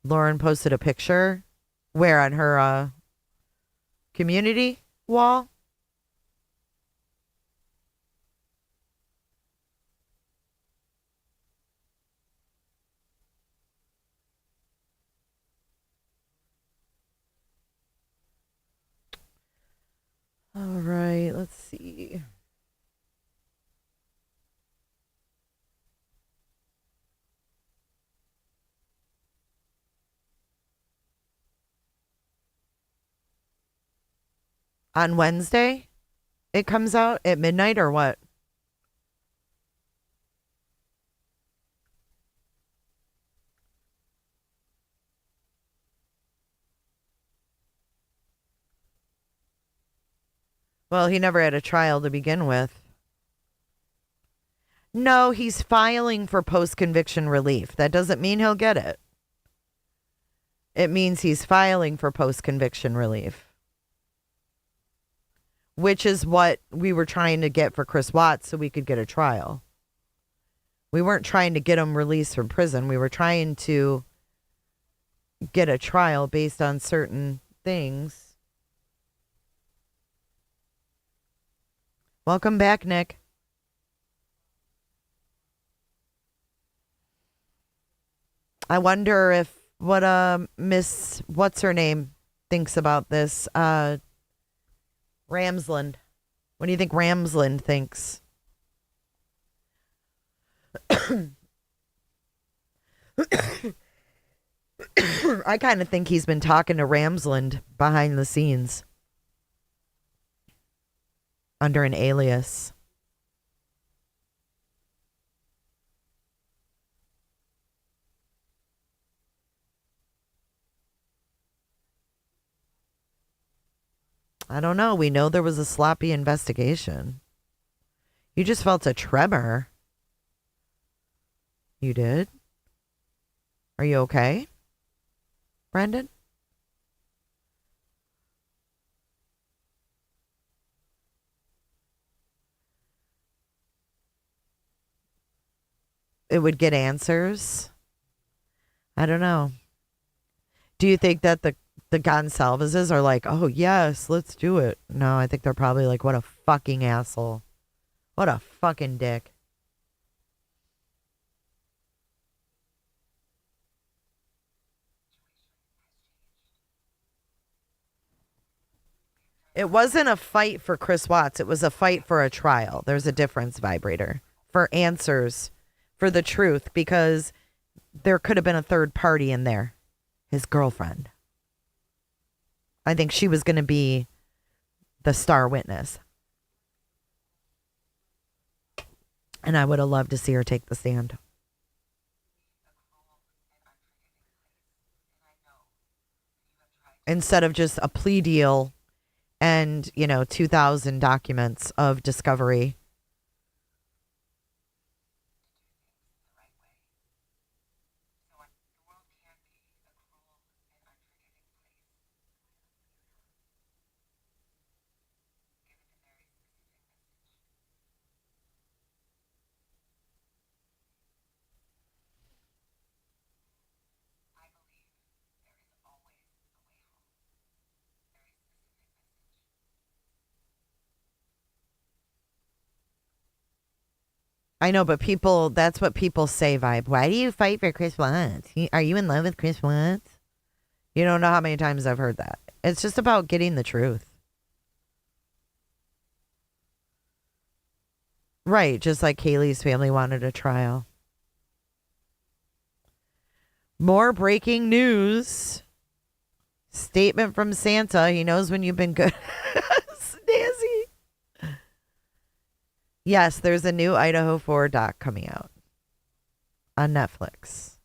Lauren posted a picture. Where? On her community wall? All right, let's see. On Wednesday, it comes out at midnight or what? Well, he never had a trial to begin with. No, he's filing for post-conviction relief. That doesn't mean he'll get it. It means he's filing for post-conviction relief. Which is what we were trying to get for Chris Watts so we could get a trial. We weren't trying to get him released from prison. We were trying to get a trial based on certain things. Welcome back, Nick. I wonder if what Miss what's her name thinks about this. Ramsland. What do you think Ramsland thinks? I kind of think he's been talking to Ramsland behind the scenes under an alias. I don't know. We know there was a sloppy investigation. You just felt a tremor. You did? Are you okay, Brendan? It would get answers. I don't know. Do you think that the Gonsalveses are like, oh, yes, let's do it? No, I think they're probably like, what a fucking asshole. What a fucking dick. It wasn't a fight for Chris Watts. It was a fight for a trial. There's a difference, Vibrator. For answers, for the truth, because there could have been a third party in there. His girlfriend. I think she was going to be the star witness. And I would have loved to see her take the stand. Instead of just a plea deal and, 2,000 documents of discovery. I know, but that's what people say, Vibe. Why do you fight for Chris Watts? Are you in love with Chris Watts? You don't know how many times I've heard that. It's just about getting the truth. Right, just like Kaylee's family wanted a trial. More breaking news. Statement from Santa. He knows when you've been good. Snazzy. Yes, there's a new Idaho 4 doc coming out on Netflix.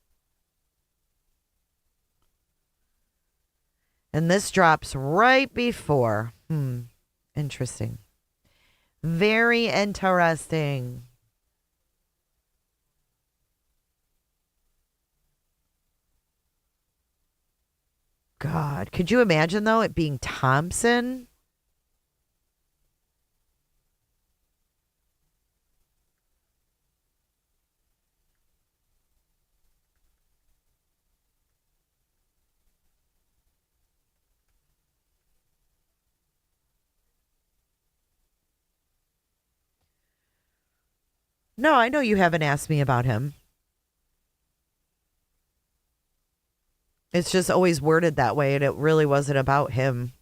And this drops right before. Interesting. Very interesting. God, could you imagine, though, it being Thompson? No, I know you haven't asked me about him. It's just always worded that way, and it really wasn't about him.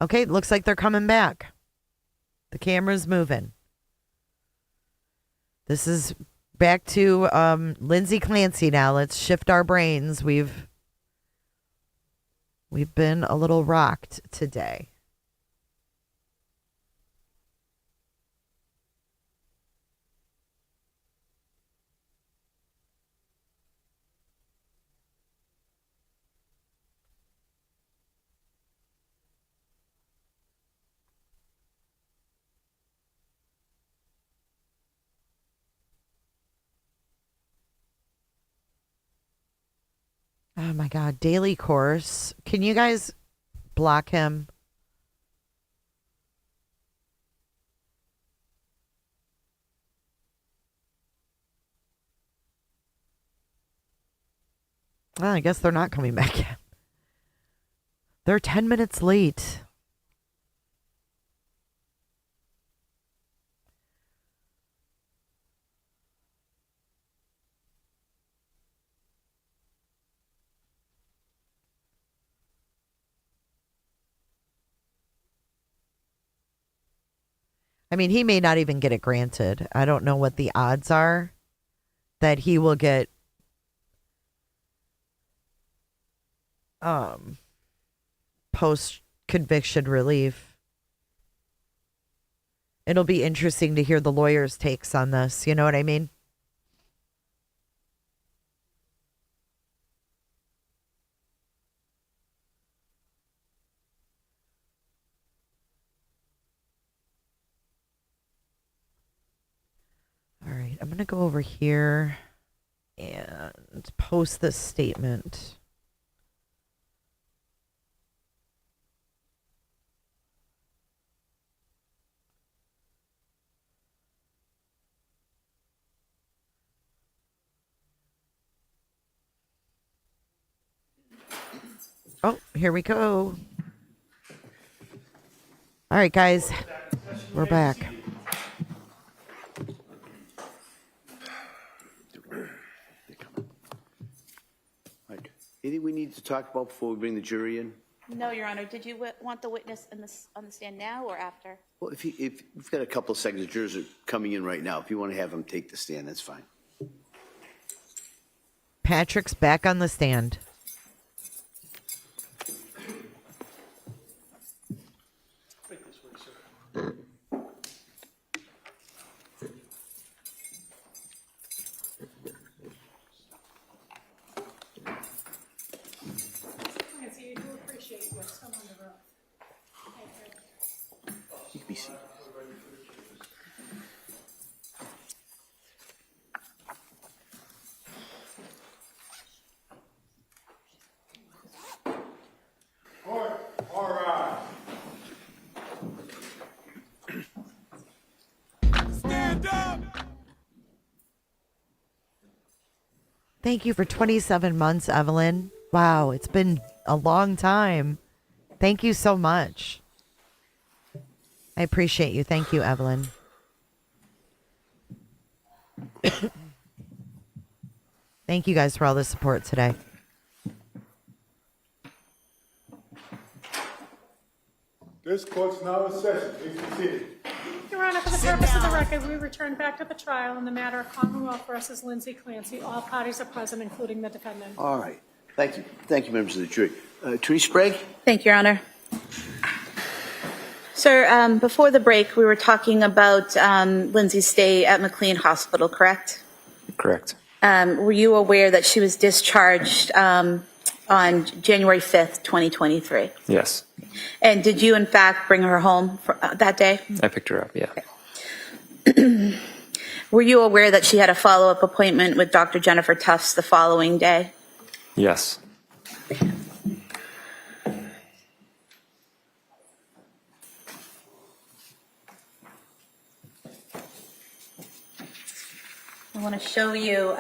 Okay, looks like they're coming back. The camera's moving. This is back to Lindsay Clancy now. Let's shift our brains. We've been a little rocked today. Oh my God, daily course. Can you guys block him? Well, I guess they're not coming back yet. They're 10 minutes late. I mean, he may not even get it granted. I don't know what the odds are that he will get post conviction relief. It'll be interesting to hear the lawyers' takes on this. You know what I mean? All right, I'm going to go over here and post this statement. Oh, here we go. All right, guys, we're back. Anything we need to talk about before we bring the jury in? No, Your Honor. Did you want the witness on the stand now or after? Well, if we've got a couple of seconds, the jurors are coming in right now. If you want to have them take the stand, that's fine. Patrick's back on the stand. Nancy, you do appreciate you're still on the road. You can be seated. All right. Stand up. Thank you for 27 months, Evelyn. Wow, it's been a long time. Thank you so much. I appreciate you. Thank you, Evelyn. Thank you guys for all the support today. This court's now in session. Please be seated. Your Honor, for the purpose of the record, we return back to the trial in the matter of Commonwealth versus Lindsay Clancy. All parties are present, including the defendant. All right. Thank you. Thank you, members of the jury. Attorney Sprague? Thank you, Your Honor. Sir, before the break, we were talking about Lindsay's stay at McLean Hospital, correct? Correct. Were you aware that she was discharged on January 5th, 2023? Yes. And did you, in fact, bring her home that day? I picked her up, yeah. Were you aware that she had a follow-up appointment with Dr. Jennifer Tufts the following day? Yes. I want to show you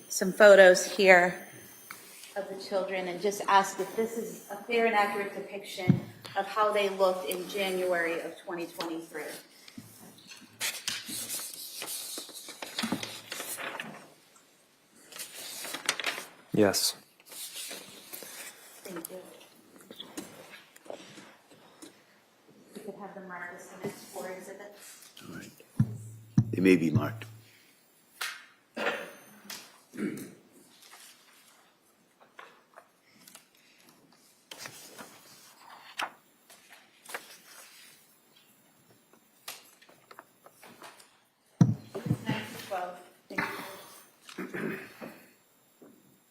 some photos here of the children and just ask if this is a fair and accurate depiction of how they looked in January of 2023. Yes. Thank you. You could have them mark this in its 4 exhibits. All right. They may be marked.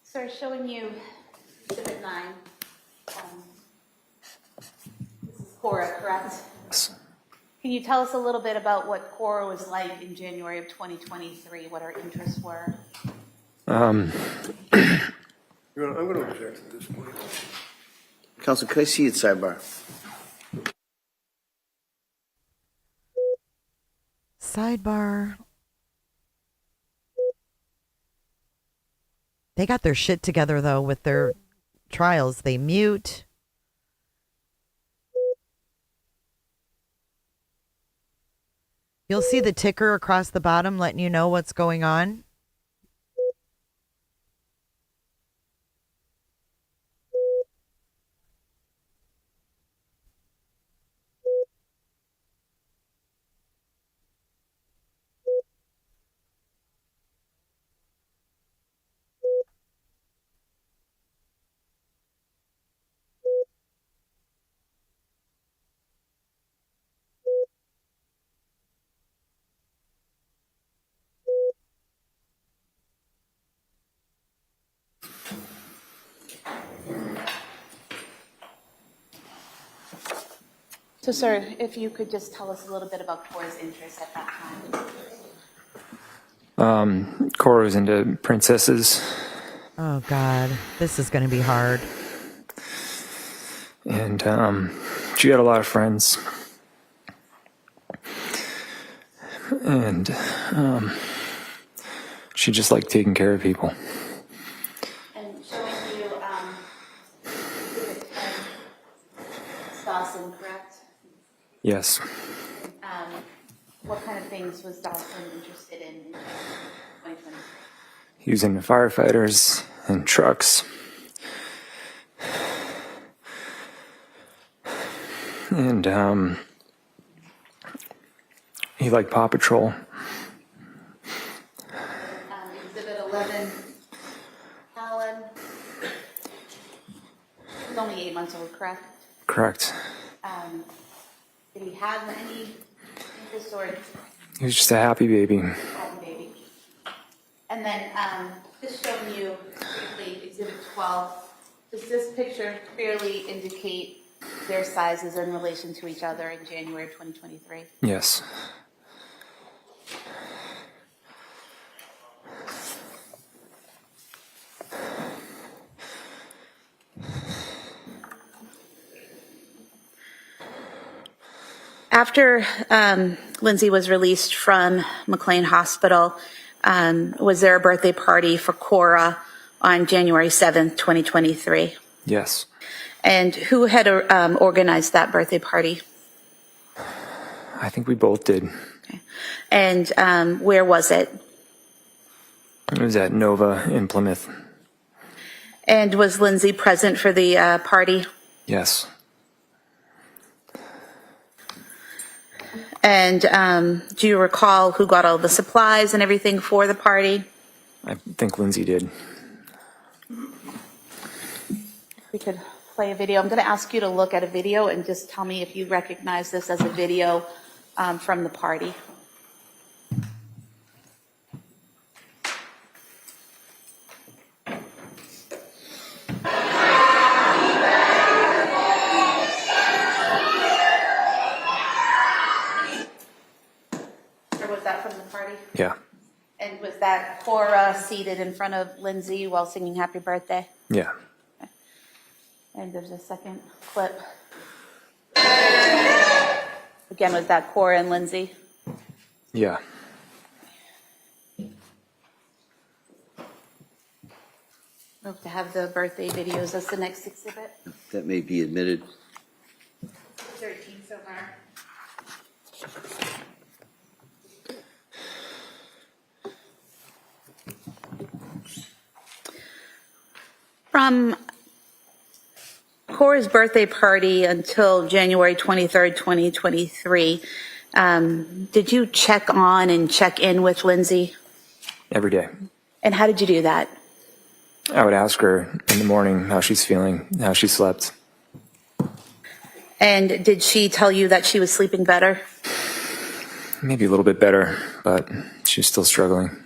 So showing you exhibit 9. This is Cora, correct? Yes. Can you tell us a little bit about what Cora was like in January of 2023, what her interests were? Your Honor, I'm going to object at this point. Counsel, could I see it sidebar? Sidebar. They got their shit together, though, with their trials. They mute. You'll see the ticker across the bottom letting you know what's going on. So, sir, if you could just tell us a little bit about Cora's interests at that time. Cora was into princesses, Oh, God. This is going to be hard. and she had a lot of friends. And she just liked taking care of people. And showing you Exhibit 10, Dawson, correct? Yes. What kind of things was Dawson interested in 2023? He was into firefighters and trucks. And he liked Paw Patrol. Exhibit 11, Alan. He was only 8 months old, correct? Correct. Did he have any interest or He was just a happy baby. happy baby? And then just showing you briefly Exhibit 12. Does this picture clearly indicate their sizes in relation to each other in January 2023? Yes. After Lindsay was released from McLean Hospital, was there a birthday party for Cora on January 7th, 2023? Yes. And who had organized that birthday party? I think we both did. And where was it? It was at Nova in Plymouth. And was Lindsay present for the party? Yes. And do you recall who got all the supplies and everything for the party? I think Lindsay did. We could play a video. I'm going to ask you to look at a video and just tell me if you recognize this as a video from the party. Or was that from the party? Yeah. And was that Cora seated in front of Lindsay while singing Happy Birthday? Yeah. And there's a second clip. Again, was that Cora and Lindsay? Yeah. Hope to have the birthday videos as the next exhibit. That may be admitted. 13 so far. From Cora's birthday party until January 23rd, 2023, did you check on and check in with Lindsay? Every day. And how did you do that? I would ask her in the morning how she's feeling, how she slept. And did she tell you that she was sleeping better? Maybe a little bit better, but she's still struggling.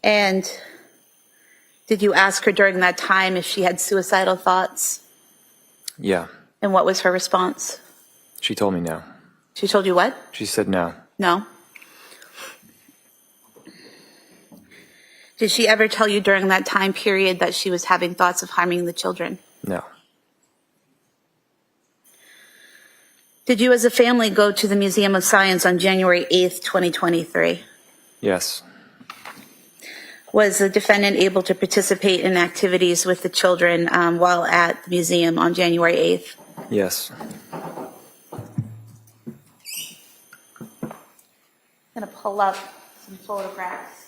And did you ask her during that time if she had suicidal thoughts? Yeah. And what was her response? She told me no. She told you what? She said no. No. Did she ever tell you during that time period that she was having thoughts of harming the children? No. Did you as a family go to the Museum of Science on January 8th, 2023? Yes. Was the defendant able to participate in activities with the children while at the museum on January 8th? Yes. I'm going to pull up some photographs.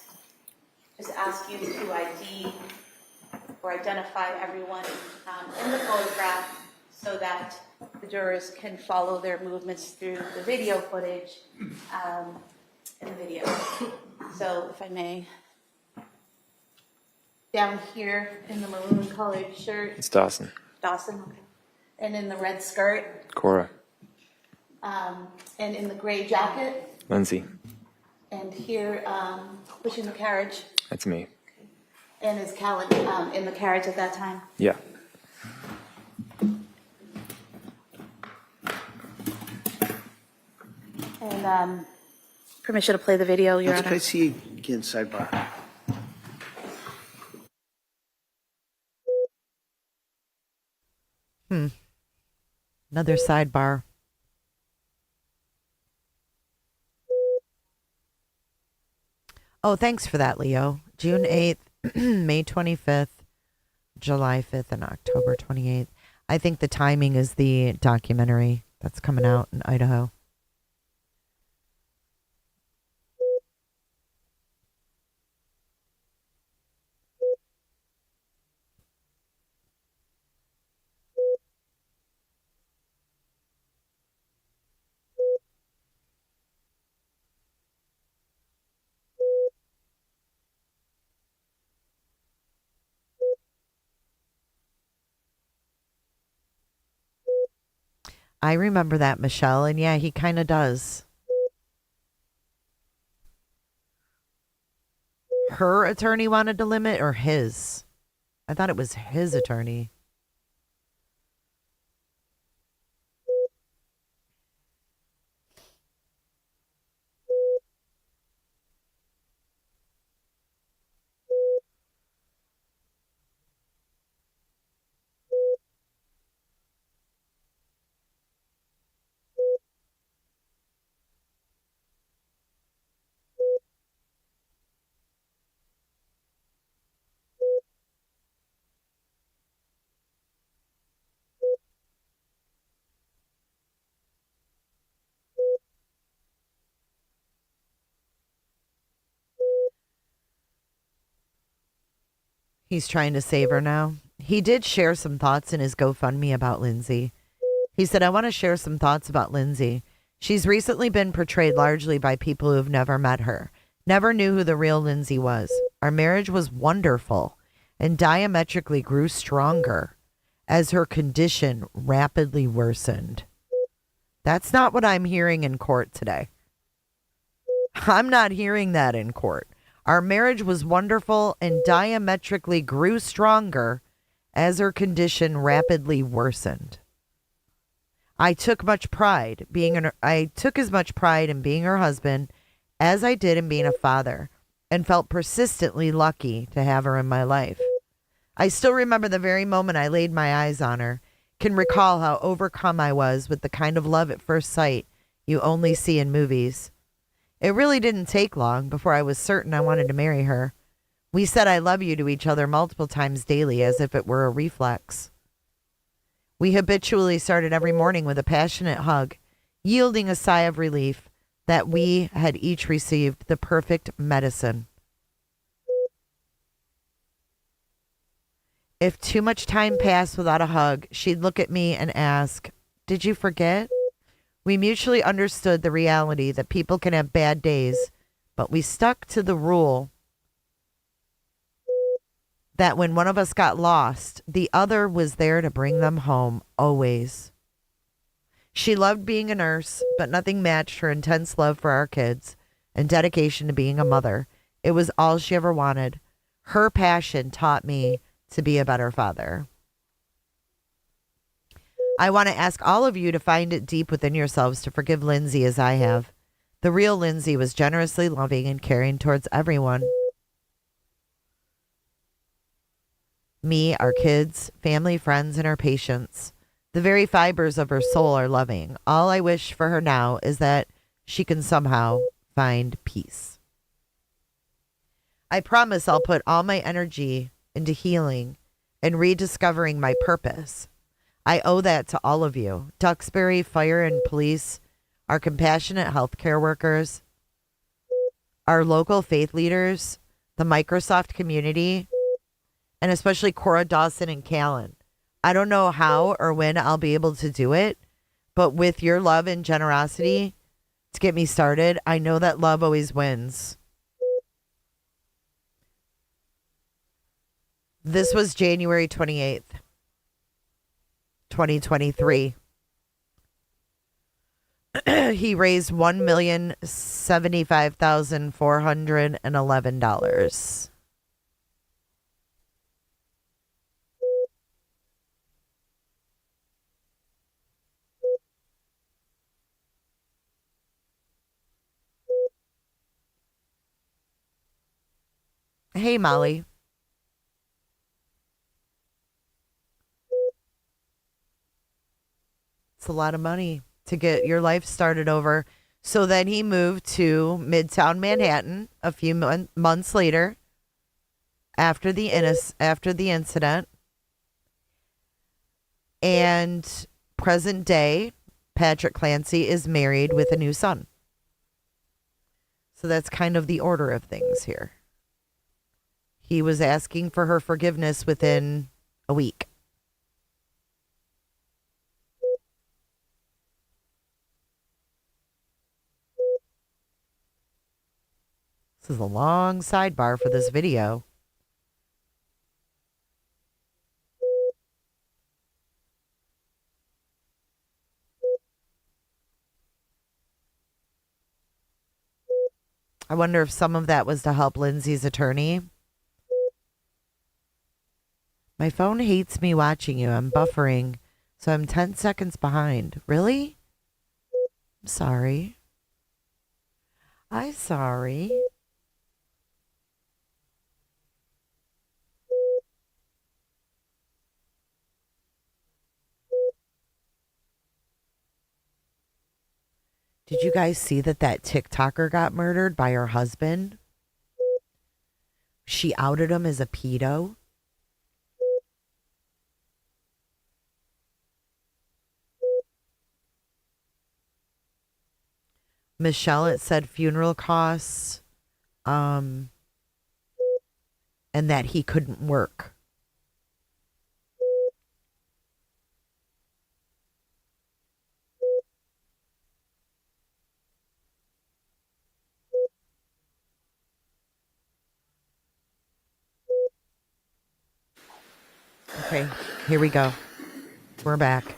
Just ask you to ID or identify everyone in the photograph so that the jurors can follow their movements through the video footage in the video. So if I may, down here in the maroon colored shirt. It's Dawson. Dawson, okay. And in the red skirt. Cora. And in the gray jacket. Lindsay. And here, pushing the carriage. That's me. And is Callan in the carriage at that time? Yeah. And permission to play the video, Your Can I Honor? see again, sidebar? Another sidebar. Oh, thanks for that, Leo. June 8th, May 25th, July 5th, and October 28th. I think the timing is the documentary that's coming out in Idaho. I remember that, Michelle, and yeah, he kind of does. Her attorney wanted to limit, or his? I thought it was his attorney. He's trying to save her now. He did share some thoughts in his GoFundMe about Lindsay. He said, I want to share some thoughts about Lindsay. She's recently been portrayed largely by people who have never met her, never knew who the real Lindsay was. Our marriage was wonderful and diametrically grew stronger as her condition rapidly worsened. That's not what I'm hearing in court today. I'm not hearing that in court. Our marriage was wonderful and diametrically grew stronger as her condition rapidly worsened. I took as much pride in being her husband as I did in being a father, and felt persistently lucky to have her in my life. I still remember the very moment I laid my eyes on her, can recall how overcome I was with the kind of love at first sight you only see in movies. It really didn't take long before I was certain I wanted to marry her. We said I love you to each other multiple times daily as if it were a reflex. We habitually started every morning with a passionate hug, yielding a sigh of relief that we had each received the perfect medicine. If too much time passed without a hug, she'd look at me and ask, "Did you forget?" We mutually understood the reality that people can have bad days, but we stuck to the rule that when one of us got lost, the other was there to bring them home, always. She loved being a nurse, but nothing matched her intense love for our kids and dedication to being a mother. It was all she ever wanted. Her passion taught me to be a better father. I want to ask all of you to find it deep within yourselves to forgive Lindsay as I have. The real Lindsay was generously loving and caring towards everyone. Me, our kids, family, friends, and our patients. The very fibers of her soul are loving. All I wish for her now is that she can somehow find peace. I promise I'll put all my energy into healing and rediscovering my purpose. I owe that to all of you. Duxbury Fire and Police, our compassionate healthcare workers, our local faith leaders, the Microsoft community, and especially Cora Dawson and Callan. I don't know how or when I'll be able to do it, but with your love and generosity to get me started, I know that love always wins. This was January 28th. 2023. He raised $1,075,411. Hey, Molly. It's a lot of money to get your life started over. So then he moved to Midtown Manhattan a few months later after the incident. And present day, Patrick Clancy is married with a new son. So that's kind of the order of things here. He was asking for her forgiveness within a week. This is a long sidebar for this video. I wonder if some of that was to help Lindsay's attorney. My phone hates me watching you. I'm buffering, so I'm 10 seconds behind. Really? I'm sorry. I'm sorry. Did you guys see that TikToker got murdered by her husband? She outed him as a pedo. Michelle, it said funeral costs, and that he couldn't work. Okay, here we go. We're back.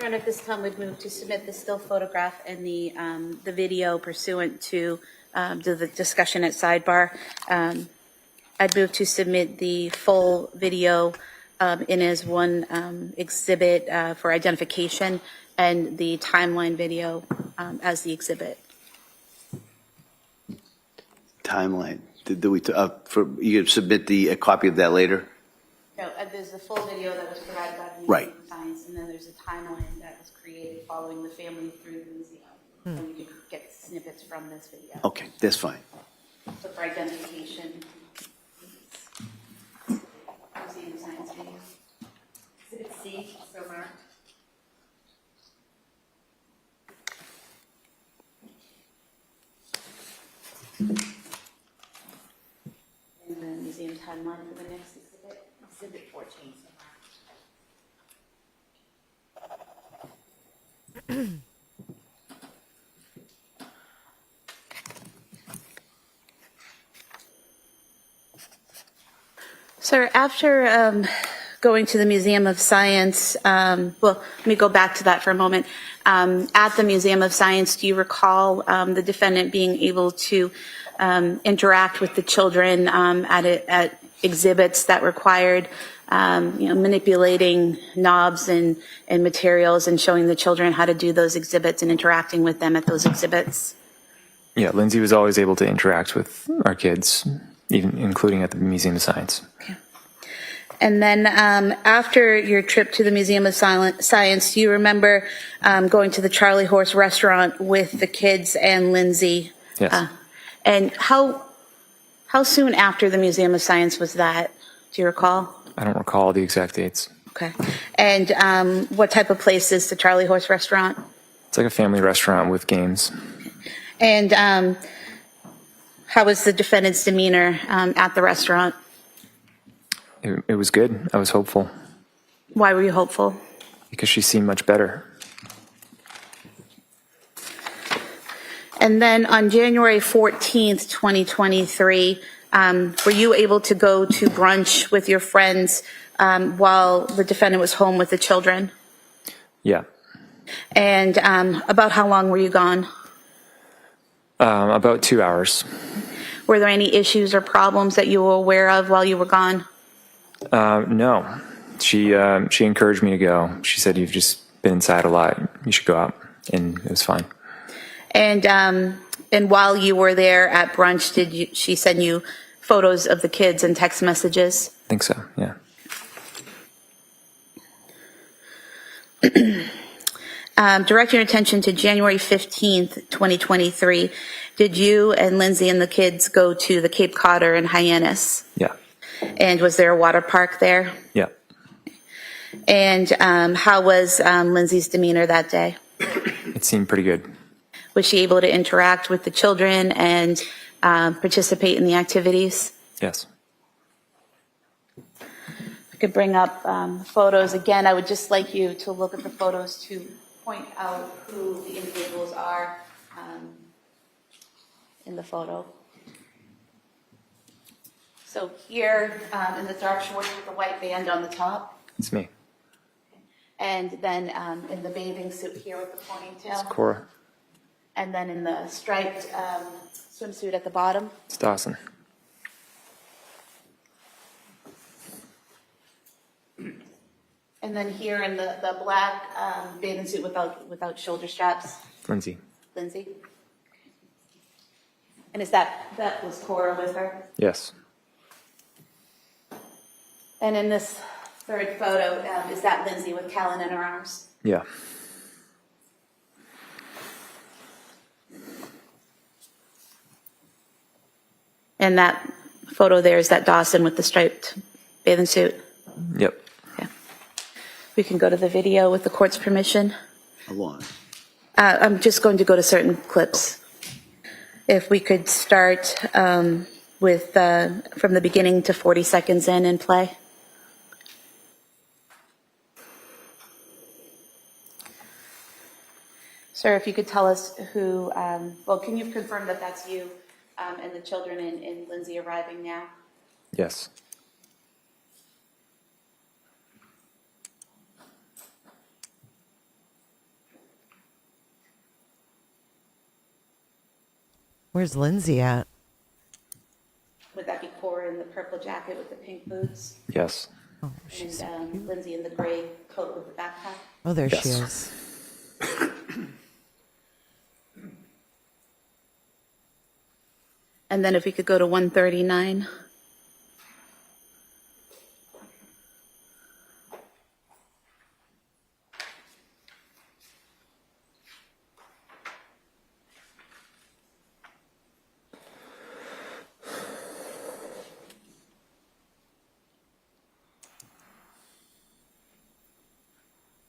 And at this time, we'd move to submit the still photograph and the video pursuant to the discussion at sidebar. I'd move to submit the full video in as one exhibit for identification, and the timeline video as the exhibit. Timeline. Did we, you submit a copy of that later? No, there's the full video that was provided by the Right. Museum of Science, and then there's a timeline that was created following the family through the museum. And we could get snippets from this video. Okay, that's fine. So for identification, Museum of Science video. Exhibit C, so marked. And the museum timeline for the next exhibit, exhibit 14, so marked. Sir, after going to the Museum of Science, well, let me go back to that for a moment. At the Museum of Science, do you recall the defendant being able to interact with the children at exhibits that required, manipulating knobs and materials and showing the children how to do those exhibits and interacting with them at those exhibits? Yeah, Lindsay was always able to interact with our kids, even including at the Museum of Science. Okay. And then after your trip to the Museum of Science, do you remember going to the Charlie Horse restaurant with the kids and Lindsay? Yes. And how soon after the Museum of Science was that? Do you recall? I don't recall the exact dates. Okay. And what type of place is the Charlie Horse restaurant? It's like a family restaurant with games. And how was the defendant's demeanor at the restaurant? It was good. I was hopeful. Why were you hopeful? Because she seemed much better. And then on January 14th, 2023, were you able to go to brunch with your friends while the defendant was home with the children? Yeah. And about how long were you gone? About 2 hours. Were there any issues or problems that you were aware of while you were gone? No, she encouraged me to go. She said, "You've just been inside a lot. You should go out," and it was fine. And while you were there at brunch, she send you photos of the kids and text messages? I think so. Yeah. Direct your attention to January 15th, 2023. Did you and Lindsay and the kids go to the Cape Codder in Hyannis? Yeah. And was there a water park there? Yeah. And how was Lindsay's demeanor that day? It seemed pretty good. Was she able to interact with the children and participate in the activities? Yes. I could bring up photos again. I would just like you to look at the photos to point out who the individuals are in the photo. So here in the dark shorts with the white band on the top. It's me. And then in the bathing suit here with the ponytail. It's Cora. And then in the striped swimsuit at the bottom. It's Dawson. And then here in the black bathing suit without shoulder straps. Lindsay. Lindsay. And is that was Cora with her? Yes. And in this third photo, is that Lindsay with Callan in her arms? Yeah. And that photo there, is that Dawson with the striped bathing suit? Yep. Okay. We can go to the video with the court's permission. Along. I'm just going to go to certain clips. If we could start with from the beginning to 40 seconds in and play. Sir, if you could tell us who, well, can you confirm that that's you and the children and Lindsay arriving now? Yes. Where's Lindsay at? Would that be Cora in the purple jacket with the pink boots? Yes. Oh, she's And Lindsay in the gray coat with the backpack? Oh, there Yes. she is. And then if we could go to 139.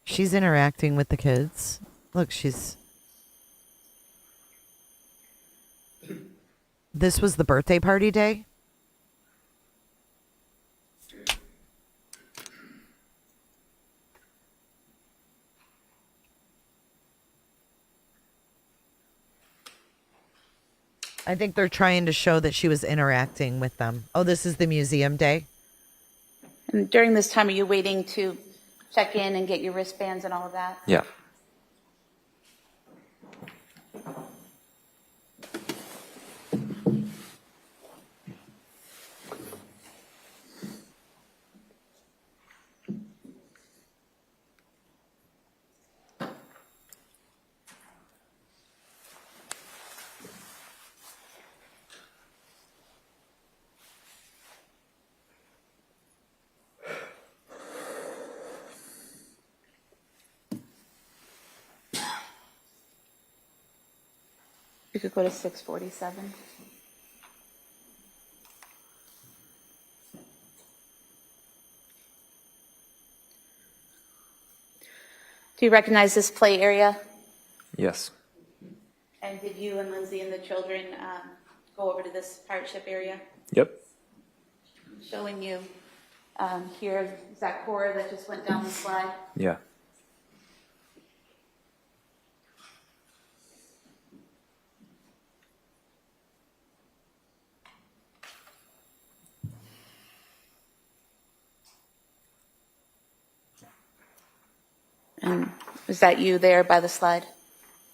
She's interacting with the kids. Look, This was the birthday party day? I think they're trying to show that she was interacting with them. Oh, this is the museum day? And during this time, are you waiting to check in and get your wristbands and all of that? Yeah. You could go to 647. Do you recognize this play area? Yes. And did you and Lindsay and the children go over to this pirate ship area? Yep. Showing you here, is that Cora that just went down the slide? Yeah. And is that you there by the slide?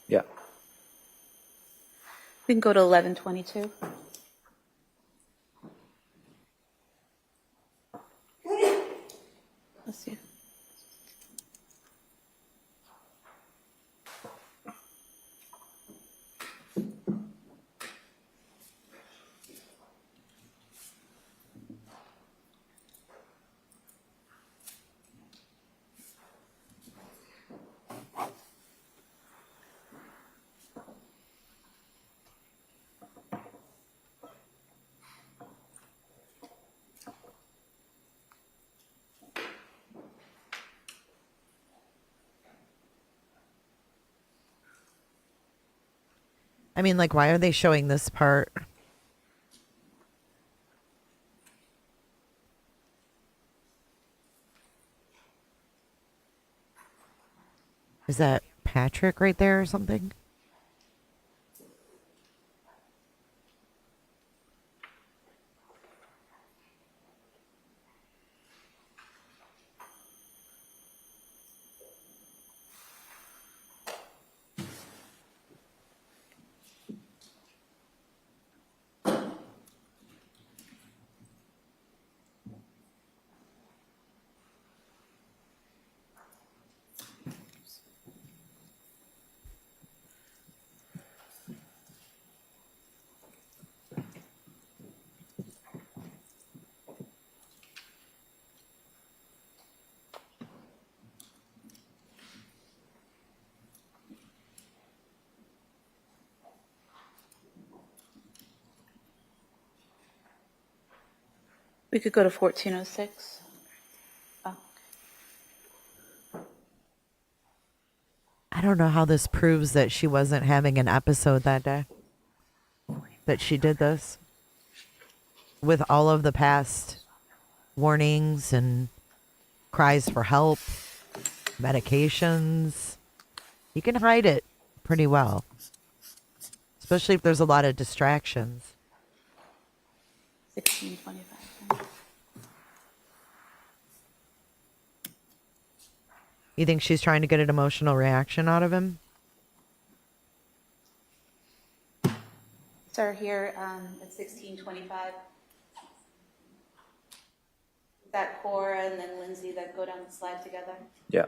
Yeah. We can go to 1122. I mean, like, why are they showing this part? Is that Patrick right there or something? We could go to 1406. Oh. I don't know how this proves that she wasn't having an episode that day. That she did this. With all of the past warnings and cries for help, medications. You can hide it pretty well. Especially if there's a lot of distractions. 1625. You think she's trying to get an emotional reaction out of him? Sir, here at 1625. That Cora and then Lindsay that go down the slide together. Yeah.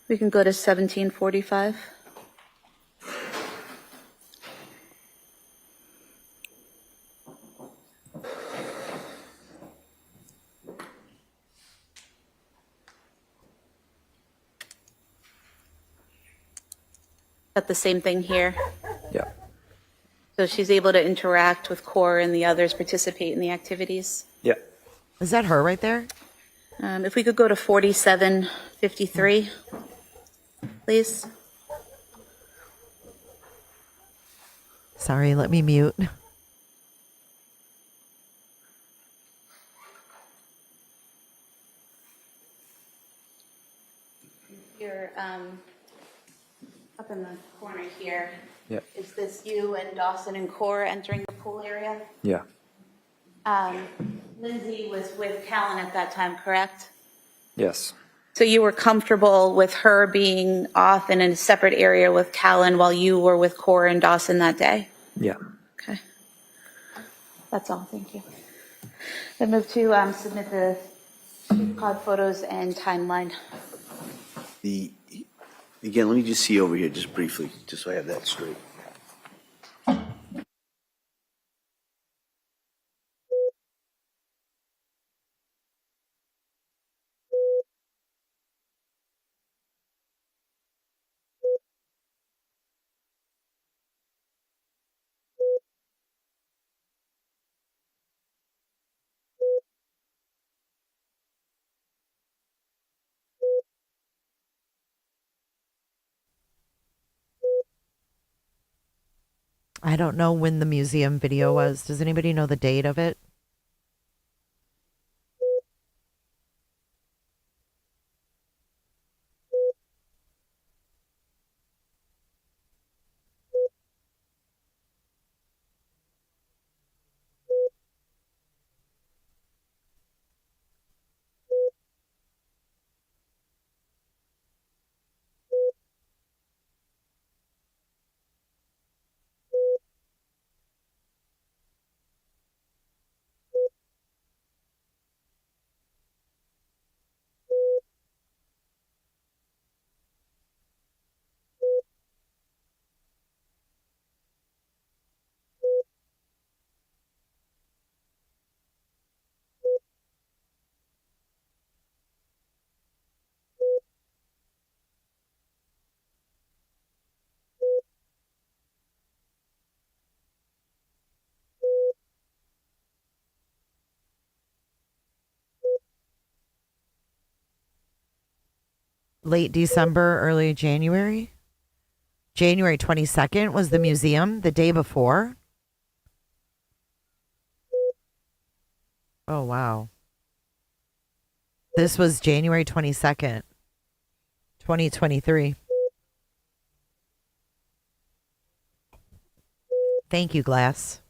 We can go to 1745. Got the same thing here. Yeah. So she's able to interact with Cora and the others, participate in the activities. Yeah. Is that her right there? If we could go to 4753, please. Sorry, let me mute. You're up in the corner here. Yeah. Is this you and Dawson and Cora entering the pool area? Yeah. Lindsay was with Callan at that time, correct? Yes. So you were comfortable with her being off in a separate area with Callan while you were with Cora and Dawson that day? Yeah. Okay. That's all. Thank you. I move to submit the card photos and timeline. Again, let me just see over here just briefly, just so I have that straight. I don't know when the museum video was. Does anybody know the date of it? late December, early January. January 22nd was the museum the day before. Oh, wow. This was January 22nd, 2023. Thank you, Glass.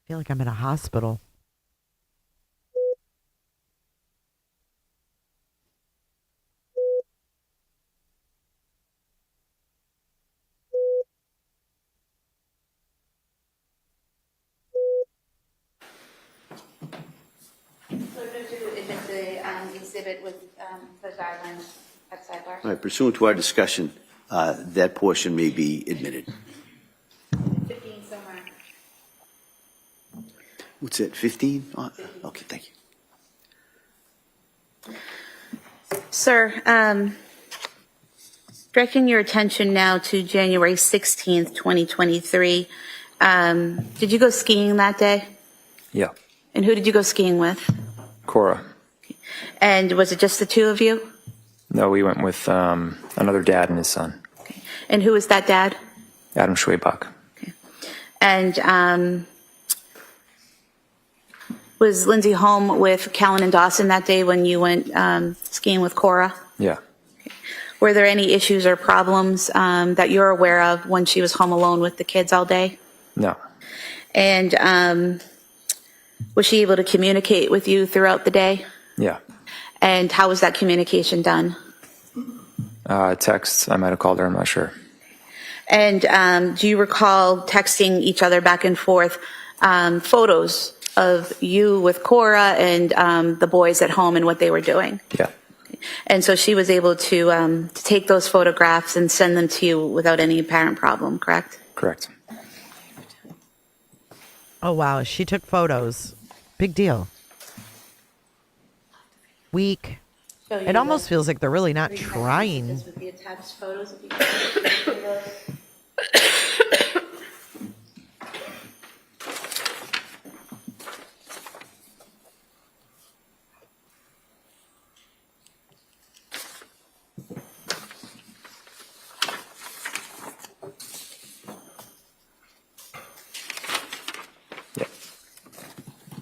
I feel like I'm in a hospital. So to admit the exhibit with the guidelines at sidebar. All right, pursuant to our discussion, that portion may be admitted. 15 somewhere. What's it, 15? Okay, thank you. Sir, directing your attention now to January 16th, 2023. Did you go skiing that day? Yeah. And who did you go skiing with? Cora. And was it just the two of you? No, we went with another dad and his son, And who was that dad? Adam Schwabach. And was Lindsay home with Callan and Dawson that day when you went skiing with Cora? Yeah. Were there any issues or problems that you're aware of when she was home alone with the kids all day? No. And was she able to communicate with you throughout the day? Yeah. And how was that communication done? Text. I might have called her. I'm not sure. And do you recall texting each other back and forth photos of you with Cora and the boys at home and what they were doing? Yeah. And so she was able to take those photographs and send them to you without any apparent problem, correct? Correct. Oh, wow. She took photos. Big deal. Weak. It almost feels like they're really not trying. With the attached photos.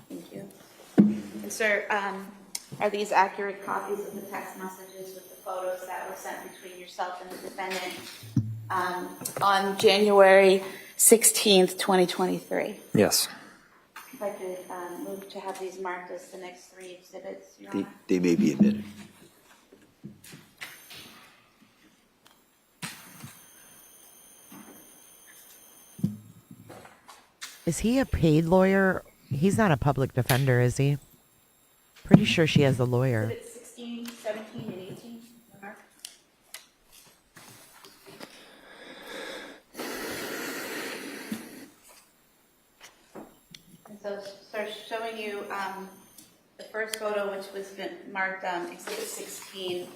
Thank you. And sir, are these accurate copies of the text messages with the photos that were sent between yourself and the defendant on January 16th, 2023? Yes. If I could move to have these marked as the next three exhibits, Your Honor. They may be admitted. Is he a paid lawyer? He's not a public defender, is he? Pretty sure she has a lawyer. Exhibits 16, 17, and 18, Your Honor. And so, sir, showing you the first photo, which was marked Exhibit 16.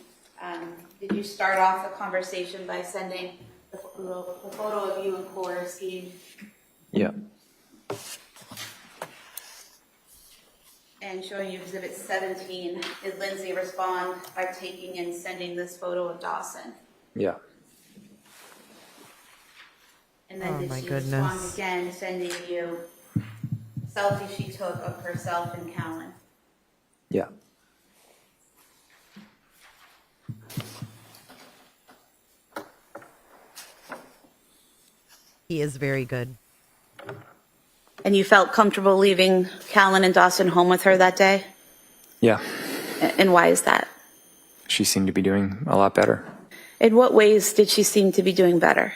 Did you start off the conversation by sending the photo of you and Cora skiing? Yeah. And showing you Exhibit 17, did Lindsay respond by taking and sending this photo of Dawson? Yeah. And then Oh, did my she goodness. respond again, sending you a selfie she took of herself and Callan? Yeah. He is very good. And you felt comfortable leaving Callan and Dawson home with her that day? Yeah, And why is that? she seemed to be doing a lot better. In what ways did she seem to be doing better?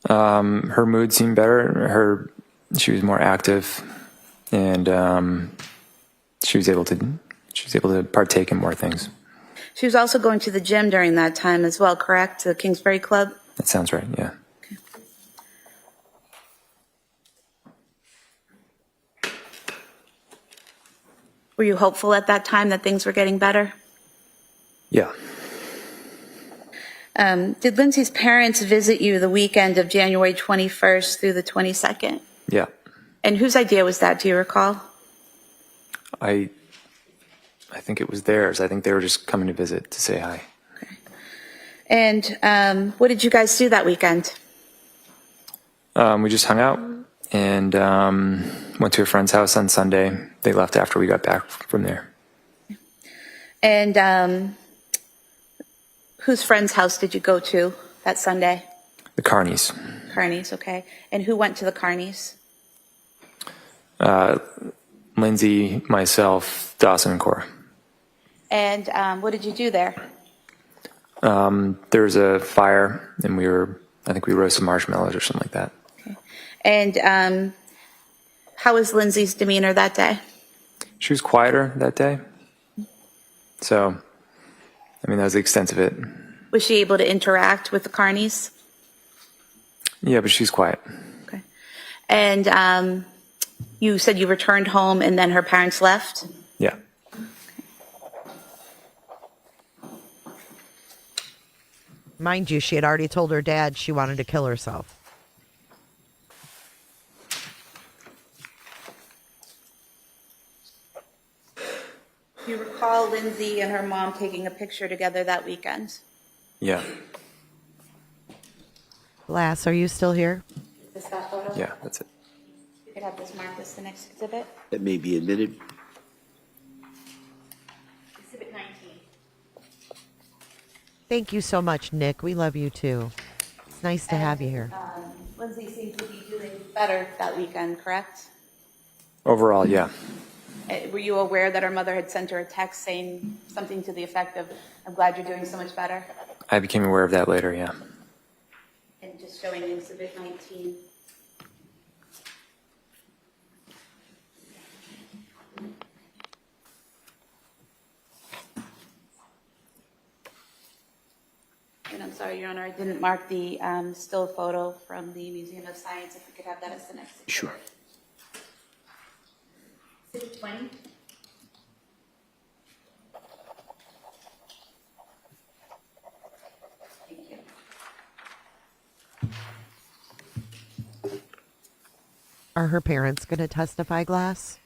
Her mood seemed better. She was more active, and she was able to partake in more things. She was also going to the gym during that time as well, correct? The Kingsbury Club? That sounds right, yeah. Were you hopeful at that time that things were getting better? Yeah. Did Lindsay's parents visit you the weekend of January 21st through the 22nd? Yeah. And whose idea was that? Do you recall? I think it was theirs. I think they were just coming to visit to say hi. And what did you guys do that weekend? We just hung out and went to a friend's house on Sunday. They left after we got back from there. And whose friend's house did you go to that Sunday? The Carneys. Carneys, okay. And who went to the Carneys? Lindsay, myself, Dawson, and Cora. And what did you do there? There was a fire, and I think we roasted marshmallows or something like that. Okay. And how was Lindsay's demeanor that day? She was quieter that day. So, that was the extent of it. Was she able to interact with the Carneys? Yeah, but she's quiet. Okay. And you said you returned home and then her parents left? Yeah. Mind you, she had already told her dad she wanted to kill herself. Do you recall Lindsay and her mom taking a picture together that weekend? Yeah. Lass, are you still here? Is this that photo? Yeah, that's it. You could have this marked as the next exhibit. That may be admitted. Exhibit 19. Thank you so much, Nick. We love you too. It's nice to have you here. Lindsay seemed to be doing better that weekend, correct? Overall, yeah. Were you aware that her mother had sent her a text saying something to the effect of, "I'm glad you're doing so much better"? I became aware of that later, yeah. And just showing exhibit 19. And I'm sorry, Your Honor, I didn't mark the still photo from the Museum of Science. If we could have that as the next exhibit. Sure. Exhibit 20. Thank you. Are her parents going to testify, Glass?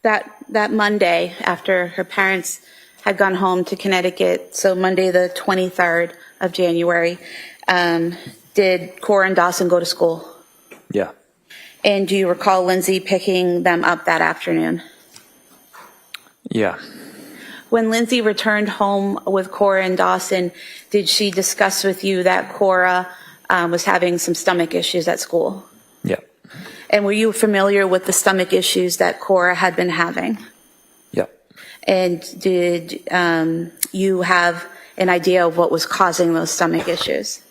That Monday, after her parents had gone home to Connecticut, so Monday the 23rd of January, did Cora and Dawson go to school? Yeah. And do you recall Lindsay picking them up that afternoon? Yeah. When Lindsay returned home with Cora and Dawson, did she discuss with you that Cora was having some stomach issues at school? Yeah. And were you familiar with the stomach issues that Cora had been having? Yeah. And did you have an idea of what was causing those stomach issues?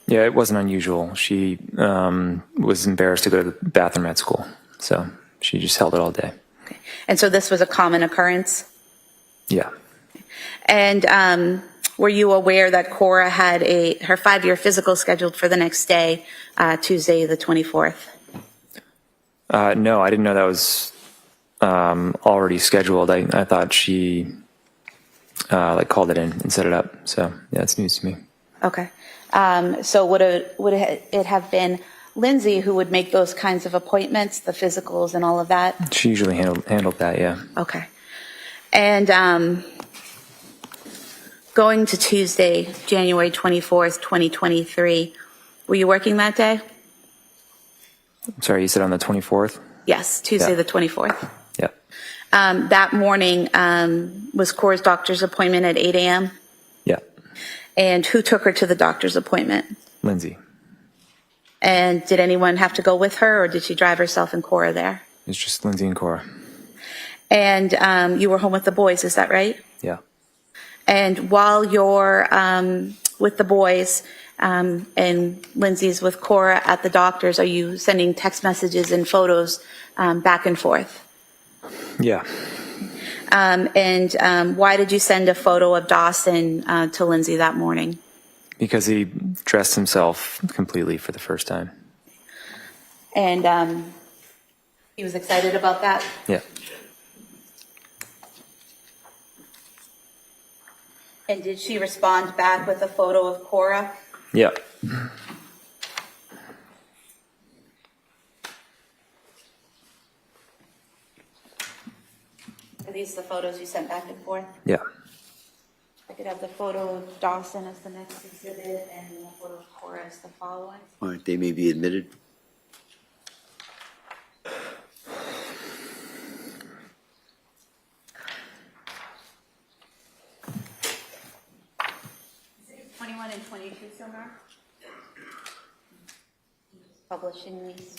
Yeah, it wasn't unusual. She was embarrassed to go to the bathroom at school, so she just held it all day. Okay. And so this was a common occurrence? Yeah. And were you aware that Cora had her 5-year physical scheduled for the next day, Tuesday the 24th? No, I didn't know that was already scheduled. I thought she called it in and set it up. So yeah, it's news to me. Okay. So would it have been Lindsay who would make those kinds of appointments, the physicals and all of that? She usually handled that, yeah. Okay. And going to Tuesday, January 24th, 2023, were you working that day? I'm sorry, you said on the 24th? Yes, Tuesday Yeah. the 24th. Yeah. That morning was Cora's doctor's appointment at 8 a.m.? Yeah. And who took her to the doctor's appointment? Lindsay. And did anyone have to go with her, or did she drive herself and Cora there? It's just Lindsay and Cora. And you were home with the boys, is that right? Yeah. And while you're with the boys and Lindsay's with Cora at the doctor's, are you sending text messages and photos back and forth? Yeah. And why did you send a photo of Dawson to Lindsay that morning? Because he dressed himself completely for the first time. And he was excited about that? Yeah. And did she respond back with a photo of Cora? Yeah. Are these the photos you sent back and forth? Yeah. I could have the photo of Dawson as the next exhibit and the photo of Cora as the following. All right, they may be admitted. Exhibit 21 and 22 somewhere? Publishing these.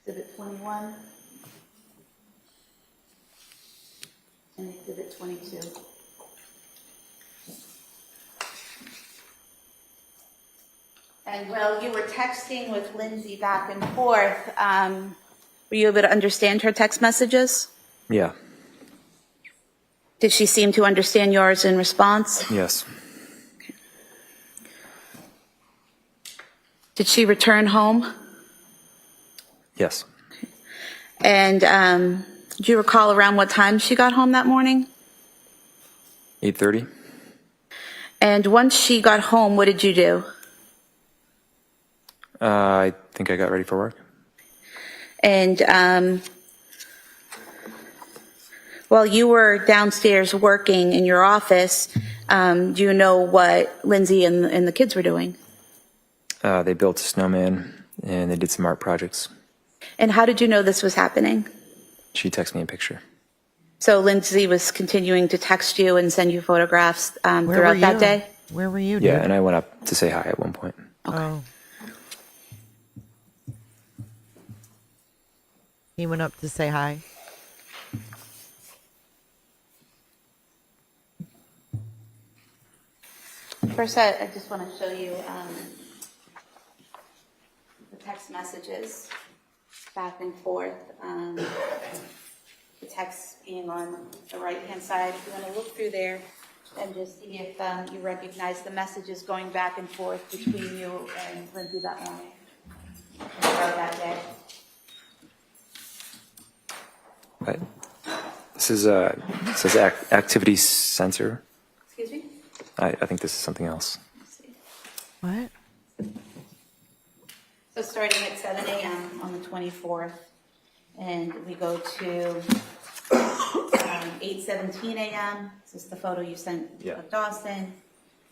Exhibit 21 and exhibit 22. And while you were texting with Lindsay back and forth, were you able to understand her text messages? Yeah. Did she seem to understand yours in response? Yes. Did she return home? Yes. And do you recall around what time she got home that morning? 8:30. And once she got home, what did you do? I think I got ready for work. And while you were downstairs working in your office, do you know what Lindsay and the kids were doing? They built a snowman and they did some art projects. And how did you know this was happening? She texted me a picture. So Lindsay was continuing to text you and send you photographs throughout that day? Where were you? Yeah, dude? and I went up to say hi at one point. Okay. Oh. He went up to say hi. First, I just want to show you the text messages back and forth. The text being on the right-hand side. If you want to look through there and just see if you recognize the messages going back and forth between you and Lindsay that morning or that day. Right. This is it says activity sensor. Excuse me? I think this is something else. What? So starting at 7 a.m. on the 24th, and we go to 8:17 a.m. This is the photo you sent of Dawson,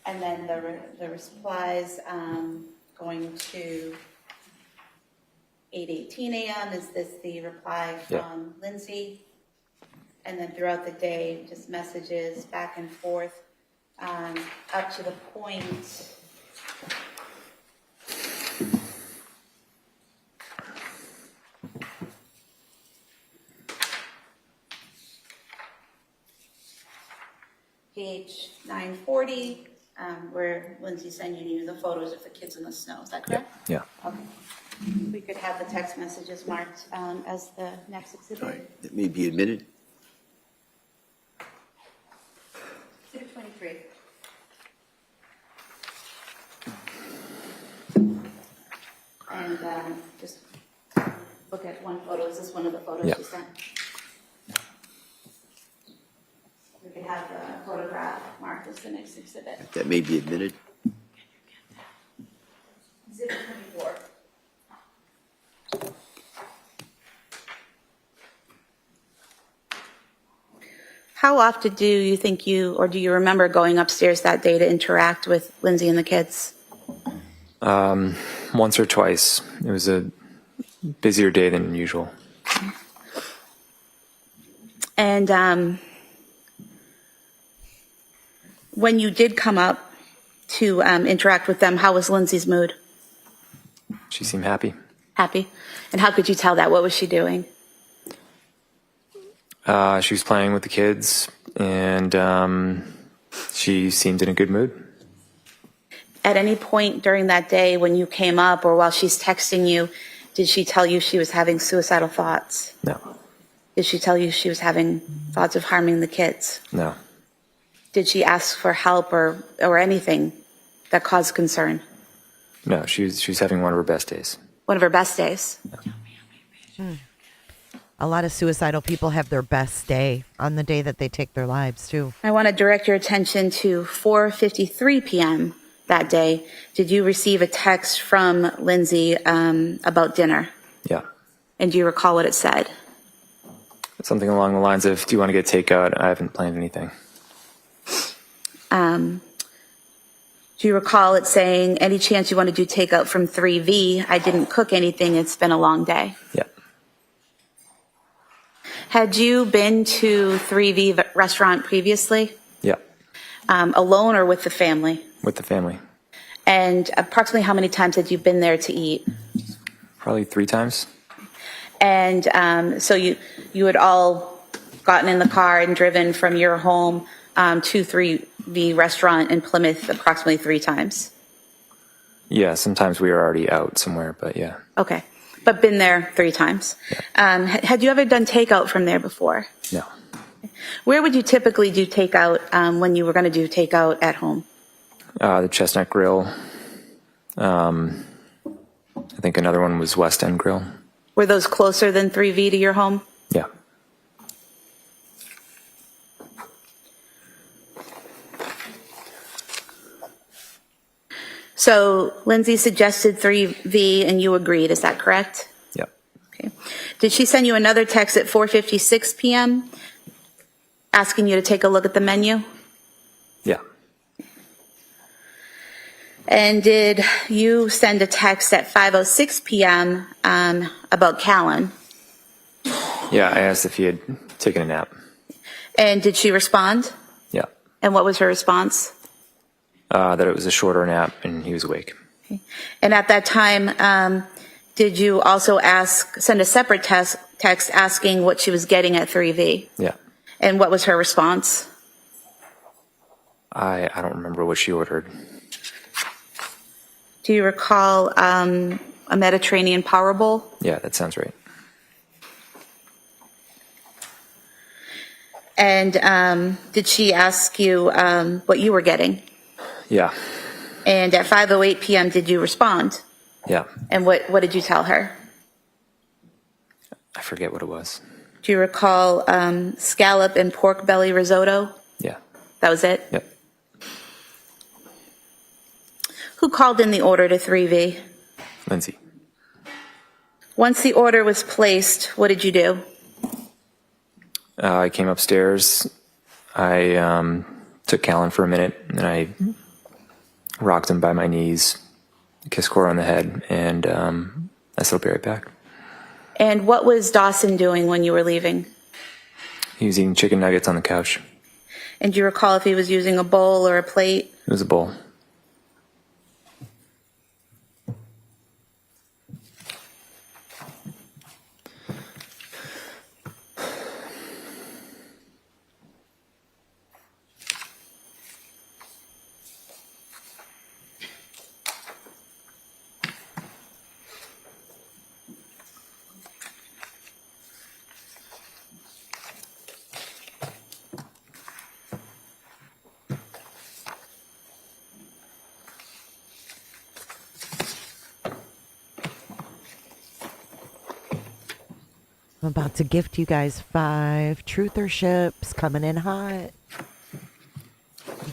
and then the replies going to 8:18 a.m. Is this the reply from Lindsay? And then throughout the day, just messages back and forth up to the point. Page 940, where Lindsay's sending you the photos of the kids in the snow. Is that correct? Yeah. Okay. We could have the text messages marked as the next exhibit. All right, that may be admitted. Exhibit 23. And just look at one photo. Is this one of the photos you sent? We could have the photograph marked as the next exhibit. That may be admitted. Exhibit 24. How often do you think or do you remember going upstairs that day to interact with Lindsay and the kids? Once or twice. It was a busier day than usual. And when you did come up to interact with them, how was Lindsay's mood? She seemed happy. Happy? And how could you tell that? What was she doing? She was playing with the kids, and she seemed in a good mood. At any point during that day when you came up or while she's texting you, did she tell you she was having suicidal thoughts? No. Did she tell you she was having thoughts of harming the kids? No. Did she ask for help or anything that caused concern? No, she was having one of her best days. One of her best days? A lot of suicidal people have their best day on the day that they take their lives, too. I want to direct your attention to 4:53 p.m. that day. Did you receive a text from Lindsay about dinner? Yeah. And do you recall what it said? Something along the lines of, do you want to get takeout? I haven't planned anything. Do you recall it saying, any chance you want to do takeout from 3V? I didn't cook anything. It's been a long day. Yeah. Had you been to 3V restaurant previously? Yeah. Alone or with the family? With the family. And approximately how many times had you been there to eat? Probably 3 times. And so you had all gotten in the car and driven from your home to 3V restaurant in Plymouth approximately 3 times? Yeah, sometimes we were already out somewhere, but yeah. Okay. But been there 3 times. Yeah. Had you ever done takeout from there before? No. Where would you typically do takeout when you were going to do takeout at home? The Chestnut Grill. I think another one was West End Grill. Were those closer than 3V to your home? Yeah. So Lindsay suggested 3V and you agreed, is that correct? Yeah. Okay. Did she send you another text at 4:56 p.m. asking you to take a look at the menu? Yeah. And did you send a text at 5:06 p.m. About Callan? Yeah, I asked if he had taken a nap. And did she respond? Yeah. And what was her response? That it was a shorter nap and he was awake. Okay. And at that time, did you also send a separate text asking what she was getting at 3V? Yeah. And what was her response? I don't remember what she ordered. Do you recall a Mediterranean power bowl? Yeah, that sounds right. And did she ask you what you were getting? Yeah. And at 5:08 p.m., did you respond? Yeah. And what did you tell her? I forget what it was. Do you recall scallop and pork belly risotto? Yeah. That was it? Yep. Who called in the order to 3V? Lindsay. Once the order was placed, what did you do? I came upstairs. I took Callan for a minute, and I rocked him by my knees, kissed Cora on the head, and I said, I'll be right back. And what was Dawson doing when you were leaving? He was eating chicken nuggets on the couch. And do you recall if he was using a bowl or a plate? It was a bowl. I'm about to gift you guys 5 truther-ships coming in hot.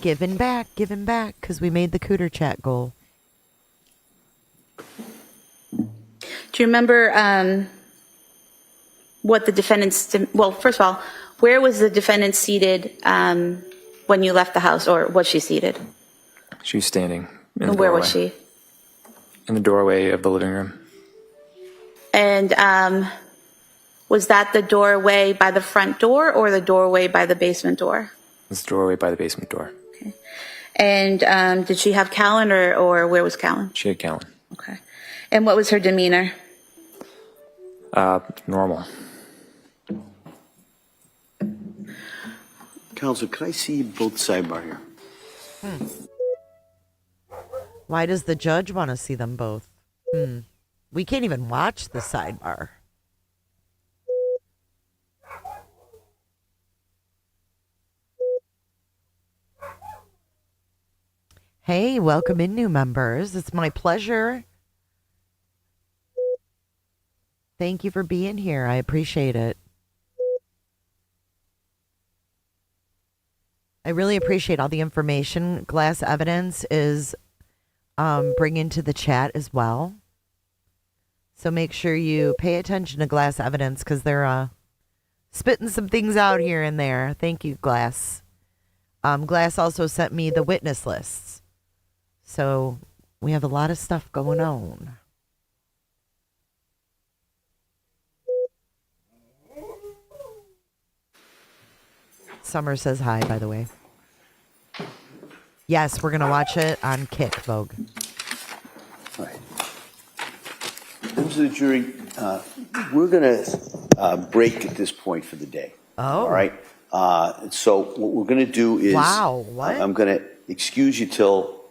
Giving back, because we made the Cooter Chat goal. Do you remember what the defendant's... Well, first of all, where was the defendant seated when you left the house, or was she seated? She was standing in the And where doorway. was she? In the doorway of the living room. And was that the doorway by the front door or the doorway by the basement door? It was the doorway by the basement door. And did she have Callan or where was Callan? She had Callan. Okay. And what was her demeanor? Normal. Counsel, could I see both sidebar here? Why does the judge want to see them both? We can't even watch the sidebar. Hey, welcome in, new members. It's my pleasure. Thank you for being here. I appreciate it. I really appreciate all the information Glass Evidence is bringing to the chat as well. So make sure you pay attention to Glass Evidence because they're spitting some things out here and there. Thank you, Glass. Glass also sent me the witness lists. So we have a lot of stuff going on. Summer says hi, by the way. Yes, we're going to watch it on Kick, Vogue. All right. Members of the jury, we're going to break at this point for the day. Oh. All right. So what we're going to do is... Wow, what? I'm going to excuse you till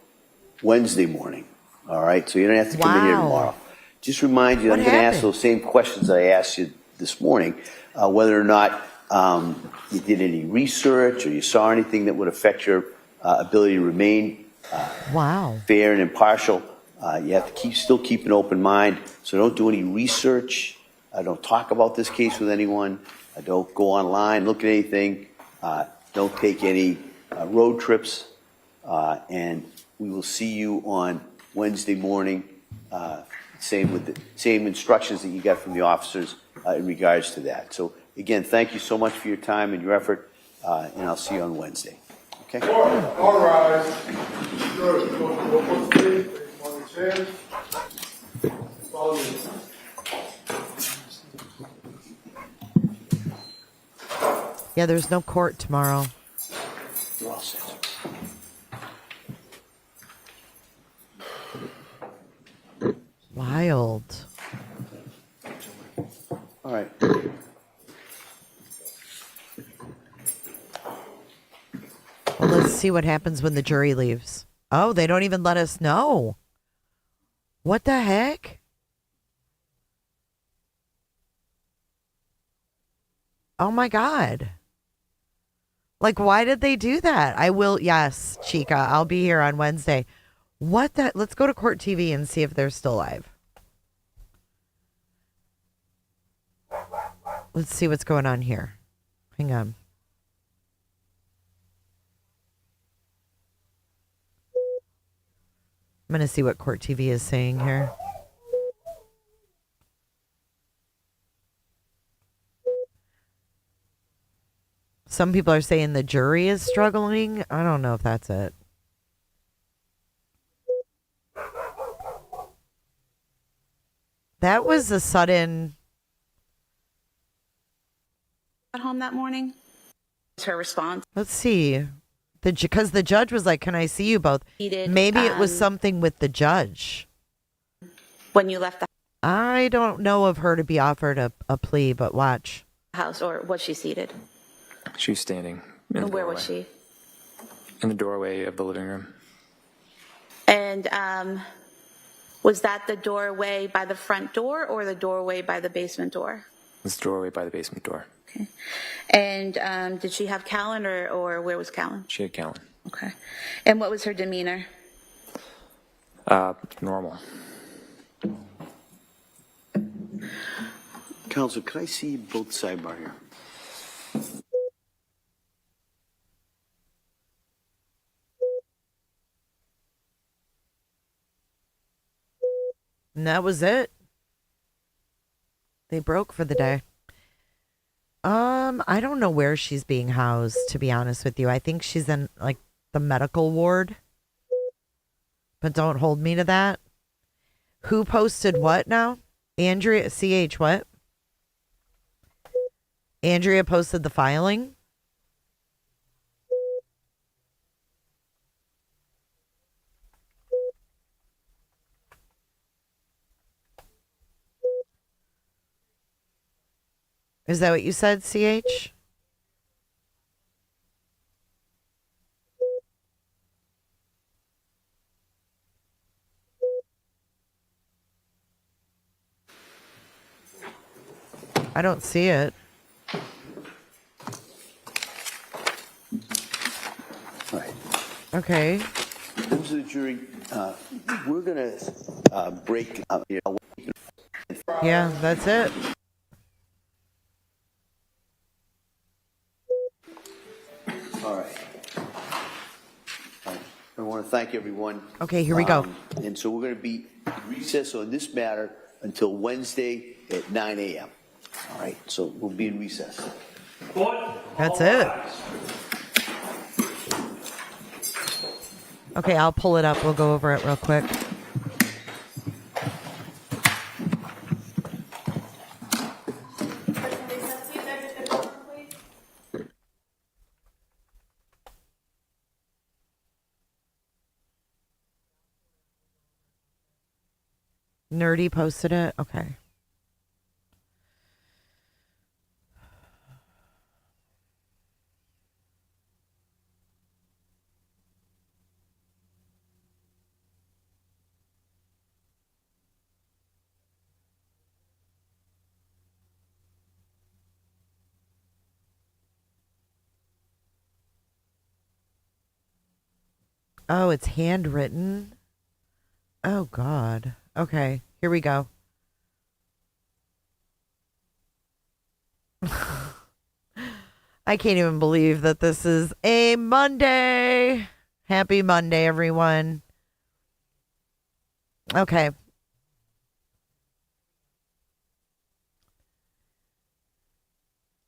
Wednesday morning. All right? So you don't have to come in here tomorrow. Just remind you, What I'm going to ask happened? those same questions I asked you this morning, whether or not you did any research or you saw anything that would affect your ability to remain fair and impartial. You have to still keep an open mind. So don't do any research. Don't talk about this case with anyone. Don't go online, look at anything. Don't take any road trips. And we will see you on Wednesday morning. Same with the same instructions that you got from the officers in regards to that. So again, thank you so much for your time and your effort. And I'll see you on Wednesday. Okay? All rise. Good. Go please. On your chairs. Follow me. Yeah, there's no court tomorrow. You're all set. Wild. All right. Well, let's see what happens when the jury leaves. Oh, they don't even let us know. What the heck? Oh my God. Like, why did they do that? I will, yes, Chica, I'll be here on Wednesday. What the, let's go to Court TV and see if they're still live. Let's see what's going on here. Hang on. I'm going to see what Court TV is saying here. Some people are saying the jury is struggling. I don't know if that's it. That was a sudden... At home that morning? What's her response? Let's see. Because the judge was like, can I see you both? Maybe it was something with the judge. When you left the I don't know of her to be offered a plea, but watch. house, or was she seated? She was standing. In the Where doorway. was she? In the doorway of the living room. And was that the doorway by the front door or the doorway by the basement door? This doorway by the basement door. Okay. And did she have Callan, or where was Callan? She had Callan. Okay. And what was her demeanor? Normal. Counsel, could I see both sidebar here? And that was it. They broke for the day. I don't know where she's being housed, to be honest with you. I think she's in, like, the medical ward. But don't hold me to that. Who posted what now? Andrea, CH, what? Andrea posted the filing? Is that what you said, CH? I don't see it. All right. Okay. Members of the jury, we're going to break. Yeah, that's it. All right. I want to thank everyone. Okay, here we go. And so we're going to be in recess on this matter until Wednesday at 9 a.m. All right, so we'll be in recess. That's it. Okay, I'll pull it up. We'll go over it real quick. Nerdy posted it. Okay. Oh, it's handwritten. Oh, God. Okay, here we go. I can't even believe that this is a Monday. Happy Monday, everyone. Okay.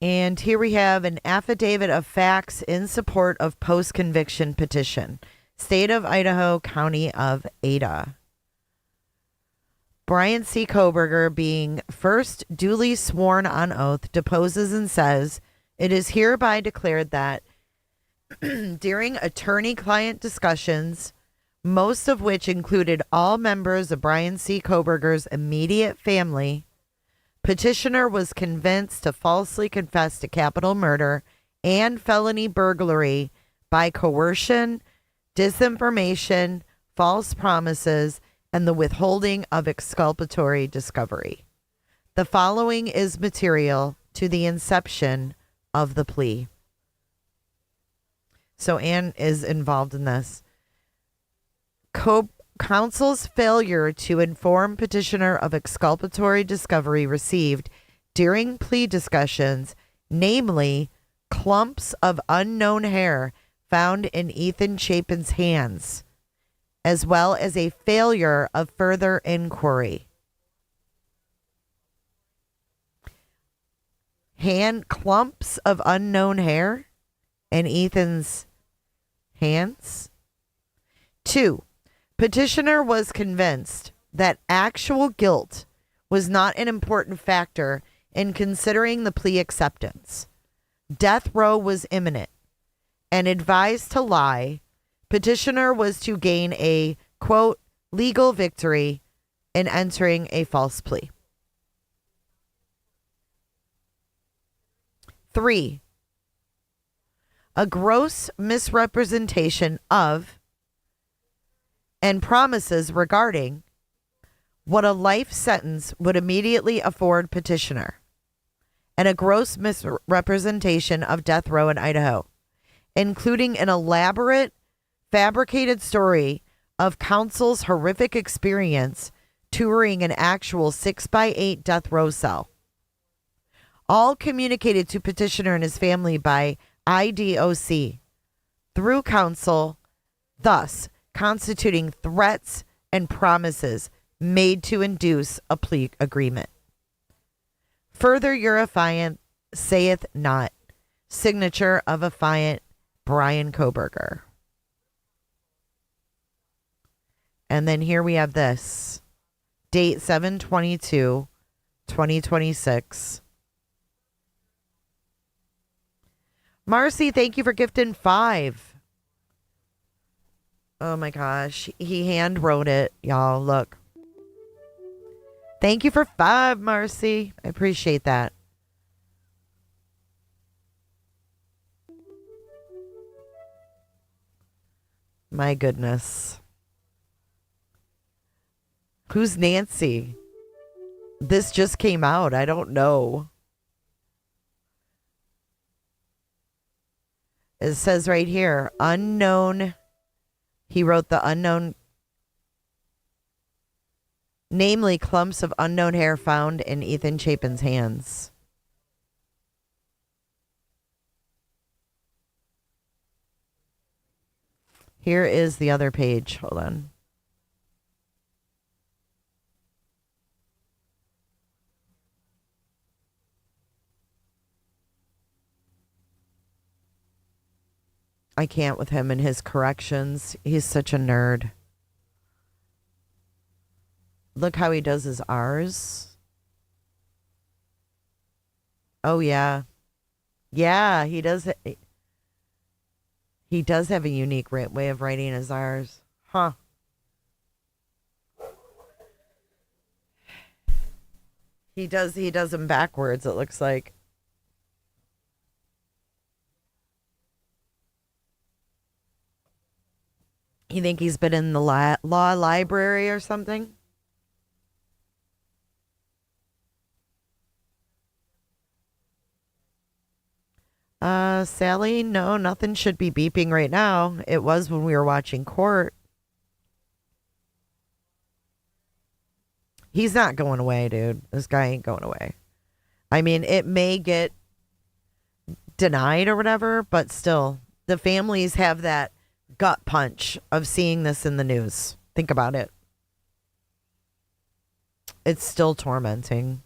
And here we have an affidavit of facts in support of post-conviction petition. State of Idaho, County of Ada. Bryan C. Kohberger, being first duly sworn on oath, deposes and says, it is hereby declared that during attorney-client discussions, most of which included all members of Bryan C. Kohberger's immediate family, petitioner was convinced to falsely confess to capital murder and felony burglary by coercion, disinformation, false promises, and the withholding of exculpatory discovery. The following is material to the inception of the plea. So Anne is involved in this. Counsel's failure to inform petitioner of exculpatory discovery received during plea discussions, namely clumps of unknown hair found in Ethan Chapin's hands, as well as a failure of further inquiry. Hand clumps of unknown hair in Ethan's hands. 2. Petitioner was convinced that actual guilt was not an important factor in considering the plea acceptance. Death row was imminent, and advised to lie, petitioner was to gain a, quote, legal victory in entering a false plea. 3. A gross misrepresentation of and promises regarding what a life sentence would immediately afford petitioner, and a gross misrepresentation of death row in Idaho, including an elaborate, fabricated story of counsel's horrific experience touring an actual 6x8 death row cell. All communicated to petitioner and his family by IDOC through counsel, thus constituting threats and promises made to induce a plea agreement. Further, your affiant saith not. Signature of affiant Bryan Kohberger. And then here we have this. Date 7/22/2026. Marcy, thank you for gifting 5. Oh my gosh. He hand wrote it, y'all. Look. Thank you for 5, Marcy. I appreciate that. My goodness. Who's Nancy? This just came out. I don't know. It says right here, unknown. He wrote the unknown, namely clumps of unknown hair found in Ethan Chapin's hands. Here is the other page. Hold on. I can't with him and his corrections. He's such a nerd. Look how he does his R's. Oh, yeah. Yeah, he does. He does have a unique way of writing his R's. Huh. He does them backwards, it looks like. You think he's been in the law library or something? Sally, no, nothing should be beeping right now. It was when we were watching court. He's not going away, dude. This guy ain't going away. I mean, it may get denied or whatever, but still, the families have that gut punch of seeing this in the news. Think about it. It's still tormenting.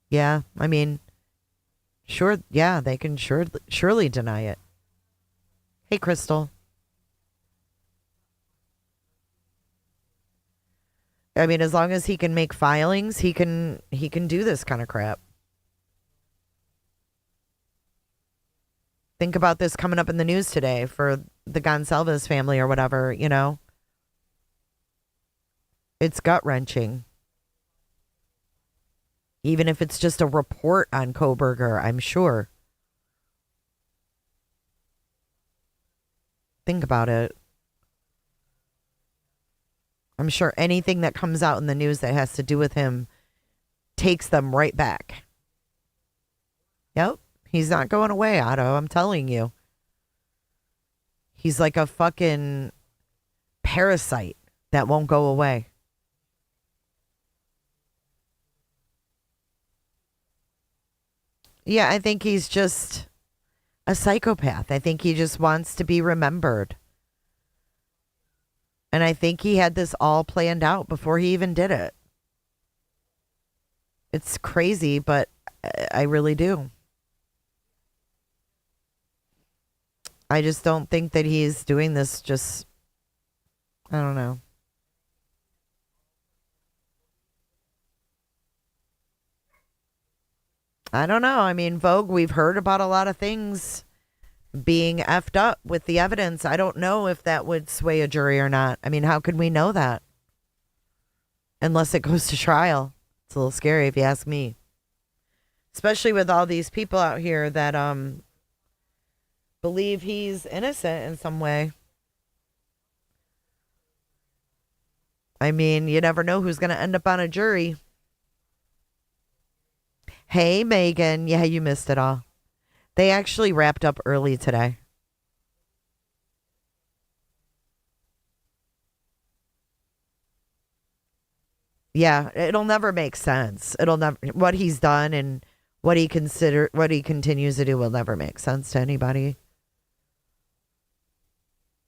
Yeah, I mean, sure, yeah, they can surely deny it. Hey, Crystal. I mean, as long as he can make filings, he can do this kind of crap. Think about this coming up in the news today for the Gonsalves family or whatever, you know. It's gut-wrenching. Even if it's just a report on Kohberger, I'm sure. Think about it. I'm sure anything that comes out in the news that has to do with him takes them right back. Yep. He's not going away, Otto. I'm telling you. He's like a fucking parasite that won't go away. Yeah, I think he's just a psychopath. I think he just wants to be remembered. And I think he had this all planned out before he even did it. It's crazy, but I really do. I just don't think that he's doing this just, I don't know. I don't know. I mean, Vogue, we've heard about a lot of things being effed up with the evidence. I don't know if that would sway a jury or not. I mean, how could we know that? Unless it goes to trial. It's a little scary if you ask me. Especially with all these people out here that believe he's innocent in some way. I mean, you never know who's going to end up on a jury. Hey, Megan. Yeah, you missed it all. They actually wrapped up early today. Yeah, it'll never make sense. It'll never, what he's done and what he continues to do will never make sense to anybody.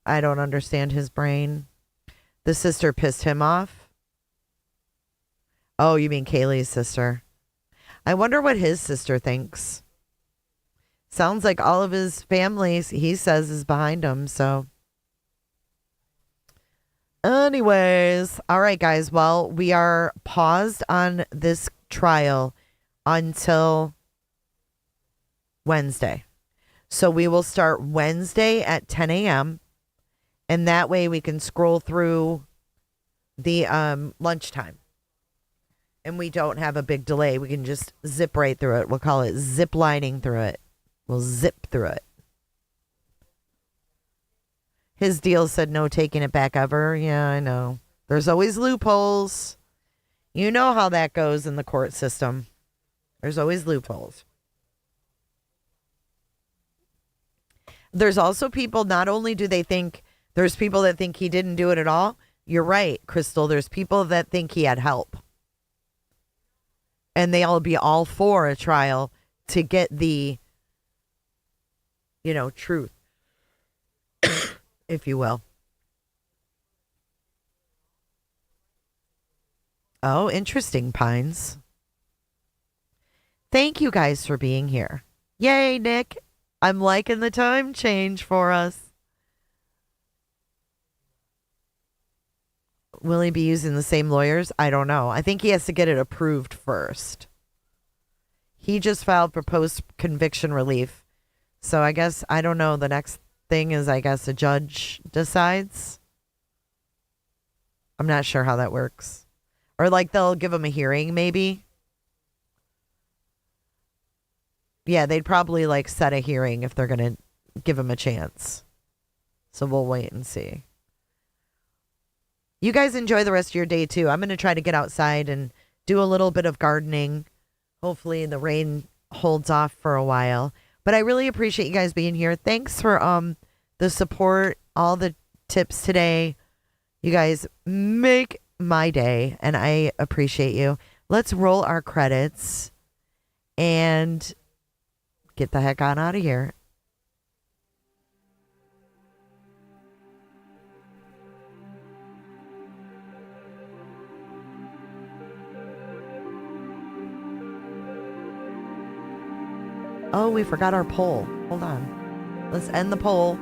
I don't understand his brain. The sister pissed him off. Oh, you mean Kaylee's sister? I wonder what his sister thinks. Sounds like all of his family, he says, is behind him, so. Anyways, all right, guys. Well, we are paused on this trial until Wednesday. So we will start Wednesday at 10 a.m. And that way we can scroll through the lunchtime. And we don't have a big delay. We can just zip right through it. We'll call it zip lining through it. We'll zip through it. His deal said no taking it back ever. Yeah, I know. There's always loopholes. You know how that goes in the court system. There's always loopholes. There's also people, not only do they think, there's people that think he didn't do it at all. You're right, Crystal. There's people that think he had help. And they'll be all for a trial to get the, truth, if you will. Oh, interesting, Pines. Thank you guys for being here. Yay, Nick. I'm liking the time change for us. Will he be using the same lawyers? I don't know. I think he has to get it approved first. He just filed for post-conviction relief. So I guess, I don't know. The next thing is, I guess, a judge decides. I'm not sure how that works. Or like they'll give him a hearing, maybe. Yeah, they'd probably like set a hearing if they're going to give him a chance. So we'll wait and see. You guys enjoy the rest of your day too. I'm going to try to get outside and do a little bit of gardening. Hopefully the rain holds off for a while. But I really appreciate you guys being here. Thanks for the support, all the tips today. You guys make my day, and I appreciate you. Let's roll our credits and get the heck on out of here. Oh, we forgot our poll. Hold on. Let's end the poll.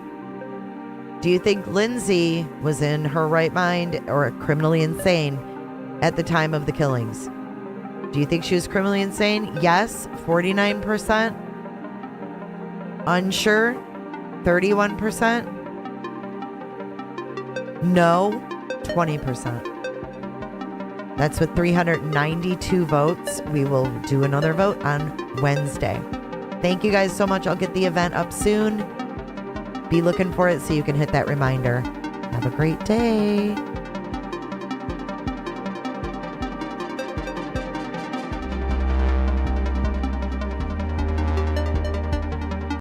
Do you think Lindsay was in her right mind or criminally insane at the time of the killings? Do you think she was criminally insane? Yes, 49%. Unsure, 31%. No, 20%. That's with 392 votes. We will do another vote on Wednesday. Thank you guys so much. I'll get the event up soon. Be looking for it so you can hit that reminder. Have a great day.